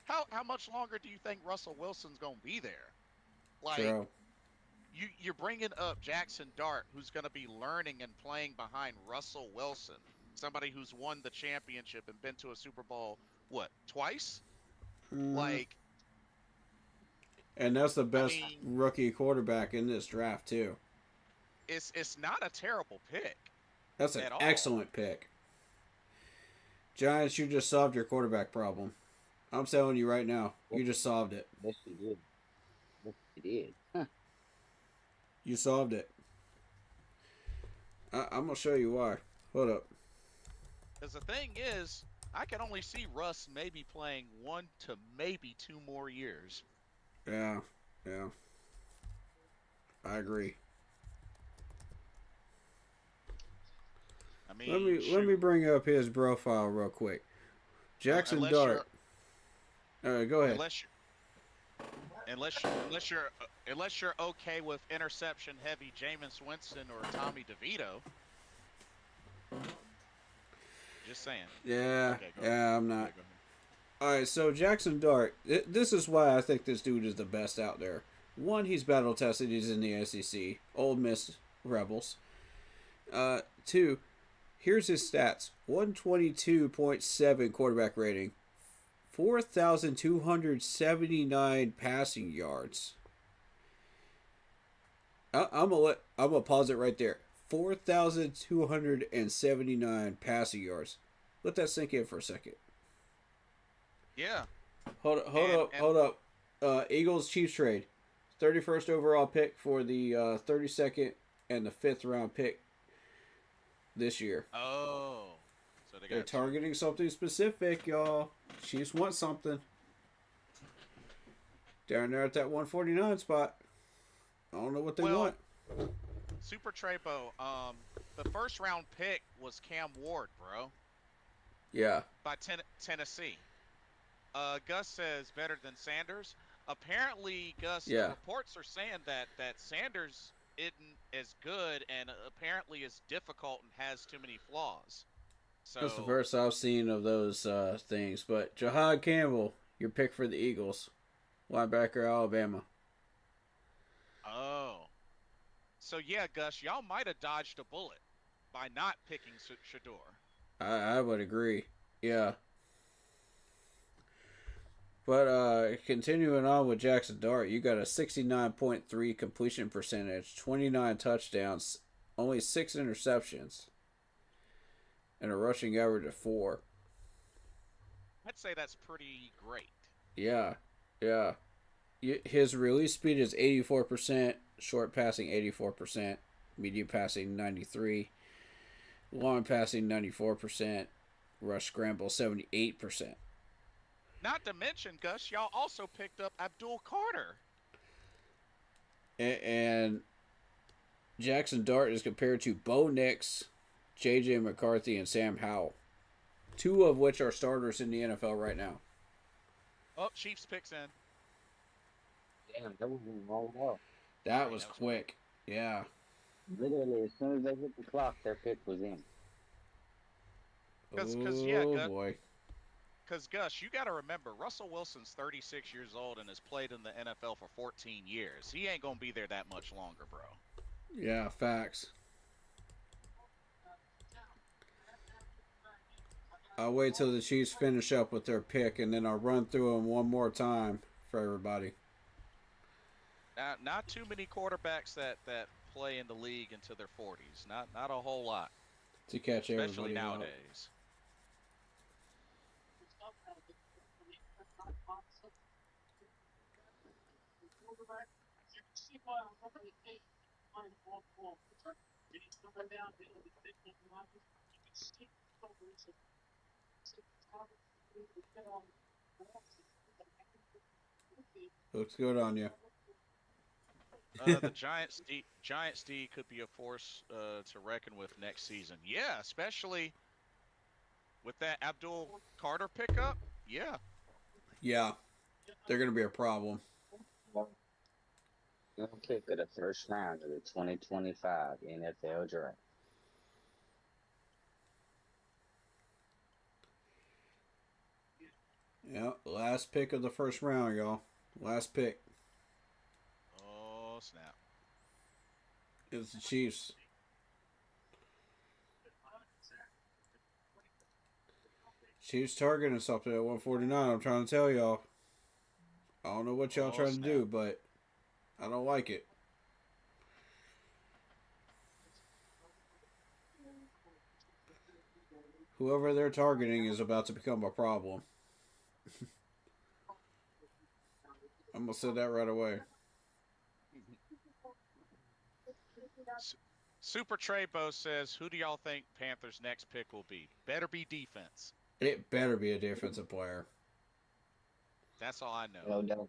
how much longer do you think Russell Wilson's gonna be there? Like, True. you're bringing up Jackson Dart, who's gonna be learning and playing behind Russell Wilson, somebody who's won the championship and been to a Super Bowl, what, twice? Like, and that's the best rookie quarterback in this draft too. It's not a terrible pick. That's an excellent pick. Giants, you just solved your quarterback problem. I'm telling you right now, you just solved it. Yes, you did. Yes, you did. Huh. You solved it. I'm gonna show you why. Hold up. Because the thing is, I can only see Russ maybe playing 1 to maybe 2 more years. Yeah. I agree. I mean, let me bring up his profile real quick. Jackson Dart. Go ahead. Unless you're okay with interception heavy Jameis Winston or Tommy DeVito. Just saying. Yeah, Okay, yeah, I'm not. Okay, All right, so Jackson Dart. This is why I think this dude is the best out there. One, he's battle tested. He's in the SEC. Ole Miss Rebels. Two, here's his stats: 122.7 quarterback rating, 4,279 passing yards. I'm gonna pause it right there. 4,279 passing yards. Let that sink in for a second. Yeah. Hold up. Eagles Chiefs trade. 31st overall pick for the 32nd and the 5th round pick this year. Oh. So They're targeting something specific, y'all. Chiefs want something. Down there at that 149 spot. I don't know what they want. Super Trebo, the first round pick was Cam Ward, bro. Yeah. By Tennessee. Gus says better than Sanders. Apparently, Gus, Yeah. reports are saying that Sanders isn't as good and apparently is difficult and has too many flaws. So That's the first I've seen of those things. But Jahad Campbell, your pick for the Eagles. Linebacker, Alabama. Oh. So, yeah, Gus, y'all might have dodged a bullet by not picking Shador. I would agree. Yeah. But continuing on with Jackson Dart, you got a 69.3 completion percentage, 29 touchdowns, only 6 interceptions, and a rushing average of 4. I'd say that's pretty great. Yeah. His release speed is 84%, short passing 84%, medium passing 93%, long passing 94%, rush scramble 78%. Not to mention, Gus, y'all also picked up Abdul Carter. And Jackson Dart is compared to Bo Nix, J.J. McCarthy, and Sam Howell, 2 of which are starters in the NFL right now. Oh, Chiefs picks in. Damn, that was rolled up. That was quick. Yeah. Literally, as soon as they hit the clock, their pick was in. Cause, oh, boy. Because, Gus, you got to remember, Russell Wilson's 36 years old and has played in the NFL for 14 years. He ain't going to be there that much longer, bro. Yeah, facts. I'll wait till the Chiefs finish up with their pick, and then I'll run through them one more time for everybody. Not too many quarterbacks that play in the league into their 40s. Not a whole lot. To catch Especially everybody up. nowadays. Looks good on you. The Giants D could be a force to reckon with next season. Yeah, especially with that Abdul Carter pickup. Yeah. Yeah. They're going to be a problem. Pick of the first round of the 2025 NFL Draft. Yeah, last pick of the first round, y'all. Last pick. Oh, snap. It's the Chiefs. Chiefs targeting something at 149. I'm trying to tell y'all. I don't know what y'all trying to do, but I don't like it. Whoever they're targeting is about to become a problem. I'm going to say that right away. Super Trebo says, who do y'all think Panthers' next pick will be? Better be defense. It better be a defensive player. That's all I know. No.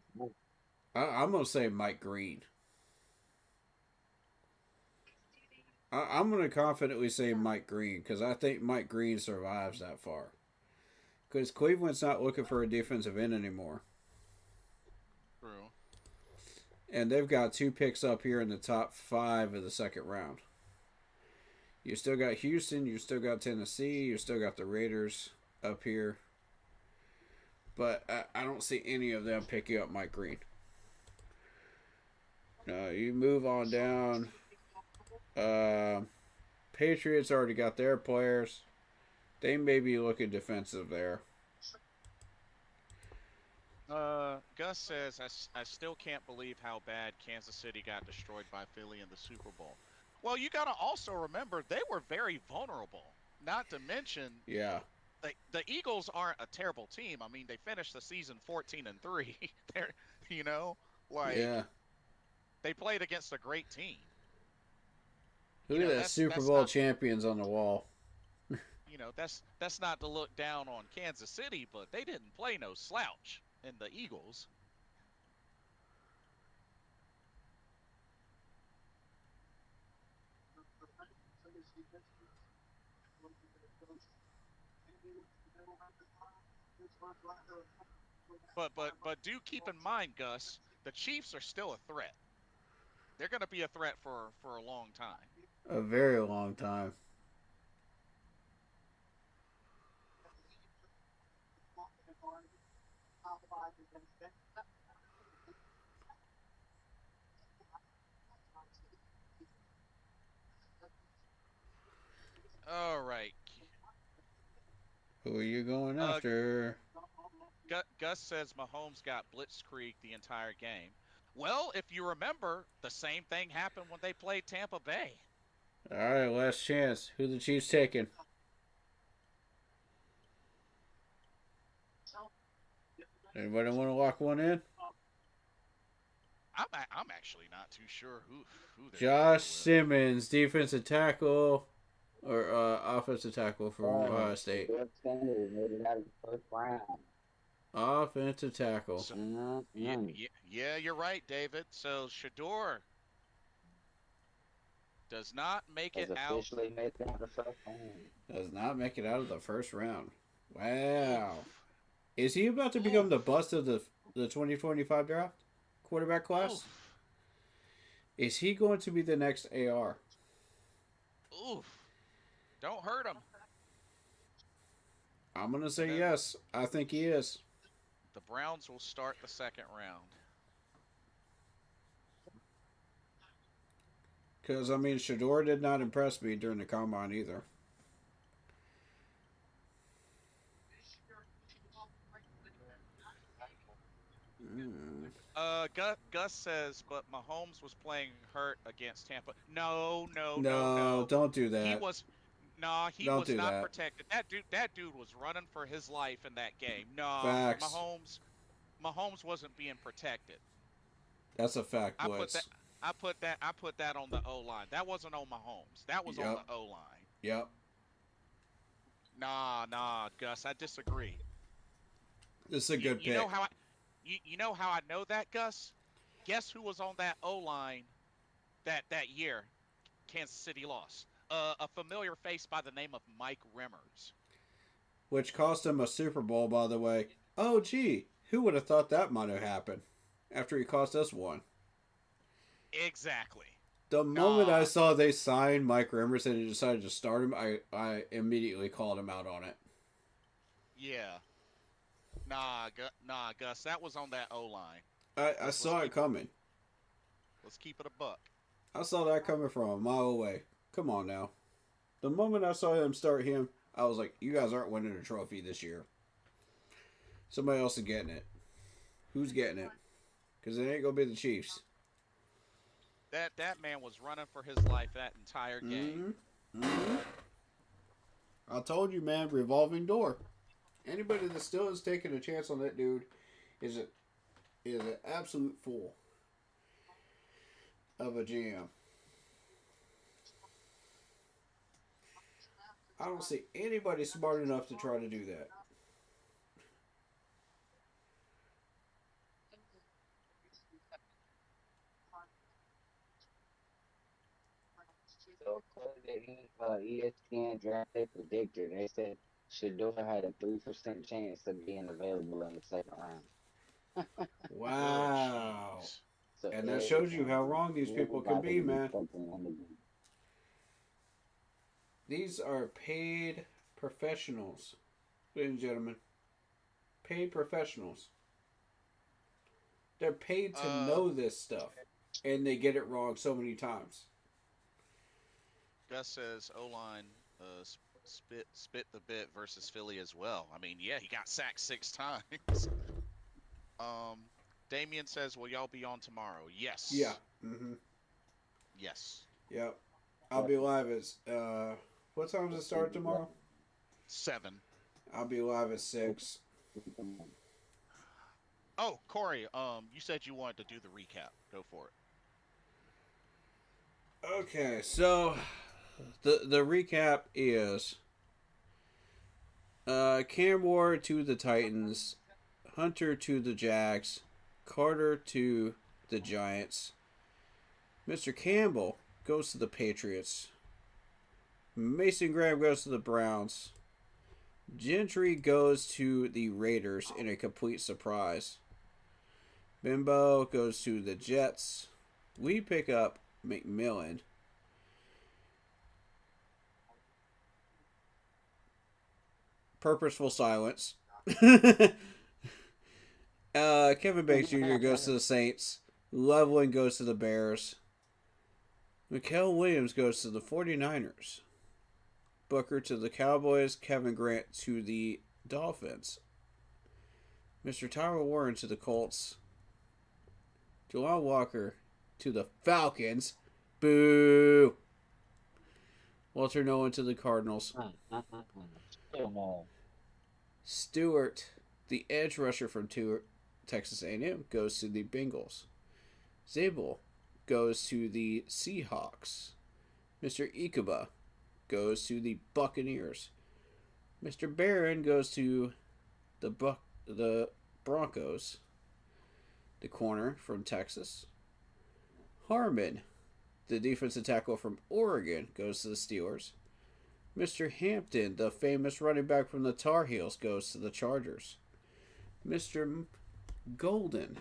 I'm going to say Mike Green. I'm going to confidently say Mike Green because I think Mike Green survives that far. Because Cleveland's not looking for a defensive end anymore. True. And they've got 2 picks up here in the top 5 of the second round. You still got Houston, you still got Tennessee, you still got the Raiders up here. But I don't see any of them picking up Mike Green. You move on down. Patriots already got their players. They may be looking defensive there. Gus says, I still can't believe how bad Kansas City got destroyed by Philly in the Super Bowl. Well, you got to also remember they were very vulnerable. Not to mention, Yeah. the Eagles aren't a terrible team. I mean, they finished the season 14-3. They're, you know, like Yeah. they played against a great team. Look You at know, that that's- Super that's Bowl not- champions on the wall. You know, that's not to look down on Kansas City, but they didn't play no slouch in the Eagles. But do keep in mind, Gus, the Chiefs are still a threat. They're going to be a threat for a long time. A very long time. All right. Who are you going after? Gus says Mahomes got blitzkrieg the entire game. Well, if you remember, the same thing happened when they played Tampa Bay. All right, last chance. Who the Chiefs taking? Anybody want to lock one in? I'm actually not too sure who they're Josh going Simmons, defensive tackle or offensive tackle from Ohio State. Jeff Sanders made it out of the first round. Offensive tackle. with. Yeah, you're right, David. So Shador does not make Has it out. officially made it out of the first round. Does not make it out of the first round. Wow. Is he about to become the bust of the 2025 draft? Quarterback class? Oof. Is he going to be the next AR? Oof. Don't hurt him. I'm going to say yes. I think he is. The Browns will start the second round. Because, I mean, Shador did not impress me during the combine either. Gus says, but Mahomes was playing hurt against Tampa. No. Don't do that. He was not protected. That dude was running for his life in that game. No, Facts. Mahomes wasn't being protected. That's a fact, Blitz. I put that on the O-line. That wasn't on Mahomes. That was on the O-line. Yep. Nah, Gus, I disagree. This is a good pick. You know how I know that, Gus? Guess who was on that O-line that year Kansas City lost? A familiar face by the name of Mike Remmers. Which cost him a Super Bowl, by the way. Oh, gee. Who would have thought that might have happened after he cost us one? Exactly. The moment I saw they signed Mike Remmers and they decided to start him, I immediately called him out on it. Yeah. Nah, Gus, that was on that O-line. I saw it coming. Let's keep it a buck. I saw that coming from a mile away. Come on now. The moment I saw him start him, I was like, you guys aren't winning a trophy this year. Somebody else is getting it. Who's getting it? Because it ain't going to be the Chiefs. That man was running for his life that entire game. I told you, man, revolving door. Anybody that still is taking a chance on that dude is an absolute fool of a GM. I don't see anybody smart enough to try to do that. So according to ESPN draft day predictor, they said Shador had a 3% chance of being available in the second round. Wow. So And that shows you how wrong these people can be, man. These are paid professionals, ladies and gentlemen. paid professionals. They're paid to Uh, know this stuff, and they get it wrong so many times. Gus says O-line spit the bit versus Philly as well. I mean, yeah, he got sacked 6 times. Damien says, "Will y'all be on tomorrow?" Yes. Yeah. Mm-hmm. Yes. Yep. I'll be live at what time does it start tomorrow? 7. I'll be live at 6. Oh, Corey, you said you wanted to do the recap. Go for it. Okay, so the recap is Cam Ward to the Titans, Hunter to the Jags, Carter to the Giants, Mr. Campbell goes to the Patriots, Mason Graham goes to the Browns, Gentry goes to the Raiders in a complete surprise, Bimbo goes to the Jets, we pick up McMillan, purposeful silence. Kevin Bates Jr. goes to the Saints. Loveland goes to the Bears. Mikael Williams goes to the 49ers. Booker to the Cowboys. Kevin Grant to the Dolphins. Mr. Tyler Warren to the Colts. Jalal Walker to the Falcons. Boo! Walter Nolan to the Cardinals. Stewart, the edge rusher from Texas A&M, goes to the Bengals. Zabel goes to the Seahawks. Mr. Ikuba goes to the Buccaneers. Mr. Barron goes to the Broncos. The corner from Texas. Harmon, the defensive tackle from Oregon, goes to the Steelers. Mr. Hampton, the famous running back from the Tar Heels, goes to the Chargers. Mr. Golden,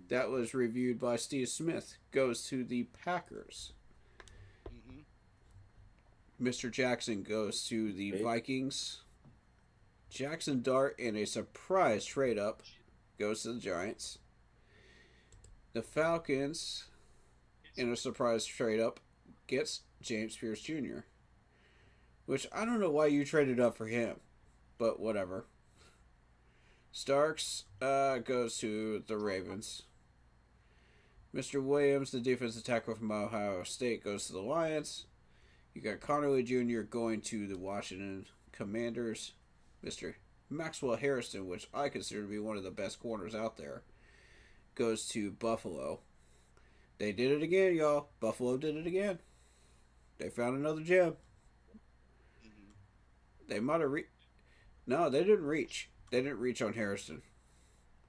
that was reviewed by Steve Smith, goes to the Packers. Mr. Jackson goes to the Vikings. Jackson Dart, in a surprise trade up, goes to the Giants. The Falcons, in a surprise trade up, gets James Pierce Jr., which I don't know why you traded up for him, but whatever. Starks goes to the Ravens. Mr. Williams, the defensive tackle from Ohio State, goes to the Lions. You got Connerly Jr. going to the Washington Commanders. Mr. Maxwell Harrison, which I consider to be one of the best corners out there, goes to Buffalo. They did it again, y'all. Buffalo did it again. They found another gem. They might have No, they didn't reach. They didn't reach on Harrison.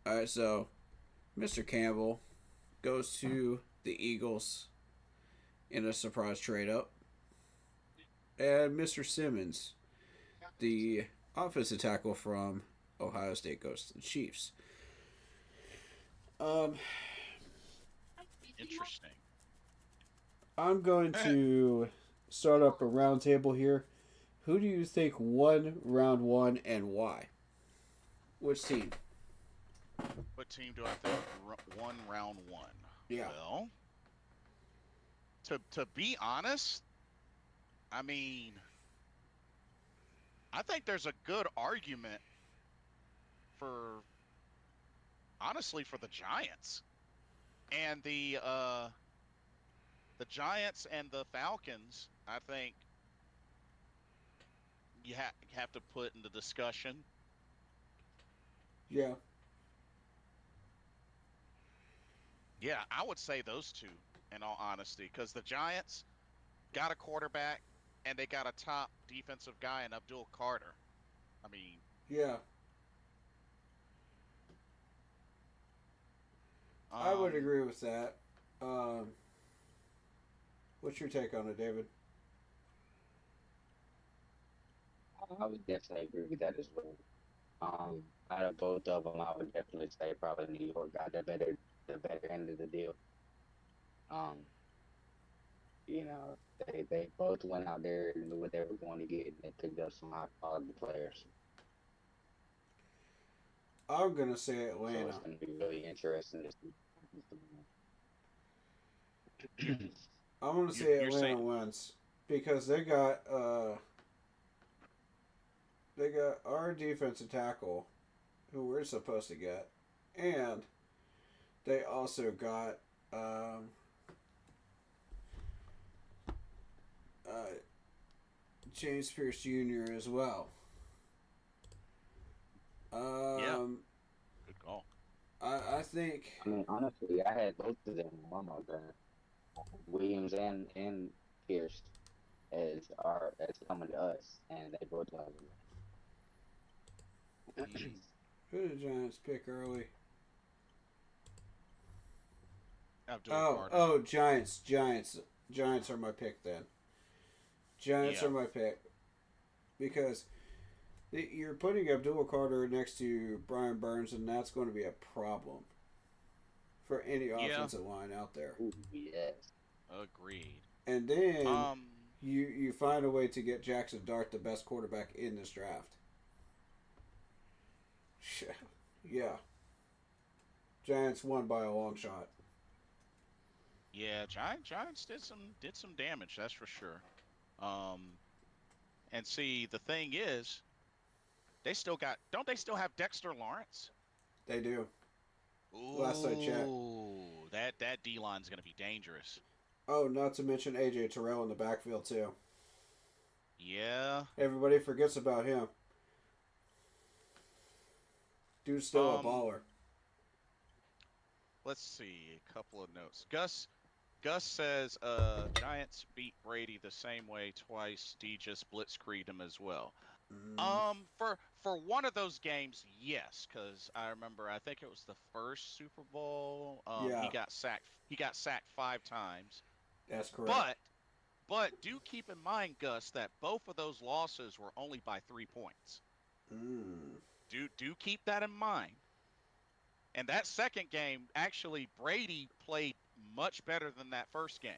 Alright, so Mr. Campbell goes to the Eagles in a surprise trade up. And Mr. Simmons, the offensive tackle from Ohio State, goes to the Chiefs. Interesting. I'm going to start up a round table here. Who do you think won round 1 and why? Which team? What team do I think won round 1? Yeah. Well, to be honest, I mean, I think there's a good argument for, honestly, for the Giants. And the Giants and the Falcons, I think you have to put in the discussion. Yeah. Yeah, I would say those two, in all honesty, because the Giants got a quarterback and they got a top defensive guy in Abdul Carter. I mean, Yeah. I would agree with that. What's your take on it, David? I would definitely agree with that as well. Out of both of them, I would definitely say probably New York got the better end of the deal. You know, they both went out there and knew what they were going to get, and they picked up some high quality players. I'm gonna say So Atlanta. it's going to be really interesting to see. I'm gonna say You're Atlanta saying wins because they got our defensive tackle who we're supposed to get, and they also got James Pierce Jr. as well. good call. I think I mean, honestly, I had both of them on my draft. Williams and Pierce as coming to us, and they both love it. who did the Giants pick early? Abdul Oh, Giants are my pick then. Giants Yeah. are my pick because you're putting Abdul Carter next to Brian Burns, and that's going to be a problem for any offensive line out there. Ooh, yes. Agreed. And then Um, you find a way to get Jackson Dart, the best quarterback in this draft. Yeah. Giants won by a long shot. yeah, Giants did some damage, that's for sure. And see, the thing is, don't they still have Dexter Lawrence? They do. Ooh, Last I checked. that D line's gonna be dangerous. Oh, not to mention AJ Terrell in the backfield too. Yeah. Everybody forgets about him. Dude's still a Um, baller. Let's see, a couple of notes. Gus says Giants beat Brady the same way twice. D just blitzkrieged him as well. For one of those games, yes, because I remember I think it was the first Super Bowl. Yeah. He got sacked 5 times. That's correct. But do keep in mind, Gus, that both of those losses were only by 3 points. Do keep that in mind. And that second game, actually, Brady played much better than that first game.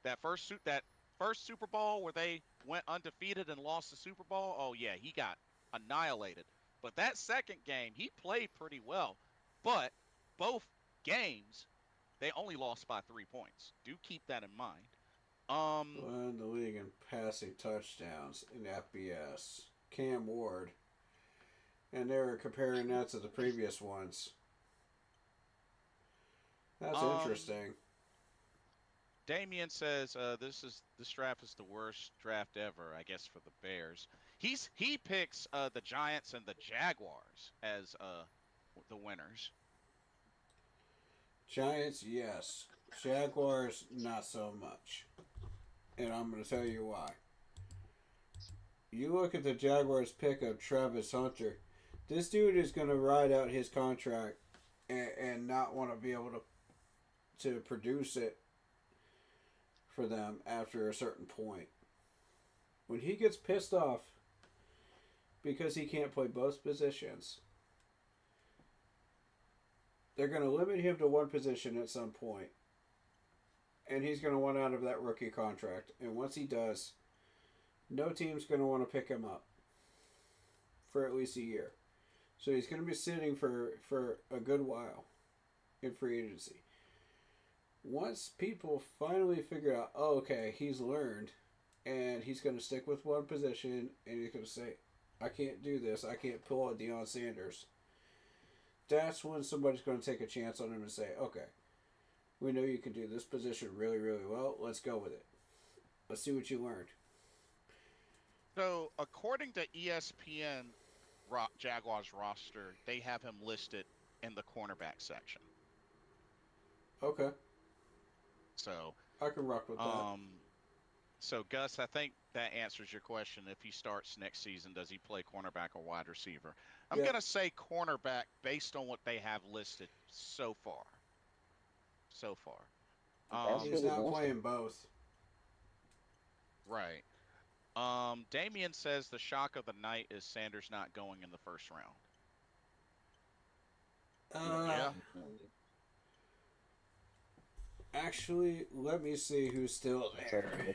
That first Super Bowl where they went undefeated and lost the Super Bowl, oh yeah, he got annihilated. But that second game, he played pretty well. But both games, they only lost by 3 points. Do keep that in mind. Led the league in passing touchdowns in FBS. Cam Ward. And they were comparing that to the previous ones. That's interesting. Damien says this draft is the worst draft ever, I guess, for the Bears. He picks the Giants and the Jaguars as the winners. Giants, yes. Jaguars, not so much. And I'm going to tell you why. You look at the Jaguars pick of Travis Hunter. This dude is going to ride out his contract and not want to be able to produce it for them after a certain point. When he gets pissed off because he can't play both positions, they're going to limit him to one position at some point. And he's going to want out of that rookie contract. And once he does, no team's going to want to pick him up for at least a year. So he's going to be sitting for a good while in free agency. Once people finally figure out, oh, okay, he's learned, and he's going to stick with one position, and he's going to say, I can't do this, I can't pull a Deion Sanders. That's when somebody's going to take a chance on him and say, okay, we know you can do this position really, really well, let's go with it. Let's see what you learned. So, according to ESPN Jaguars roster, they have him listed in the cornerback section. Okay. So I can rock with that. So Gus, I think that answers your question. If he starts next season, does he play cornerback or wide receiver? I'm gonna say cornerback based on what they have listed so far. He's not playing both. Right. Damien says the shock of the night is Sanders not going in the first round. Yeah. Actually, let me see who's still there.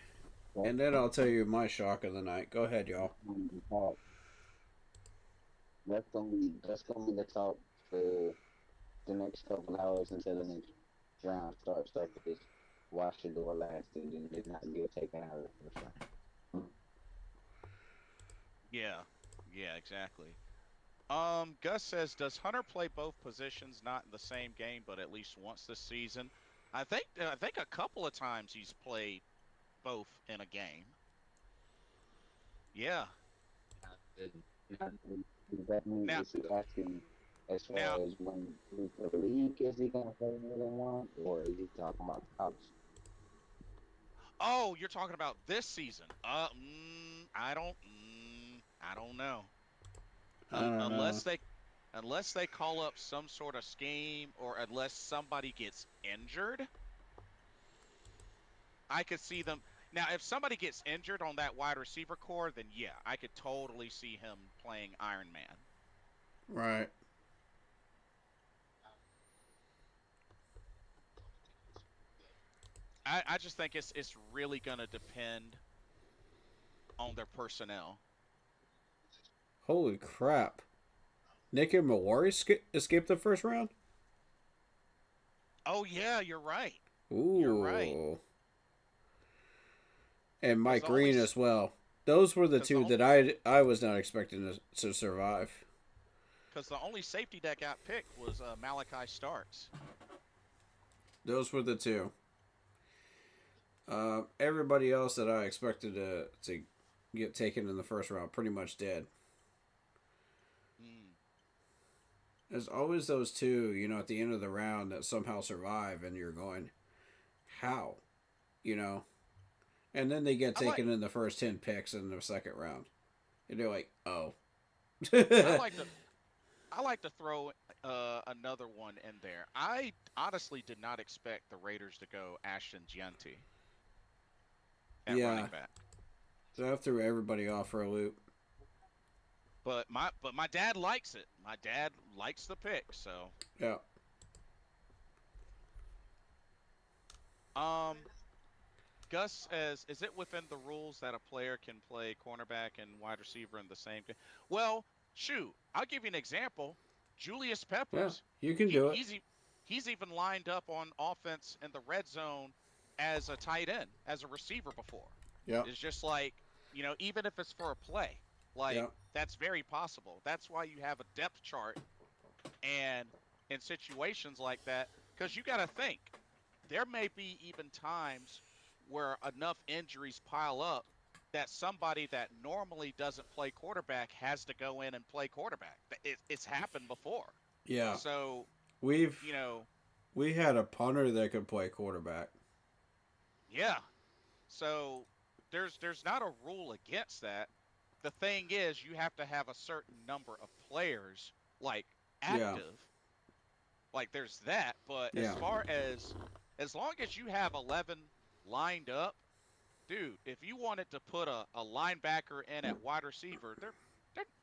And then I'll tell you my shock of the night. Go ahead, y'all. that's gonna be the talk for the next couple hours until the next round starts. Like this, why should Shador lasted and did not get taken out of the first round. Yeah, yeah, exactly. Gus says, does Hunter play both positions, not in the same game, but at least once this season? I think a couple of times he's played both in a game. Yeah. Does that mean Now, is he asking as far now, as when he's for the league, is he gonna play more than one, or is he talking about college? oh, you're talking about this season? I don't know. I don't know. Unless they call up some sort of scheme, or unless somebody gets injured, I could see them. Now, if somebody gets injured on that wide receiver core, then yeah, I could totally see him playing Iron Man. Right. I just think it's really gonna depend on their personnel. Holy crap. Nick and Mawari escaped the first round? Oh yeah, you're right. Ooh. You're right. And Mike the only Green s- as well. Those were the 'Cause the two on- that I was not expecting to survive. Because the only safety that got picked was Malachi Starks. Those were the two. Everybody else that I expected to get taken in the first round pretty much did. Mm. There's always those two, at the end of the round that somehow survive, and you're going, how? And then they get I like taken in the first 10 picks in the second round. And they're like, oh. I like to I like to throw another one in there. I honestly did not expect the Raiders to go Ashton Gianti at Yeah. running back. So I threw everybody off for a loop. But my dad likes it. My dad likes the pick, so Yeah. Gus says, is it within the rules that a player can play cornerback and wide receiver in the same game? Well, shoot, I'll give you an example. Julius Yeah. Peppers, You can do it. he's even lined up on offense in the red zone as a tight end, as a receiver before. Yeah. It's just like, even if it's for a play, like Yeah. that's very possible. That's why you have a depth chart, and in situations like that, because you got to think, there may be even times where enough injuries pile up that somebody that normally doesn't play quarterback has to go in and play quarterback. It's happened before. Yeah. So, We had a punter that could play quarterback. yeah. So there's not a rule against that. The thing is, you have to have a certain number of players like active. Yeah. Like there's that, but Yeah. as long as you have 11 lined up, dude, if you wanted to put a linebacker in at wide receiver, they're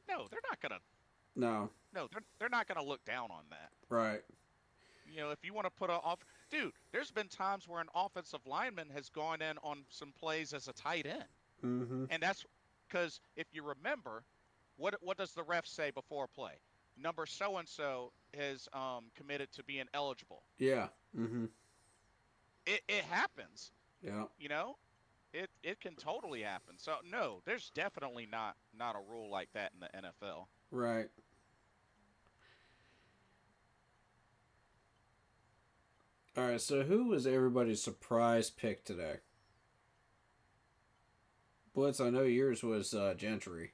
not gonna No. they're not gonna look down on that. Right. If you want to put dude, there's been times where an offensive lineman has gone in on some plays as a tight end, Mm-hmm. and that's because if you remember, what does the ref say before play? Number so and so is committed to being eligible. Yeah. Mm-hmm. It happens. Yeah. It can totally happen. So no, there's definitely not a rule like that in the NFL. Right. All right. So who was everybody's surprise pick today? Blitz, I know yours was Gentry.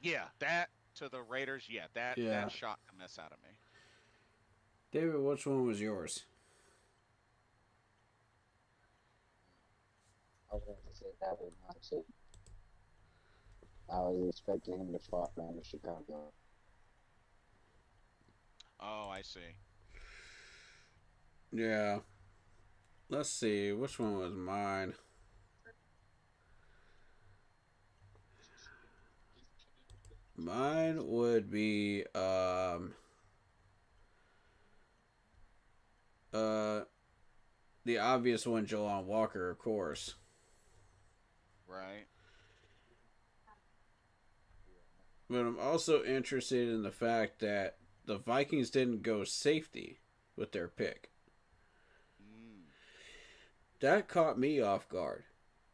Yeah, that to the Raiders. Yeah, that shocked the mess out of me. David, which one was yours? I was going to say that was honestly. I was expecting him to fall down to Chicago. Oh, I see. Yeah. Let's see. Which one was mine? Mine would be the obvious one, Jelon Walker, of course. Right. But I'm also interested in the fact that the Vikings didn't go safety with their pick. That caught me off guard.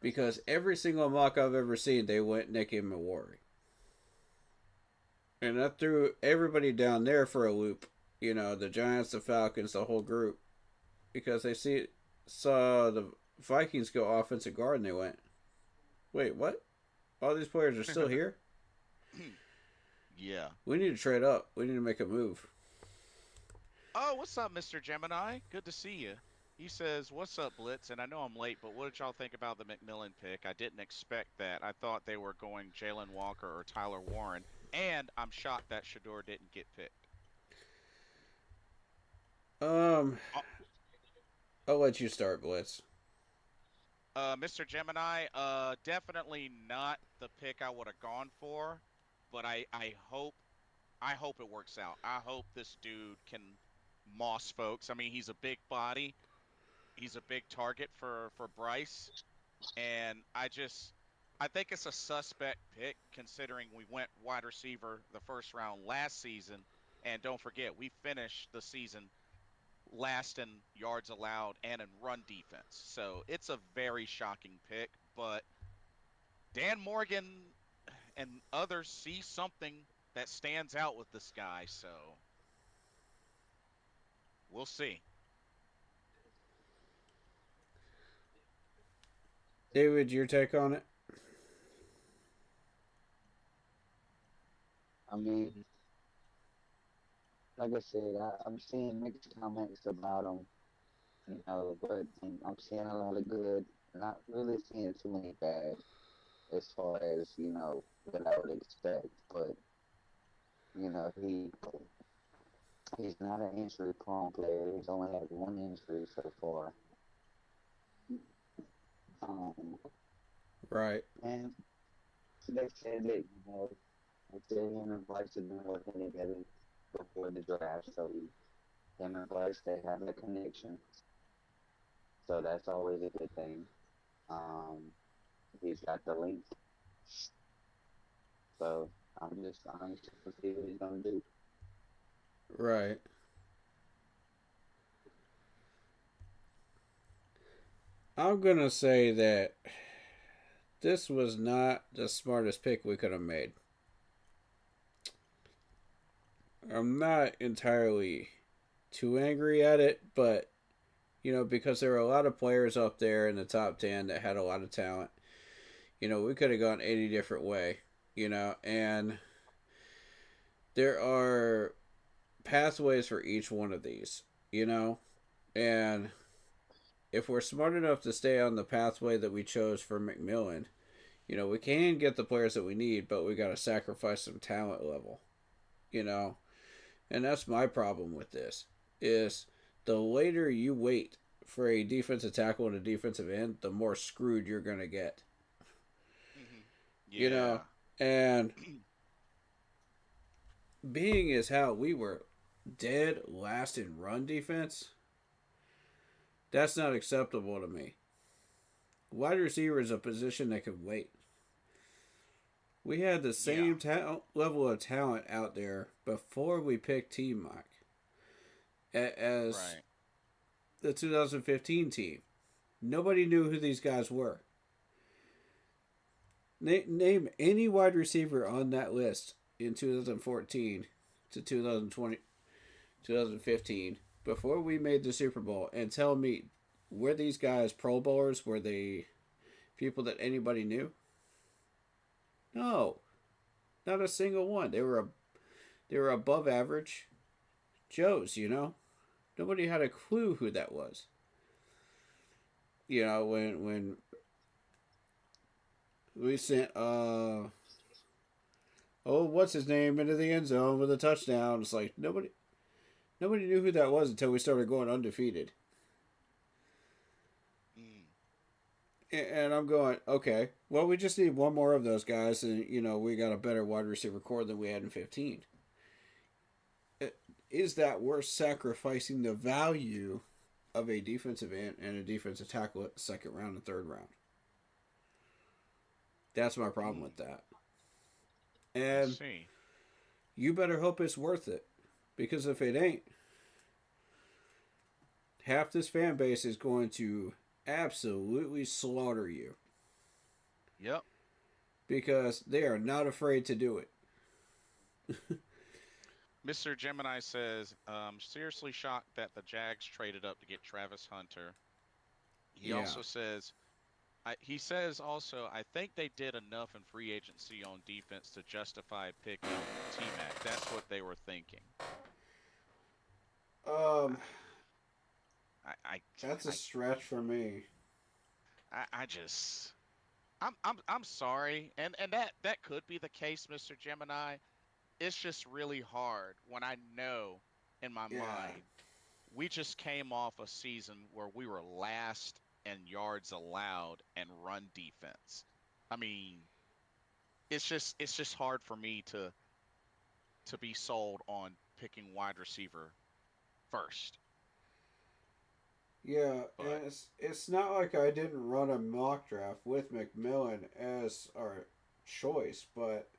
Because every single mock I've ever seen, they went Nicky Mawari. And that threw everybody down there for a loop. You know, the Giants, the Falcons, the whole group. Because they saw the Vikings go offensive guard and they went, wait, what? All these players are still here? Yeah. We need to trade up. We need to make a move. Oh, what's up, Mr. Gemini? Good to see you. He says, what's up, Blitz? And I know I'm late, but what did y'all think about the McMillan pick? I didn't expect that. I thought they were going Jalen Walker or Tyler Warren. And I'm shocked that Shador didn't get picked. I'll let you start, Blitz. Mr. Gemini, definitely not the pick I would have gone for, but I hope it works out. I hope this dude can moss folks. I mean, he's a big body. He's a big target for Bryce, and I think it's a suspect pick considering we went wide receiver the first round last season, and don't forget, we finished the season last in yards allowed and in run defense. So it's a very shocking pick, but Dan Morgan and others see something that stands out with this guy, so we'll see. David, your take on it? I mean, like I said, I'm seeing mixed comments about him, you know, but I'm seeing a lot of good, not really seeing too many bad as far as, you know, what I would expect. But, you know, he's not an injury prone player. He's only had one injury so far. Right. And they said that, you know, him and Bryce have been working together before the draft, so him and Bryce, they have a connection. So that's always a good thing. He's got the link. So I'm just to see what he's gonna do. Right. I'm gonna say that this was not the smartest pick we could have made. I'm not entirely too angry at it, but, you know, because there are a lot of players up there in the top 10 that had a lot of talent, you know, we could have gone any different way, you know, and there are pathways for each one of these, you know, and if we're smart enough to stay on the pathway that we chose for McMillan, you know, we can get the players that we need, but we got to sacrifice some talent level, you know. And that's my problem with this, is the later you wait for a defensive tackle and a defensive end, the more screwed you're going to get. Mm-hmm. Yeah. You know, and being as how we were dead last in run defense, that's not acceptable to me. Wide receiver is a position that can wait. We had the same level of talent out there before we picked T-Mac as the 2015 team. Nobody knew who these guys were. Name any wide receiver on that list in 2014 to 2020, 2015 before we made the Super Bowl and tell me, were these guys Pro Bowlers? Were they people that anybody knew? No, not a single one. They were above average Joes, you know. Nobody had a clue who that was. You know, when we sent what's his name into the end zone with a touchdown, it's like nobody knew who that was until we started going undefeated. And I'm going, okay, well, we just need one more of those guys, and, you know, we got a better wide receiver core than we had in 15. Is that worth sacrificing the value of a defensive end and a defensive tackle at the second round and third round? That's my problem with that. And see. you better hope it's worth it. Because if it ain't, half this fan base is going to absolutely slaughter you. Yep. Because they are not afraid to do it. Mr. Gemini says, seriously shocked that the Jags traded up to get Travis Hunter. He Yeah. also says, he says also, I think they did enough in free agency on defense to justify picking T-Mac. That's what they were thinking. That's a stretch for me. I'm sorry, and that could be the case, Mr. Gemini. It's just really hard when I know in my mind we just came off a season where we were last in yards allowed and run defense. I mean, it's just hard for me to be sold on picking wide receiver first. Yeah, But- and it's not like I didn't run a mock draft with McMillan as our choice, but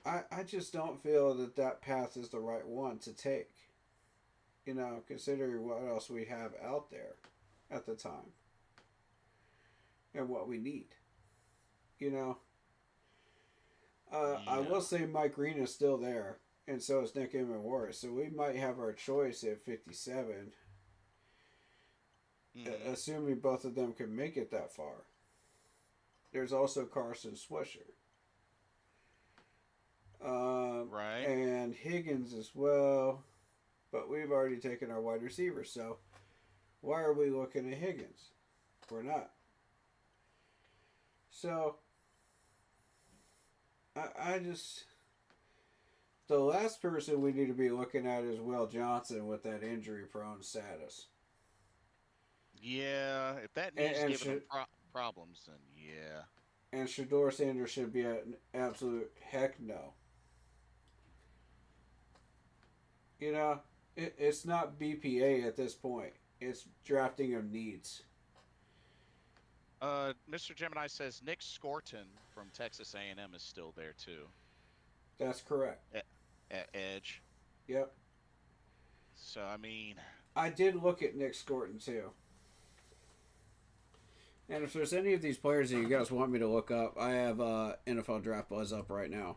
I just don't feel that path is the right one to take. You know, considering what else we have out there at the time and what we need. You know, I will say Mike Green is still there, and so is Nick Emmett-Warris, so we might have our choice at 57. Assuming both of them can make it that far. There's also Carson Swisher. Right. And Higgins as well. But we've already taken our wide receiver, so why are we looking at Higgins? We're not. So, I just... The last person we need to be looking at is Will Johnson with that injury-prone status. Yeah, if that needs And giving them problems, then yeah. And Shador Sanders should be an absolute heck no. You know, it's not BPA at this point. It's drafting of needs. Mr. Gemini says Nick Scorton from Texas A&M is still there too. That's correct. At edge. Yep. So I mean, I did look at Nick Scorton too. And if there's any of these players that you guys want me to look up, I have NFL Draft Buzz up right now.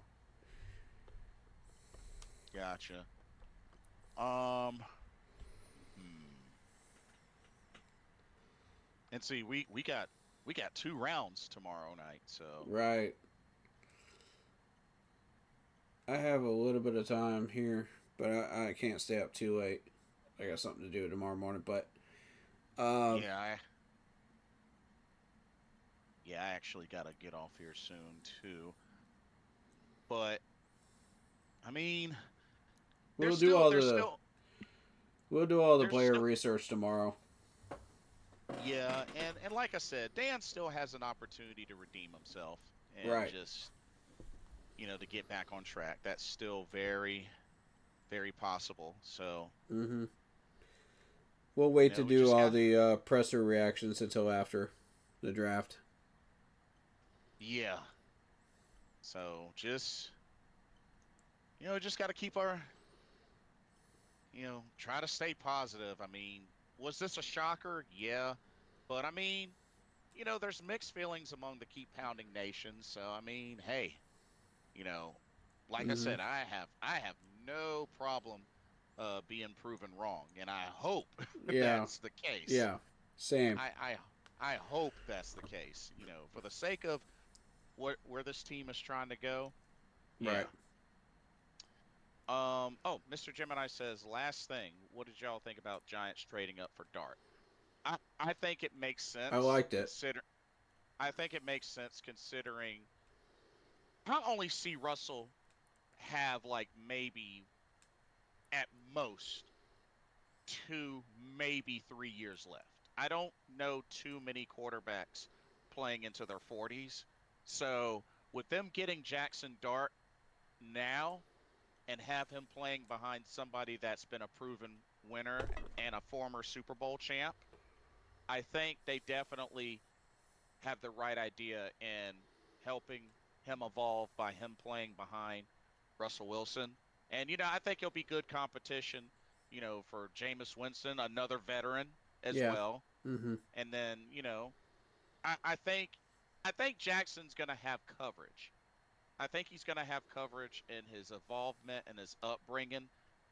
gotcha. And see, we got 2 rounds tomorrow night, so Right. I have a little bit of time here, but I can't stay up too late. I got something to do tomorrow morning, but yeah, I actually got to get off here soon too. But I mean, we'll do all the there's player still- research tomorrow. Yeah, and like I said, Dan still has an opportunity to redeem himself and Right. just, to get back on track. That's still very, very possible. So, Mm-hmm. We'll wait Yeah, to we do just all got- the presser reactions until after the draft. yeah. So just, just got to keep our, try to stay positive. I mean, was this a shocker? Yeah. But I mean, there's mixed feelings among the Keep Pounding Nation. So, I mean, hey, like I Mhm. said, I have no problem being proven wrong, and I hope Yeah. that's the case. Yeah, same. I hope that's the case. For the sake of where this team is trying to go. Yeah. Right. Oh, Mr. Gemini says, last thing, what did y'all think about Giants trading up for Dart? I think it makes sense. I liked it. I think it makes sense considering I only see Russell have like maybe at most 2, maybe 3 years left. I don't know too many quarterbacks playing into their 40s. So with them getting Jackson Dart now and have him playing behind somebody that's been a proven winner and a former Super Bowl champ, I think they definitely have the right idea in helping him evolve by him playing behind Russell Wilson. And, I think he'll be good competition, for Jameis Winston, another veteran as Yeah. well. Mm-hmm. And then, I think Jackson's going to have coverage. I think he's going to have coverage in his involvement and his upbringing,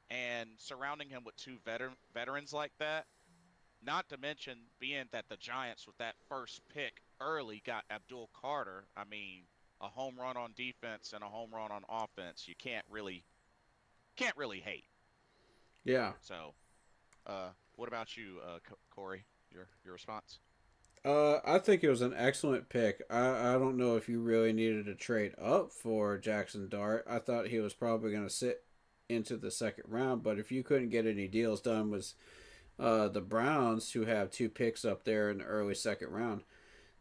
and surrounding him with two veterans like that. Not to mention being that the Giants with that first pick early got Abdul Carter. I mean, a home run on defense and a home run on offense. You can't really hate. Yeah. So, what about you, Corey? Your response? I think it was an excellent pick. I don't know if you really needed to trade up for Jackson Dart. I thought he was probably going to sit into the second round, but if you couldn't get any deals done with the Browns, who have 2 picks up there in the early second round,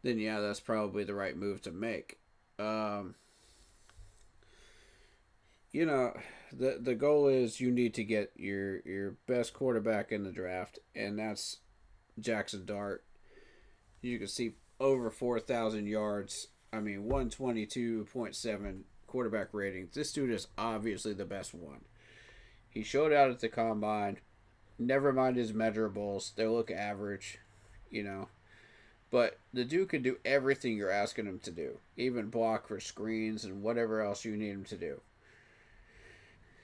then yeah, that's probably the right move to make. The goal is you need to get your best quarterback in the draft, and that's Jackson Dart. You can see over 4,000 yards. I mean, 122.7 quarterback rating. This dude is obviously the best one. He showed out at the combine. Never mind his measurables. They look average, But the dude can do everything you're asking him to do. Even block for screens and whatever else you need him to do.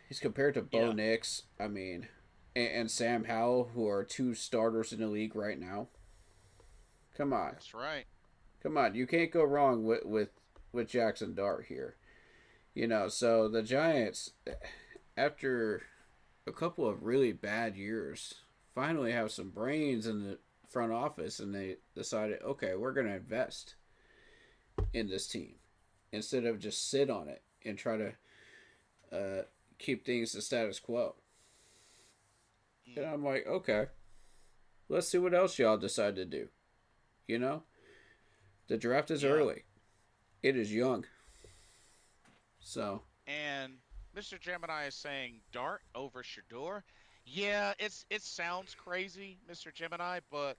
He's compared to Bo Nix, and Sam Howell, who are 2 starters in the league right now. Come on. That's right. Come on. You can't go wrong with Jackson Dart here. So the Giants, after a couple of really bad years, finally have some brains in the front office, and they decided, okay, we're going to invest in this team instead of just sit on it and try to keep things the status quo. And I'm like, okay, let's see what else y'all decide to do. The draft is early. It is young. So. And Mr. Gemini is saying Dart over Shador. Yeah, it sounds crazy, Mr. Gemini, but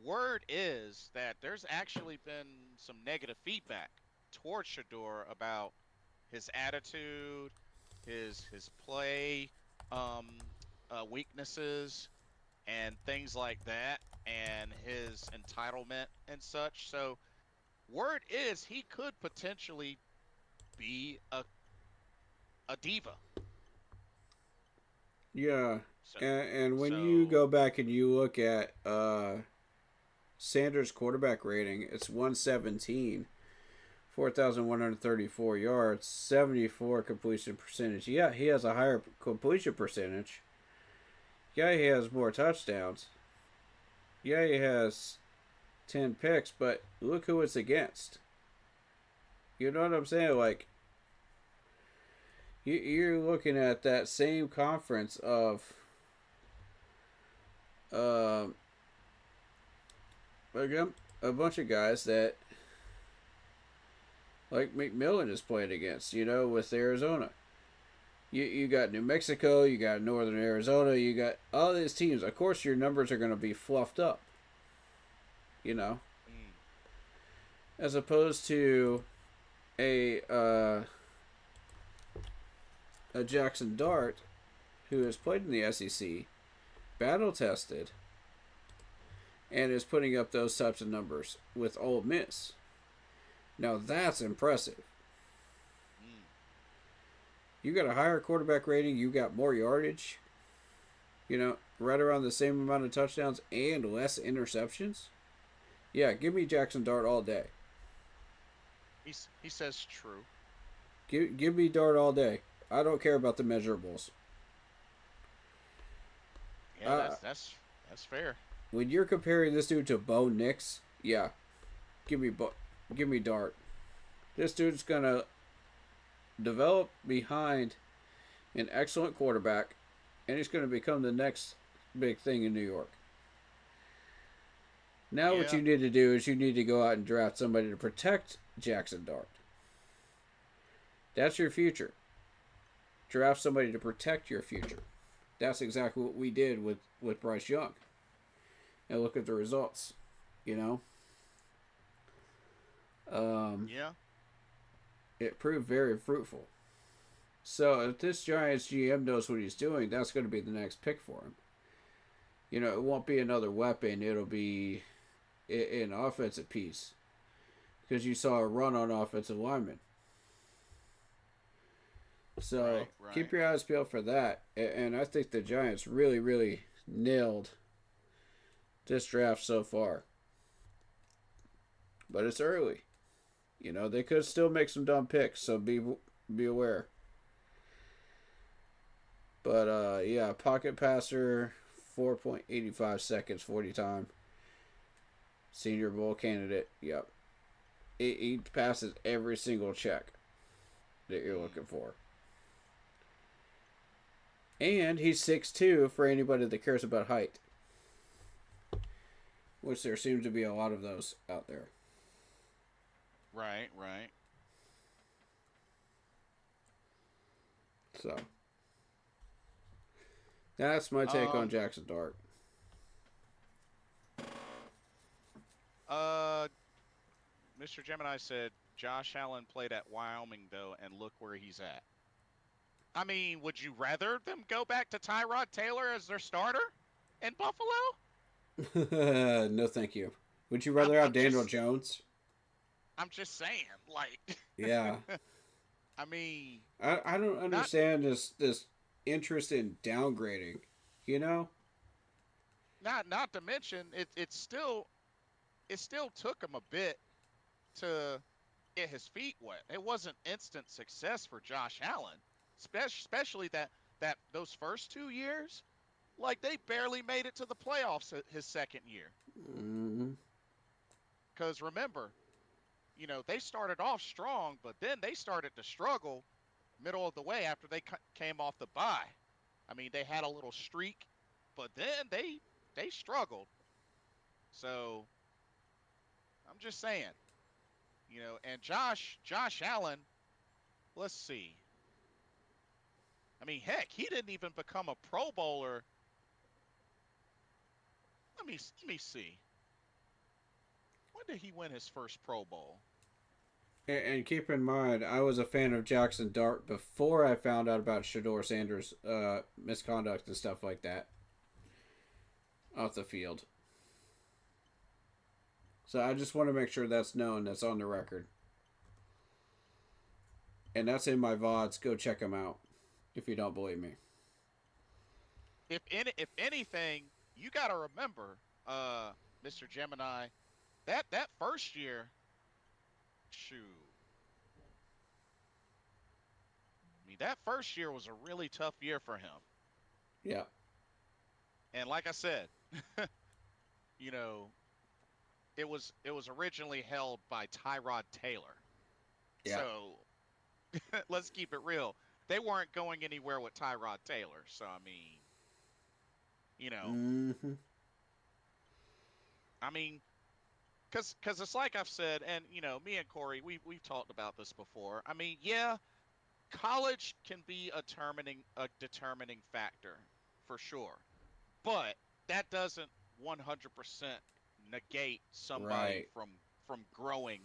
word is that there's actually been some negative feedback towards Shador about his attitude, his play weaknesses, and things like that, and his entitlement and such. So word is he could potentially be a diva. Yeah. So, and when you go back and you look at Sanders' quarterback rating, it's 117, 4,134 yards, 74 completion percentage. Yeah, he has a higher completion percentage. Yeah, he has more touchdowns. Yeah, he has 10 picks, but look who it's against. You know what I'm saying? Like, you're looking at that same conference of again, a bunch of guys that, like McMillan is playing against, with Arizona. You got New Mexico, you got Northern Arizona, you got all these teams. Of course, your numbers are going to be fluffed up, as opposed to a Jackson Dart, who has played in the SEC, battle tested, and is putting up those types of numbers with Ole Miss. Now that's impressive. You got a higher quarterback rating, you got more yardage, right around the same amount of touchdowns and less interceptions. Yeah, give me Jackson Dart all day. He says true. Give me Dart all day. I don't care about the measurables. Yeah, that's fair. When you're comparing this dude to Bo Nix, yeah, give me Dart. This dude's gonna develop behind an excellent quarterback, and he's gonna become the next big thing in New York. Now what you need to do is you need to go out and draft somebody to protect Jackson Dart. That's your future. Draft somebody to protect your future. That's exactly what we did with Bryce Young. And look at the results, Yeah. it proved very fruitful. So if this Giants GM knows what he's doing, that's going to be the next pick for him. You know, it won't be another weapon. It'll be an offensive piece. Because you saw a run on offensive linemen. So Right. keep your eyes peeled for that. And I think the Giants really, really nailed this draft so far. But it's early. You know, they could still make some dumb picks, so be aware. But yeah, pocket passer, 4.85 seconds 40 time. Senior Bowl candidate, yep. He passes every single check that you're looking for. And he's 6'2" for anybody that cares about height. Which there seems to be a lot of those out there. Right, right. So that's my take on Jackson Dart. Mr. Gemini said Josh Allen played at Wyoming though, and look where he's at. I mean, would you rather them go back to Tyrod Taylor as their starter in Buffalo? No, thank you. Would you rather have Daniel Jones? I'm just saying, like. Yeah. I mean. I don't understand this interest in downgrading. You know. Not to mention it still took him a bit to get his feet wet. It wasn't instant success for Josh Allen, especially that those first 2 years. Like, they barely made it to the playoffs his second year. Because remember, you know, they started off strong, but then they started to struggle middle of the way after they came off the bye. I mean, they had a little streak, but then they struggled. So I'm just saying, you know, and Josh Allen, let's see. I mean, heck, he didn't even become a Pro Bowler. Let me see. When did he win his first Pro Bowl? And keep in mind, I was a fan of Jackson Dart before I found out about Shedeur Sanders' misconduct and stuff like that off the field. So I just want to make sure that's known, that's on the record. And that's in my VODs. Go check them out if you don't believe me. If anything, you got to remember, Mr. Gemini, that first year, shoot. I mean, that first year was a really tough year for him. Yeah. And like I said, you know, it was originally held by Tyrod Taylor. Yeah. So let's keep it real. They weren't going anywhere with Tyrod Taylor. So, I mean, you know. Mm-hmm. I mean, because it's like I've said, and, you know, me and Corey, we've talked about this before. I mean, yeah, college can be a determining factor for sure. But that doesn't 100% negate somebody from growing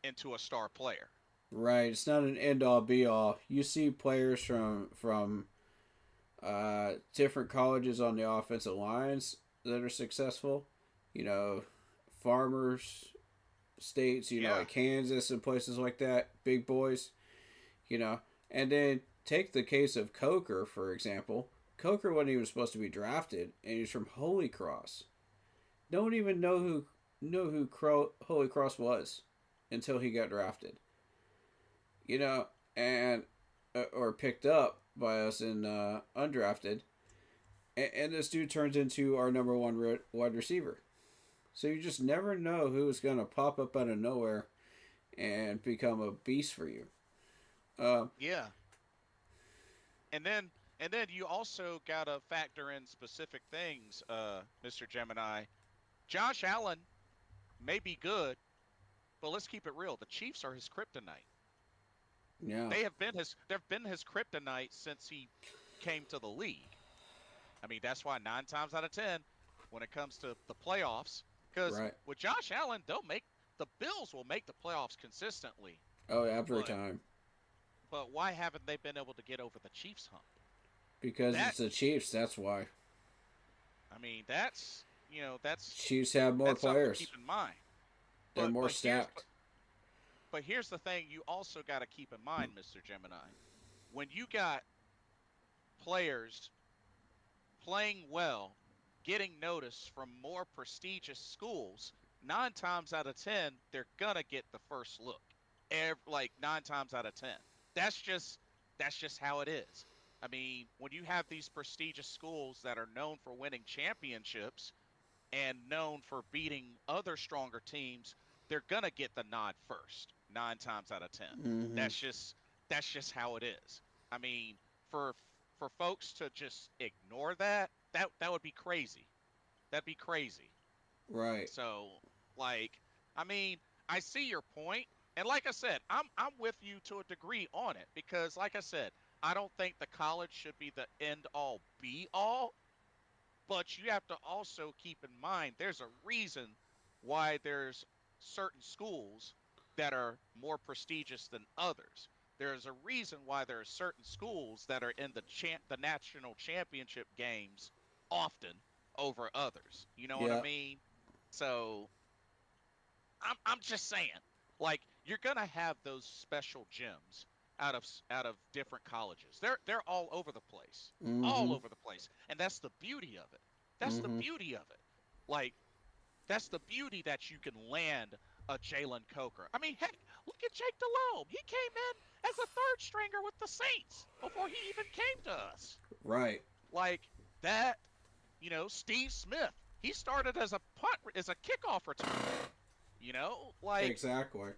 into a star player. Right. It's not an end-all, be-all. You see players from different colleges on the offensive lines that are successful. You know, farmers states, you know, like Kansas and places like that, big boys, you know. And then take the case of Coker, for example. Coker wasn't even supposed to be drafted, and he's from Holy Cross. No one even knew who Holy Cross was until he got drafted. You know, and or picked up by us in undrafted, and this dude turns into our number one wide receiver. So you just never know who's going to pop up out of nowhere and become a beast for you. Yeah. And then you also got to factor in specific things, Mr. Gemini. Josh Allen may be good, but let's keep it real. The Chiefs are his kryptonite. Yeah. They've been his kryptonite since he came to the league. I mean, that's why 9 times out of 10, when it comes to the playoffs, because with Josh Allen, the Bills will make the playoffs consistently. Oh, every But- time. But why haven't they been able to get over the Chiefs hump? Because That- it's the Chiefs, that's why. I mean, that's that's Chiefs have more that's something to players. keep in mind. They're But- more but here's- stacked. But here's the thing: you also got to keep in mind, Mr. Gemini, when you got players playing well, getting noticed from more prestigious schools, 9 times out of 10, they're gonna get the first look. Like 9 times out of 10. That's just how it is. I mean, when you have these prestigious schools that are known for winning championships and known for beating other stronger teams, they're gonna get the nod first. 9 times out of 10. Mhm. That's just how it is. I mean, for folks to just ignore that would be crazy. That'd be crazy. Right. So, like, I mean, I see your point, and like I said, I'm with you to a degree on it because, like I said, I don't think the college should be the end all be all, but you have to also keep in mind there's a reason why there's certain schools that are more prestigious than others. There's a reason why there are certain schools that are in the national championship games often over others. You know what Yeah. I mean? So I'm just saying, like, you're gonna have those special gems out of different colleges. They're all over the place, all Mhm. over the place, and that's the beauty of it. That's the Mhm. beauty of it. Like, that's the beauty that you can land a Jalen Coker. I mean, heck, look at Jake Delhomme. He came in as a third stringer with the Saints before he even came to us. Right. Like that, Steve Smith. He started as a kickoff returner. Like Exactly.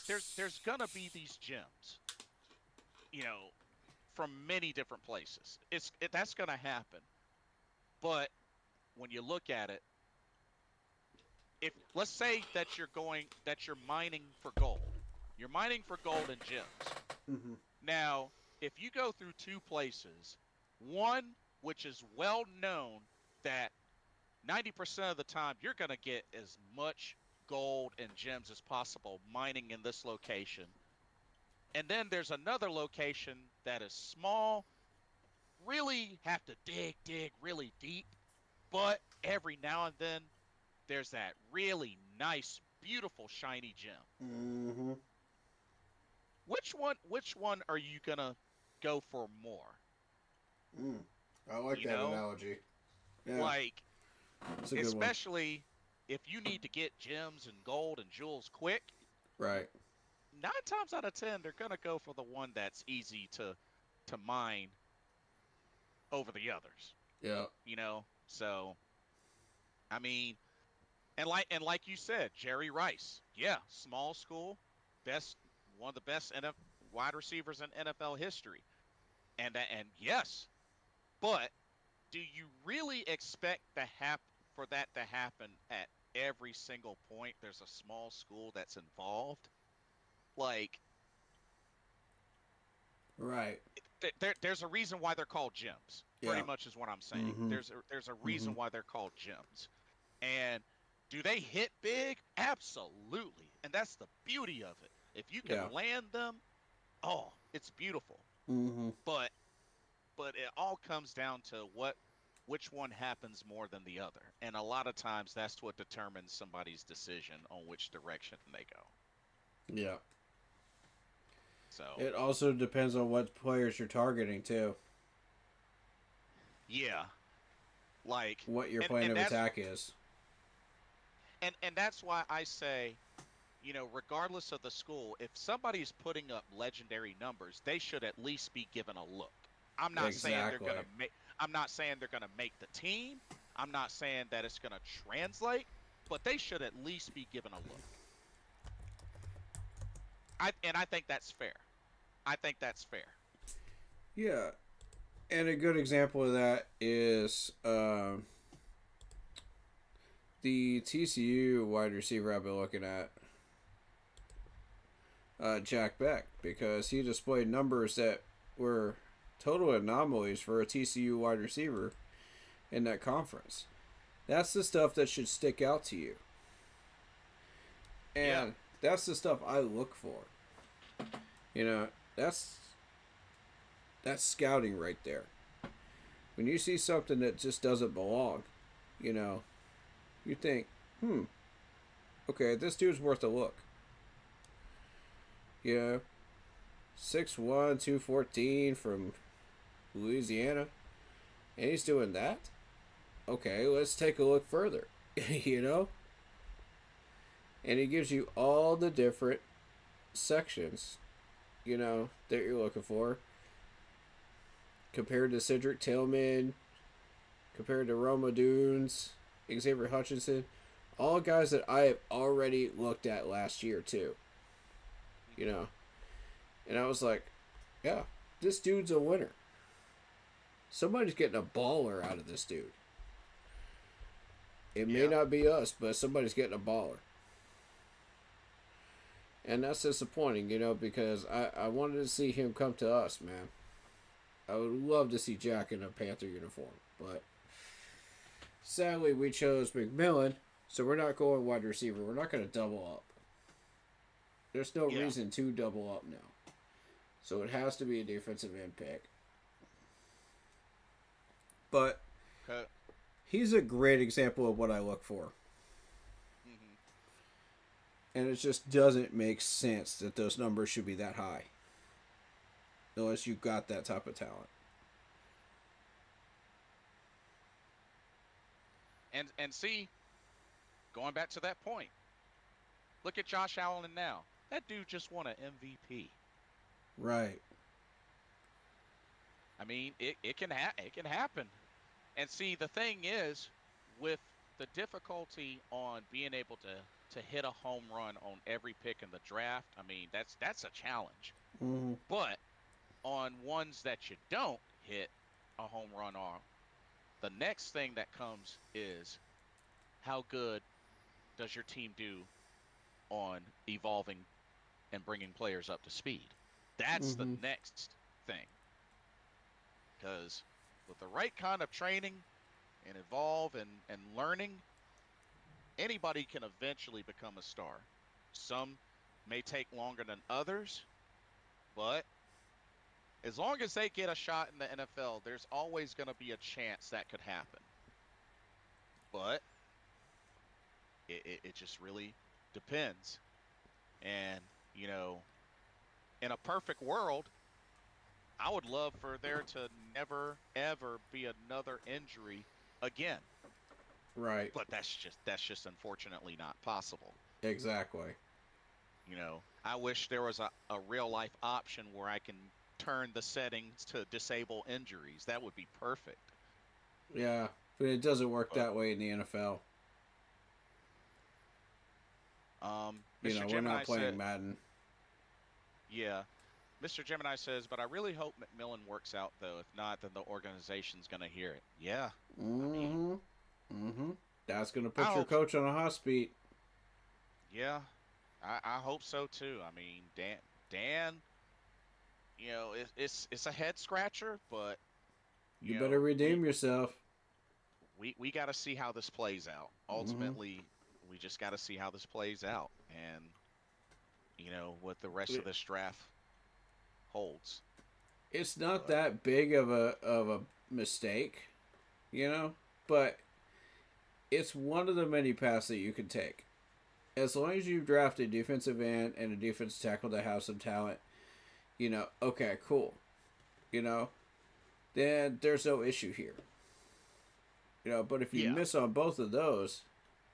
there's gonna be these gems, from many different places. That's gonna happen. But when you look at it, if let's say that you're mining for gold, you're mining for gold and gems. Mhm. Now, if you go through two places, one which is well known that 90% of the time you're going to get as much gold and gems as possible mining in this location. And then there's another location that is small, really have to dig really deep, but every now and then there's that really nice, beautiful, shiny gem. Mhm. Which one are you going to go for more? I like You that know? analogy. Yeah. Like, It's a good one. especially if you need to get gems and gold and jewels quick, Right. 9 times out of 10, they're gonna go for the one that's easy to mine over the others. Yeah. So, I mean, and like you said, Jerry Rice, yeah, small school, one of the best wide receivers in NFL history, and yes, but do you really expect for that to happen at every single point there's a small school that's involved? Like, Right. there's a reason why they're called gems. Pretty Yeah. much is what I'm saying. Mhm. There's a reason why they're called gems. And do they hit big? Absolutely. And that's the beauty of it. If you can Yeah. land them, oh, it's beautiful. Mhm. But it all comes down to which one happens more than the other. And a lot of times that's what determines somebody's decision on which direction they go. Yeah. So, It also depends on what players you're targeting too. yeah. Like, What your and- plan and of that's- attack is. And that's why I say, regardless of the school, if somebody's putting up legendary numbers, they should at least be given a look. I'm not saying they're Exactly. gonna make. I'm not saying they're gonna make the team. I'm not saying that it's gonna translate, but they should at least be given a look. I think that's fair. I think that's fair. Yeah. And a good example of that is the TCU wide receiver I've been looking at, Jack Beck, because he displayed numbers that were total anomalies for a TCU wide receiver in that conference. That's the stuff that should stick out to you. And that's the stuff I look for. You know, that's scouting right there. When you see something that just doesn't belong, you know, you think, okay, this dude's worth a look. You know, 6'1", 214 from Louisiana, and he's doing that? Okay, let's take a look further, you know? And he gives you all the different sections, you know, that you're looking for. Compared to Cedric Tillman, compared to Roma Dunes, Xavier Hutchinson, all guys that I have already looked at last year too. You know, and I was like, yeah, this dude's a winner. Somebody's getting a baller out of this dude. It may not be us, but somebody's getting a baller. And that's disappointing, you know, because I wanted to see him come to us, man. I would love to see Jack in a Panther uniform, but sadly we chose McMillan, so we're not going wide receiver. We're not going to double up. There's no reason to double up now. So it has to be a defensive end pick. But he's a great example of what I look for. And it just doesn't make sense that those numbers should be that high. Unless you've got that type of talent. And see, going back to that point, look at Josh Allen now. That dude just won an MVP. Right. I mean, it can happen. And see, the thing is, with the difficulty on being able to hit a home run on every pick in the draft, I mean, that's a challenge. Mm-hmm. But on ones that you don't hit a home run on, the next thing that comes is how good does your team do on evolving and bringing players up to speed. That's the next thing. Because with the right kind of training and evolve and learning, anybody can eventually become a star. Some may take longer than others, but as long as they get a shot in the NFL, there's always going to be a chance that could happen. But it just really depends. And, you know, in a perfect world, I would love for there to never, ever be another injury again. Right. But that's just unfortunately not possible. Exactly. You know, I wish there was a real life option where I can turn the settings to disable injuries. That would be perfect. Yeah, but it doesn't work that way in the NFL. You know, we're not playing Madden. Yeah. Mr. Gemini says, but I really hope McMillan works out, though. If not, then the organization's going to hear it. Yeah. That's going to put your coach on a hot seat. Yeah. I hope so, too. I mean, Dan, you know, it's a head scratcher, but you better redeem yourself. We got to see how this plays out. Ultimately, we just got to see how this plays out, and you know what the rest of this draft holds. It's not that big of a mistake, you know, but it's one of the many paths that you can take. As long as you draft a defensive end and a defensive tackle that have some talent, you know, okay, cool. You know, then there's no issue here. You know, but if you miss on both of those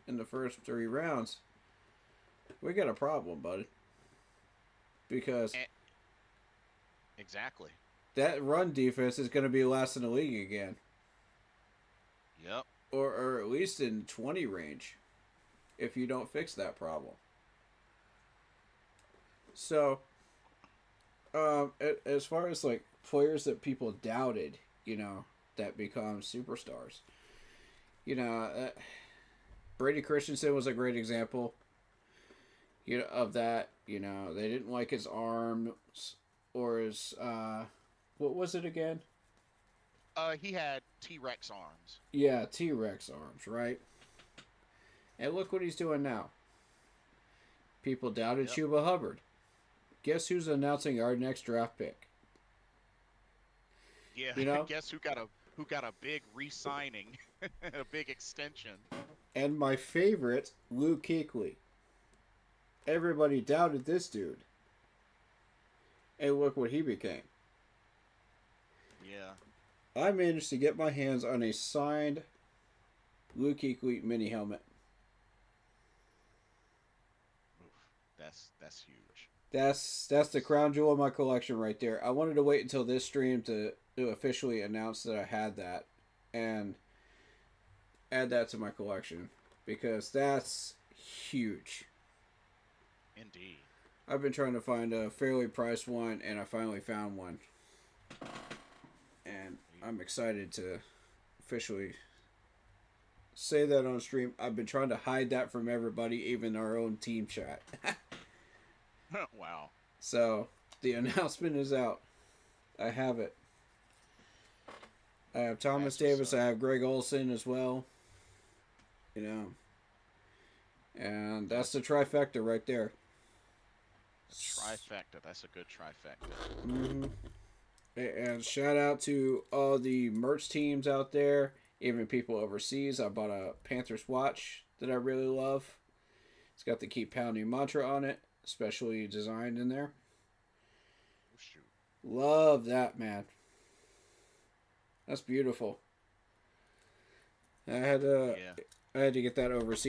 in the first 3 rounds, we got a problem, buddy. Because exactly, that run defense is going to be last in the league again. Yep. Or at least in 20 range, if you don't fix that problem. So, as far as like players that people doubted, you know, that become superstars, you know, Brady Christensen was a great example, you know, of that. You know, they didn't like his arms or his what was it again? He had T-Rex arms. Yeah, T-Rex arms, right? And look what he's doing now. People doubted Chuba Hubbard. guess who's announcing our next draft pick? Yeah, You know? guess who got a big re-signing, a big extension. And my favorite, Luke Kuechly. Everybody doubted this dude. And look what he became. Yeah. I managed to get my hands on a signed Luke Kuechly mini helmet. Oof, that's huge. That's the crown jewel of my collection right there. I wanted to wait until this stream to officially announce that I had that and add that to my collection because that's huge. Indeed. I've been trying to find a fairly priced one and I finally found one. And I'm excited to officially say that on stream. I've been trying to hide that from everybody, even our own team chat. Wow. So, the announcement is out. I have it. I have Thomas Davis. I have Greg Olson as well. You know. And that's the trifecta right there. Trifecta. That's a good trifecta. Mm-hmm. And shout out to all the merch teams out there, even people overseas. I bought a Panthers watch that I really love. It's got the Keep Pounding mantra on it, specially designed in there. Oh, shoot. Love that, man. That's beautiful. I had to get that overseas.